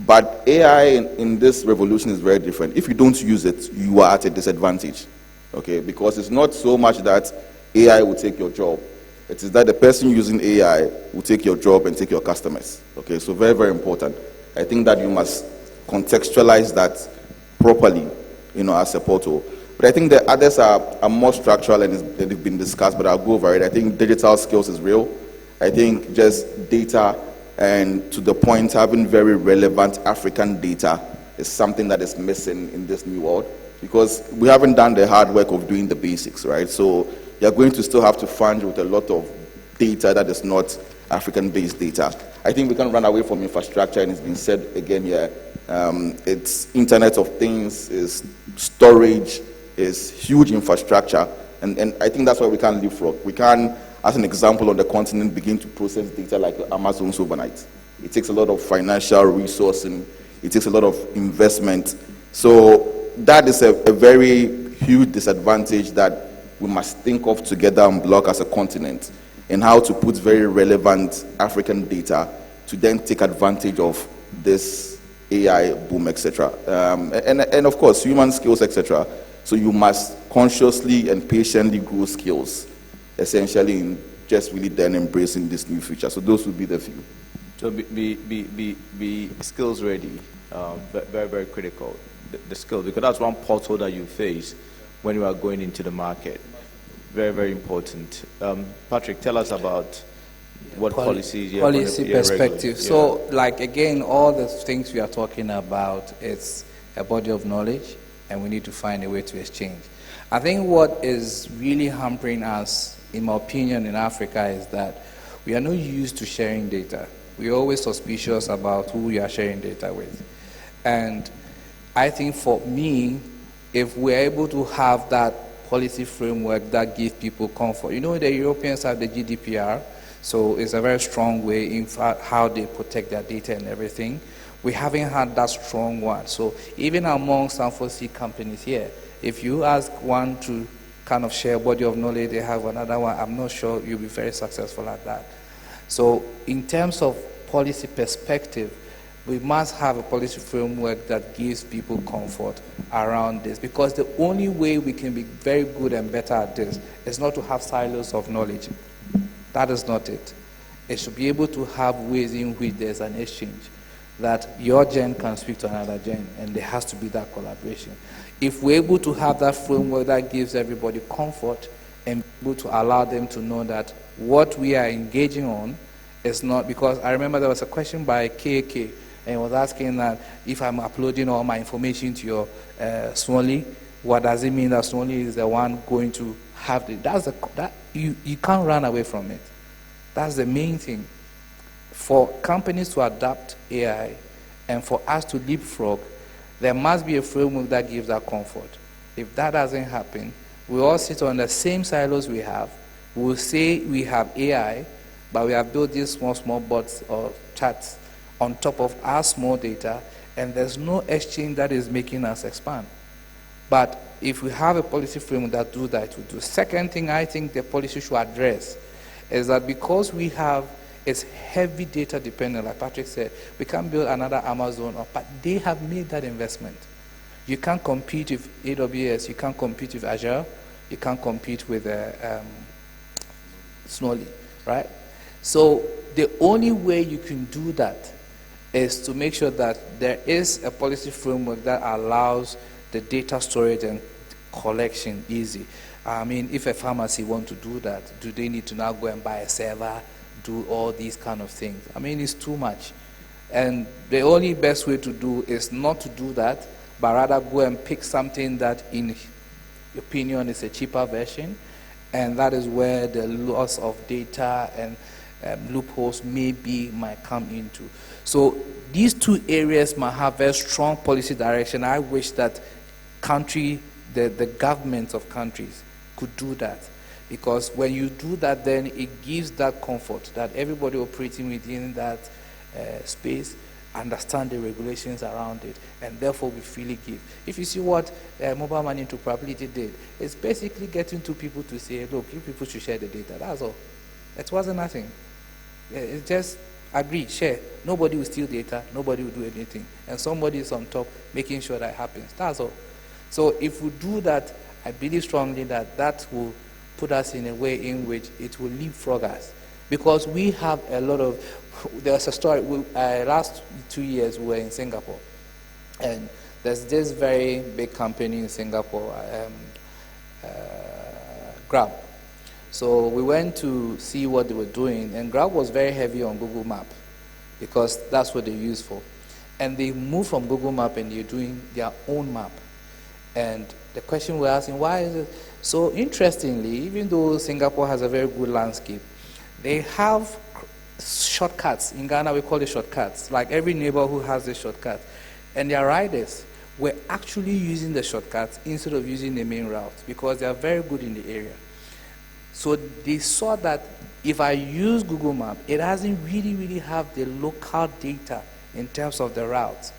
But AI in this revolution is very different. If you don't use it, you are at a disadvantage, okay? Because it's not so much that AI will take your job. It is that the person using AI will take your job and take your customers, okay? So very, very important. I think that you must contextualize that properly, as a portal. But I think the others are more structural and they've been discussed, but I'll go over it. I think digital skills is real. I think just data, and to the point, having very relevant African data is something that is missing in this new world, because we haven't done the hard work of doing the basics, right? So you're going to still have to fund with a lot of data that is not African-based data. I think we can run away from infrastructure, and it's been said again here. It's Internet of Things, is storage, is huge infrastructure, and I think that's why we can't leapfrog. We can, as an example, on the continent, begin to process data like Amazon's overnight. It takes a lot of financial resourcing, it takes a lot of investment. So that is a very huge disadvantage that we must think of together and block as a continent, and how to put very relevant African data to then take advantage of this AI boom, etc. And of course, human skills, etc. So you must consciously and patiently grow skills, essentially, in just really then embracing this new future. So those would be the few. So be skills ready, very, very critical, the skills, because that's one portal that you face when you are going into the market. Very, very important. Patrick, tell us about what policies you have. Policy perspective. So, like, again, all the things we are talking about, it's a body of knowledge, and we need to find a way to exchange. I think what is really hampering us, in my opinion, in Africa is that we are not used to sharing data. We're always suspicious about who we are sharing data with. And I think for me, if we're able to have that policy framework that gives people comfort. The Europeans have the GDPR, so it's a very strong way in how they protect their data and everything. We haven't had that strong one. So even among Stanford seed companies here, if you ask one to kind of share a body of knowledge, they have another one, I'm not sure you'll be very successful at that. So in terms of policy perspective, we must have a policy framework that gives people comfort around this, because the only way we can be very good and better at this is not to have silos of knowledge. That is not it. It should be able to have ways in which there's an exchange, that your gen can speak to another gen, and there has to be that collaboration. If we're able to have that framework that gives everybody comfort and able to allow them to know that what we are engaging on is not, because I remember there was a question by KK, and he was asking that if I'm uploading all my information to your Swonly, what does it mean that Swonly is the one going to have the, you can't run away from it. That's the main thing. For companies to adapt AI and for us to leapfrog, there must be a framework that gives that comfort. If that doesn't happen, we all sit on the same silos we have. We'll say we have AI, but we have built these small bots or chats on top of our small data, and there's no exchange that is making us expand. But if we have a policy framework that do that, we do. Second thing I think the policy should address is that because we have, it's heavy data dependent, like Patrick said, we can't build another Amazon, but they have made that investment. You can't compete with AWS, you can't compete with Azure, you can't compete with Snowly, right? So the only way you can do that is to make sure that there is a policy framework that allows the data storage and collection easy. I mean, if a pharmacy wants to do that, do they need to now go and buy a server, do all these kind of things? I mean, it's too much. And the only best way to do is not to do that, but rather go and pick something that, in opinion, is a cheaper version. And that is where the loss of data and loopholes might come into. So these two areas might have very strong policy direction. I wish that the governments of countries could do that, because when you do that, then it gives that comfort that everybody operating within that space, understand the regulations around it, and therefore we freely give. If you see what mobile money interoperability did, it's basically getting two people to say, look, you people should share the data. That's all. It wasn't nothing. It's just agree, share. Nobody will steal data. Nobody will do anything. And somebody is on top making sure that happens. That's all. So if we do that, I believe strongly that that will put us in a way in which it will leapfrog us. Because we have a lot of, there's a story, last 2 years we were in Singapore. And there's this very big company in Singapore, Grab. So we went to see what they were doing, and Grab was very heavy on Google Map because that's what they use for. And they moved from Google Map and they're doing their own map. And the question we're asking, why is it? So interestingly, even though Singapore has a very good landscape, they have shortcuts. In Ghana, we call it shortcuts. Like every neighborhood has a shortcut. And their riders were actually using the shortcuts instead of using the main routes because they are very good in the area. So they saw that if I use Google Map, it doesn't really have the local data in terms of the routes.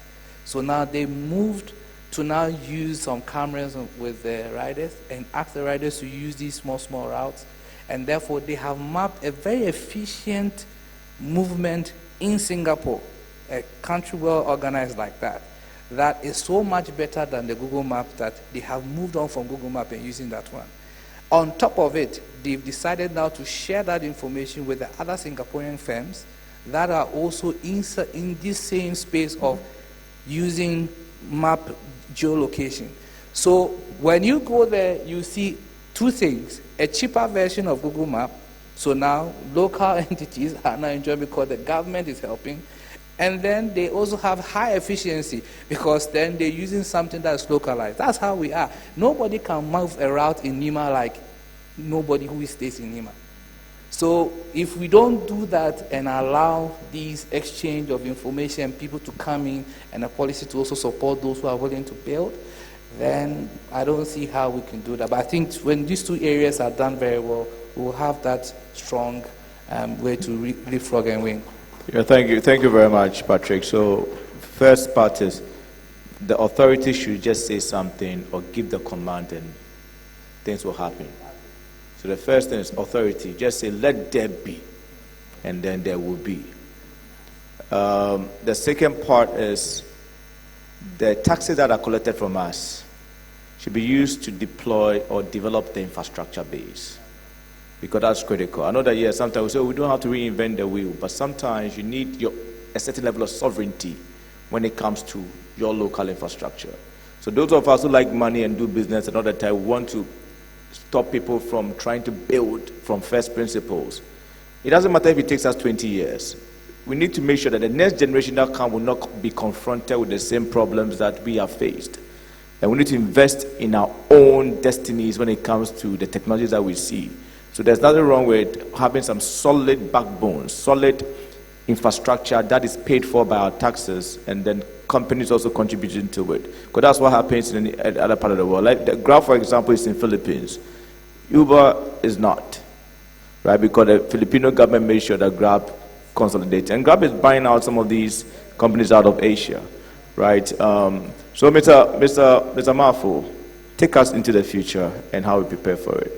So now they moved to now use some cameras with the riders and ask the riders to use these small routes. And therefore, they have mapped a very efficient movement in Singapore, a country well organized like that. That is so much better than the Google Map that they have moved on from Google Map and using that one. On top of it, they've decided now to share that information with the other Singaporean firms that are also in this same space of using map geolocation. So when you go there, you see two things: a cheaper version of Google Map. So now local entities are now enjoying because the government is helping. And then they also have high efficiency because then they're using something that's localized. That's how we are. Nobody can move a route in Nima like nobody who stays in Nima. So if we don't do that and allow these exchange of information, people to come in, and a policy to also support those who are willing to build, then I don't see how we can do that. But I think when these two areas are done very well, we'll have that strong way to leapfrog and win. Yeah, thank you very much, Patrick. So first part is the authority should just say something or give the command and things will happen. So the first thing is authority. Just say, let there be, and then there will be. The second part is the taxes that are collected from us should be used to deploy or develop the infrastructure base, because that's critical. I know that, yeah, sometimes we say we don't have to reinvent the wheel, but sometimes you need a certain level of sovereignty when it comes to your local infrastructure. So those of us who like money and do business another time want to stop people from trying to build from first principles. It doesn't matter if it takes us 20 years. We need to make sure that the next generation that comes will not be confronted with the same problems that we have faced. And we need to invest in our own destinies when it comes to the technologies that we see. So there's nothing wrong with having some solid backbone, solid infrastructure that is paid for by our taxes, and then companies also contributing to it. Because that's what happens in the other part of the world. Like the Grab, for example, is in Philippines. Uber is not, right? Because the Filipino government made sure that Grab consolidated. And Grab is buying out some of these companies out of Asia, right? So Mr. Mafu, take us into the future and how we prepare for it.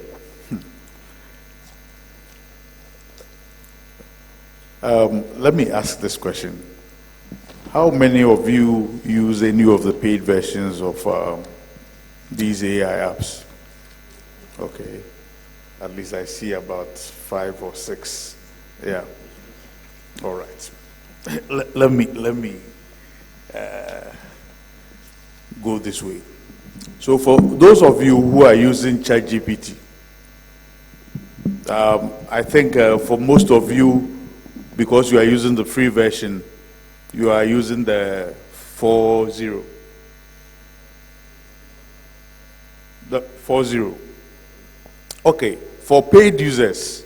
Let me ask this question. How many of you use any of the paid versions of these AI apps? Okay. At least I see about 5 or 6. Yeah. All right. Let me go this way. So for those of you who are using ChatGPT, I think for most of you, because you are using the free version, you are using the 4.0. The 4.0. Okay, for paid users,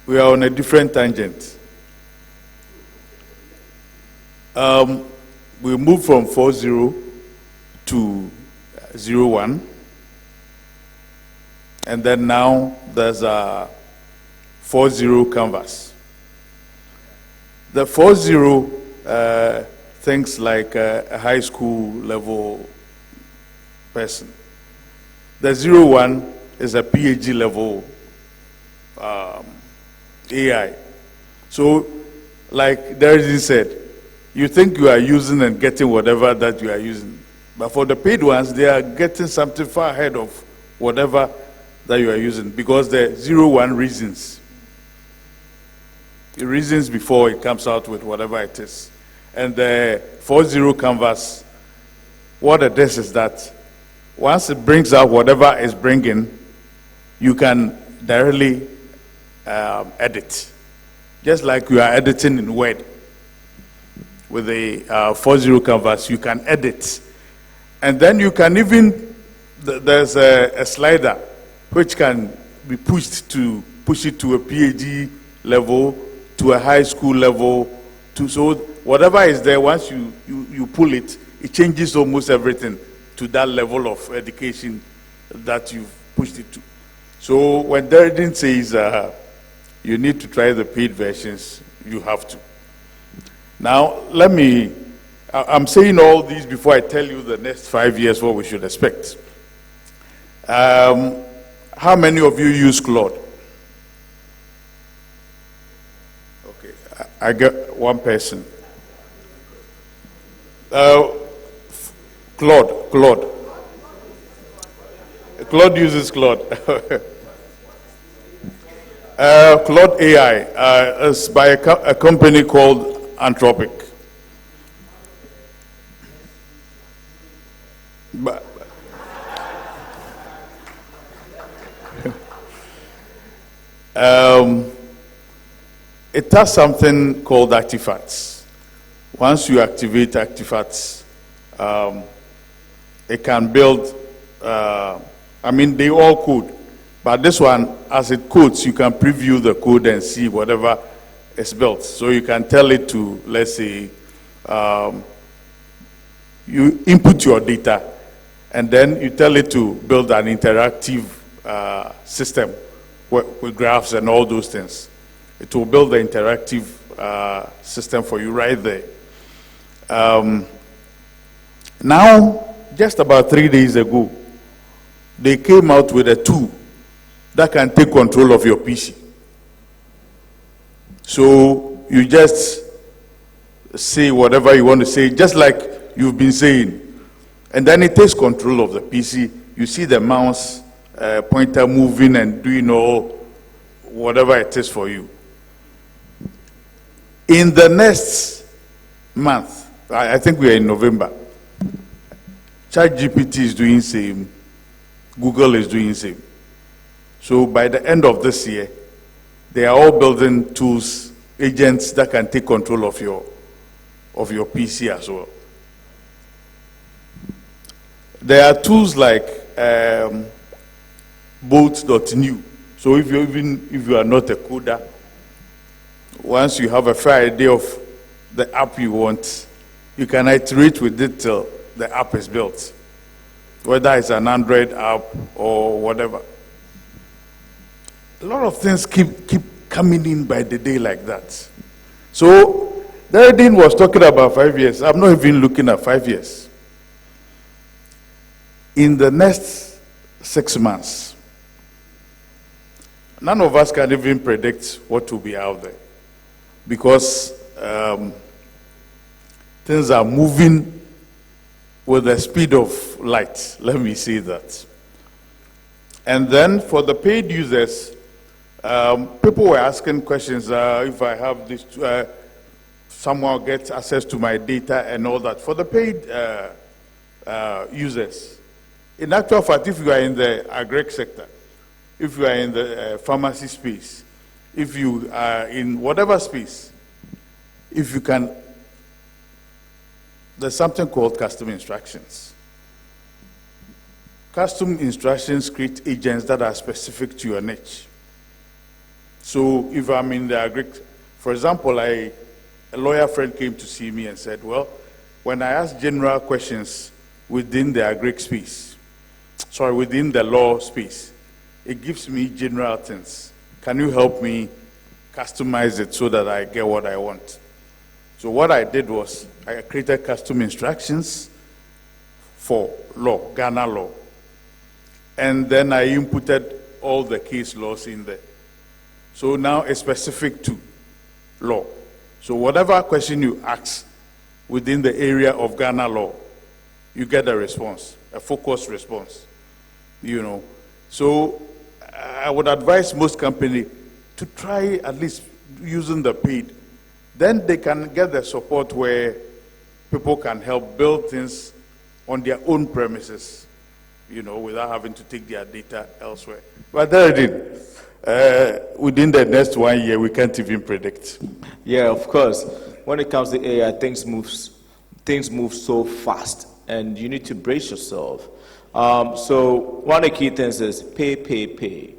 we are on a different tangent. We moved from 4.0 to 0.1, and then now there's a 4.0 canvas. The 4.0 things like a high school level person. The 01 is a PhD level AI. So, like Darren said, you think you are using and getting whatever that you are using. But for the paid ones, they are getting something far ahead of whatever that you are using, because the 01 reasons. It reasons before it comes out with whatever it is. And the 40 canvas, what it is that once it brings out whatever it's bringing, you can directly edit. Just like you are editing in Word. With the 40 canvas, you can edit. And then you can even, there's a slider which can be pushed to push it to a PhD level, to a high school level, so whatever is there, once you pull it, it changes almost everything to that level of education that you've pushed it to. So when Darren says you need to try the paid versions, you have to. Now, I'm saying all these before I tell you the next 5 years what we should expect. How many of you use Claude? Okay, I get one person. Claude uses Claude. Claude AI is by a company called Anthropic. But it has something called artifacts. Once you activate artifacts, it can build, they all code. But this one, as it codes, you can preview the code and see whatever is built. So you can tell it to, let's say, you input your data, and then you tell it to build an interactive system with graphs and all those things. It will build the interactive system for you right there. Now, just about 3 days ago, they came out with a tool that can take control of your PC. So you just say whatever you want to say, just like you've been saying. And then it takes control of the PC. You see the mouse pointer moving and doing all whatever it is for you. In the next month, I think we are in November, ChatGPT is doing same, Google is doing same. So by the end of this year, they are all building tools, agents that can take control of your PC as well. There are tools like bolt.new. So if you are not a coder, once you have a fair idea of the app you want, you can iterate with it till the app is built, whether it's an Android app or whatever. A lot of things keep coming in by the day like that. So Darren was talking about 5 years. I'm not even looking at 5 years. In the next 6 months, none of us can even predict what will be out there, because things are moving with the speed of light. Let me say that. And then for the paid users, people were asking questions, if I have this, someone gets access to my data and all that. For the paid users, in actual fact, if you are in the agri sector, if you are in the pharmacy space, if you are in whatever space, if you can, there's something called custom instructions. Custom instructions create agents that are specific to your niche. So if I'm in the agri, for example, a lawyer friend came to see me and said, well, when I ask general questions within the agri space, within the law space, it gives me general things. Can you help me customize it so that I get what I want? So what I did was I created custom instructions for law, Ghana law. And then I inputted all the case laws in there. So now it's specific to law. So whatever question you ask within the area of Ghana law, you get a response, a focused response, you know. So I would advise most companies to try at least using the paid. Then they can get the support where people can help build things on their own premises, you know, without having to take their data elsewhere. But there it is. Within the next 1 year, we can't even predict. Yeah, of course. When it comes to AI, things move so fast, and you need to brace yourself. So one of the key things is pay.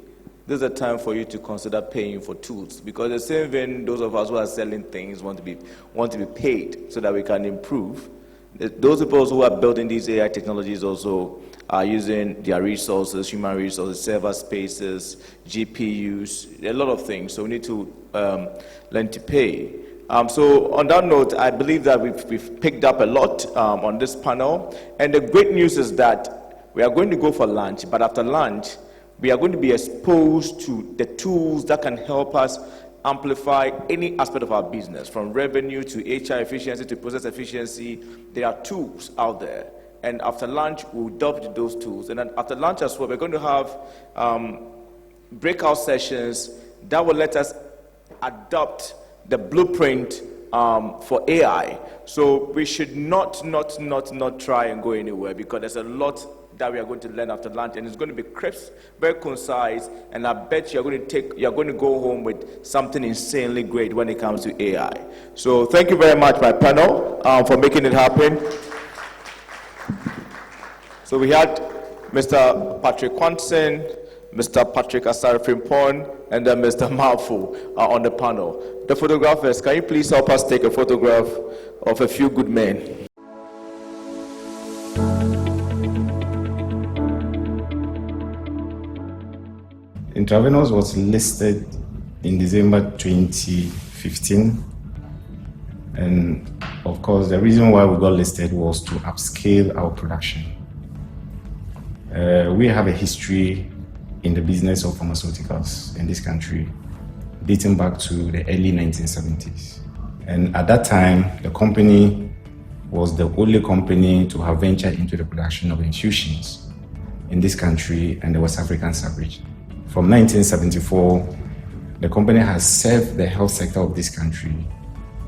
This is a time for you to consider paying for tools, because the same vein, those of us who are selling things want to be paid so that we can improve. Those people who are building these AI technologies also are using their resources, human resources, server spaces, GPUs, a lot of things. So we need to learn to pay. So on that note, I believe that we've picked up a lot on this panel. And the great news is that we are going to go for lunch, but after lunch, we are going to be exposed to the tools that can help us amplify any aspect of our business, from revenue to HR efficiency to process efficiency. There are tools out there. And after lunch, we'll delve into those tools. And then after lunch as well, we're going to have breakout sessions that will let us adopt the blueprint for AI. So we should not try and go anywhere, because there's a lot that we are going to learn after lunch, and it's going to be crisp, very concise, and I bet you're going to go home with something insanely great when it comes to AI. So thank you very much, my panel, for making it happen. So we had Mr. Patrick Quanson, Mr. Patrick Asare-Frimpong, and then Mr. Malfo on the panel. The photographers, can you please help us take a photograph of a few good men? Intravenous was listed in December 2015, and of course the reason why we got listed was to upscale our production. We have a history in the business of pharmaceuticals in this country dating back to the early 1970s, and at that time the company was the only company to have ventured into the production of infusions in this country and the West African sub-region. From 1974, the company has served the health sector of this country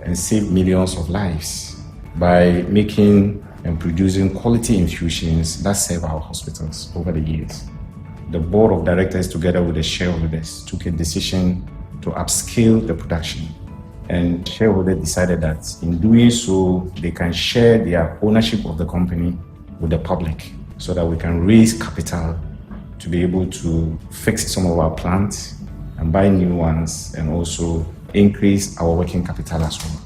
and saved millions of lives by making and producing quality infusions that serve our hospitals over the years. The board of directors, together with the shareholders, took a decision to upscale the production. And shareholders decided that in doing so, they can share their ownership of the company with the public so that we can raise capital to be able to fix some of our plants and buy new ones, and also increase our working capital as well.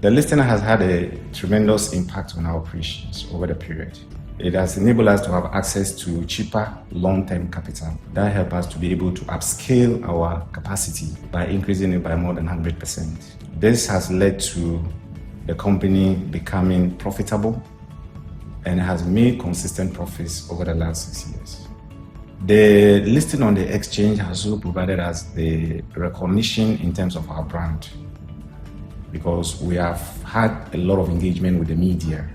The listing has had a tremendous impact on our operations over the period. It has enabled us to have access to cheaper long-term capital that help us to be able to upscale our capacity by increasing it by more than 100%. This has led to the company becoming profitable and has made consistent profits over the last 6 years. The listing on the exchange has also provided us the recognition in terms of our brand, because we have had a lot of engagement with the media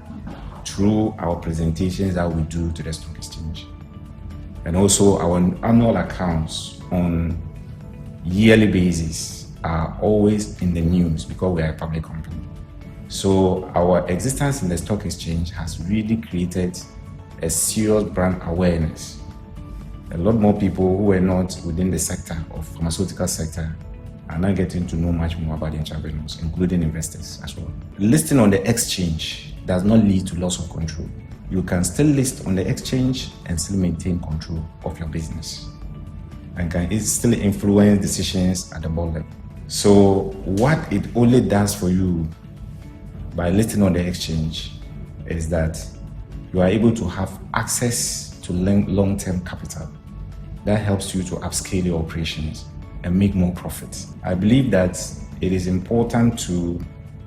through our presentations that we do to the stock exchange. And also our annual accounts on yearly basis are always in the news because we are a public company. So our existence in the stock exchange has really created a serious brand awareness. A lot more people who were not within the sector of pharmaceutical sector are now getting to know much more about the intravenous, including investors as well. Listing on the exchange does not lead to loss of control. You can still list on the exchange and still maintain control of your business, and can still influence decisions at the board level. So what it only does for you by listing on the exchange is that you are able to have access to long-term capital that helps you to upscale your operations and make more profits. I believe that it is important to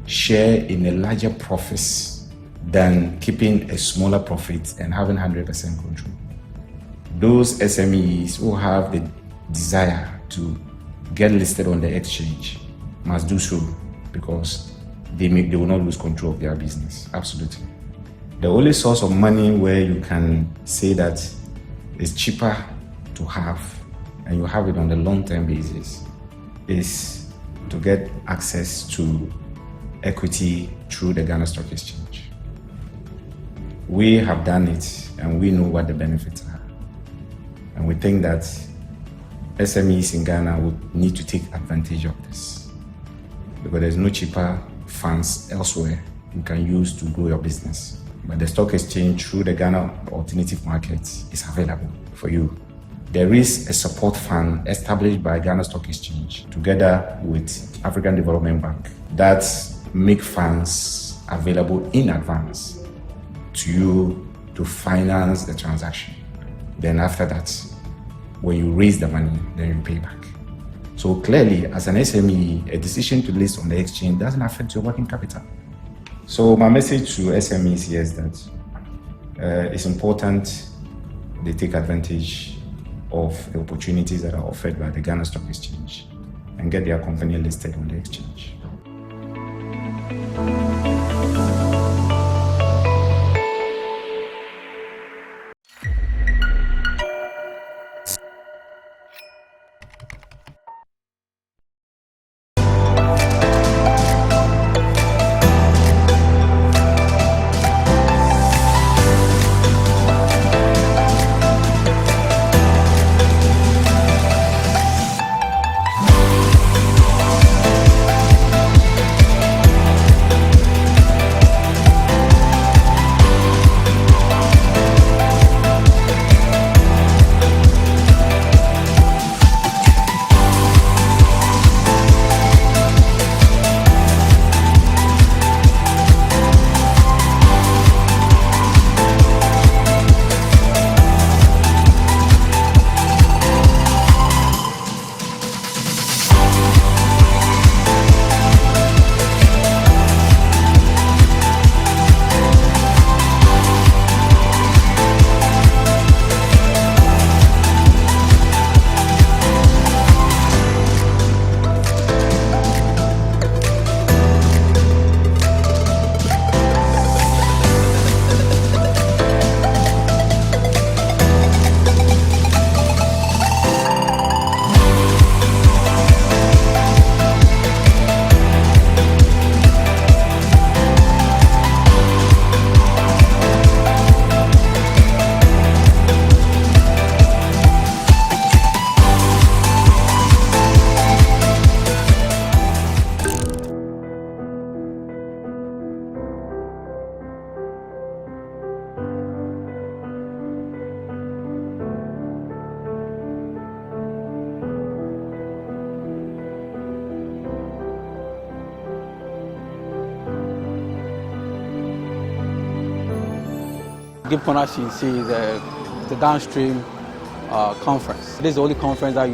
share in a larger profits than keeping a smaller profit and having 100% control. Those SMEs who have the desire to get listed on the exchange must do so, because they will not lose control of their business. Absolutely. The only source of money where you can say that it's cheaper to have and you have it on the long-term basis is to get access to equity through the Ghana Stock Exchange. We have done it and we know what the benefits are. And we think that SMEs in Ghana would need to take advantage of this, because there's no cheaper funds elsewhere you can use to grow your business. But the stock exchange through the Ghana Alternative Market is available for you. There is a support fund established by Ghana Stock Exchange together with African Development Bank that make funds available in advance to you to finance the transaction. Then after that, when you raise the money, then you pay back. So clearly, as an SME, a decision to list on the exchange doesn't affect your working capital. So my message to SMEs here is that it's important they take advantage of the opportunities that are offered by the Ghana Stock Exchange and get their company listed on the exchange. Give Partnership is the downstream conference. This is the only conference that,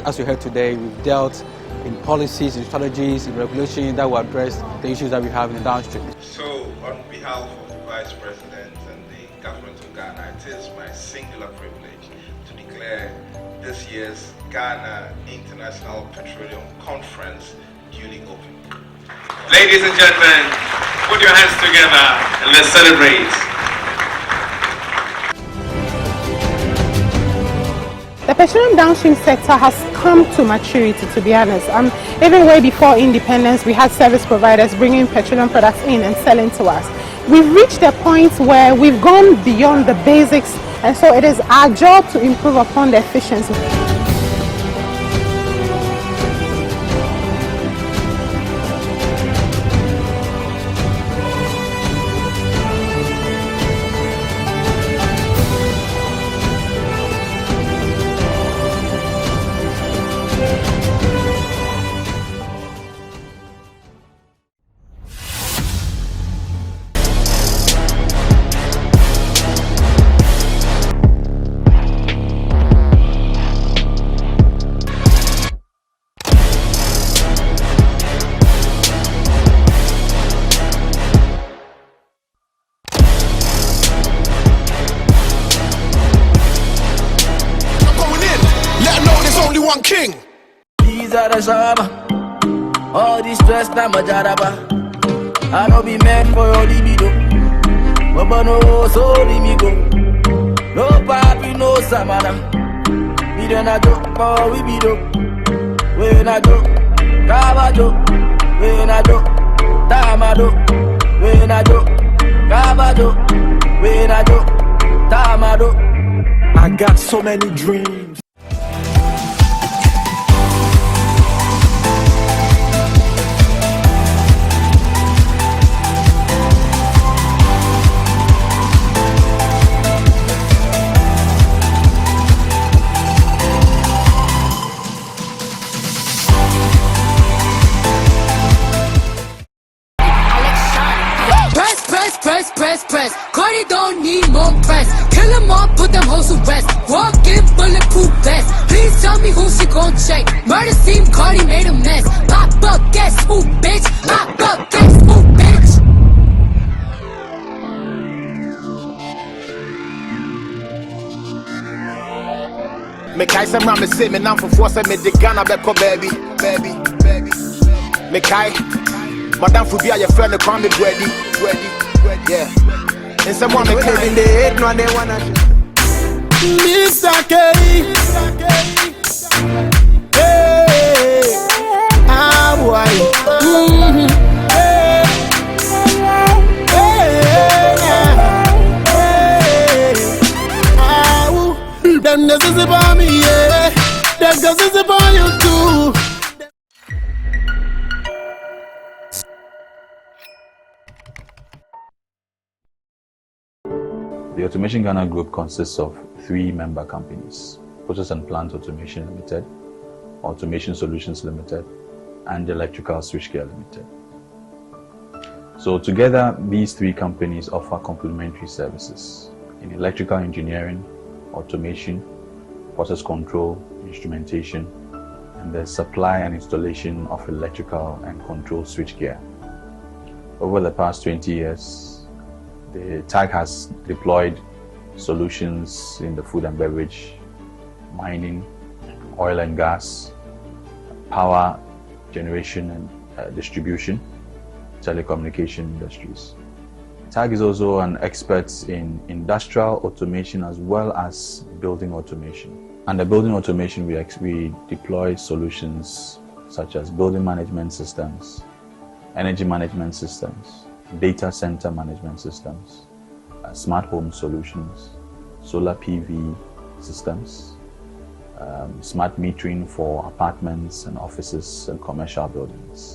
as you heard today, we've dealt in policies, in strategies, in regulation that will address the issues that we have in the downstream. So, on behalf of the Vice President and the government of Ghana, it is my singular privilege to declare this year's Ghana International Petroleum Conference duly open. Ladies and gentlemen, put your hands together and let's celebrate. The petroleum downstream sector has come to maturity, to be honest. Even way before independence, we had service providers bringing petroleum products in and selling to us. We've reached a point where we've gone beyond the basics, and so it is our job to improve upon the efficiency. one king. These are the shama. All this stress, now my jaraba. I don't be meant for your libido. But no, so let me go. No papi, no samana. We don't a joke, but we be dope. We na joke, cabajo. We na joke, tamado. We na joke, cabajo. We na joke, tamado. I got so many dreams. Press. Cardi don't need more press. Kill them all, put them hoes to rest. Walk in bulletproof vest. Please tell me who she gon' check. Murder scene, Cardi made a mess. Pop up, guess who, bitch? Pop up, guess who, bitch? Me kai some ram me say me nam for force me de Ghana beko baby. Me kai Madam for be your friend the crime ready. Yeah. And someone me claiming they hate no and they wanna Mr. K. Hey, ah boy. Hey, them this is about me, yeah. Them this is about you too. The Automation Ghana Group consists of 3 member companies: Process and Plant Automation Limited, Automation Solutions Limited, and Electrical Switchgear Limited. So together, these 3 companies offer complementary services in electrical engineering, automation, process control, instrumentation, and the supply and installation of electrical and control switchgear. Over the past 20 years, the TAG has deployed solutions in the food and beverage, mining, oil and gas, power generation and distribution, telecommunication industries. TAG is also an expert in industrial automation as well as building automation. Under building automation, we deploy solutions such as building management systems, energy management systems, data center management systems, smart home solutions, solar PV systems, smart metering for apartments and offices and commercial buildings.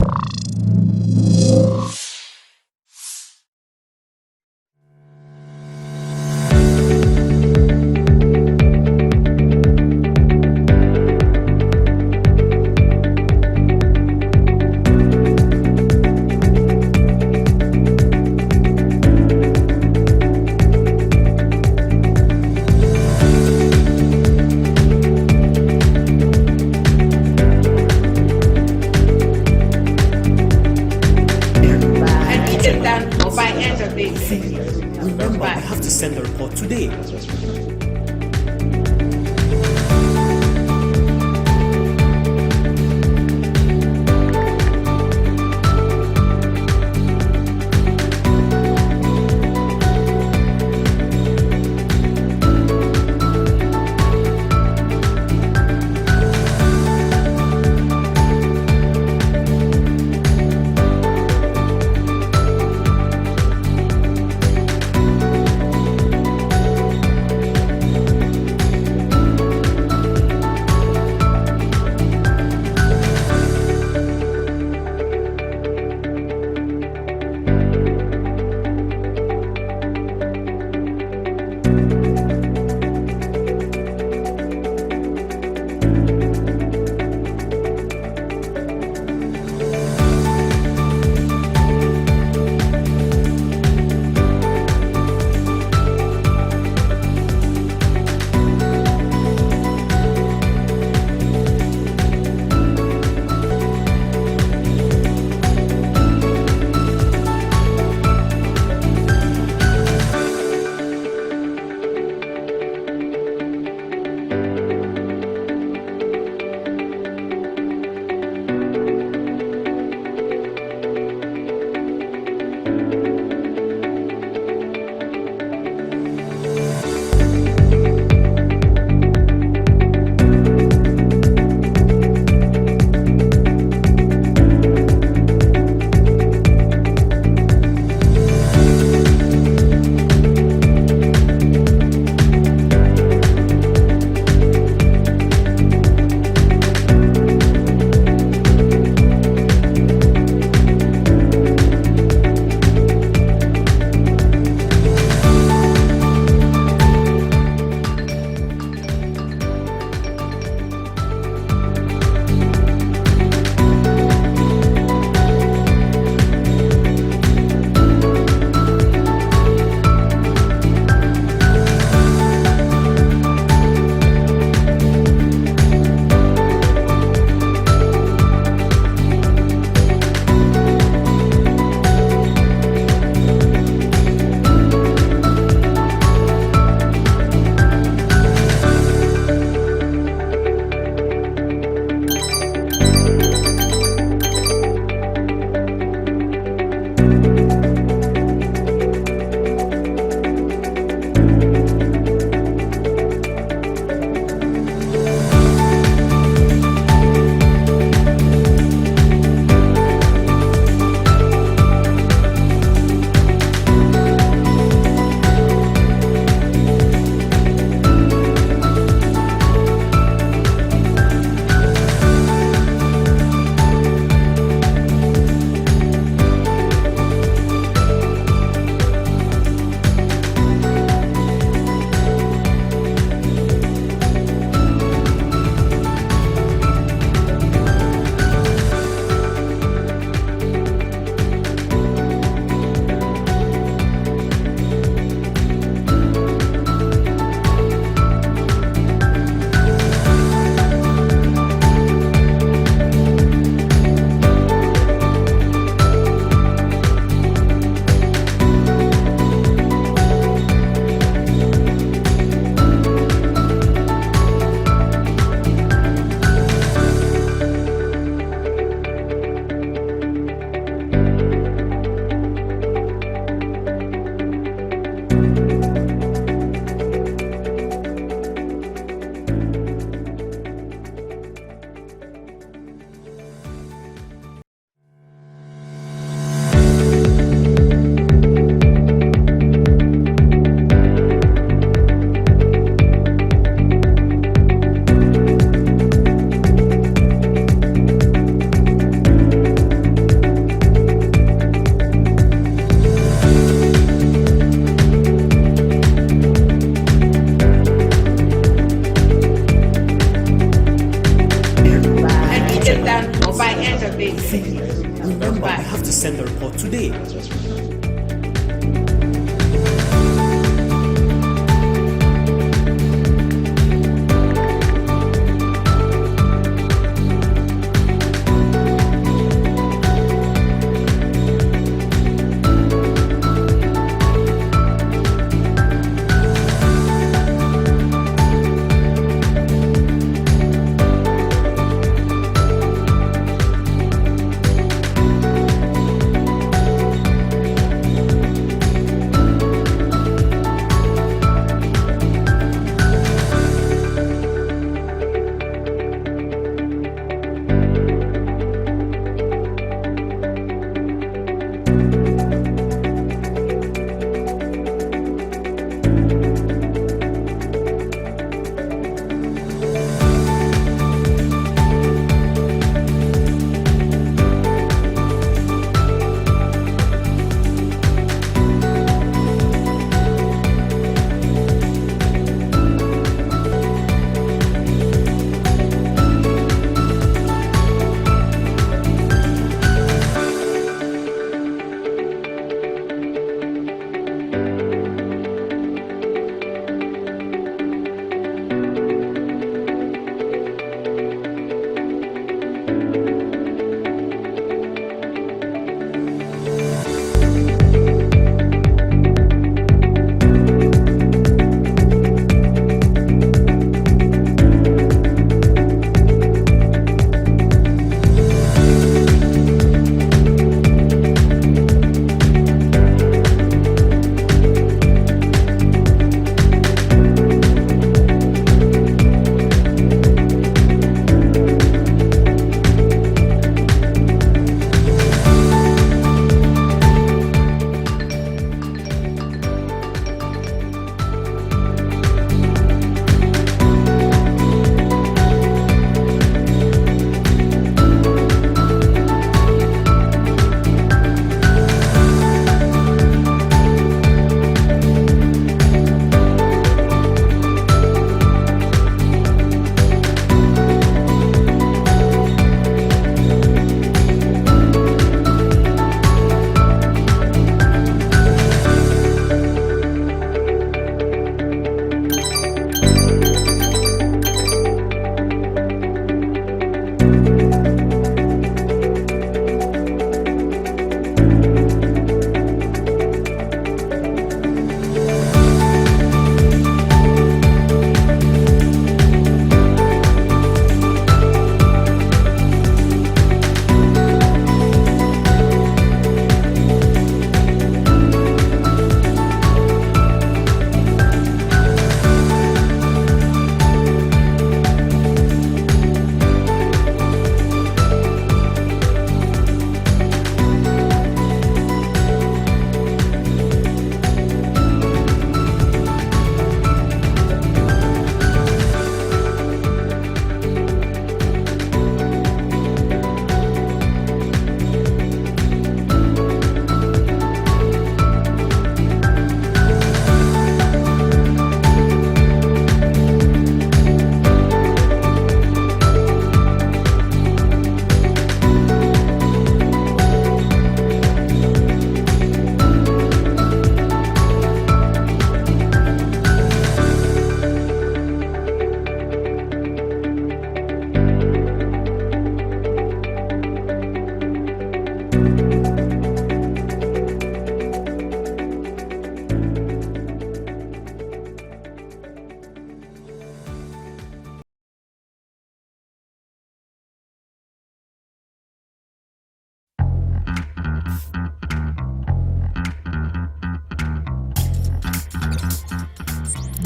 send the report today.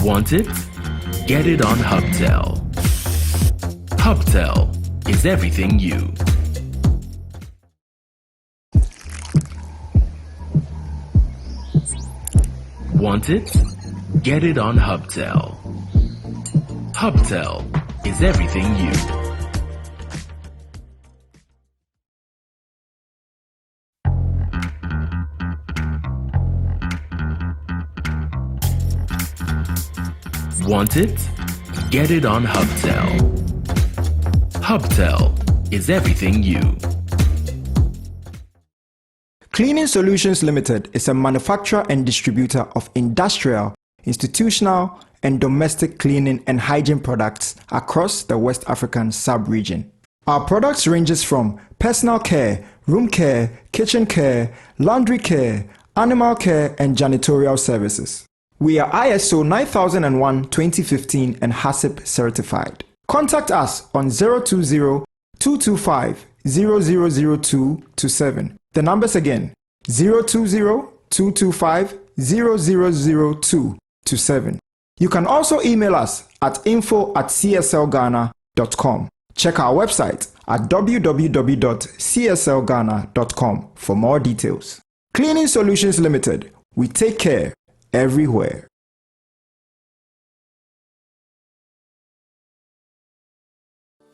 Want it? Get it on Hubtel. Hubtel is everything you. Want it? Get it on Hubtel. Hubtel is everything you. Want it? Get it on Hubtel. Hubtel is everything you. Cleaning Solutions Limited is a manufacturer and distributor of industrial, institutional, and domestic cleaning and hygiene products across the West African sub-region. Our products ranges from personal care, room care, kitchen care, laundry care, animal care, and janitorial services. We are ISO 9001-2015 and HACCP certified. Contact us on 020-225-0002-7. The numbers again, 020-225-0002-7. You can also email us at info@cslghana.com. Check our website at www.cslghana.com for more details. Cleaning Solutions Limited, we take care everywhere.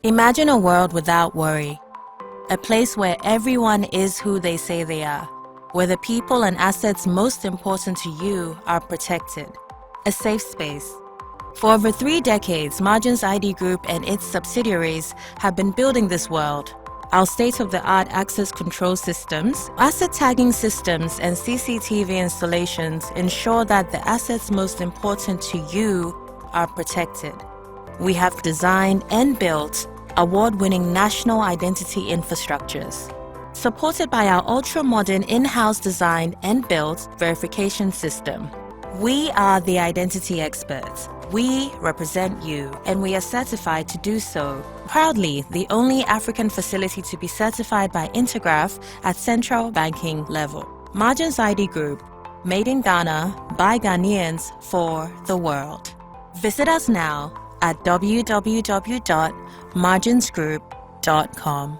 Imagine a world without worry. A place where everyone is who they say they are, where the people and assets most important to you are protected. A safe space. For over 3 decades, Margins ID Group and its subsidiaries have been building this world. Our state-of-the-art access control systems, asset tagging systems, and CCTV installations ensure that the assets most important to you are protected. We have designed and built award-winning national identity infrastructures, supported by our ultra-modern in-house designed and built verification system. We are the identity experts. We represent you, and we are certified to do so. Proudly, the only African facility to be certified by Intergraph at central banking level. Margins ID Group, made in Ghana by Ghanaians for the world. Visit us now at www.marginsgroup.com.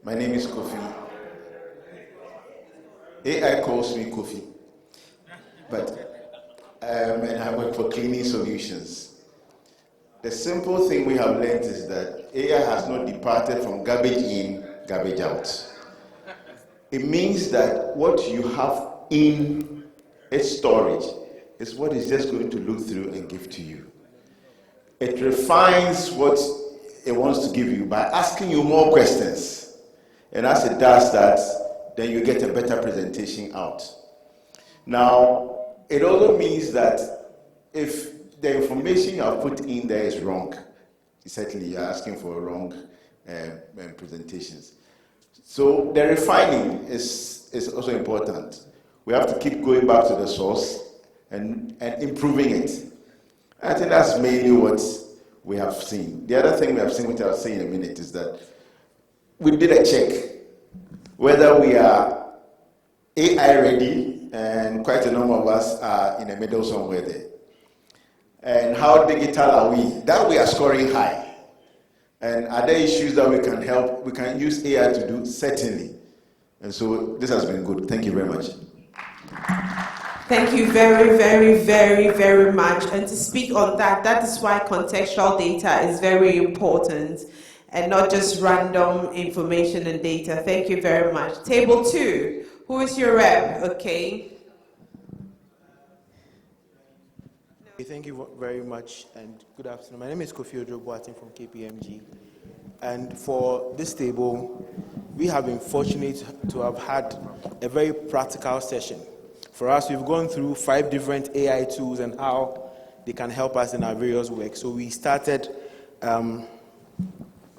My name is Kofi. AI calls me Kofi, and I work for Cleaning Solutions. The simple thing we have learned is that AI has not departed from garbage in, garbage out. It means that what you have in its storage is what it's just going to look through and give to you. It refines what it wants to give you by asking you more questions. And as it does that, then you get a better presentation out. Now, it also means that if the information you have put in there is wrong, certainly you're asking for wrong presentations. So the refining is also important. We have to keep going back to the source and improving it. I think that's mainly what we have seen. The other thing we have seen, which I'll say in a minute, is that we did a check whether we are AI ready, and quite a number of us are in the middle somewhere there. And how digital are we? That we are scoring high. And are there issues that we can help? We can use AI to do, certainly. And so this has been good. Thank you very much. Thank you very, very, very, very much. And to speak on that, that is why contextual data is very important and not just random information and data. Thank you very much. Table 2, who is your rep? Okay. Thank you very much and good afternoon. My name is Kofi Ojo-Boateng from KPMG. And for this table, we have been fortunate to have had a very practical session. For us, we've gone through 5 different AI tools and how they can help us in our various work. So we started, by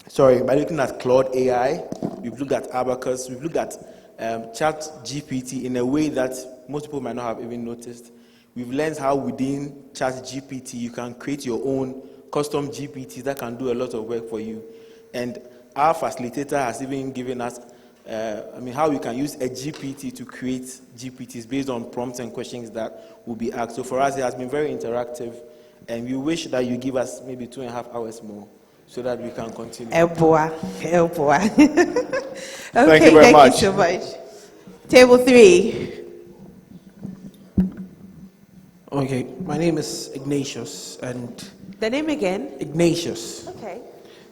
looking at Claude AI, we've looked at Abacus, we've looked at Chat GPT in a way that most people might not have even noticed. We've learned how within Chat GPT you can create your own custom GPTs that can do a lot of work for you. And our facilitator has even given us how you can use a GPT to create GPTs based on prompts and questions that will be asked. So for us, it has been very interactive, and we wish that you give us maybe 2.5 hours more so that we can continue. Okay, thank you very much. Thank you so much. Table 3. Okay, my name is Ignatius, and the name again? Ignatius. Okay.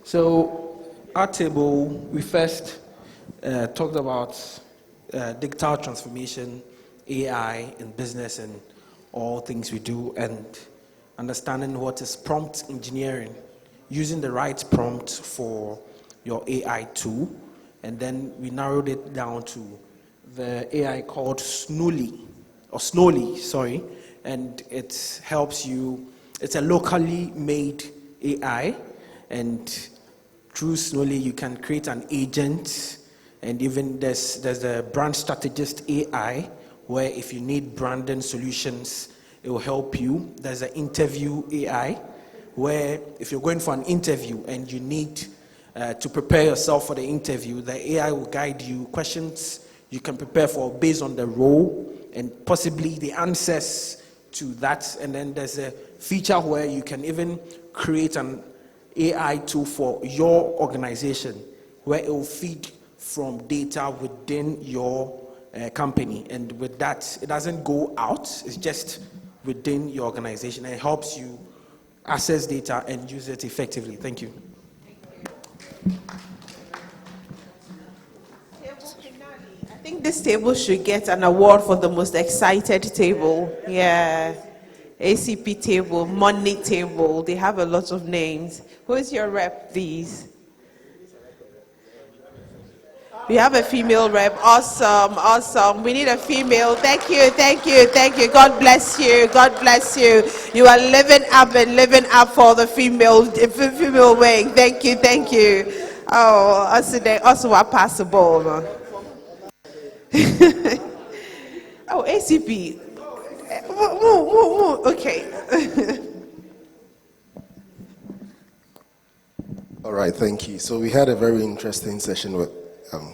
So, our table, we first talked about digital transformation, AI in business and all things we do, and understanding what is prompt engineering, using the right prompt for your AI tool, and then we narrowed it down to the AI called Snowly, and it helps you. It's a locally made AI, and through Snowly you can create an agent, and even there's a brand strategist AI where if you need branding solutions, it will help you. There's an interview AI where if you're going for an interview and you need to prepare yourself for the interview, the AI will guide you questions you can prepare for based on the role and possibly the answers to that. And then there's a feature where you can even create an AI tool for your organization where it will feed from data within your company. And with that, it doesn't go out, it's just within your organization, and it helps you access data and use it effectively. Thank you. I think this table should get an award for the most excited table. Yeah. ACP table, money table, they have a lot of names. Who is your rep, please? We have a female rep. Awesome. We need a female. Thank you. God bless you. You are living up for the female wing. Thank you. Oh, also a possible. Oh, ACP. Okay. All right, thank you. So we had a very interesting session with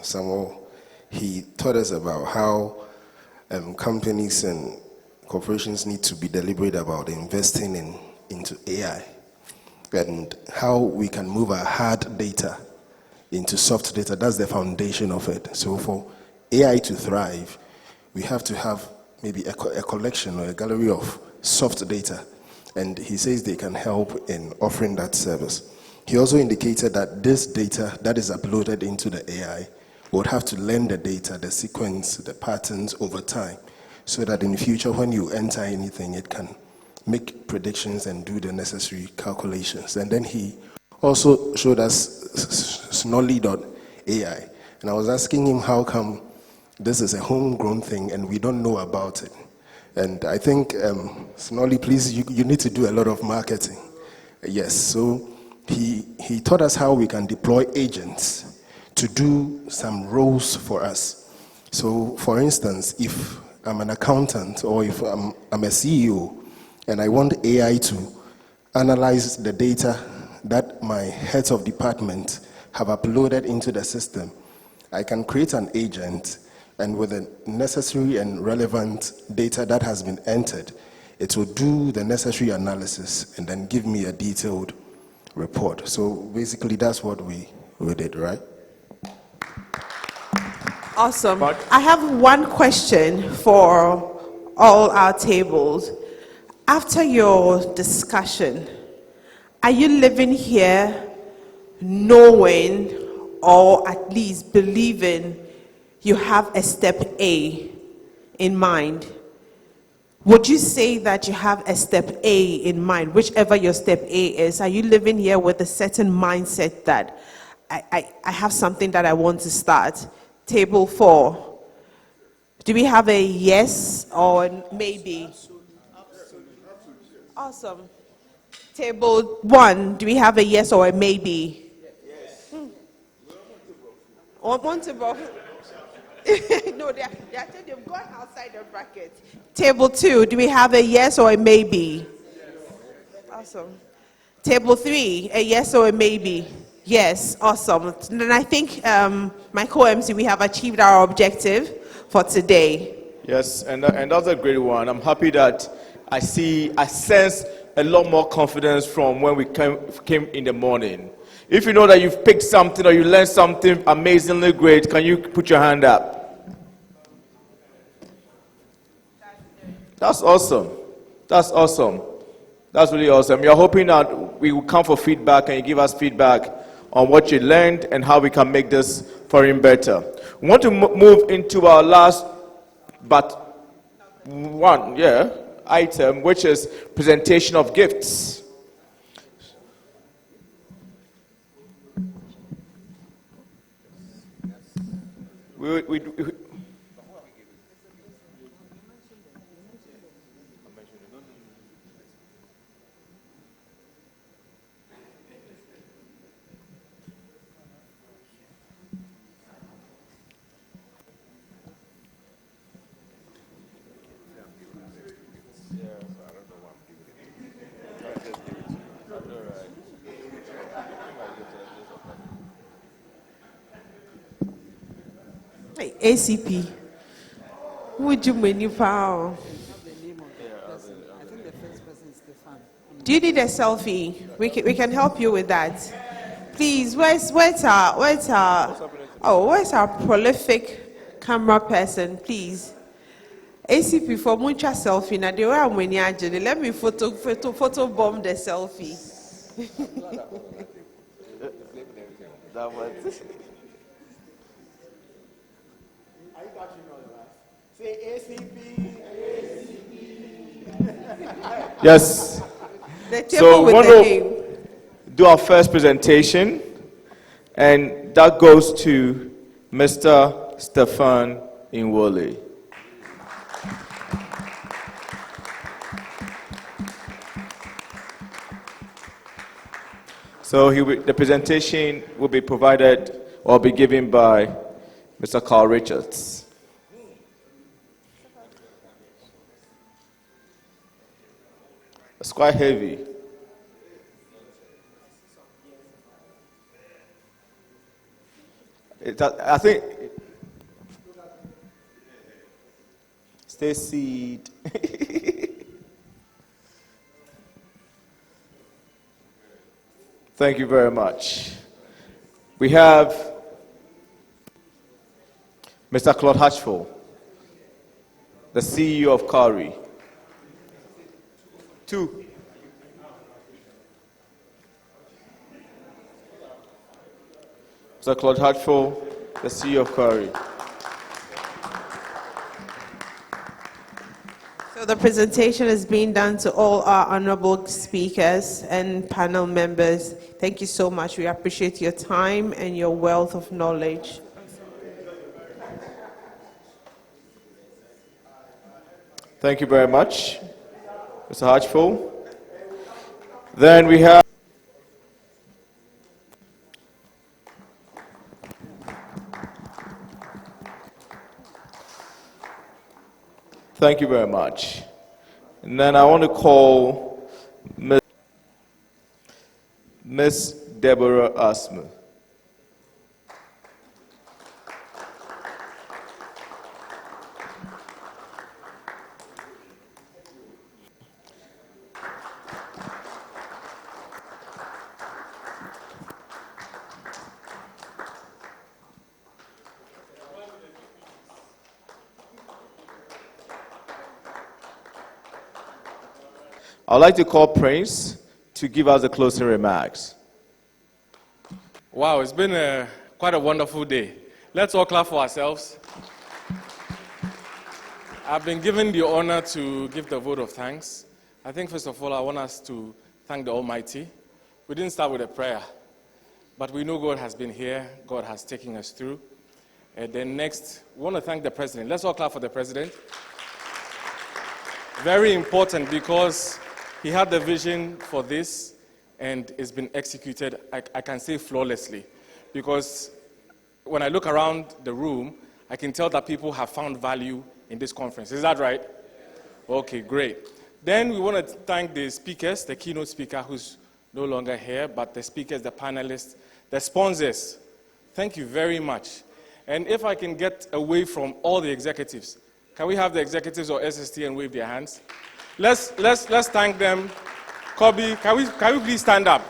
Samuel. He taught us about how companies and corporations need to be deliberate about investing into AI and how we can move our hard data into soft data. That's the foundation of it. So for AI to thrive, we have to have maybe a collection or a gallery of soft data. And he says they can help in offering that service. He also indicated that this data that is uploaded into the AI would have to learn the data, the sequence, the patterns over time, so that in the future when you enter anything, it can make predictions and do the necessary calculations. And then he also showed us Snolly.ai. And I was asking him how come this is a homegrown thing and we don't know about it. And I think, Snolly, please, you need to do a lot of marketing. Yes, so he taught us how we can deploy agents to do some roles for us. So, for instance, if I'm an accountant or if I'm a CEO and I want AI to analyze the data that my heads of department have uploaded into the system, I can create an agent, and with the necessary and relevant data that has been entered, it will do the necessary analysis and then give me a detailed report. So basically that's what we did, right? Awesome. I have one question for all our tables. After your discussion, are you living here knowing or at least believing you have a step A in mind? Would you say that you have a step A in mind, whichever your step A is? Are you living here with a certain mindset that I have something that I want to start? Table 4. Do we have a yes or a maybe? Awesome. Table 1, do we have a yes or a maybe? Yes. No, they've gone outside the bracket. Table 2, do we have a yes or a maybe? Yes. Awesome. Table 3, a yes or a maybe? Yes, awesome. Then I think, my co-MC, we have achieved our objective for today. Yes, and that's a great one. I'm happy that I sense a lot more confidence from when we came in the morning. If you know that you've picked something or you learned something amazingly great, can you put your hand up? That's awesome. That's awesome. That's really awesome. We are hoping that we will come for feedback and you give us feedback on what you learned and how we can make this forum better. We want to move into our last but one item, which is presentation of gifts. We ACP. Would you many power? Do you need a selfie? We can help you with that. Please, where's our prolific camera person, please? ACP for mucha selfie. Now they were many actually. Let me photo bomb the selfie. That was. Say ACP. Yes. So we want to do our first presentation, and that goes to Mr. Stefan Inwole. So the presentation will be provided or be given by Mr. Carl Richards. It's quite heavy. I think. Stay seated. Thank you very much. We have Mr. Claude Hatchful, the CEO of Kari. 2. Mr. Claude Hatchful, the CEO of Kari. So So the presentation is being done to all our honorable speakers and panel members. Thank you so much. We appreciate your time and your wealth of knowledge. Thank you very much, Mr. Hatchful. Then we have Thank you very much. And then I want to call Miss Deborah Asma. I'd like to call Prince to give us the closing remarks. Wow, it's been quite a wonderful day. Let's all clap for ourselves. I've been given the honor to give the vote of thanks. I think, first of all, I want us to thank the Almighty. We didn't start with a prayer, but we know God has been here. God has taken us through. And then next, we want to thank the President. Let's all clap for the President. Very important because he had the vision for this, and it's been executed, I can say flawlessly, because when I look around the room, I can tell that people have found value in this conference. Is that right? Okay, great. Then we want to thank the speakers, the keynote speaker who's no longer here, but the speakers, the panelists, the sponsors. Thank you very much. And if I can get away from all the executives, can we have the executives or SST and wave their hands? Let's thank them. Kobe, can we please stand up?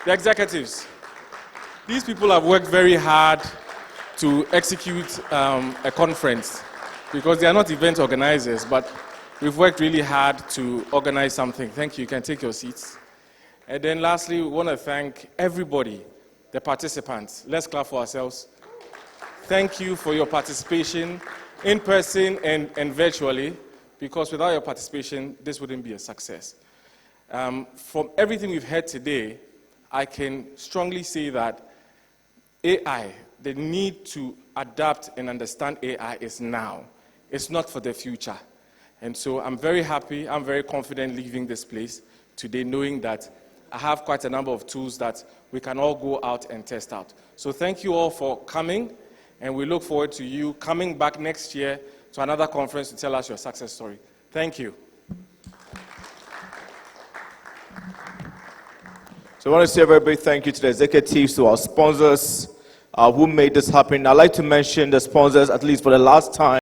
The executives. These people have worked very hard to execute a conference because they are not event organizers, but we've worked really hard to organize something. Thank you. You can take your seats. And then lastly, we want to thank everybody, the participants. Let's clap for ourselves. Thank you for your participation in person and virtually, because without your participation, this wouldn't be a success. From everything we've heard today, I can strongly say that AI, the need to adapt and understand AI is now. It's not for the future. And so I'm very happy, I'm very confident leaving this place today, knowing that I have quite a number of tools that we can all go out and test out. So thank you all for coming, and we look forward to you coming back next year to another conference to tell us your success story. Thank you. So I want to say a very big thank you to the executives, to our sponsors who made this happen. I'd like to mention the sponsors, at least for the last time.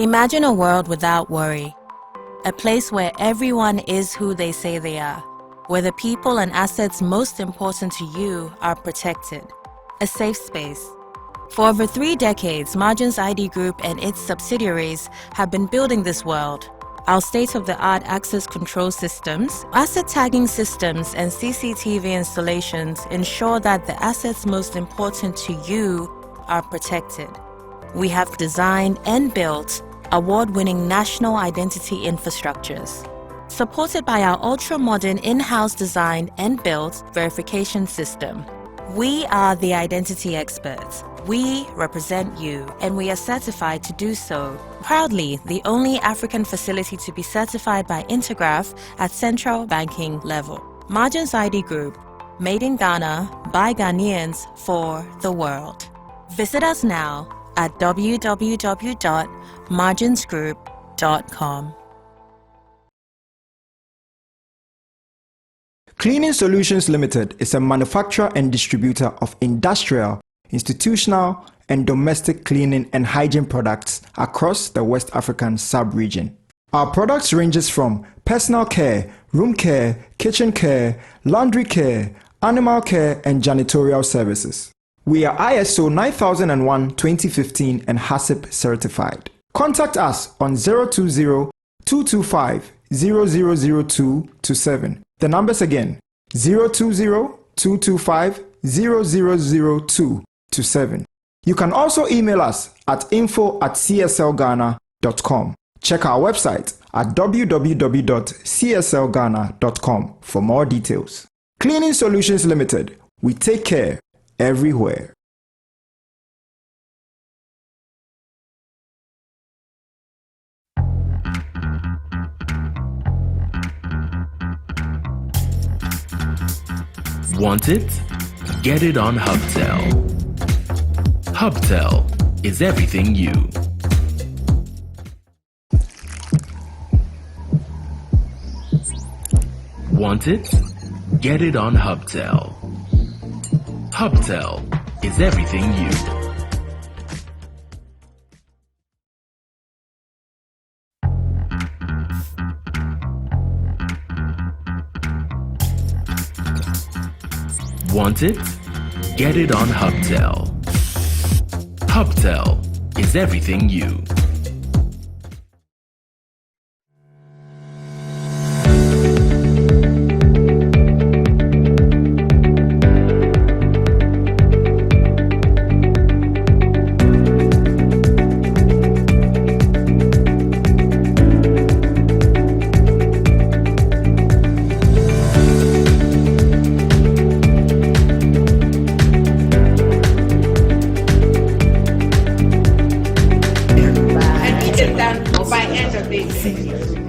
Imagine a world without worry. A place where everyone is who they say they are, where the people and assets most important to you are protected. A safe space. For over 3 decades, Margins ID Group and its subsidiaries have been building this world. Our state-of-the-art access control systems, asset tagging systems, and CCTV installations ensure that the assets most important to you are protected. We have designed and built award-winning national identity infrastructures, supported by our ultra-modern in-house designed and built verification system. We are the identity experts. We represent you, and we are certified to do so. Proudly, the only African facility to be certified by Intergraph at central banking level. Margins ID Group, made in Ghana by Ghanaians for the world. Visit us now at www.marginsgroup.com. Cleaning Solutions Limited is a manufacturer and distributor of industrial, institutional, and domestic cleaning and hygiene products across the West African sub-region. Our products ranges from personal care, room care, kitchen care, laundry care, animal care, and janitorial services. We are ISO 9001-2015 and HACCP certified. Contact us on 020-225-0002-7. The numbers again, 020-225-0002-7. You can also email us at info@cslghana.com. Check our website at www.cslghana.com for more details. Cleaning Solutions Limited, we take care everywhere. Want it? Get it on Hubtel. Hubtel is everything you. Want it? Get it on Hubtel. Hubtel is everything you. Want it? Get it on Hubtel. Hubtel is everything you.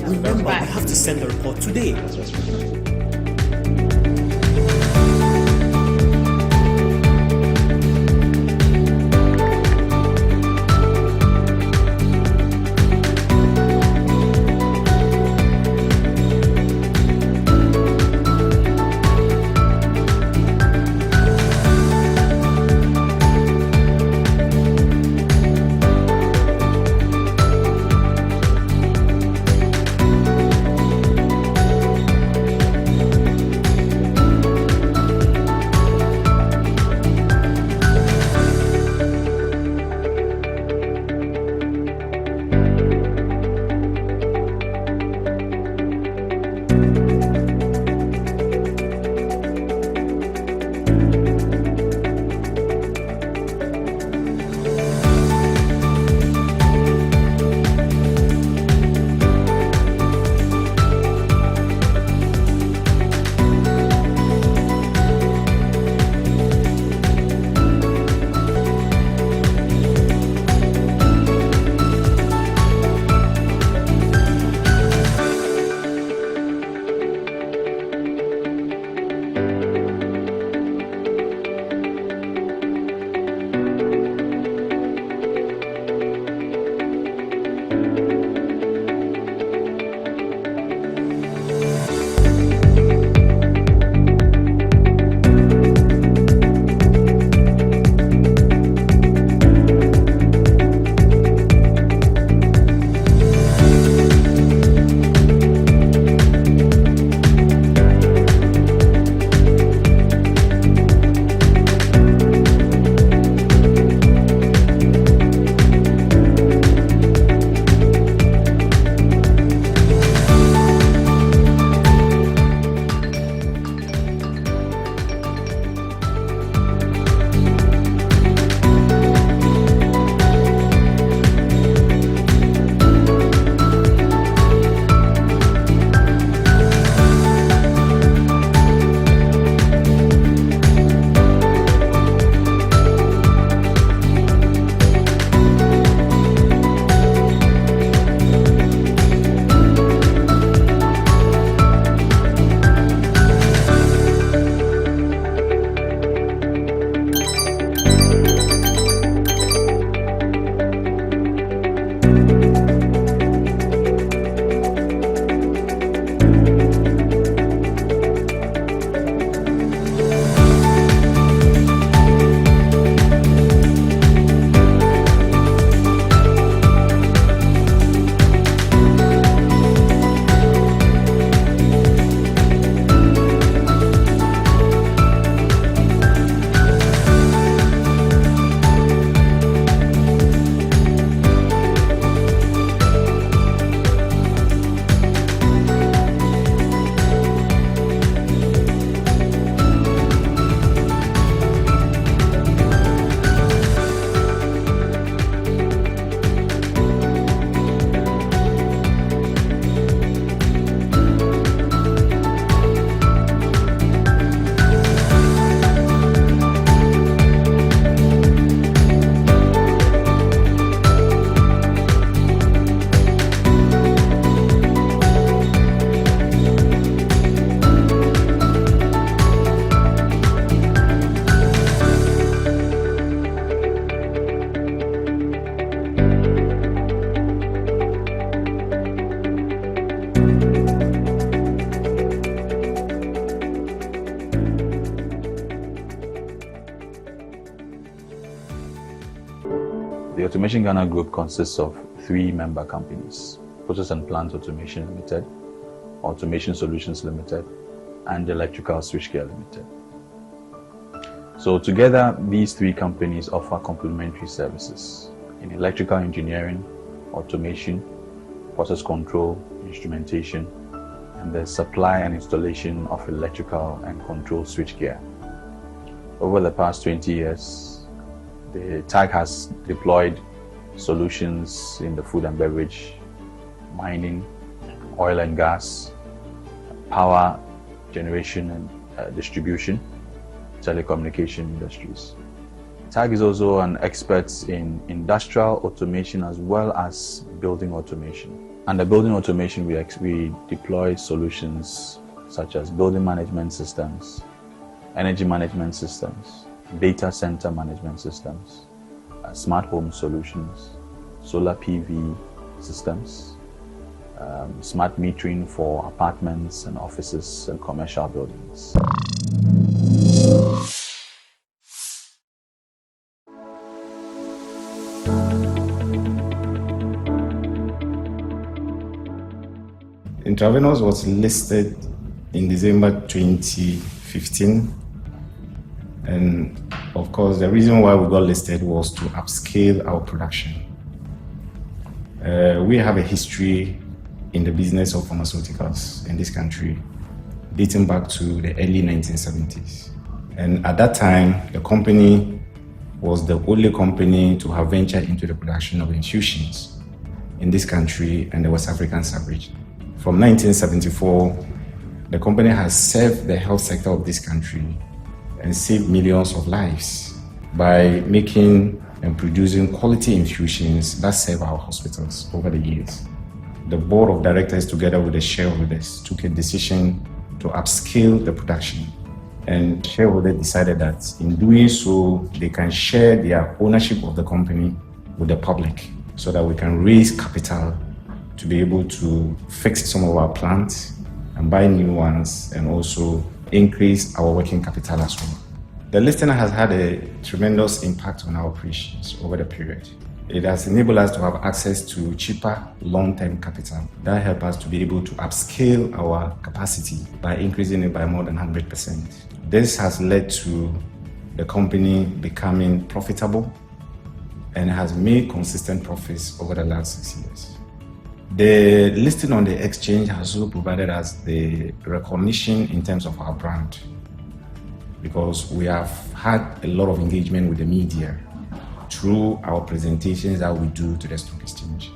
Remember, we have to send the report today. The Automation Ghana Group consists of 3 member companies: Process and Plant Automation Limited, Automation Solutions Limited, and Electrical Switchgear Limited. So together, these 3 companies offer complementary services in electrical engineering, automation, process control, instrumentation, and the supply and installation of electrical and control switchgear. Over the past 20 years, the TAG has deployed solutions in the food and beverage, mining, oil and gas, power generation and distribution, telecommunication industries. TAG is also an expert in industrial automation as well as building automation. Under building automation, we deploy solutions such as building management systems, energy management systems, data center management systems, smart home solutions, solar PV systems, smart metering for apartments and offices and commercial buildings. Intravenous was listed in December 2015, and of course the reason why we got listed was to upscale our production. We have a history in the business of pharmaceuticals in this country dating back to the early 1970s, and at that time the company was the only company to have ventured into the production of infusions in this country and the West African sub-region. From 1974, the company has served the health sector of this country and saved millions of lives by making and producing quality infusions that serve our hospitals over the years. The board of directors, together with the shareholders, took a decision to upscale the production, and shareholders decided that in doing so, they can share their ownership of the company with the public so that we can raise capital to be able to fix some of our plants and buy new ones, and also increase our working capital as well. The listing has had a tremendous impact on our operations over the period. It has enabled us to have access to cheaper long-term capital that help us to be able to upscale our capacity by increasing it by more than 100%. This has led to the company becoming profitable and has made consistent profits over the last 6 years. The listing on the exchange has also provided us the recognition in terms of our brand, because we have had a lot of engagement with the media through our presentations that we do to the stock exchange.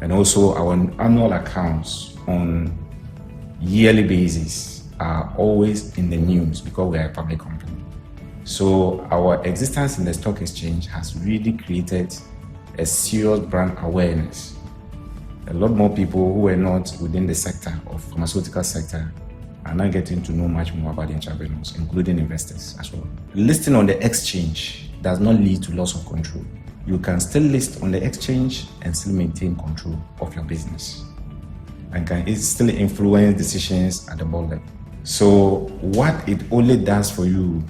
And also our annual accounts on yearly basis are always in the news because we are a public company. So our existence in the stock exchange has really created a serious brand awareness. A lot more people who were not within the sector of pharmaceutical sector are now getting to know much more about intravenous, including investors as well. Listing on the exchange does not lead to loss of control. You can still list on the exchange and still maintain control of your business, and can still influence decisions at the board level. So what it only does for you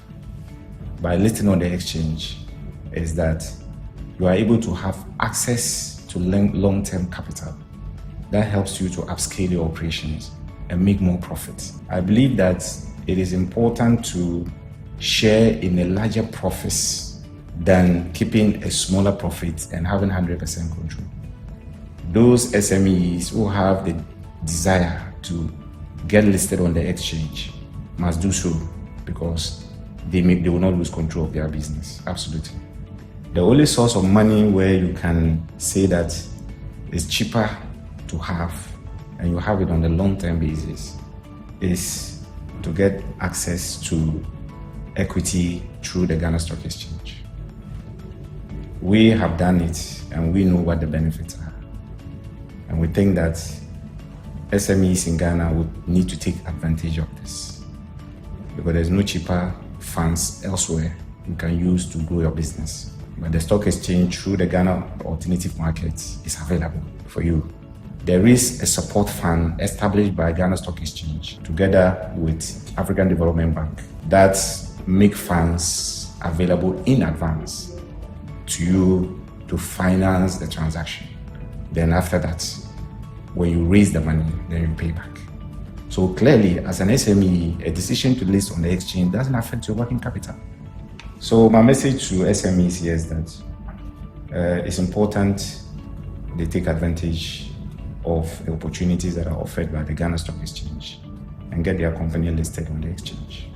by listing on the exchange is that you are able to have access to long-term capital that helps you to upscale your operations and make more profit. I believe that it is important to share in a larger profits than keeping a smaller profit and having 100% control. Those SMEs who have the desire to get listed on the exchange must do so, because they will not lose control of their business. Absolutely. The only source of money where you can say that it's cheaper to have and you have it on a long-term basis is to get access to equity through the Ghana Stock Exchange. We have done it and we know what the benefits are. And we think that SMEs in Ghana would need to take advantage of this, because there's no cheaper funds elsewhere you can use to grow your business. But the stock exchange through the Ghana Alternative Market is available for you. There is a support fund established by Ghana Stock Exchange together with African Development Bank that make funds available in advance to you to finance the transaction. Then after that, when you raise the money, then you pay back. So clearly, as an SME, a decision to list on the exchange doesn't affect your working capital. So my message to SMEs here is that it's important they take advantage of the opportunities that are offered by the Ghana Stock Exchange and get their company listed on the exchange.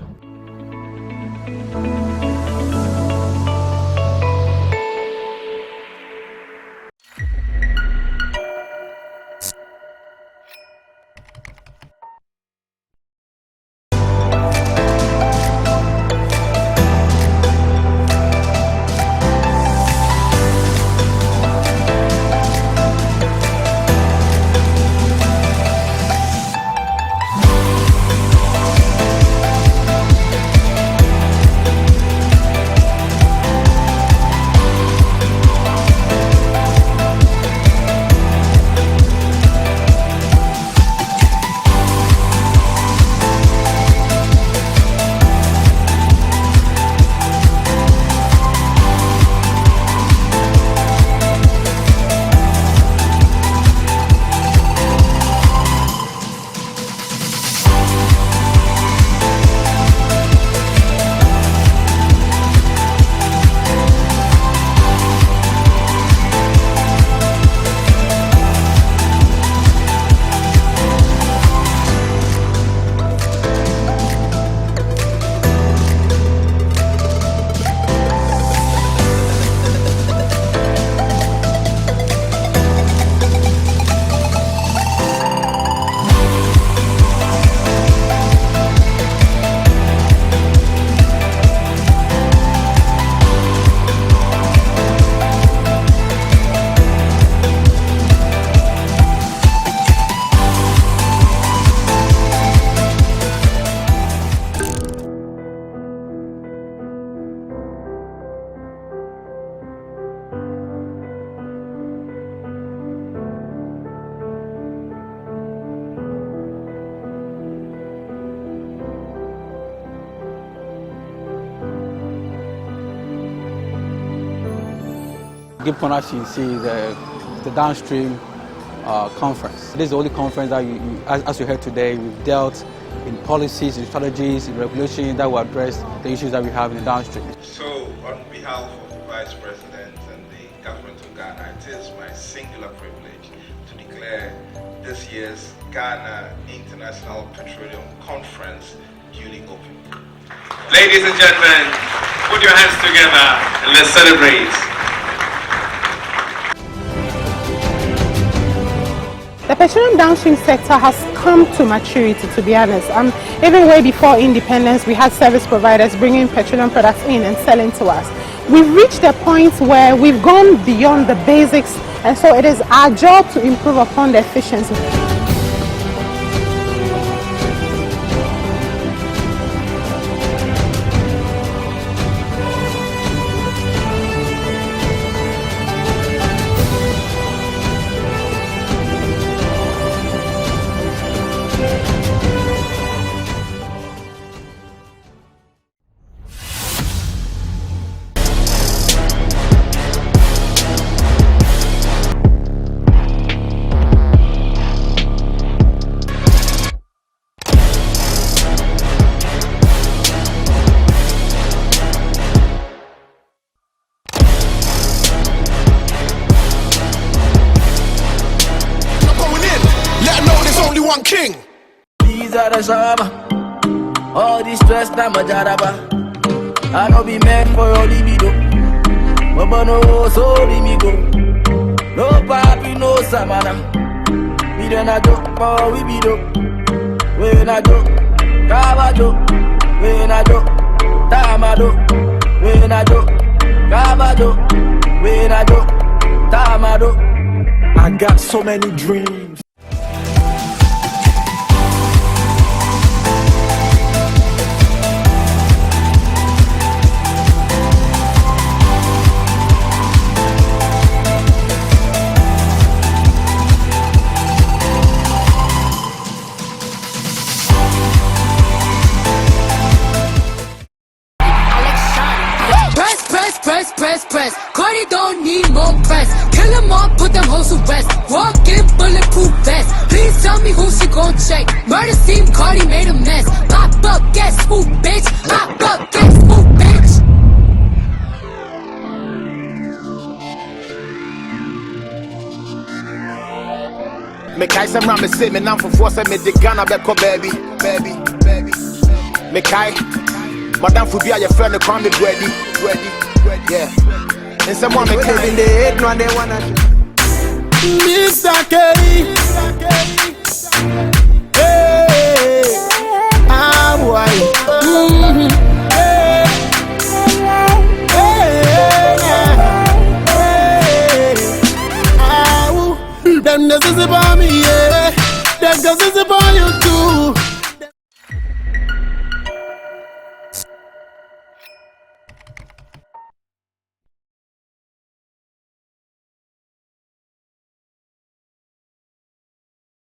Give partnership, see the downstream conference. This is the only conference that, as you heard today, we've dealt in policies, in strategies, in regulation that will address the issues that we have in the downstream. So, on behalf of the Vice President and the government of Ghana, it is my singular privilege to declare this year's Ghana International Petroleum Conference duly open. Ladies and gentlemen, put your hands together and let's celebrate. The petroleum downstream sector has come to maturity, to be honest. Even way before independence, we had service providers bringing petroleum products in and selling to us. We've reached a point where we've gone beyond the basics, and so it is our job to improve upon the efficiency. One king. These are the shama. All this stress na majaraba. I don't be meant for your libido. But no, so let me go. No papi, no samana. We don't a joke, but we be dope. We na joke, kabado. We na joke, tamado. We na joke, kabado. We na joke, tamado. I got so many dreams. Press, press, press, press. Cardi don't need more press. Kill them all, put them hoes to rest. Walk in bulletproof vest. Please tell me who she gon' check. Murder scene, Cardi made a mess. Pop up, guess who, bitch? Pop up, guess who, bitch? Me kai some ram me sit me now for force me the Ghana beko baby. Me kai Madam Fubi your friend the call me ready. Yeah. And someone me kai in the head no they wanna Mr. K. Hey. Ah boy. Hey. Them this is about me, yeah. Them this is about you too.